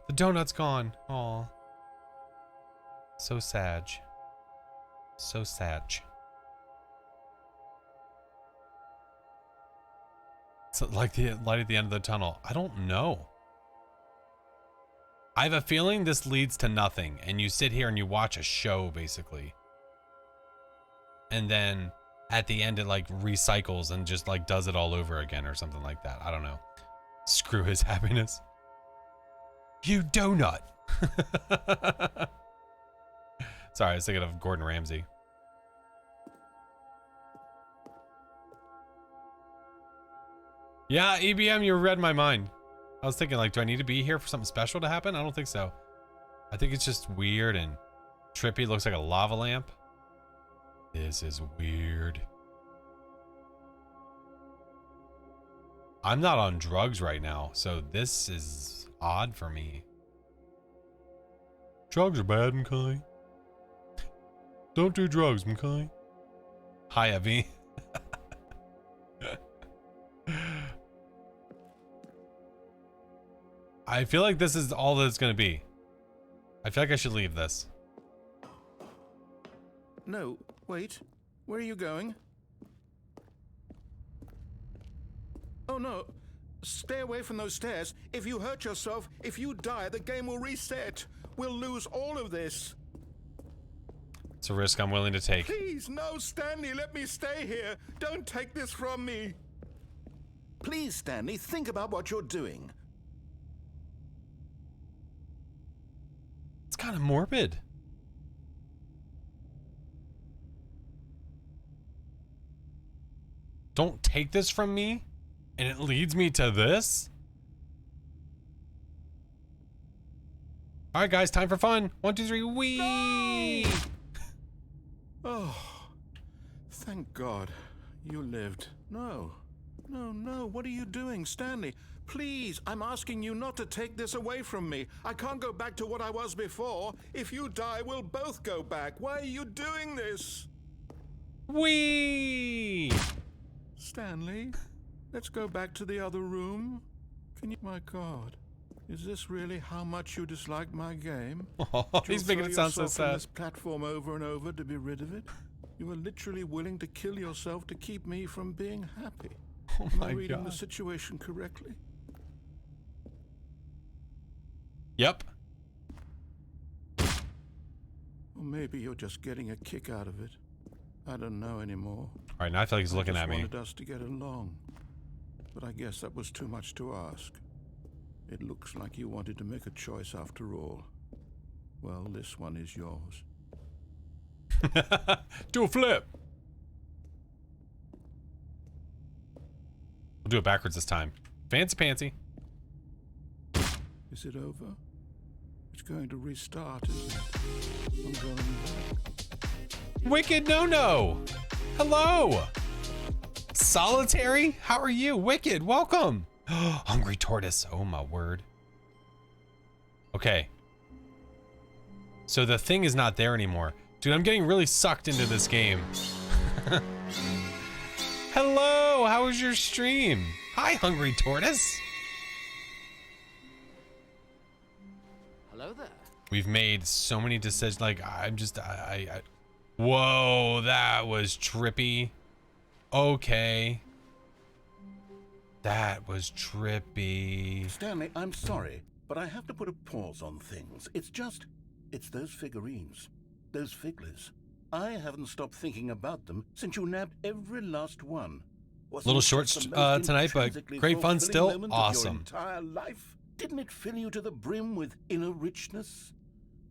The donut's gone. Aw. So sad. So sad. It's like the light at the end of the tunnel. I don't know. I have a feeling this leads to nothing, and you sit here and you watch a show, basically. And then at the end, it like recycles and just like does it all over again or something like that. I don't know. Screw his happiness. You donut. Sorry, I was thinking of Gordon Ramsay. Yeah, EBM, you read my mind. I was thinking, like, do I need to be here for something special to happen? I don't think so. I think it's just weird and trippy. It looks like a lava lamp. This is weird. I'm not on drugs right now, so this is odd for me. Drugs are bad, Makai. Don't do drugs, Makai. Hi, Evie. I feel like this is all that it's going to be. I feel like I should leave this. No, wait. Where are you going? Oh no. Stay away from those stairs. If you hurt yourself, if you die, the game will reset. We'll lose all of this. It's a risk I'm willing to take. Please, no, Stanley, let me stay here. Don't take this from me. Please, Stanley, think about what you're doing. It's kind of morbid. Don't take this from me, and it leads me to this? All right, guys, time for fun. 1, 2, 3, whee! No! Oh, thank God you lived. No, no, no. What are you doing, Stanley? Please, I'm asking you not to take this away from me. I can't go back to what I was before. If you die, we'll both go back. Why are you doing this? Whee! Stanley, let's go back to the other room. Can you? My God, is this really how much you dislike my game? Oh, he's making it sound so sad. This platform over and over to be rid of it. You were literally willing to kill yourself to keep me from being happy. Oh Am my I reading God. the situation correctly? Yep. Or maybe you're just getting a kick out of it. I don't know anymore. All right, now I feel like he's looking at me. I just wanted us to get along, but I guess that was too much to ask. It looks like you wanted to make a choice after all. Well, this one is yours. Do a flip. We'll do it backwards this time. Fancy pantsy. Is it over? It's going to restart, isn't it? I'm going back. Wicked no-no. Hello. Solitary? How are you? Wicked, welcome. Hungry tortoise. Oh my word. Okay. So the thing is not there anymore. Dude, I'm getting really sucked into this game. Hello, how was your stream? Hi, Hungry Tortoise. Hello there. We've made so many decisions. Like, I'm just, whoa, that was trippy. Okay. That was trippy. Stanley, I'm sorry, but I have to put a pause on things. It's those figurines. Those figglers. I haven't stopped thinking about them since you nabbed every last one. Little short tonight, but great fun still. Awesome. Entire life. Didn't it fill you to the brim with inner richness?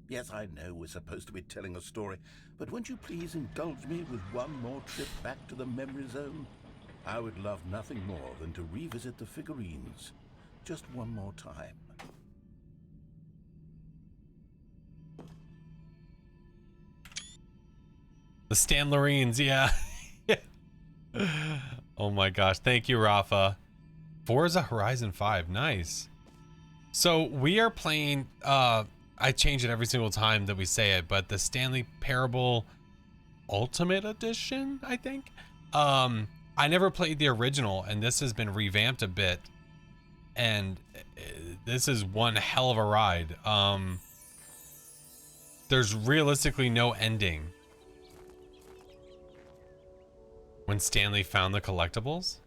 Yes, I know we're supposed to be telling a story, but won't you please indulge me with one more trip back to the memory zone? I would love nothing more than to revisit the figurines. Just one more time. The Stanlerines, yeah. Oh my gosh, thank you, Rafa. Forza Horizon 5, nice. So we are playing, I change it every single time that we say it, but the Stanley Parable Ultimate Edition, I think. I never played the original, and this has been revamped a bit, and this is one hell of a ride. There's realistically no ending. When Stanley found the collectibles?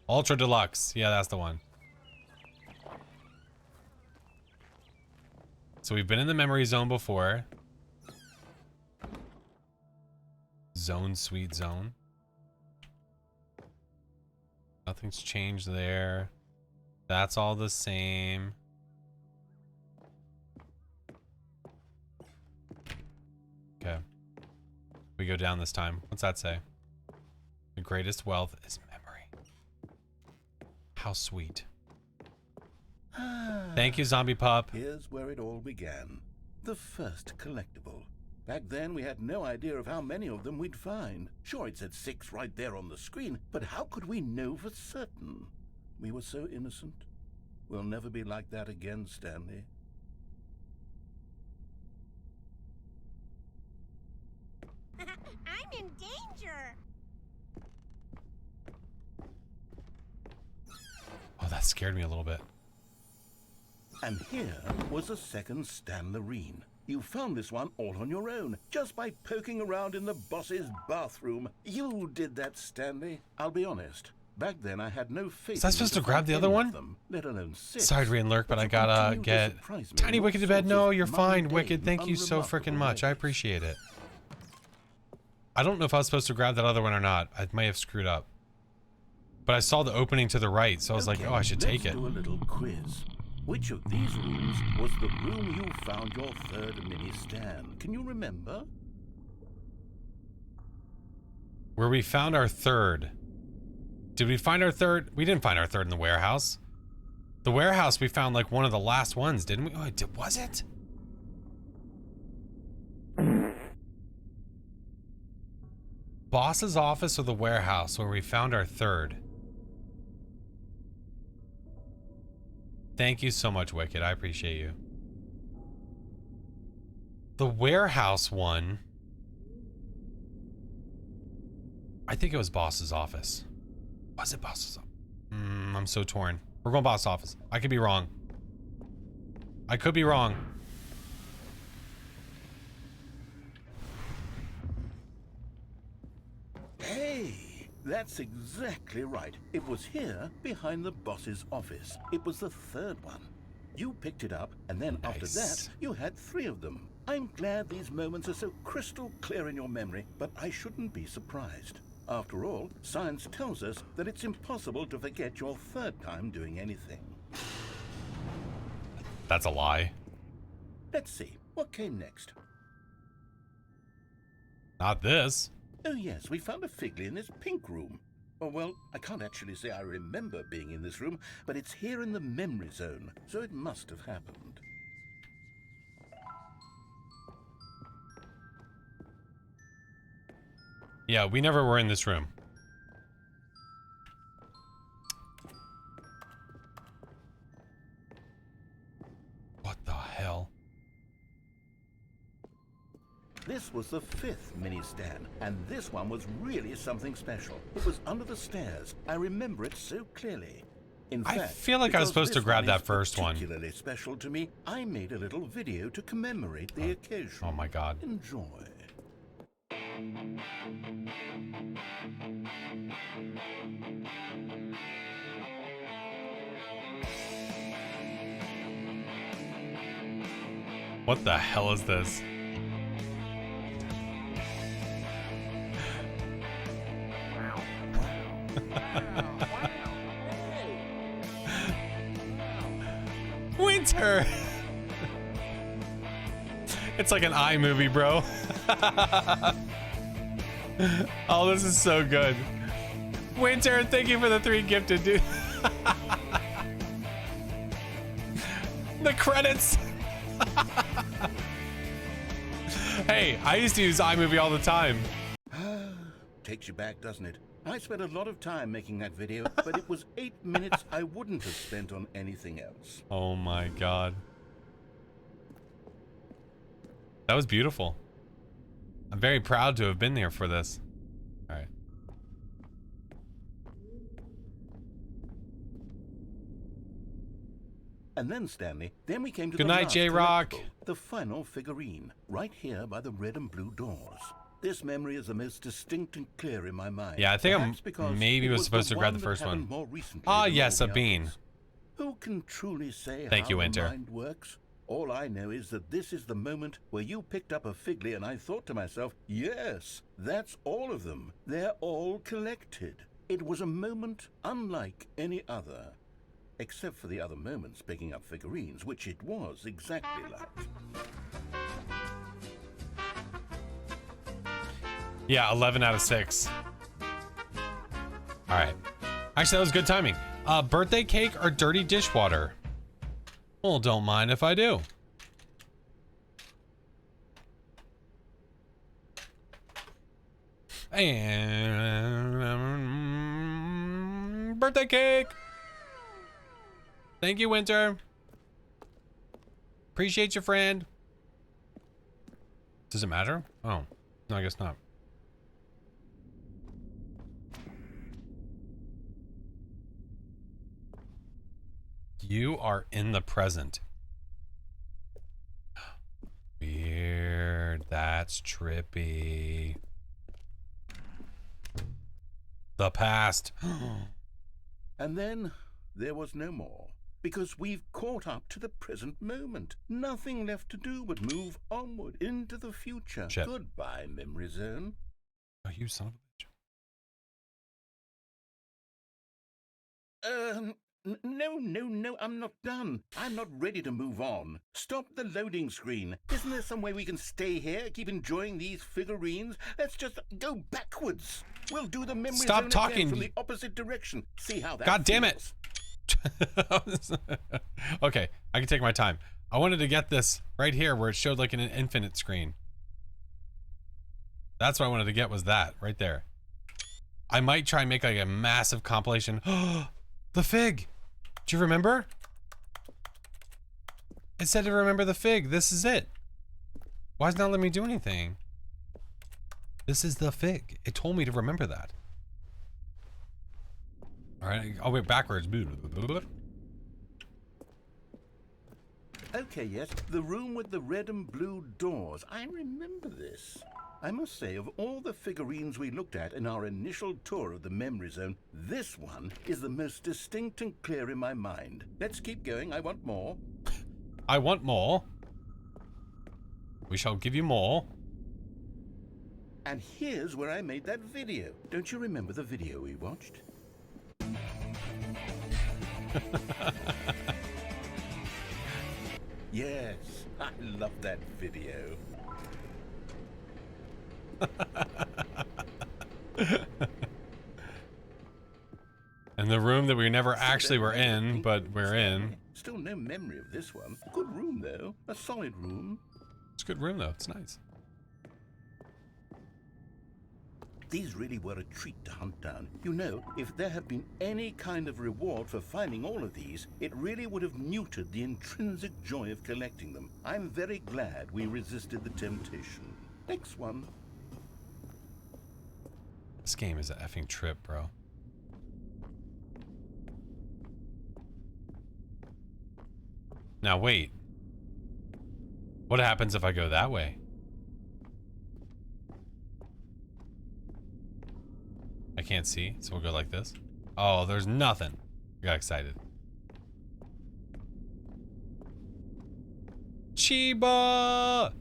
Ultra Deluxe. Yeah, that's the one. So we've been in the memory zone before. Zone, sweet zone. Nothing's changed there. That's all the same. Okay. We go down this time. What's that say? The greatest wealth is memory. How sweet. Thank you, zombie pup. Here's where it all began. The first collectible. Back then, we had no idea of how many of them we'd find. Sure, it said 6 right there on the screen, but how could we know for certain? We were so innocent. We'll never be like that again, Stanley. I'm in danger. Oh, that scared me a little bit. And here was a second Stanlerine. You found this one all on your own, just by poking around in the boss's bathroom. You did that, Stanley. I'll be honest. Back then, I had no faith. Is I supposed to grab the other one? Them, let alone 6. Sorry to read and lurk, but I gotta get Tiny Wicked to bed. No, you're fine, Wicked. Thank you so freaking much. I appreciate it. I don't know if I was supposed to grab that other one or not. I may have screwed up. But I saw the opening to the right, so I was like, oh, I should take it. Let's do a little quiz. Which of these rooms was the room you found your third mini stand? Can you remember? Where we found our third. Did we find our third? We didn't find our third in the warehouse. The warehouse we found like one of the last ones, didn't we? Oh, was it? Boss's office or the warehouse where we found our third? Thank you so much, Wicked. I appreciate you. The warehouse one. I think it was Boss's office. Was it Boss's office? I'm so torn. We're going Boss's office. I could be wrong. I could be wrong. Hey! That's exactly right. It was here, behind the boss's office. It was the third one. You picked it up, and then after that, you had 3 of them. I'm glad these moments are so crystal clear in your memory, but I shouldn't be surprised. After all, science tells us that it's impossible to forget your third time doing anything. That's a lie. Let's see, what came next? Not this. Oh yes, we found a Figley in this pink room. Oh well, I can't actually say I remember being in this room, but it's here in the memory zone, so it must have happened. Yeah, we never were in this room. What the hell? This was the 5th mini stand, and this one was really something special. It was under the stairs. I remember it so clearly. In fact, I feel like I was supposed to grab that first one. Particularly special to me, I made a little video to commemorate the occasion. Oh my god. Enjoy. What the hell is this? Winter! It's like an iMovie, bro. Oh, this is so good. Winter, thank you for the 3 gifted, dude. The credits. Hey, I used to use iMovie all the time. Takes you back, doesn't it? I spent a lot of time making that video, but it was 8 minutes I wouldn't have spent on anything else. Oh my god. That was beautiful. I'm very proud to have been there for this. Alright. And then, Stanley, then we came to Good the night, last J-Rock. collectible, the final figurine, right here by the red and blue doors. This memory is the most distinct and clear in my mind. Yeah, I think Perhaps because maybe it was supposed the to grab one the first that happened one. more recently Ah, than yes, all a the bean. others. Who can truly say Thank how you, the Winter. mind works? All I know is that this is the moment where you picked up a Figley and I thought to myself, yes, that's all of them. They're all collected. It was a moment unlike any other. Except for the other moments picking up figurines, which it was exactly like. Yeah, 11 out of 6. All right. Actually, that was good timing. Birthday cake or dirty dishwater? Well, don't mind if I do. And birthday cake. Thank you, Winter. Appreciate you, friend. Does it matter? Oh, no, I guess not. You are in the present. Weird. That's trippy. The past. And then there was no more. Because we've caught up to the present moment. Nothing left to do but move onward into the future. Shit. Goodbye, memory zone. Oh, you son of a bitch. No, I'm not done. I'm not ready to move on. Stop the loading screen. Isn't there some way we can stay here, keep enjoying these figurines? Let's just go backwards. We'll do the memory Stop zone talking. again from the opposite direction. See how that God damn it. feels. Okay, I can take my time. I wanted to get this right here where it showed like an infinite screen. That's what I wanted to get, was that right there. I might try and make like a massive compilation. The fig. Do you remember? It said to remember the fig. This is it. Why is it not letting me do anything? This is the fig. It told me to remember that. All right, I'll wait backwards. Okay, yes, the room with the red and blue doors. I remember this. I must say, of all the figurines we looked at in our initial tour of the memory zone, this one is the most distinct and clear in my mind. Let's keep going. I want more. I want more. We shall give you more. And here's where I made that video. Don't you remember the video we watched? Yes, I love that video. And the room that we never actually were in, but we're in. Still no memory of this one. Good room, though. A solid room. It's a good room, though. It's nice. These really were a treat to hunt down. You know, if there had been any kind of reward for finding all of these, it really would have muted the intrinsic joy of collecting them. I'm very glad we resisted the temptation. Next one. This game is an effing trip, bro. Now wait. What happens if I go that way? I can't see, so we'll go like this. Oh, there's nothing. I got excited. Chiba!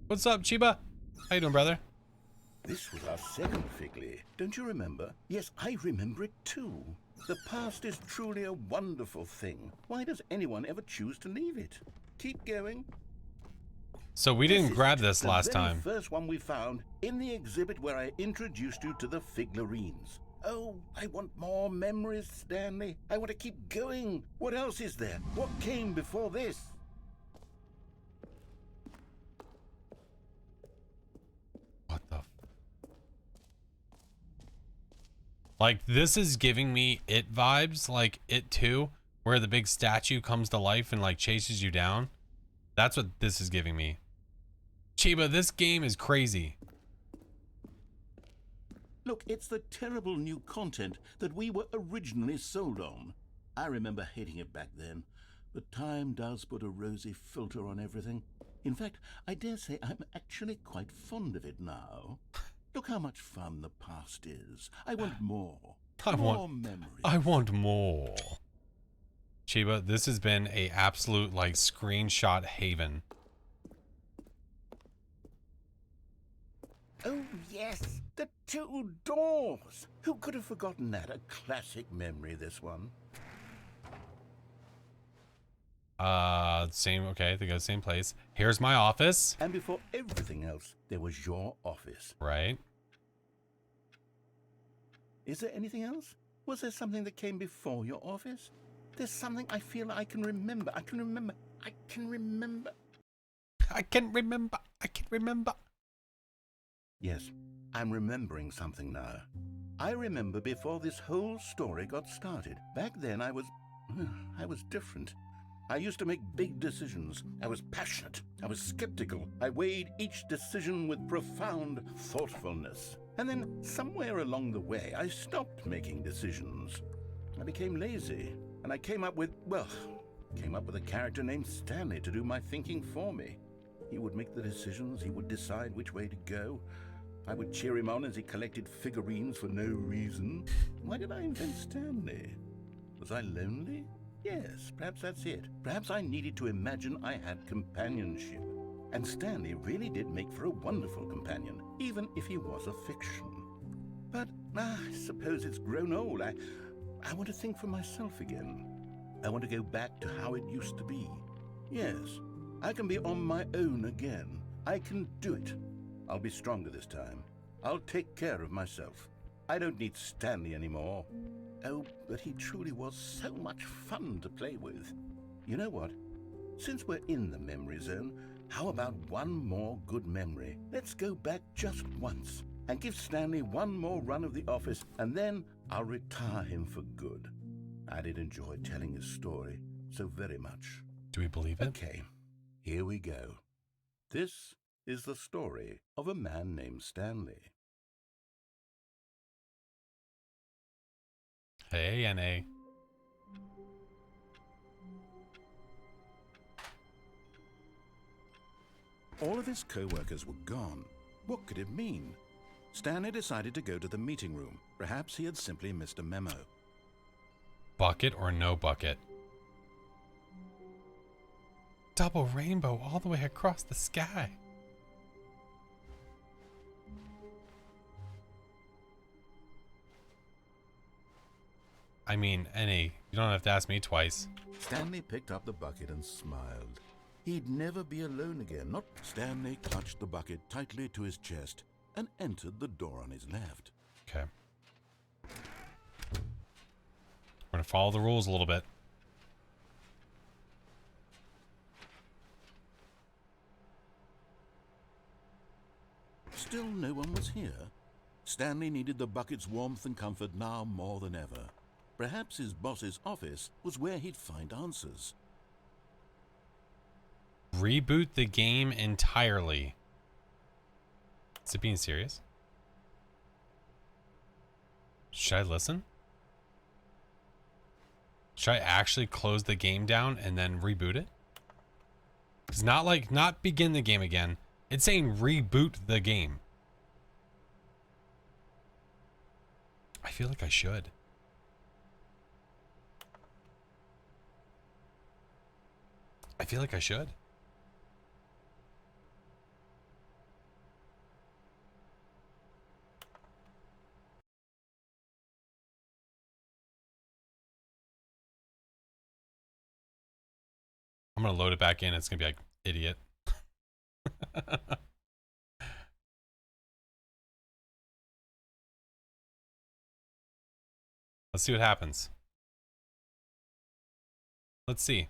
What's up, Chiba? How you doing, brother? This was our second Figley. Don't you remember? Yes, I remember it too. The past is truly a wonderful thing. Why does anyone ever choose to leave it? Keep going. So we didn't grab this last time. The first one we found in the exhibit where I introduced you to the figurines. Oh, I want more memories, Stanley. I want to keep going. What else is there? What came before this? What the? Like, this is giving me It vibes, like It 2, where the big statue comes to life and like chases you down. That's what this is giving me. Chiba, this game is crazy. Look, it's the terrible new content that we were originally sold on. I remember hating it back then, but time does put a rosy filter on everything. In fact, I dare say I'm actually quite fond of it now. Look how much fun the past is. I want more. More memories. I want more. Chiba, this has been a absolute like screenshot haven. Oh, yes, the two doors. Who could have forgotten that? A classic memory, this one. Same, okay, they go same place. Here's my office. And before everything else, there was your office. Right. Is there anything else? Was there something that came before your office? There's something I feel I can remember. I can remember. I can remember. I can remember. I can remember. Yes, I'm remembering something now. I remember before this whole story got started. Back then I was different. I used to make big decisions. I was passionate. I was skeptical. I weighed each decision with profound thoughtfulness. And then somewhere along the way, I stopped making decisions. I became lazy, and I came up with a character named Stanley to do my thinking for me. He would make the decisions. He would decide which way to go. I would cheer him on as he collected figurines for no reason. Why did I invent Stanley? Was I lonely? Yes, perhaps that's it. Perhaps I needed to imagine I had companionship. And Stanley really did make for a wonderful companion, even if he was a fiction. But I suppose it's grown old. I want to think for myself again. I want to go back to how it used to be. Yes, I can be on my own again. I can do it. I'll be stronger this time. I'll take care of myself. I don't need Stanley anymore. Oh, but he truly was so much fun to play with. You know what? Since we're in the memory zone, how about one more good memory? Let's go back just once and give Stanley one more run of the office, and then I'll retire him for good. I did enjoy telling his story so very much. Do we believe it? Okay, here we go. This is the story of a man named Stanley. Hey, N.A. All of his co-workers were gone. What could it mean? Stanley decided to go to the meeting room. Perhaps he had simply missed a memo. Bucket or no bucket? Double rainbow all the way across the sky. I mean, N.A., you don't have to ask me twice. Stanley picked up the bucket and smiled. He'd never be alone again. Stanley clutched the bucket tightly to his chest and entered the door on his left. Okay. We're gonna follow the rules a little bit. Still no one was here. Stanley needed the bucket's warmth and comfort now more than ever. Perhaps his boss's office was where he'd find answers. Reboot the game entirely. Is it being serious? Should I listen? Should I actually close the game down and then reboot it? It's not like, not begin the game again. It's saying reboot the game. I feel like I should. I feel like I should. I'm gonna load it back in. It's gonna be like, idiot. Let's see what happens. Let's see.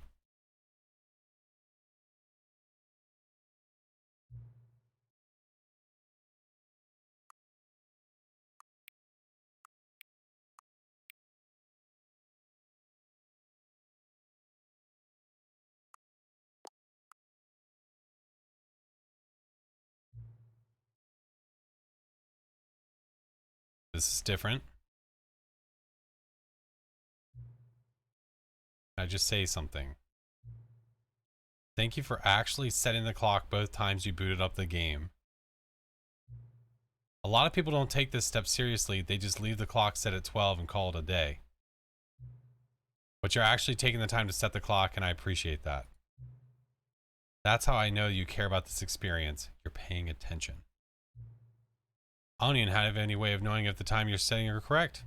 This is different. I just say something. Thank you for actually setting the clock both times you booted up the game. A lot of people don't take this step seriously. They just leave the clock set at 12 and call it a day. But you're actually taking the time to set the clock, and I appreciate that. That's how I know you care about this experience. You're paying attention. I don't even have any way of knowing if the time you're setting are correct.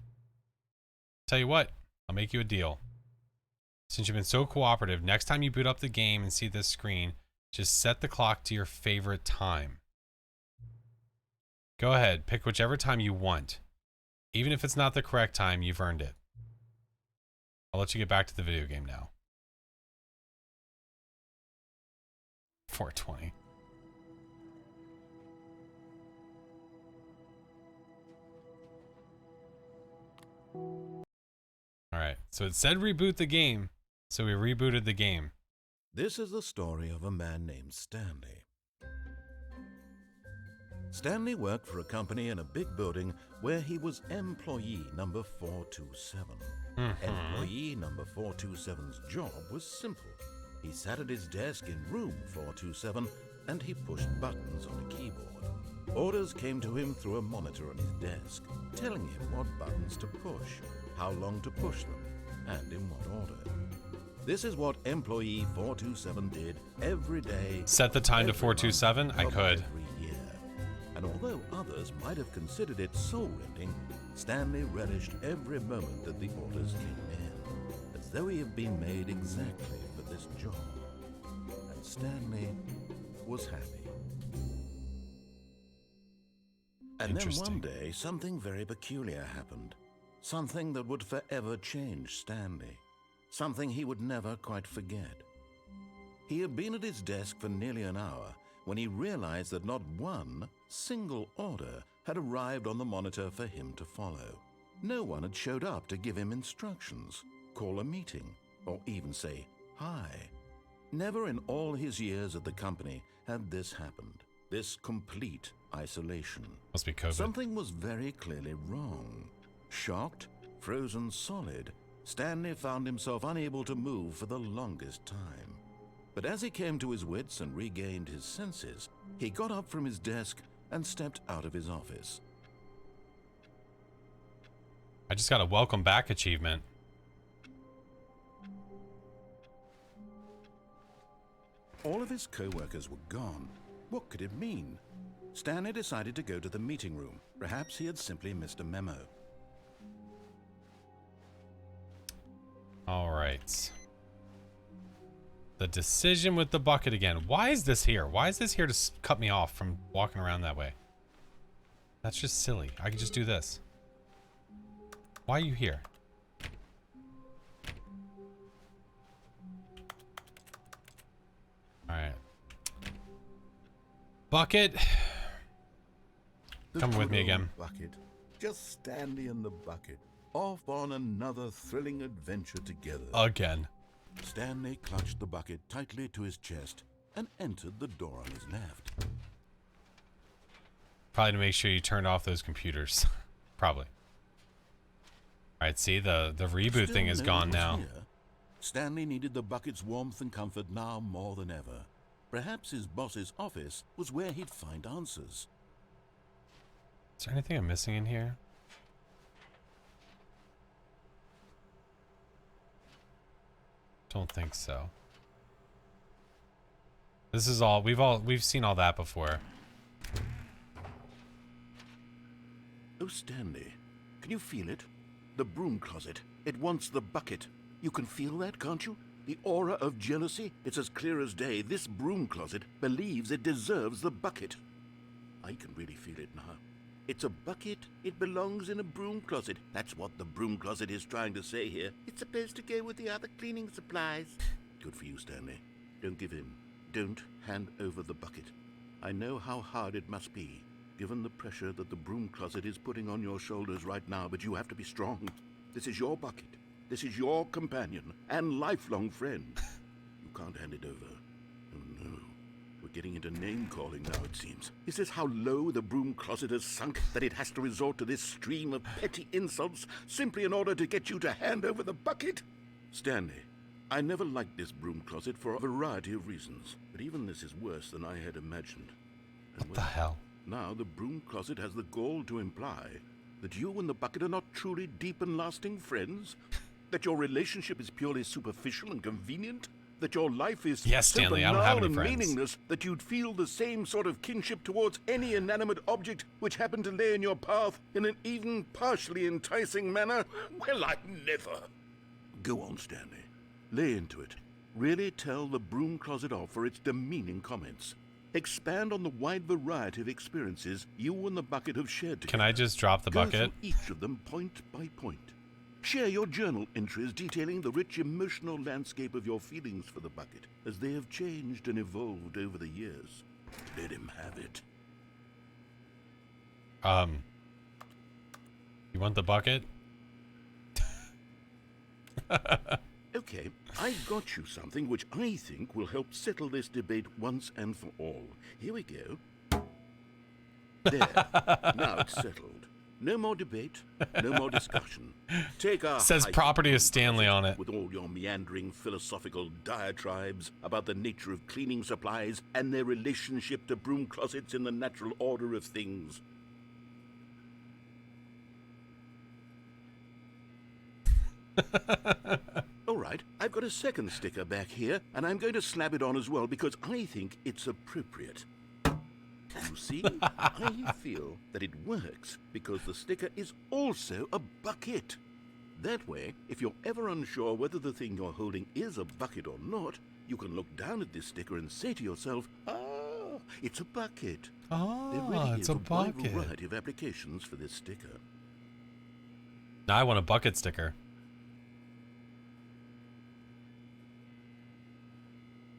Tell you what, I'll make you a deal. Since you've been so cooperative, next time you boot up the game and see this screen, just set the clock to your favorite time. Go ahead, pick whichever time you want. Even if it's not the correct time, you've earned it. I'll let you get back to the video game now. 420. Alright, so it said reboot the game, so we rebooted the game. This is the story of a man named Stanley. Stanley worked for a company in a big building where he was employee number 427. Employee number 427's job was simple. He sat at his desk in room 427 and he pushed buttons on a keyboard. Orders came to him through a monitor on his desk, telling him what buttons to push, how long to push them, and in what order. This is what employee 427 did every day. Set the time to 427? I could. Every year. And although others might have considered it soul-rending, Stanley relished every moment that the orders came in, as though he had been made exactly for this job. And Stanley was happy. And then one day, something very peculiar happened. Something that would forever change Stanley. Something he would never quite forget. He had been at his desk for nearly an hour when he realized that not one single order had arrived on the monitor for him to follow. No one had showed up to give him instructions, call a meeting, or even say hi. Never in all his years at the company had this happened. This complete isolation. Must be COVID. Something was very clearly wrong. Shocked, frozen solid, Stanley found himself unable to move for the longest time. But as he came to his wits and regained his senses, he got up from his desk and stepped out of his office. I just got a welcome back achievement. All of his co-workers were gone. What could it mean? Stanley decided to go to the meeting room. Perhaps he had simply missed a memo. All right. The decision with the bucket again. Why is this here? Why is this here to cut me off from walking around that way? That's just silly. I could just do this. Why are you here? All right. Bucket. Come with me again. Bucket. Just Stanley and the bucket. Off on another thrilling adventure together. Again. Stanley clutched the bucket tightly to his chest and entered the door on his left. Probably to make sure you turned off those computers. Probably. Alright, see, the reboot thing is gone now. Here. Stanley needed the bucket's warmth and comfort now more than ever. Perhaps his boss's office was where he'd find answers. Is there anything I'm missing in here? Don't think so. This is all we've seen all that before. Oh, Stanley, can you feel it? The broom closet. It wants the bucket. You can feel that, can't you? The aura of jealousy. It's as clear as day. This broom closet believes it deserves the bucket. I can really feel it now. It's a bucket. It belongs in a broom closet. That's what the broom closet is trying to say here. It's supposed to go with the other cleaning supplies. Good for you, Stanley. Don't give in. Don't hand over the bucket. I know how hard it must be, given the pressure that the broom closet is putting on your shoulders right now, but you have to be strong. This is your bucket. This is your companion and lifelong friend. You can't hand it over. Oh, no. We're getting into name-calling now, it seems. Is this how low the broom closet has sunk, that it has to resort to this stream of petty insults simply in order to get you to hand over the bucket? Stanley, I never liked this broom closet for a variety of reasons, but even this is worse than I had imagined. And What the hell? now the broom closet has the gall to imply that you and the bucket are not truly deep and lasting friends. That your relationship is purely superficial and convenient? That your life is Yes, so Stanley, I don't have banal any and friends. meaningless that you'd feel the same sort of kinship towards any inanimate object which happened to lay in your path in an even partially enticing manner? Well, I never. Go on, Stanley. Lay into it. Really tell the broom closet off for its demeaning comments. Expand on the wide variety of experiences you and the bucket have shared together. Can I just drop the Go bucket? through each of them point by point. Share your journal entries detailing the rich emotional landscape of your feelings for the bucket as they have changed and evolved over the years. Let him have it. You want the bucket? Okay, I've got you something which I think will help settle this debate once and for all. Here we go. There. Now it's settled. No more debate, no more discussion. Take our Says property of Stanley on it. with all your meandering philosophical diatribes about the nature of cleaning supplies and their relationship to broom closets in the natural order of things. All right, I've got a second sticker back here, and I'm going to slap it on as well because I think it's appropriate. You see, I feel that it works because the sticker is also a bucket. That way, if you're ever unsure whether the thing you're holding is a bucket or not, you can look down at this sticker and say to yourself, ah, it's a bucket. There really it's is a wide bucket. variety of applications for this sticker. Now I want a bucket sticker.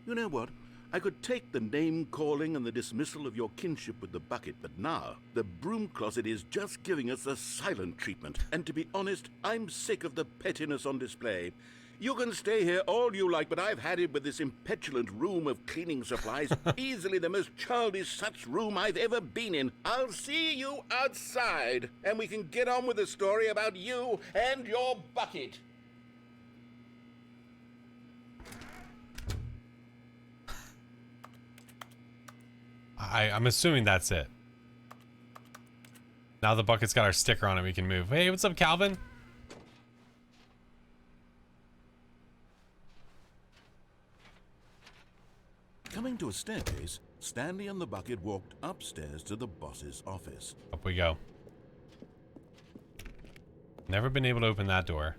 You know what? I could take the name-calling and the dismissal of your kinship with the bucket, but now the broom closet is just giving us a silent treatment. And to be honest, I'm sick of the pettiness on display. You can stay here all you like, but I've had it with this impetulant room of cleaning supplies. Easily the most childish such room I've ever been in. I'll see you outside, and we can get on with the story about you and your bucket. I'm assuming that's it. Now the bucket's got our sticker on it, we can move. Hey, what's up, Calvin? Coming to a staircase, Stanley and the bucket walked upstairs to the boss's office. Up we go. Never been able to open that door.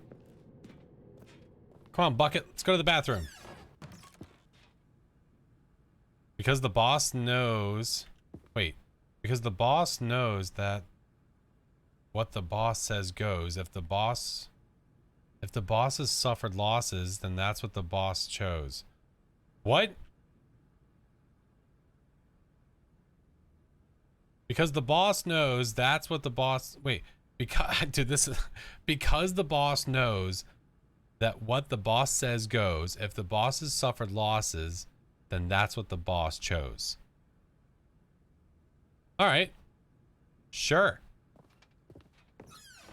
Come on, bucket, let's go to the bathroom. Because the boss knows... Wait. Because the boss knows that what the boss says goes. If the boss has suffered losses, then that's what the boss chose. What? Because the boss knows that's what the boss... Wait. Because... Dude, this is... Because the boss knows that what the boss says goes. If the boss has suffered losses... then that's what the boss chose. All right. Sure.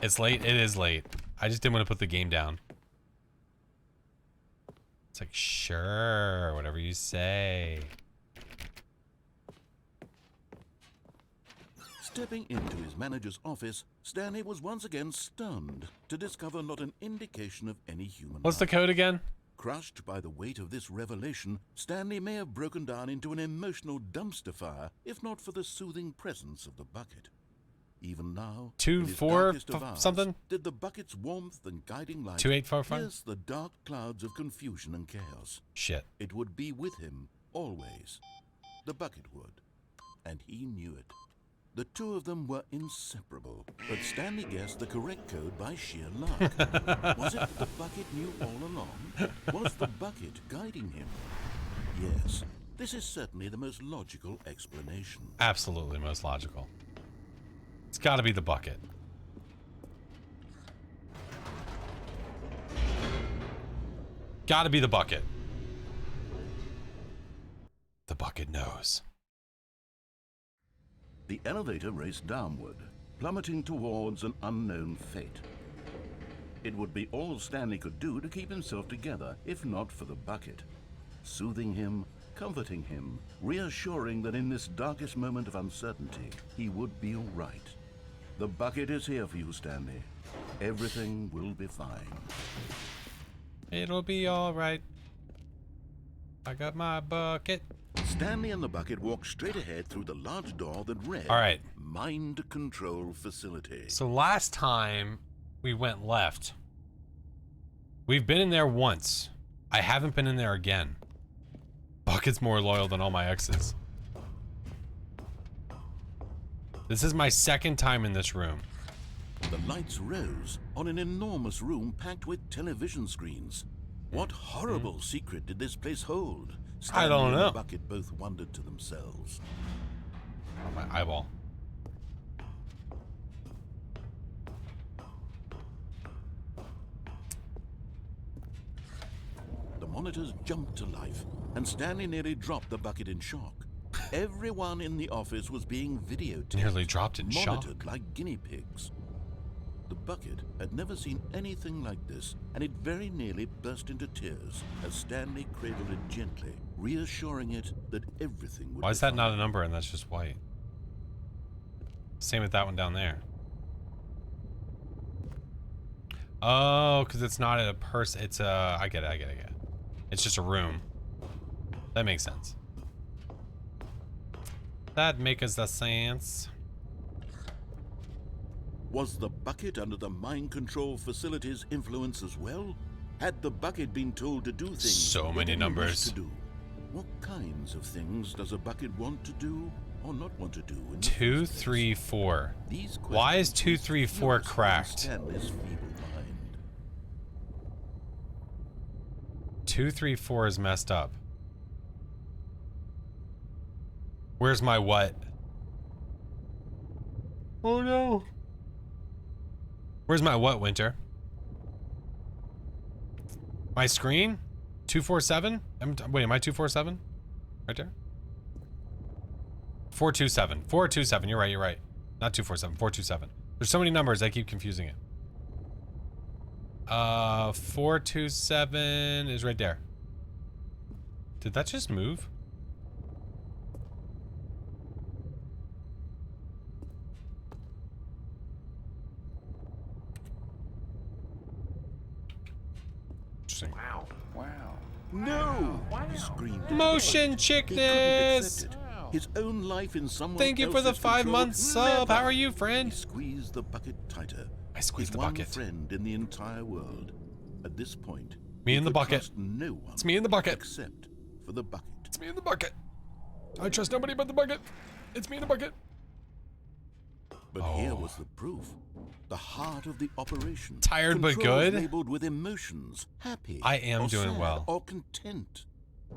It's late. It is late. I just didn't want to put the game down. It's like, sure, whatever you say. Stepping into his manager's office, Stanley was once again stunned to discover not an indication of any human What's the life. code again? Crushed by the weight of this revelation, Stanley may have broken down into an emotional dumpster fire, if not for the soothing presence of the bucket. Even now, Two, in his four, darkest of hours, something? did the bucket's warmth and guiding light 2845? pierce the dark clouds of confusion and chaos. Shit. It would be with him always. The bucket would, and he knew it. The two of them were inseparable, but Stanley guessed the correct code by sheer luck. Was it that the bucket knew all along? Was the bucket guiding him? Yes, this is certainly the most logical explanation. Absolutely most logical. It's got to be the bucket. Got to be the bucket. The bucket knows. The elevator raced downward, plummeting towards an unknown fate. It would be all Stanley could do to keep himself together, if not for the bucket. Soothing him, comforting him, reassuring that in this darkest moment of uncertainty, he would be all right. The bucket is here for you, Stanley. Everything will be fine. It'll be alright. I got my bucket. Stanley and the bucket walked straight ahead through the large door that read, All right. Mind Control Facility. So last time we went left. We've been in there once. I haven't been in there again. Bucket's more loyal than all my exes. This is my second time in this room. The lights rose on an enormous room packed with television screens. What horrible secret did this place hold? I don't Stanley know. and the bucket both wondered to themselves. Oh, my eyeball. The monitors jumped to life, and Stanley nearly dropped the bucket in shock. Everyone in the office was being videotaped. Nearly dropped in monitored shock. like guinea pigs. The bucket had never seen anything like this, and it very nearly burst into tears as Stanley cradled it gently, reassuring it that everything would Why be is that fine. not a number and that's just white? Same with that one down there. Oh, because it's not a person. It's a... I get it. It's just a room. That makes sense. That makes the sense. Was the bucket under the mind control facility's influence as well? Had the bucket been told to do things So it many didn't wish numbers. to do? What kinds of things does a bucket want to do or not want to do? In the 2, first place? 3, 4. These Why is questions 2, 3, 4 fused cracked? Stanley's feeble mind. 2, 3, 4 is messed up. Where's my what? Oh no. Where's my what, Winter? My screen? 247? Wait, am I 247? Right there? 427. 427. You're right. Not 247. 427. There's so many numbers, I keep confusing it. 427 is right there. Did that just move? Interesting. Wow. Wow. No! He screamed. Motion He couldn't chickness! accept it. His own life in someone Thank you for the else's 5-month control? sub. Never. How are you, He friend? squeezed the bucket tighter. I squeezed His the bucket. one friend in the entire world. At this point, Me he in the could bucket. trust no one. It's me in the bucket. Except for the bucket. It's me in the bucket. I trust nobody but the bucket. It's me in the bucket. But here was the proof. The heart of the operation. Tired but Control good? labeled with emotions. Happy. I am or doing sad well. Or content.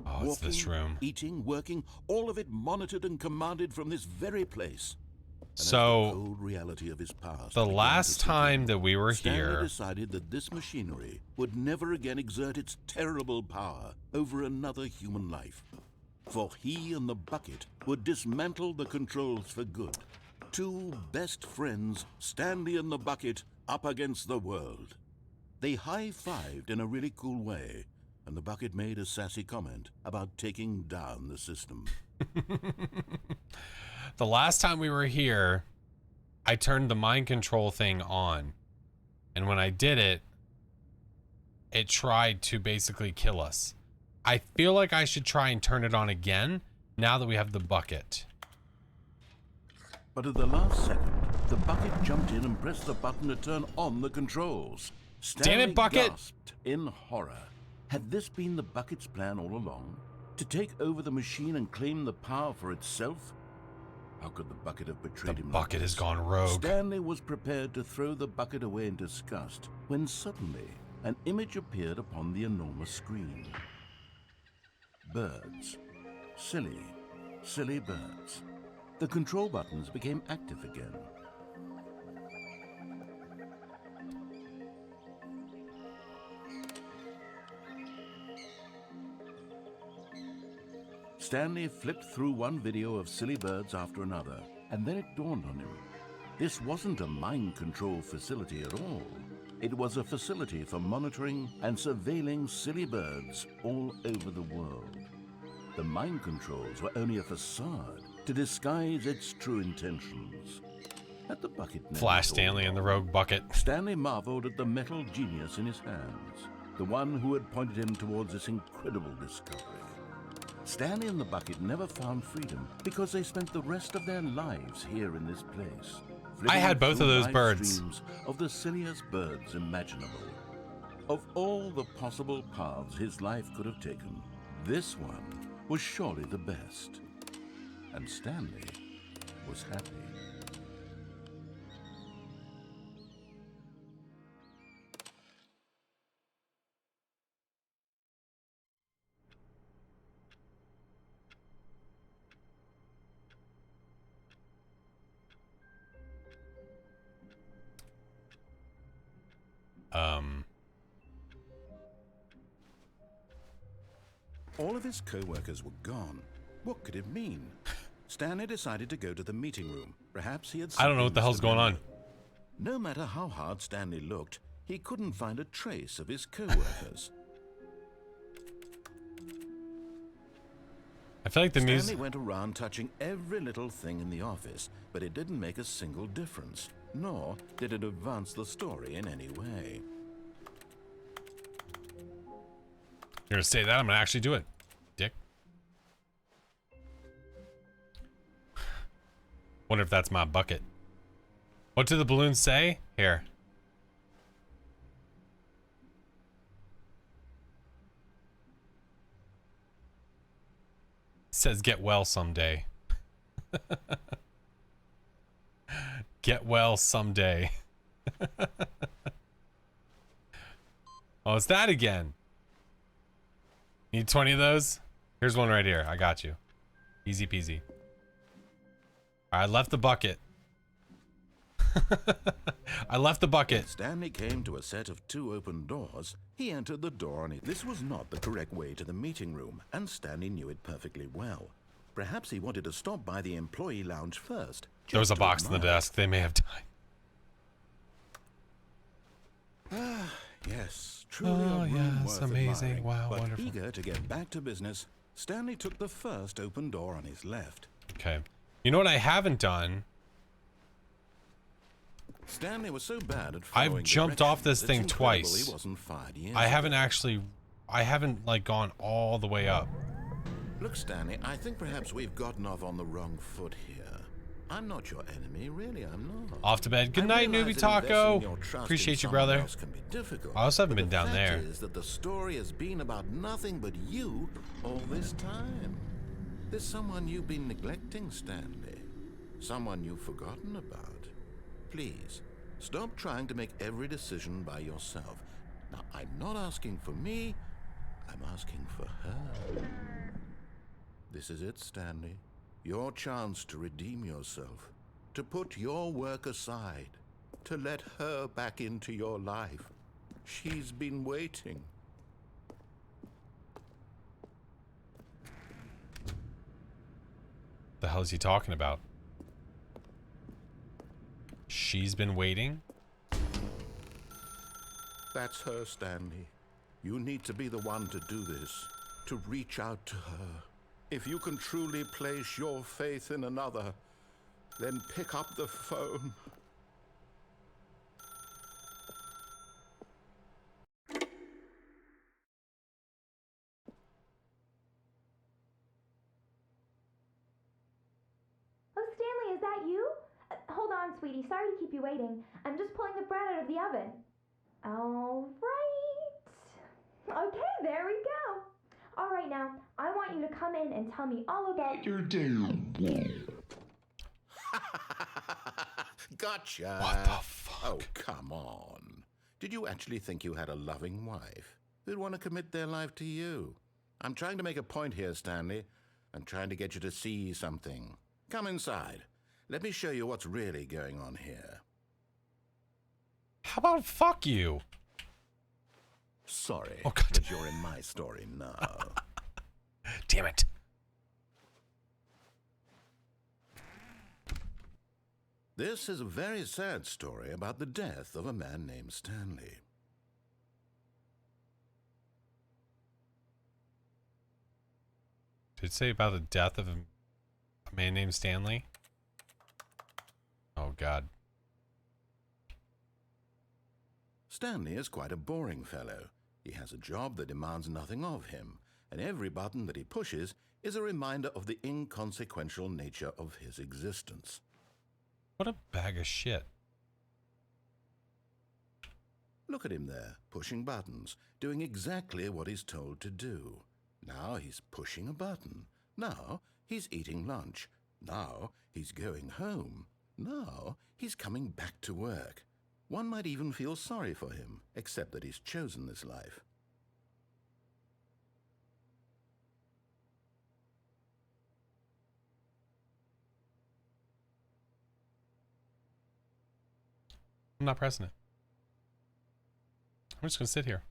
Oh, it's this Walking, room. Eating, working, all of it monitored and commanded from this very place. And as the So, cold reality of his past the began last to sink time in, that we were Stanley here, decided that this machinery would never again exert its terrible power over another human life. For he and the bucket would dismantle the controls for good. Two best friends, Stanley and the bucket, up against the world. They high-fived in a really cool way, and the bucket made a sassy comment about taking down the system. the last time we were here, I turned the mind control thing on. And when I did it, it tried to basically kill us. I feel like I should try and turn it on again now that we have the bucket. But at the last second, the bucket jumped in and pressed the button to turn on the controls. Damn it, bucket! Gasped in horror. Had this been the bucket's plan all along? To take over the machine and claim the power for itself? How could the bucket have betrayed him? The bucket has gone rogue. Stanley was prepared to throw the bucket away in disgust when suddenly an image appeared upon the enormous screen. Birds. Silly, silly birds. The control buttons became active again. Stanley flipped through one video of silly birds after another, and then it dawned on him. This wasn't a mind control facility at all. It was a facility for monitoring and surveilling silly birds all over the world. The mind controls were only a facade to disguise its true intentions. At the bucket next Flash door, Stanley and the rogue bucket. Stanley marveled at the metal genius in his hands. the one who had pointed him towards this incredible discovery. Stanley and the bucket never found freedom because they spent the rest of their lives here in this place. I had both of those life birds. streams of the silliest birds imaginable. Of all the possible paths his life could have taken, this one was surely the best. And Stanley was happy. All of his co-workers were gone. What could it mean? Stanley decided to go to the meeting room. Perhaps he had... I don't know what the hell's going on. No matter how hard Stanley looked, he couldn't find a trace of his co-workers. I feel like the music... Stanley went around touching every little thing in the office, but it didn't make a single difference, nor did it advance the story in any way. You're gonna say that? I'm gonna actually do it, dick. Wonder if that's my bucket. What did the balloon say? Here. It says get well someday. Get well someday. Oh, it's that again. Need 20 of those? Here's one right here. I got you. Easy peasy. I left the bucket. I left the bucket. When Stanley came to a set of 2 open doors. He entered the door and this was not the correct way to the meeting room, and Stanley knew it perfectly well. Perhaps he wanted to stop by the employee lounge first. There was a box on the desk. They may have died. Ah, yes. Truly Oh, a room yes, worth amazing. admiring. Wow, But wonderful. eager to get back to business, Stanley took the first open door on his left. Okay. You know what I haven't done? Stanley was so bad at following I've jumped off this directions, thing it's incredible twice. He wasn't fired years I ago. haven't like gone all the way up. Look, Stanley, I think perhaps we've gotten off on the wrong foot here. I'm not your enemy, really, I'm not. Off to bed. Good I night, realize Newbie that investing Taco. your trust in Appreciate you, someone brother. else can be difficult, I also haven't but been down the there. fact is that the story has been about nothing but you all this time. There's someone you've been neglecting, Stanley. Someone you've forgotten about. Please, stop trying to make every decision by yourself. Now, I'm not asking for me, I'm asking for her. This is it, Stanley. Your chance to redeem yourself. To put your work aside. To let her back into your life. She's been waiting. The hell is he talking about? She's been waiting? That's her, Stanley. You need to be the one to do this. To reach out to her. If you can truly place your faith in another, then pick up the phone. Oh, Stanley, is that you? Hold on, sweetie. Sorry to keep you waiting. I'm just pulling the bread out of the oven. All right. Okay, there we go. All right, now, I want you to come in and tell me all about your day. Gotcha. What the fuck? Oh, come on. Did you actually think you had a loving wife who'd want to commit their life to you? I'm trying to make a point here, Stanley. I'm trying to get you to see something. Come inside. Let me show you what's really going on here. How about fuck you? Sorry, Oh, God. but you're in my story now. Damn it. This is a very sad story about the death of a man named Stanley. Did it say about the death of a man named Stanley? Oh, God. Stanley is quite a boring fellow. He has a job that demands nothing of him, and every button that he pushes is a reminder of the inconsequential nature of his existence. What a bag of shit. Look at him there, pushing buttons, doing exactly what he's told to do. Now he's pushing a button. Now he's eating lunch. Now he's going home. Now he's coming back to work. One might even feel sorry for him, except that he's chosen this life. I'm not pressing it. I'm just gonna sit here.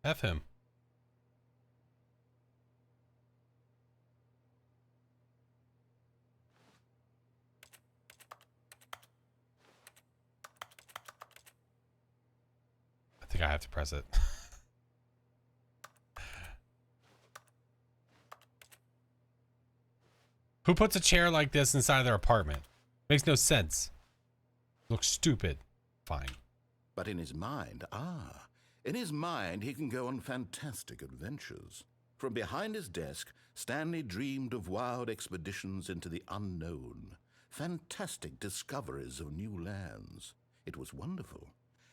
F him. I think I have to press it. Who puts a chair like this inside their apartment? Makes no sense. Looks stupid. Fine. But in his mind, he can go on fantastic adventures. From behind his desk, Stanley dreamed of wild expeditions into the unknown, fantastic discoveries of new lands. It was wonderful.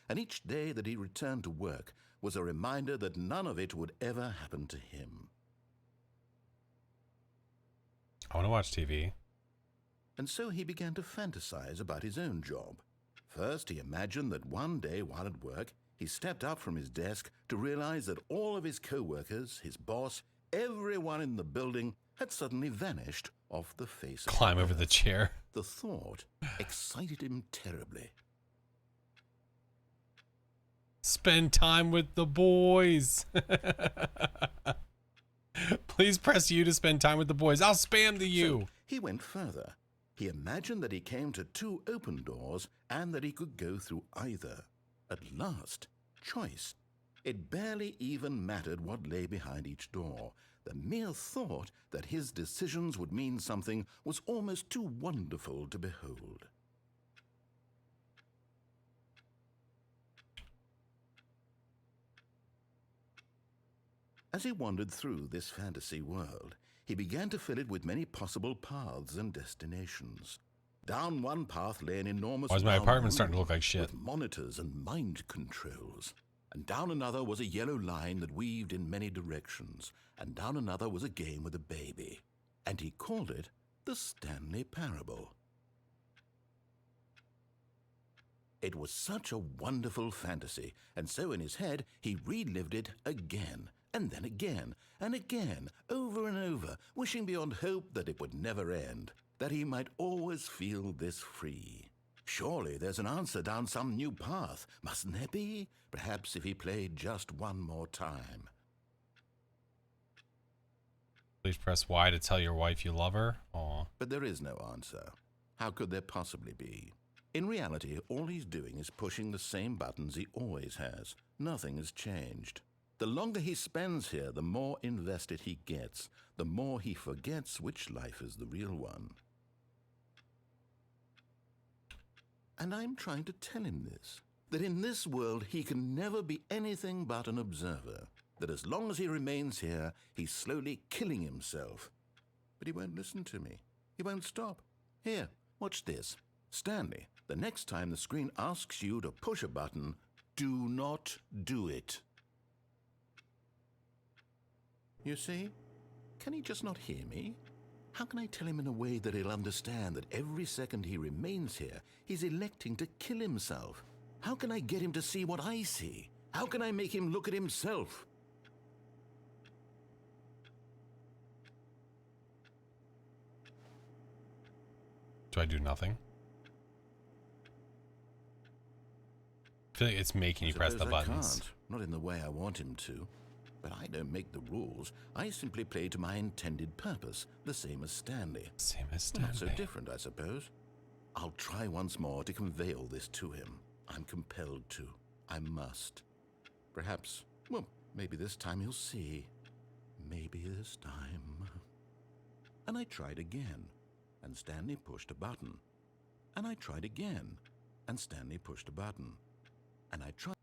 And each day that he returned to work was a reminder that none of it would ever happen to him. I want to watch TV. And so he began to fantasize about his own job. First, he imagined that one day while at work, he stepped up from his desk to realize that all of his co-workers, his boss, everyone in the building had suddenly vanished off the face of the Climb over the chair. The thought excited him terribly. Spend time with the boys. Please press U to spend time with the boys. I'll spam the U. So he went further. He imagined that he came to 2 open doors and that he could go through either. At last, choice. It barely even mattered what lay behind each door. The mere thought that his decisions would mean something was almost too wonderful to behold. As he wandered through this fantasy world, he began to fill it with many possible paths and destinations. Down one path lay an enormous Why is my round apartment starting to room look like shit? with monitors and mind controls. And down another was a yellow line that weaved in many directions. And down another was a game with a baby. And he called it the Stanley Parable. It was such a wonderful fantasy, and so in his head he relived it again, and then again, and again, over and over, wishing beyond hope that it would never end, that he might always feel this free. Surely there's an answer down some new path, mustn't there be? Perhaps if he played just one more time. Please press Y to tell your wife you love her. Aw. But there is no answer. How could there possibly be? In reality, all he's doing is pushing the same buttons he always has. Nothing has changed. The longer he spends here, the more invested he gets, the more he forgets which life is the real one. And I'm trying to tell him this, that in this world he can never be anything but an observer, that as long as he remains here, he's slowly killing himself. But he won't listen to me. He won't stop. Here, watch this. Stanley, the next time the screen asks you to push a button, do not do it. You see? Can he just not hear me? How can I tell him in a way that he'll understand that every second he remains here, he's electing to kill himself? How can I get him to see what I see? How can I make him look at himself? Do I do nothing? I feel like it's making you press the buttons. I can't, not in the way I want him to. But I don't make the rules. I simply play to my intended purpose, the same as Stanley. Same as Stanley. Not so different, I suppose. I'll try once more to convey all this to him. I'm compelled to. I must. Perhaps, well, maybe this time he'll see. Maybe this time. And I tried again, and Stanley pushed a button. And I tried again, and Stanley pushed a button. And I tried.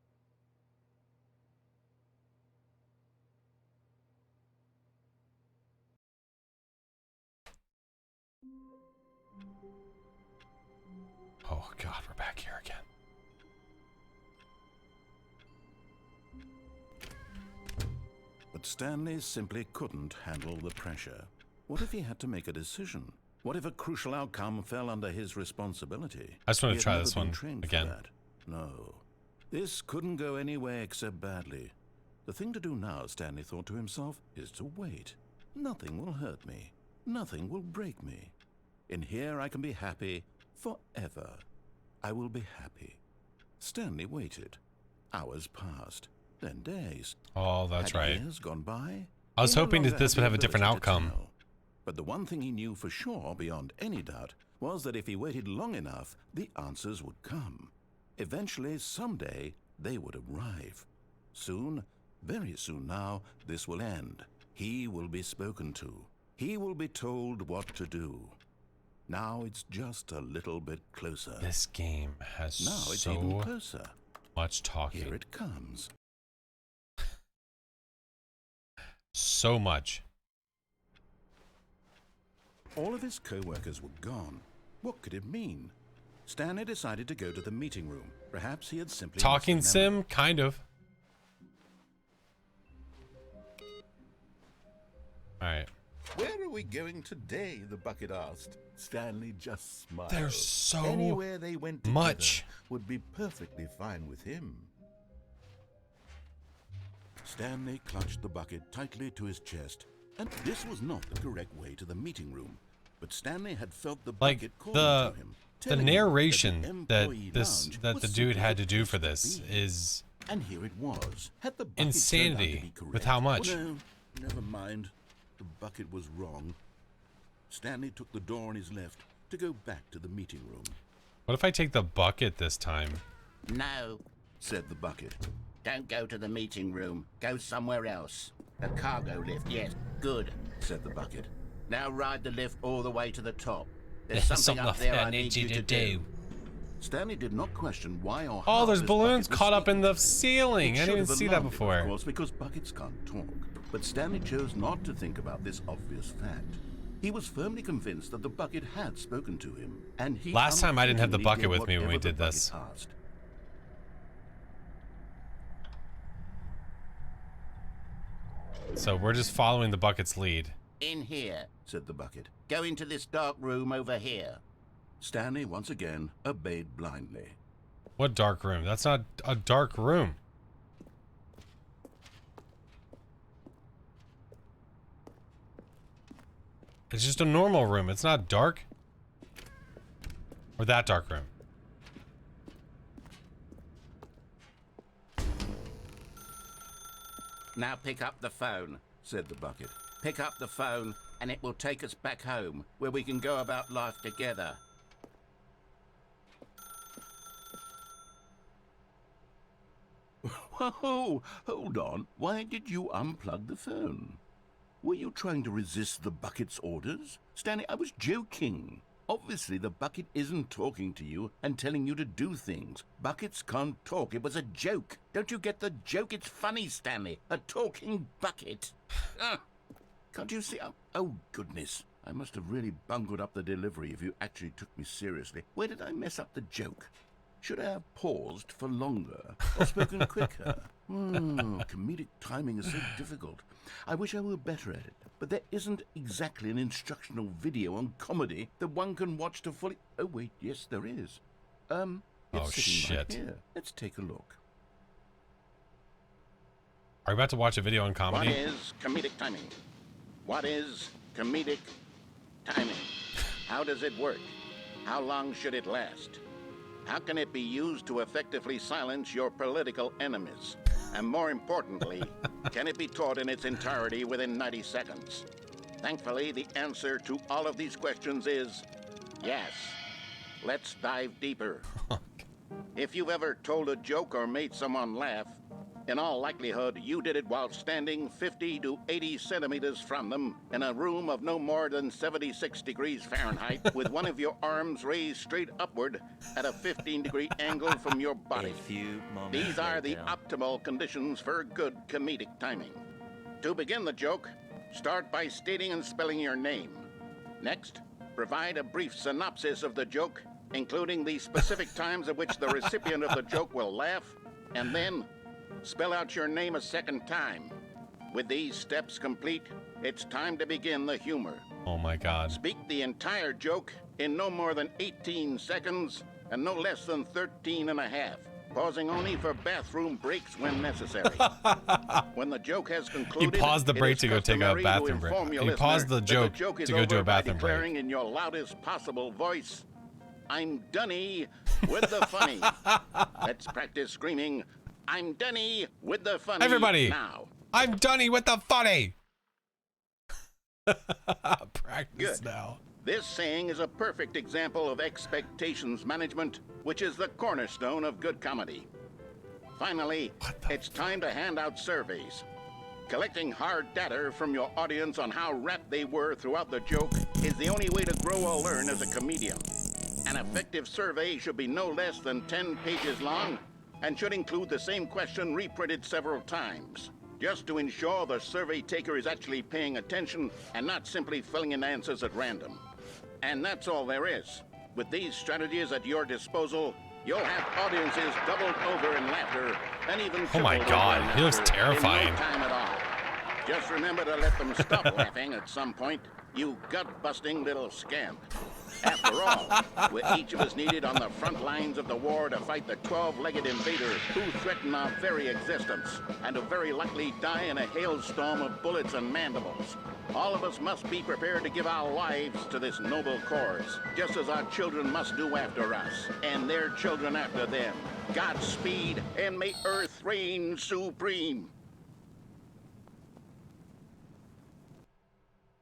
Oh God, we're back here again. But Stanley simply couldn't handle the pressure. What if he had to make a decision? What if a crucial outcome fell under his responsibility? I just want He to had try never this been one trained for again. that. No. This couldn't go anywhere except badly. The thing to do now, Stanley thought to himself, is to wait. Nothing will hurt me. Nothing will break me. In here I can be happy forever. I will be happy. Stanley waited. Hours passed. Then days. Oh, that's Had right. years gone by? I was He no hoping that longer this had would the have a different ability to outcome. tell. But the one thing he knew for sure, beyond any doubt, was that if he waited long enough, the answers would come. Eventually, someday, they would arrive. Soon, very soon now, this will end. He will be spoken to. He will be told what to do. Now it's just a little bit closer. This game has Now it's even so closer. much talking. Here it comes. So much. All of his co-workers were gone. What could it mean? Stanley decided to go to the meeting room. Perhaps he had simply Talking missed a memo. sim, kind of. All right. Where are we going today? The bucket asked. Stanley just smiled. There's so Anywhere they went together much. would be perfectly fine with him. Stanley clutched the bucket tightly to his chest, and this was not the correct way to the meeting room. But Stanley had felt the Like bucket calling the to him, the telling him narration that that the this employee that lounge the was dude simply had the to do place for to this be. is And here it was. Had the bucket turned out to insanity. be correct? With how much? Well, no, never mind. The bucket was wrong. Stanley took the door on his left to go back to the meeting room. What if I take the bucket this time? No, said the bucket. don't go to the meeting room. Go somewhere else. The cargo lift, yes. Good, said the bucket. Now ride the lift all the way to the top. There's something up there I need you to do. Stanley did not question why or Oh, how there's this balloons bucket was caught up in speaking. the ceiling. It I should didn't even have see that alarmed him, before. Of course, because buckets can't talk. But Stanley chose not to think about this obvious fact. He was firmly convinced that the bucket had spoken to him, and he Last time I didn't have the unthinkingly bucket did with me when we whatever the did this. bucket asked. So we're just following the bucket's lead. In here, said the bucket. go into this dark room over here. Stanley once again obeyed blindly. What dark room? That's not a dark room. It's just a normal room. It's not dark. Or that dark room. Now pick up the phone, said the bucket. Pick up the phone and it will take us back home, where we can go about life together. Whoa, hold on. Why did you unplug the phone? Were you trying to resist the bucket's orders? Stanley, I was joking. Obviously, the bucket isn't talking to you and telling you to do things. Buckets can't talk. It was a joke. Don't you get the joke? It's funny, Stanley. A talking bucket. Can't you see? Oh, goodness. I must have really bungled up the delivery if you actually took me seriously. Where did I mess up the joke? Should I have paused for longer or spoken quicker? Comedic timing is so difficult. I wish I were better at it, but there isn't exactly an instructional video on comedy that one can watch to fully... Oh, wait, yes, there is. It's sitting right here. Let's take a look. Are you about to watch a video on comedy? What is comedic timing? What is comedic timing? How does it work? How long should it last? How can it be used to effectively silence your political enemies? And more importantly, can it be taught in its entirety within 90 seconds? Thankfully, the answer to all of these questions is yes. Let's dive deeper. If you've ever told a joke or made someone laugh, In all likelihood, you did it while standing 50 to 80 centimeters from them in a room of no more than 76 degrees Fahrenheit with one of your arms raised straight upward at a 15-degree angle from your body. These are the optimal conditions for good comedic timing. To begin the joke, start by stating and spelling your name. Next, provide a brief synopsis of the joke, including the specific times at which the recipient of the joke will laugh, and then spell out your name a second time. With these steps complete, it's time to begin the humor. Oh my God. Speak the entire joke in no more than 18 seconds and no less than 13 and a half, pausing only for bathroom breaks when necessary. When the joke has concluded, you pause the break to go take a bathroom break. You pause the joke to go to a bathroom break. Declaring in your loudest possible voice, "I'm Dunny with the funny." Let's practice screaming, "I'm Dunny with the funny." Everybody, now. I'm Dunny with the funny. Practice Good. now. This saying is a perfect example of expectations management, which is the cornerstone of good comedy. Finally, it's time to hand out surveys. Collecting hard data from your audience on how rapt they were throughout the joke is the only way to grow or learn as a comedian. An effective survey should be no less than 10 pages long and should include the same question reprinted several times, just to ensure the survey taker is actually paying attention and not simply filling in answers at random. And that's all there is. With these strategies at your disposal, you'll have audiences doubled over in laughter and even Oh my God, he looks terrifying. in no time at all. Just remember to let them stop laughing at some point, you gut-busting little scamp. After all, we're each of us needed on the front lines of the war to fight the 12-legged invader who threaten our very existence and who very likely die in a hailstorm of bullets and mandibles. All of us must be prepared to give our lives to this noble cause, just as our children must do after us, and their children after them. Godspeed, and may Earth reign supreme.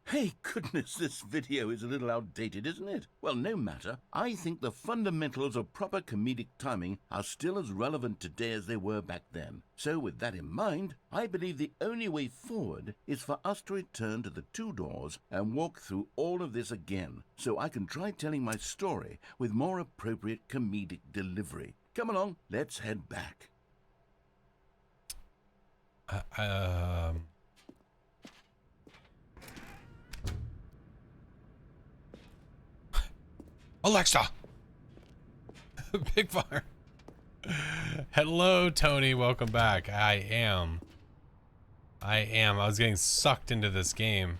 Hey, goodness, this video is a little outdated, isn't it? Well, no matter. I think the fundamentals of proper comedic timing are still as relevant today as they were back then. So with that in mind, I believe the only way forward is for us to return to the two doors and walk through all of this again, so I can try telling my story with more appropriate comedic delivery. Come along, let's head back. Alexa! Big fire. Hello, Tony. Welcome back. I am. I was getting sucked into this game.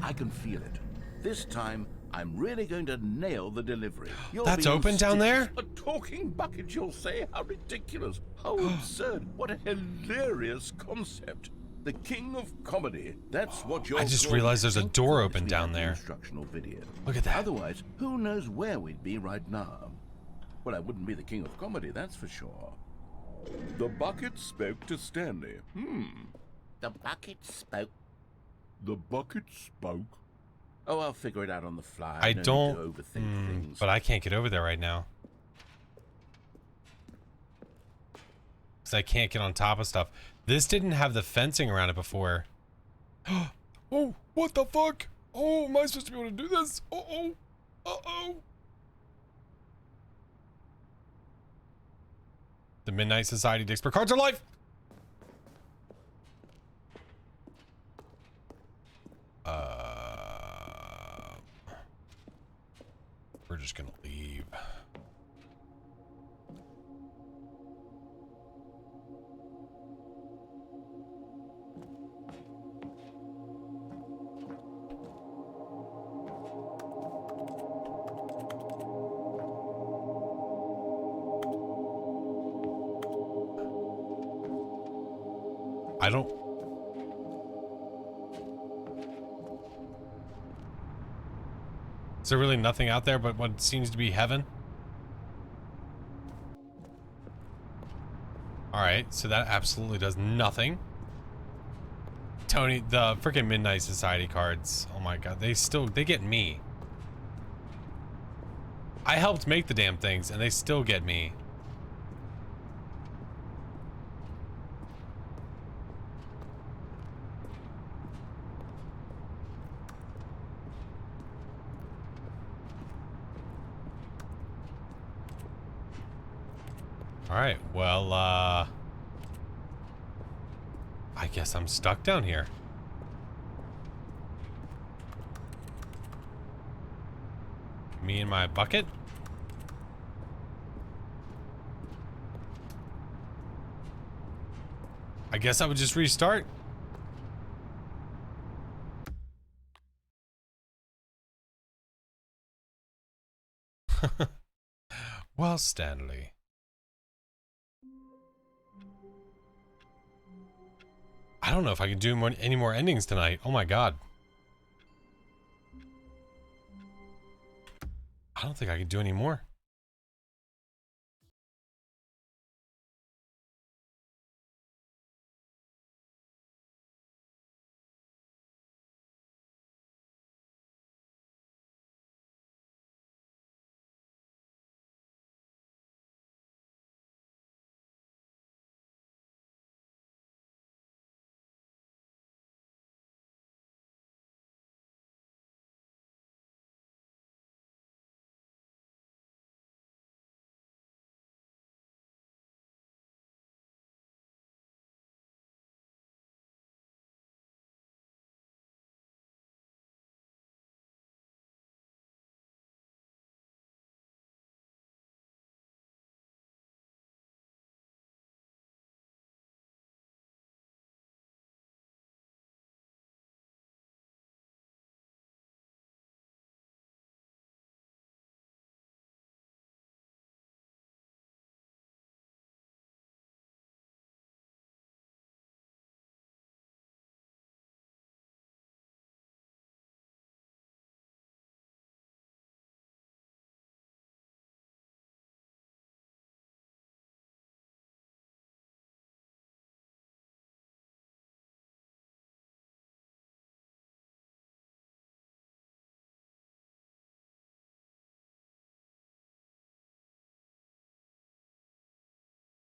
I can feel it. This time, I'm really going to nail the delivery. That's open down there? A talking bucket, you'll say? How ridiculous. How absurd. What a hilarious concept. The king of comedy. That's what you're. I just realized there's a door open down there. Instructional video. Look at that. Otherwise, who knows where we'd be right now? Well, I wouldn't be the king of comedy, that's for sure. The bucket spoke to Stanley. The bucket spoke. The bucket spoke. Oh, I'll figure it out on the fly. I No don't. need to overthink things. But I can't get over there right now. Because I can't get on top of stuff. This didn't have the fencing around it before. Oh, what the fuck? Oh, am I supposed to be able to do this? Uh-oh. Uh-oh. The Midnight Society digs per cards are life. We're just gonna leave. I don't. Is there really nothing out there but what seems to be heaven? Alright, so that absolutely does nothing. Tony, the freaking Midnight Society cards. Oh my god, they get me. I helped make the damn things and they still get me. All right, well, I guess I'm stuck down here. Me and my bucket. I guess I would just restart. Well, Stanley. I don't know if I can do any more endings tonight. Oh my god. I don't think I can do any more.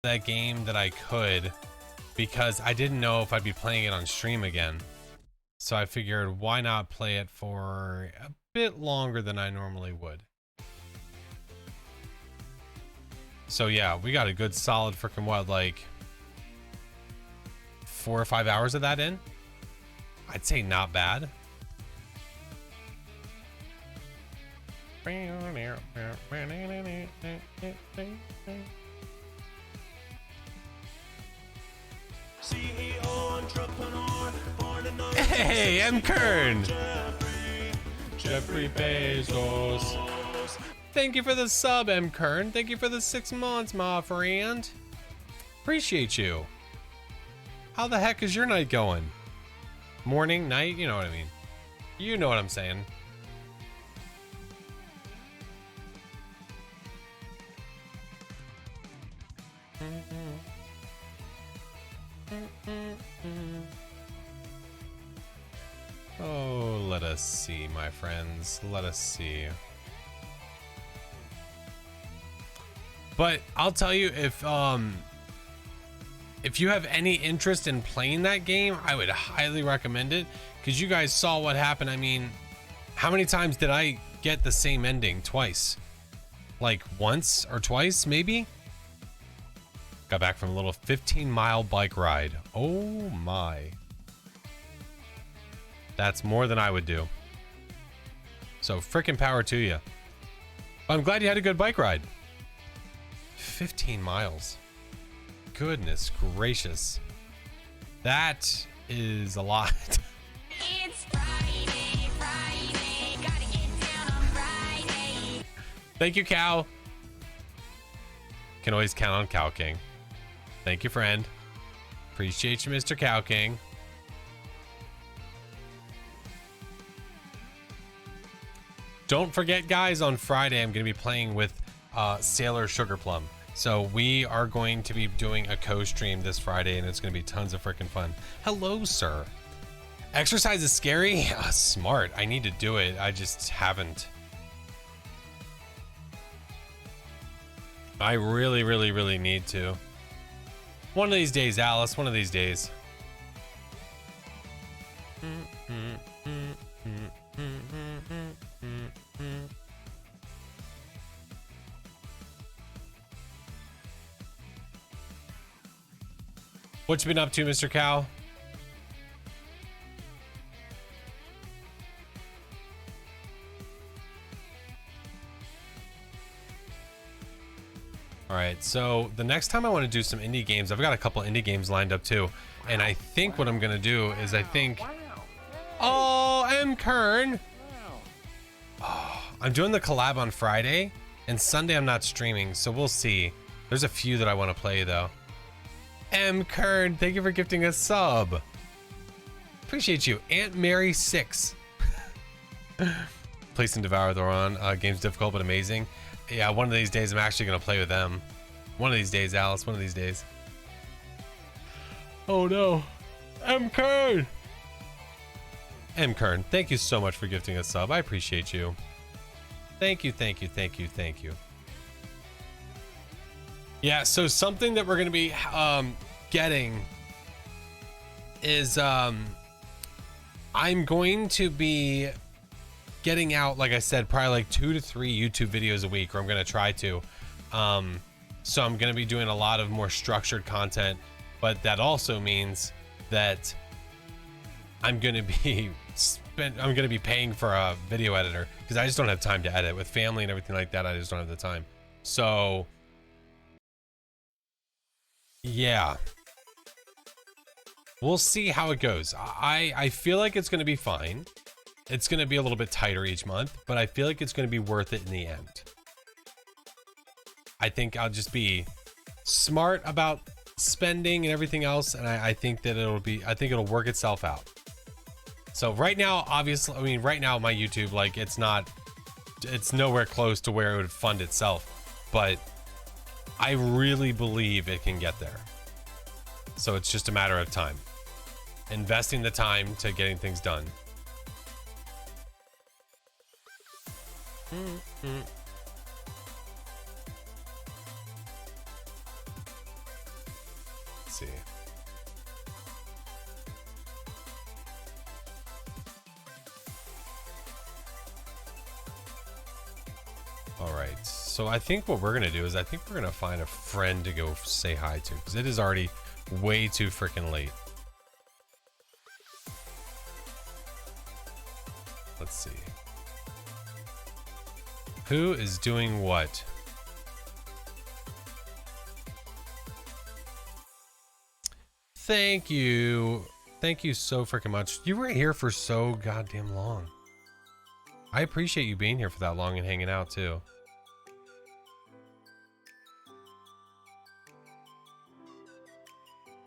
That game that I could, because I didn't know if I'd be playing it on stream again. So I figured, why not play it for a bit longer than I normally would. So yeah, we got a good solid freaking what, like 4 or 5 hours of that in? I'd say not bad. Hey, M. Kern! Jeffrey Bezos. Thank you for the sub, M. Kern. Thank you for the 6 months, my friend. Appreciate you. How the heck is your night going? Morning, night? You know what I mean. You know what I'm saying. Oh, let us see, my friends. Let us see. But I'll tell you, if you have any interest in playing that game, I would highly recommend it, because you guys saw what happened. I mean, how many times did I get the same ending twice? Like once or twice, maybe? Got back from a little 15-mile bike ride. Oh my. That's more than I would do. So frickin' power to you. I'm glad you had a good bike ride. 15 miles. Goodness gracious. That is a lot. It's Friday, Friday, gotta get down on Friday. Thank you, Cow. Can always count on Cow King. Thank you, friend. Appreciate you, Mr. Cow King. Don't forget, guys, on Friday, I'm going to be playing with Sailor Sugar Plum. So we are going to be doing a co-stream this Friday, and it's going to be tons of freaking fun. Hello, sir. Exercise is scary? Smart. I need to do it. I just haven't. I really, really, really need to. One of these days, Alice. One of these days. What you been up to, Mr. Cow? All right, so the next time I want to do some indie games, I've got a couple indie games lined up too. And I think what I'm going to do is Oh, M. Kern. Oh, I'm doing the collab on Friday, and Sunday I'm not streaming, so we'll see. There's a few that I want to play though. M. Kern, thank you for gifting a sub. Appreciate you. Aunt Mary 6. Place and Devour the Ron. Game's difficult but amazing. Yeah, one of these days I'm actually gonna play with them. One of these days, Alice. One of these days. Oh no. M. Kern. M. Kern, thank you so much for gifting a sub. I appreciate you. Thank you, thank you, thank you, thank you. Yeah, so something that we're gonna be getting is I'm going to be getting out, like I said, probably like 2 to 3 YouTube videos a week, or I'm gonna try to. So I'm gonna be doing a lot of more structured content, but that also means that I'm gonna be paying for a video editor, because I just don't have time to edit with family and everything like that. I just don't have the time. So yeah, we'll see how it goes. I feel like it's gonna be fine. It's gonna be a little bit tighter each month, but I feel like it's gonna be worth it in the end. I think I'll just be smart about spending and everything else, and I think that it'll work itself out. So right now, obviously, I mean, right now my YouTube, like, it's nowhere close to where it would fund itself, but I really believe it can get there. So it's just a matter of time. Investing the time to getting things done. Let's see. All right, so I think what we're gonna do is I think we're gonna find a friend to go say hi to, because it is already way too freaking late. Let's see. Who is doing what? Thank you. Thank you so freaking much. You were here for so goddamn long. I appreciate you being here for that long and hanging out too.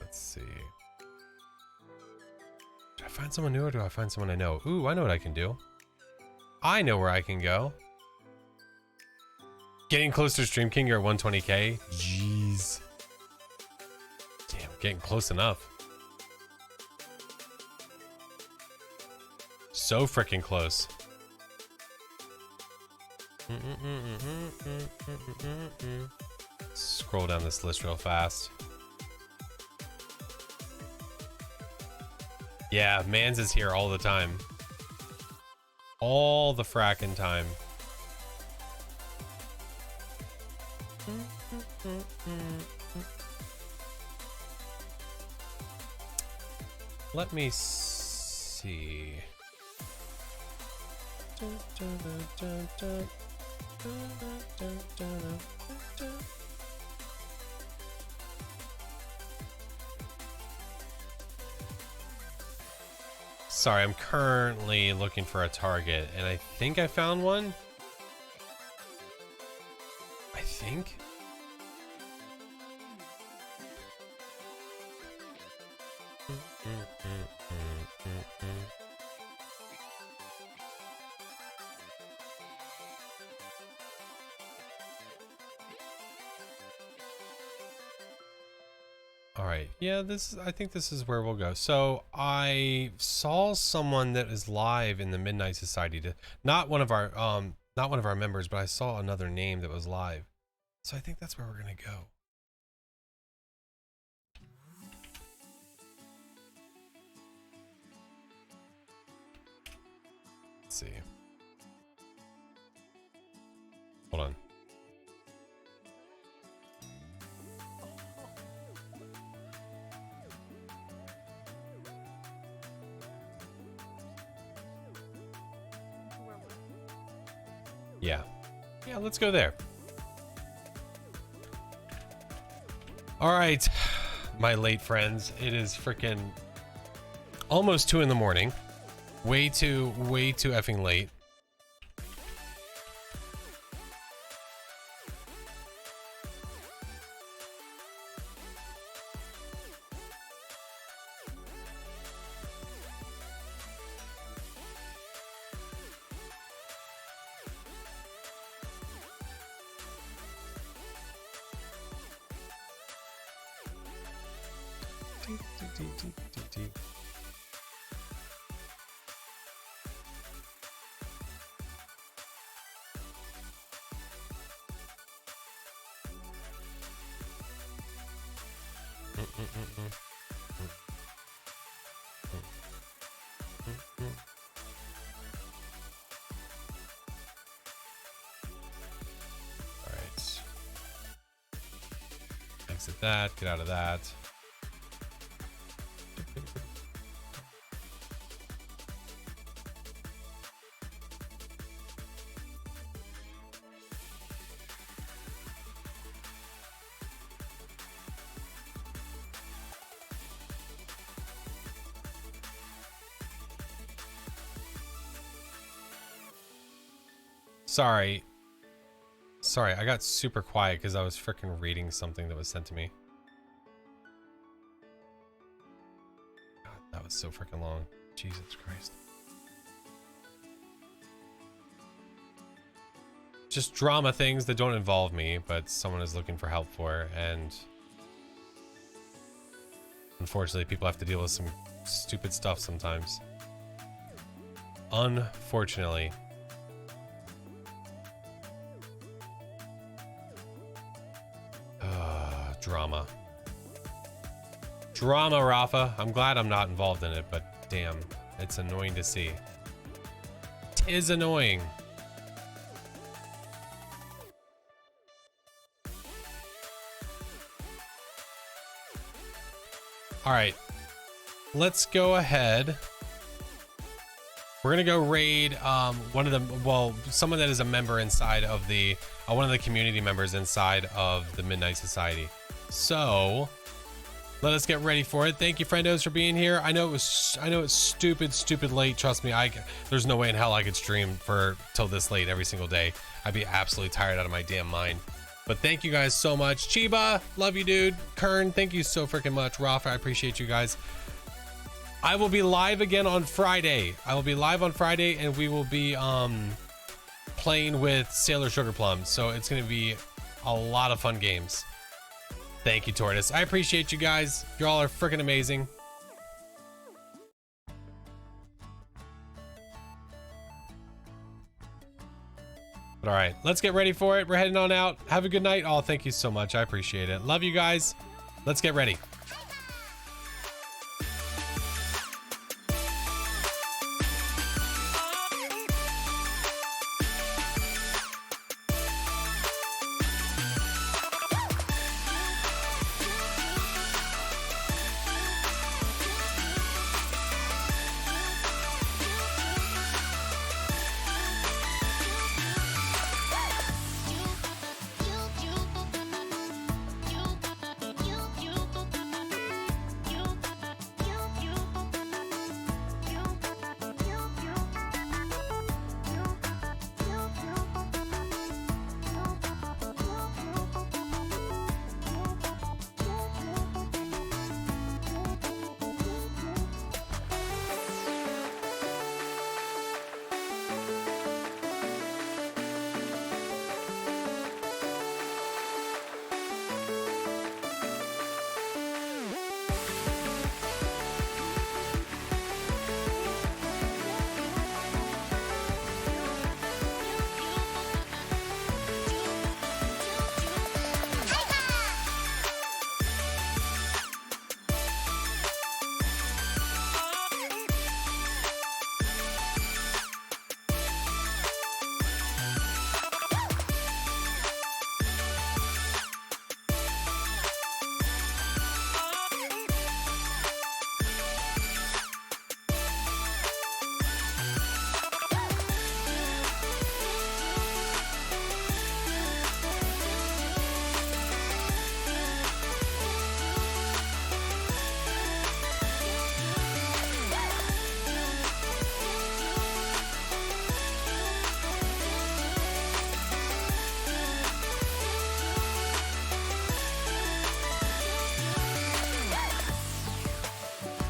Let's see. Do I find someone new or do I find someone I know? Ooh, I know what I can do. I know where I can go. Getting close to Stream King, you're at 120k. Jeez. Damn, getting close enough. So freaking close. Scroll down this list real fast. Yeah, Mans is here all the time. All the fracking time. Let me see. Sorry, I'm currently looking for a target, and I think I found one. I think. All right, yeah, I think this is where we'll go. So I saw someone that is live in the Midnight Society, not one of our members, but I saw another name that was live. So I think that's where we're gonna go. Let's see. Hold on. Yeah. Yeah, let's go there. All right, my late friends. It is freaking almost 2 in the morning. Way too effing late. All right. Exit that. Get out of that. Sorry, I got super quiet because I was freaking reading something that was sent to me. God, that was so freaking long. Jesus Christ. Just drama things that don't involve me, but someone is looking for help for, and unfortunately people have to deal with some stupid stuff sometimes. Unfortunately. Drama, Rafa. I'm glad I'm not involved in it, but damn, it's annoying to see. 'Tis annoying. All right, let's go ahead. We're gonna go raid one of them. Well, someone that is a member inside of the one of the community members inside of the Midnight Society. So let us get ready for it. Thank you, friendos, for being here. I know it's stupid late. Trust me, there's no way in hell I could stream till this late every single day. I'd be absolutely tired out of my damn mind. But thank you guys so much. Chiba, love you, dude. Kern, thank you so freaking much. Rafa, I appreciate you guys. I will be live again on Friday. And we will be playing with Sailor Sugar Plum. So it's gonna be a lot of fun games. Thank you, Tortoise. I appreciate you guys. Y'all are freaking amazing. But all right, let's get ready for it. We're heading on out. Have a good night. Oh, thank you so much. I appreciate it. Love you guys. Let's get ready.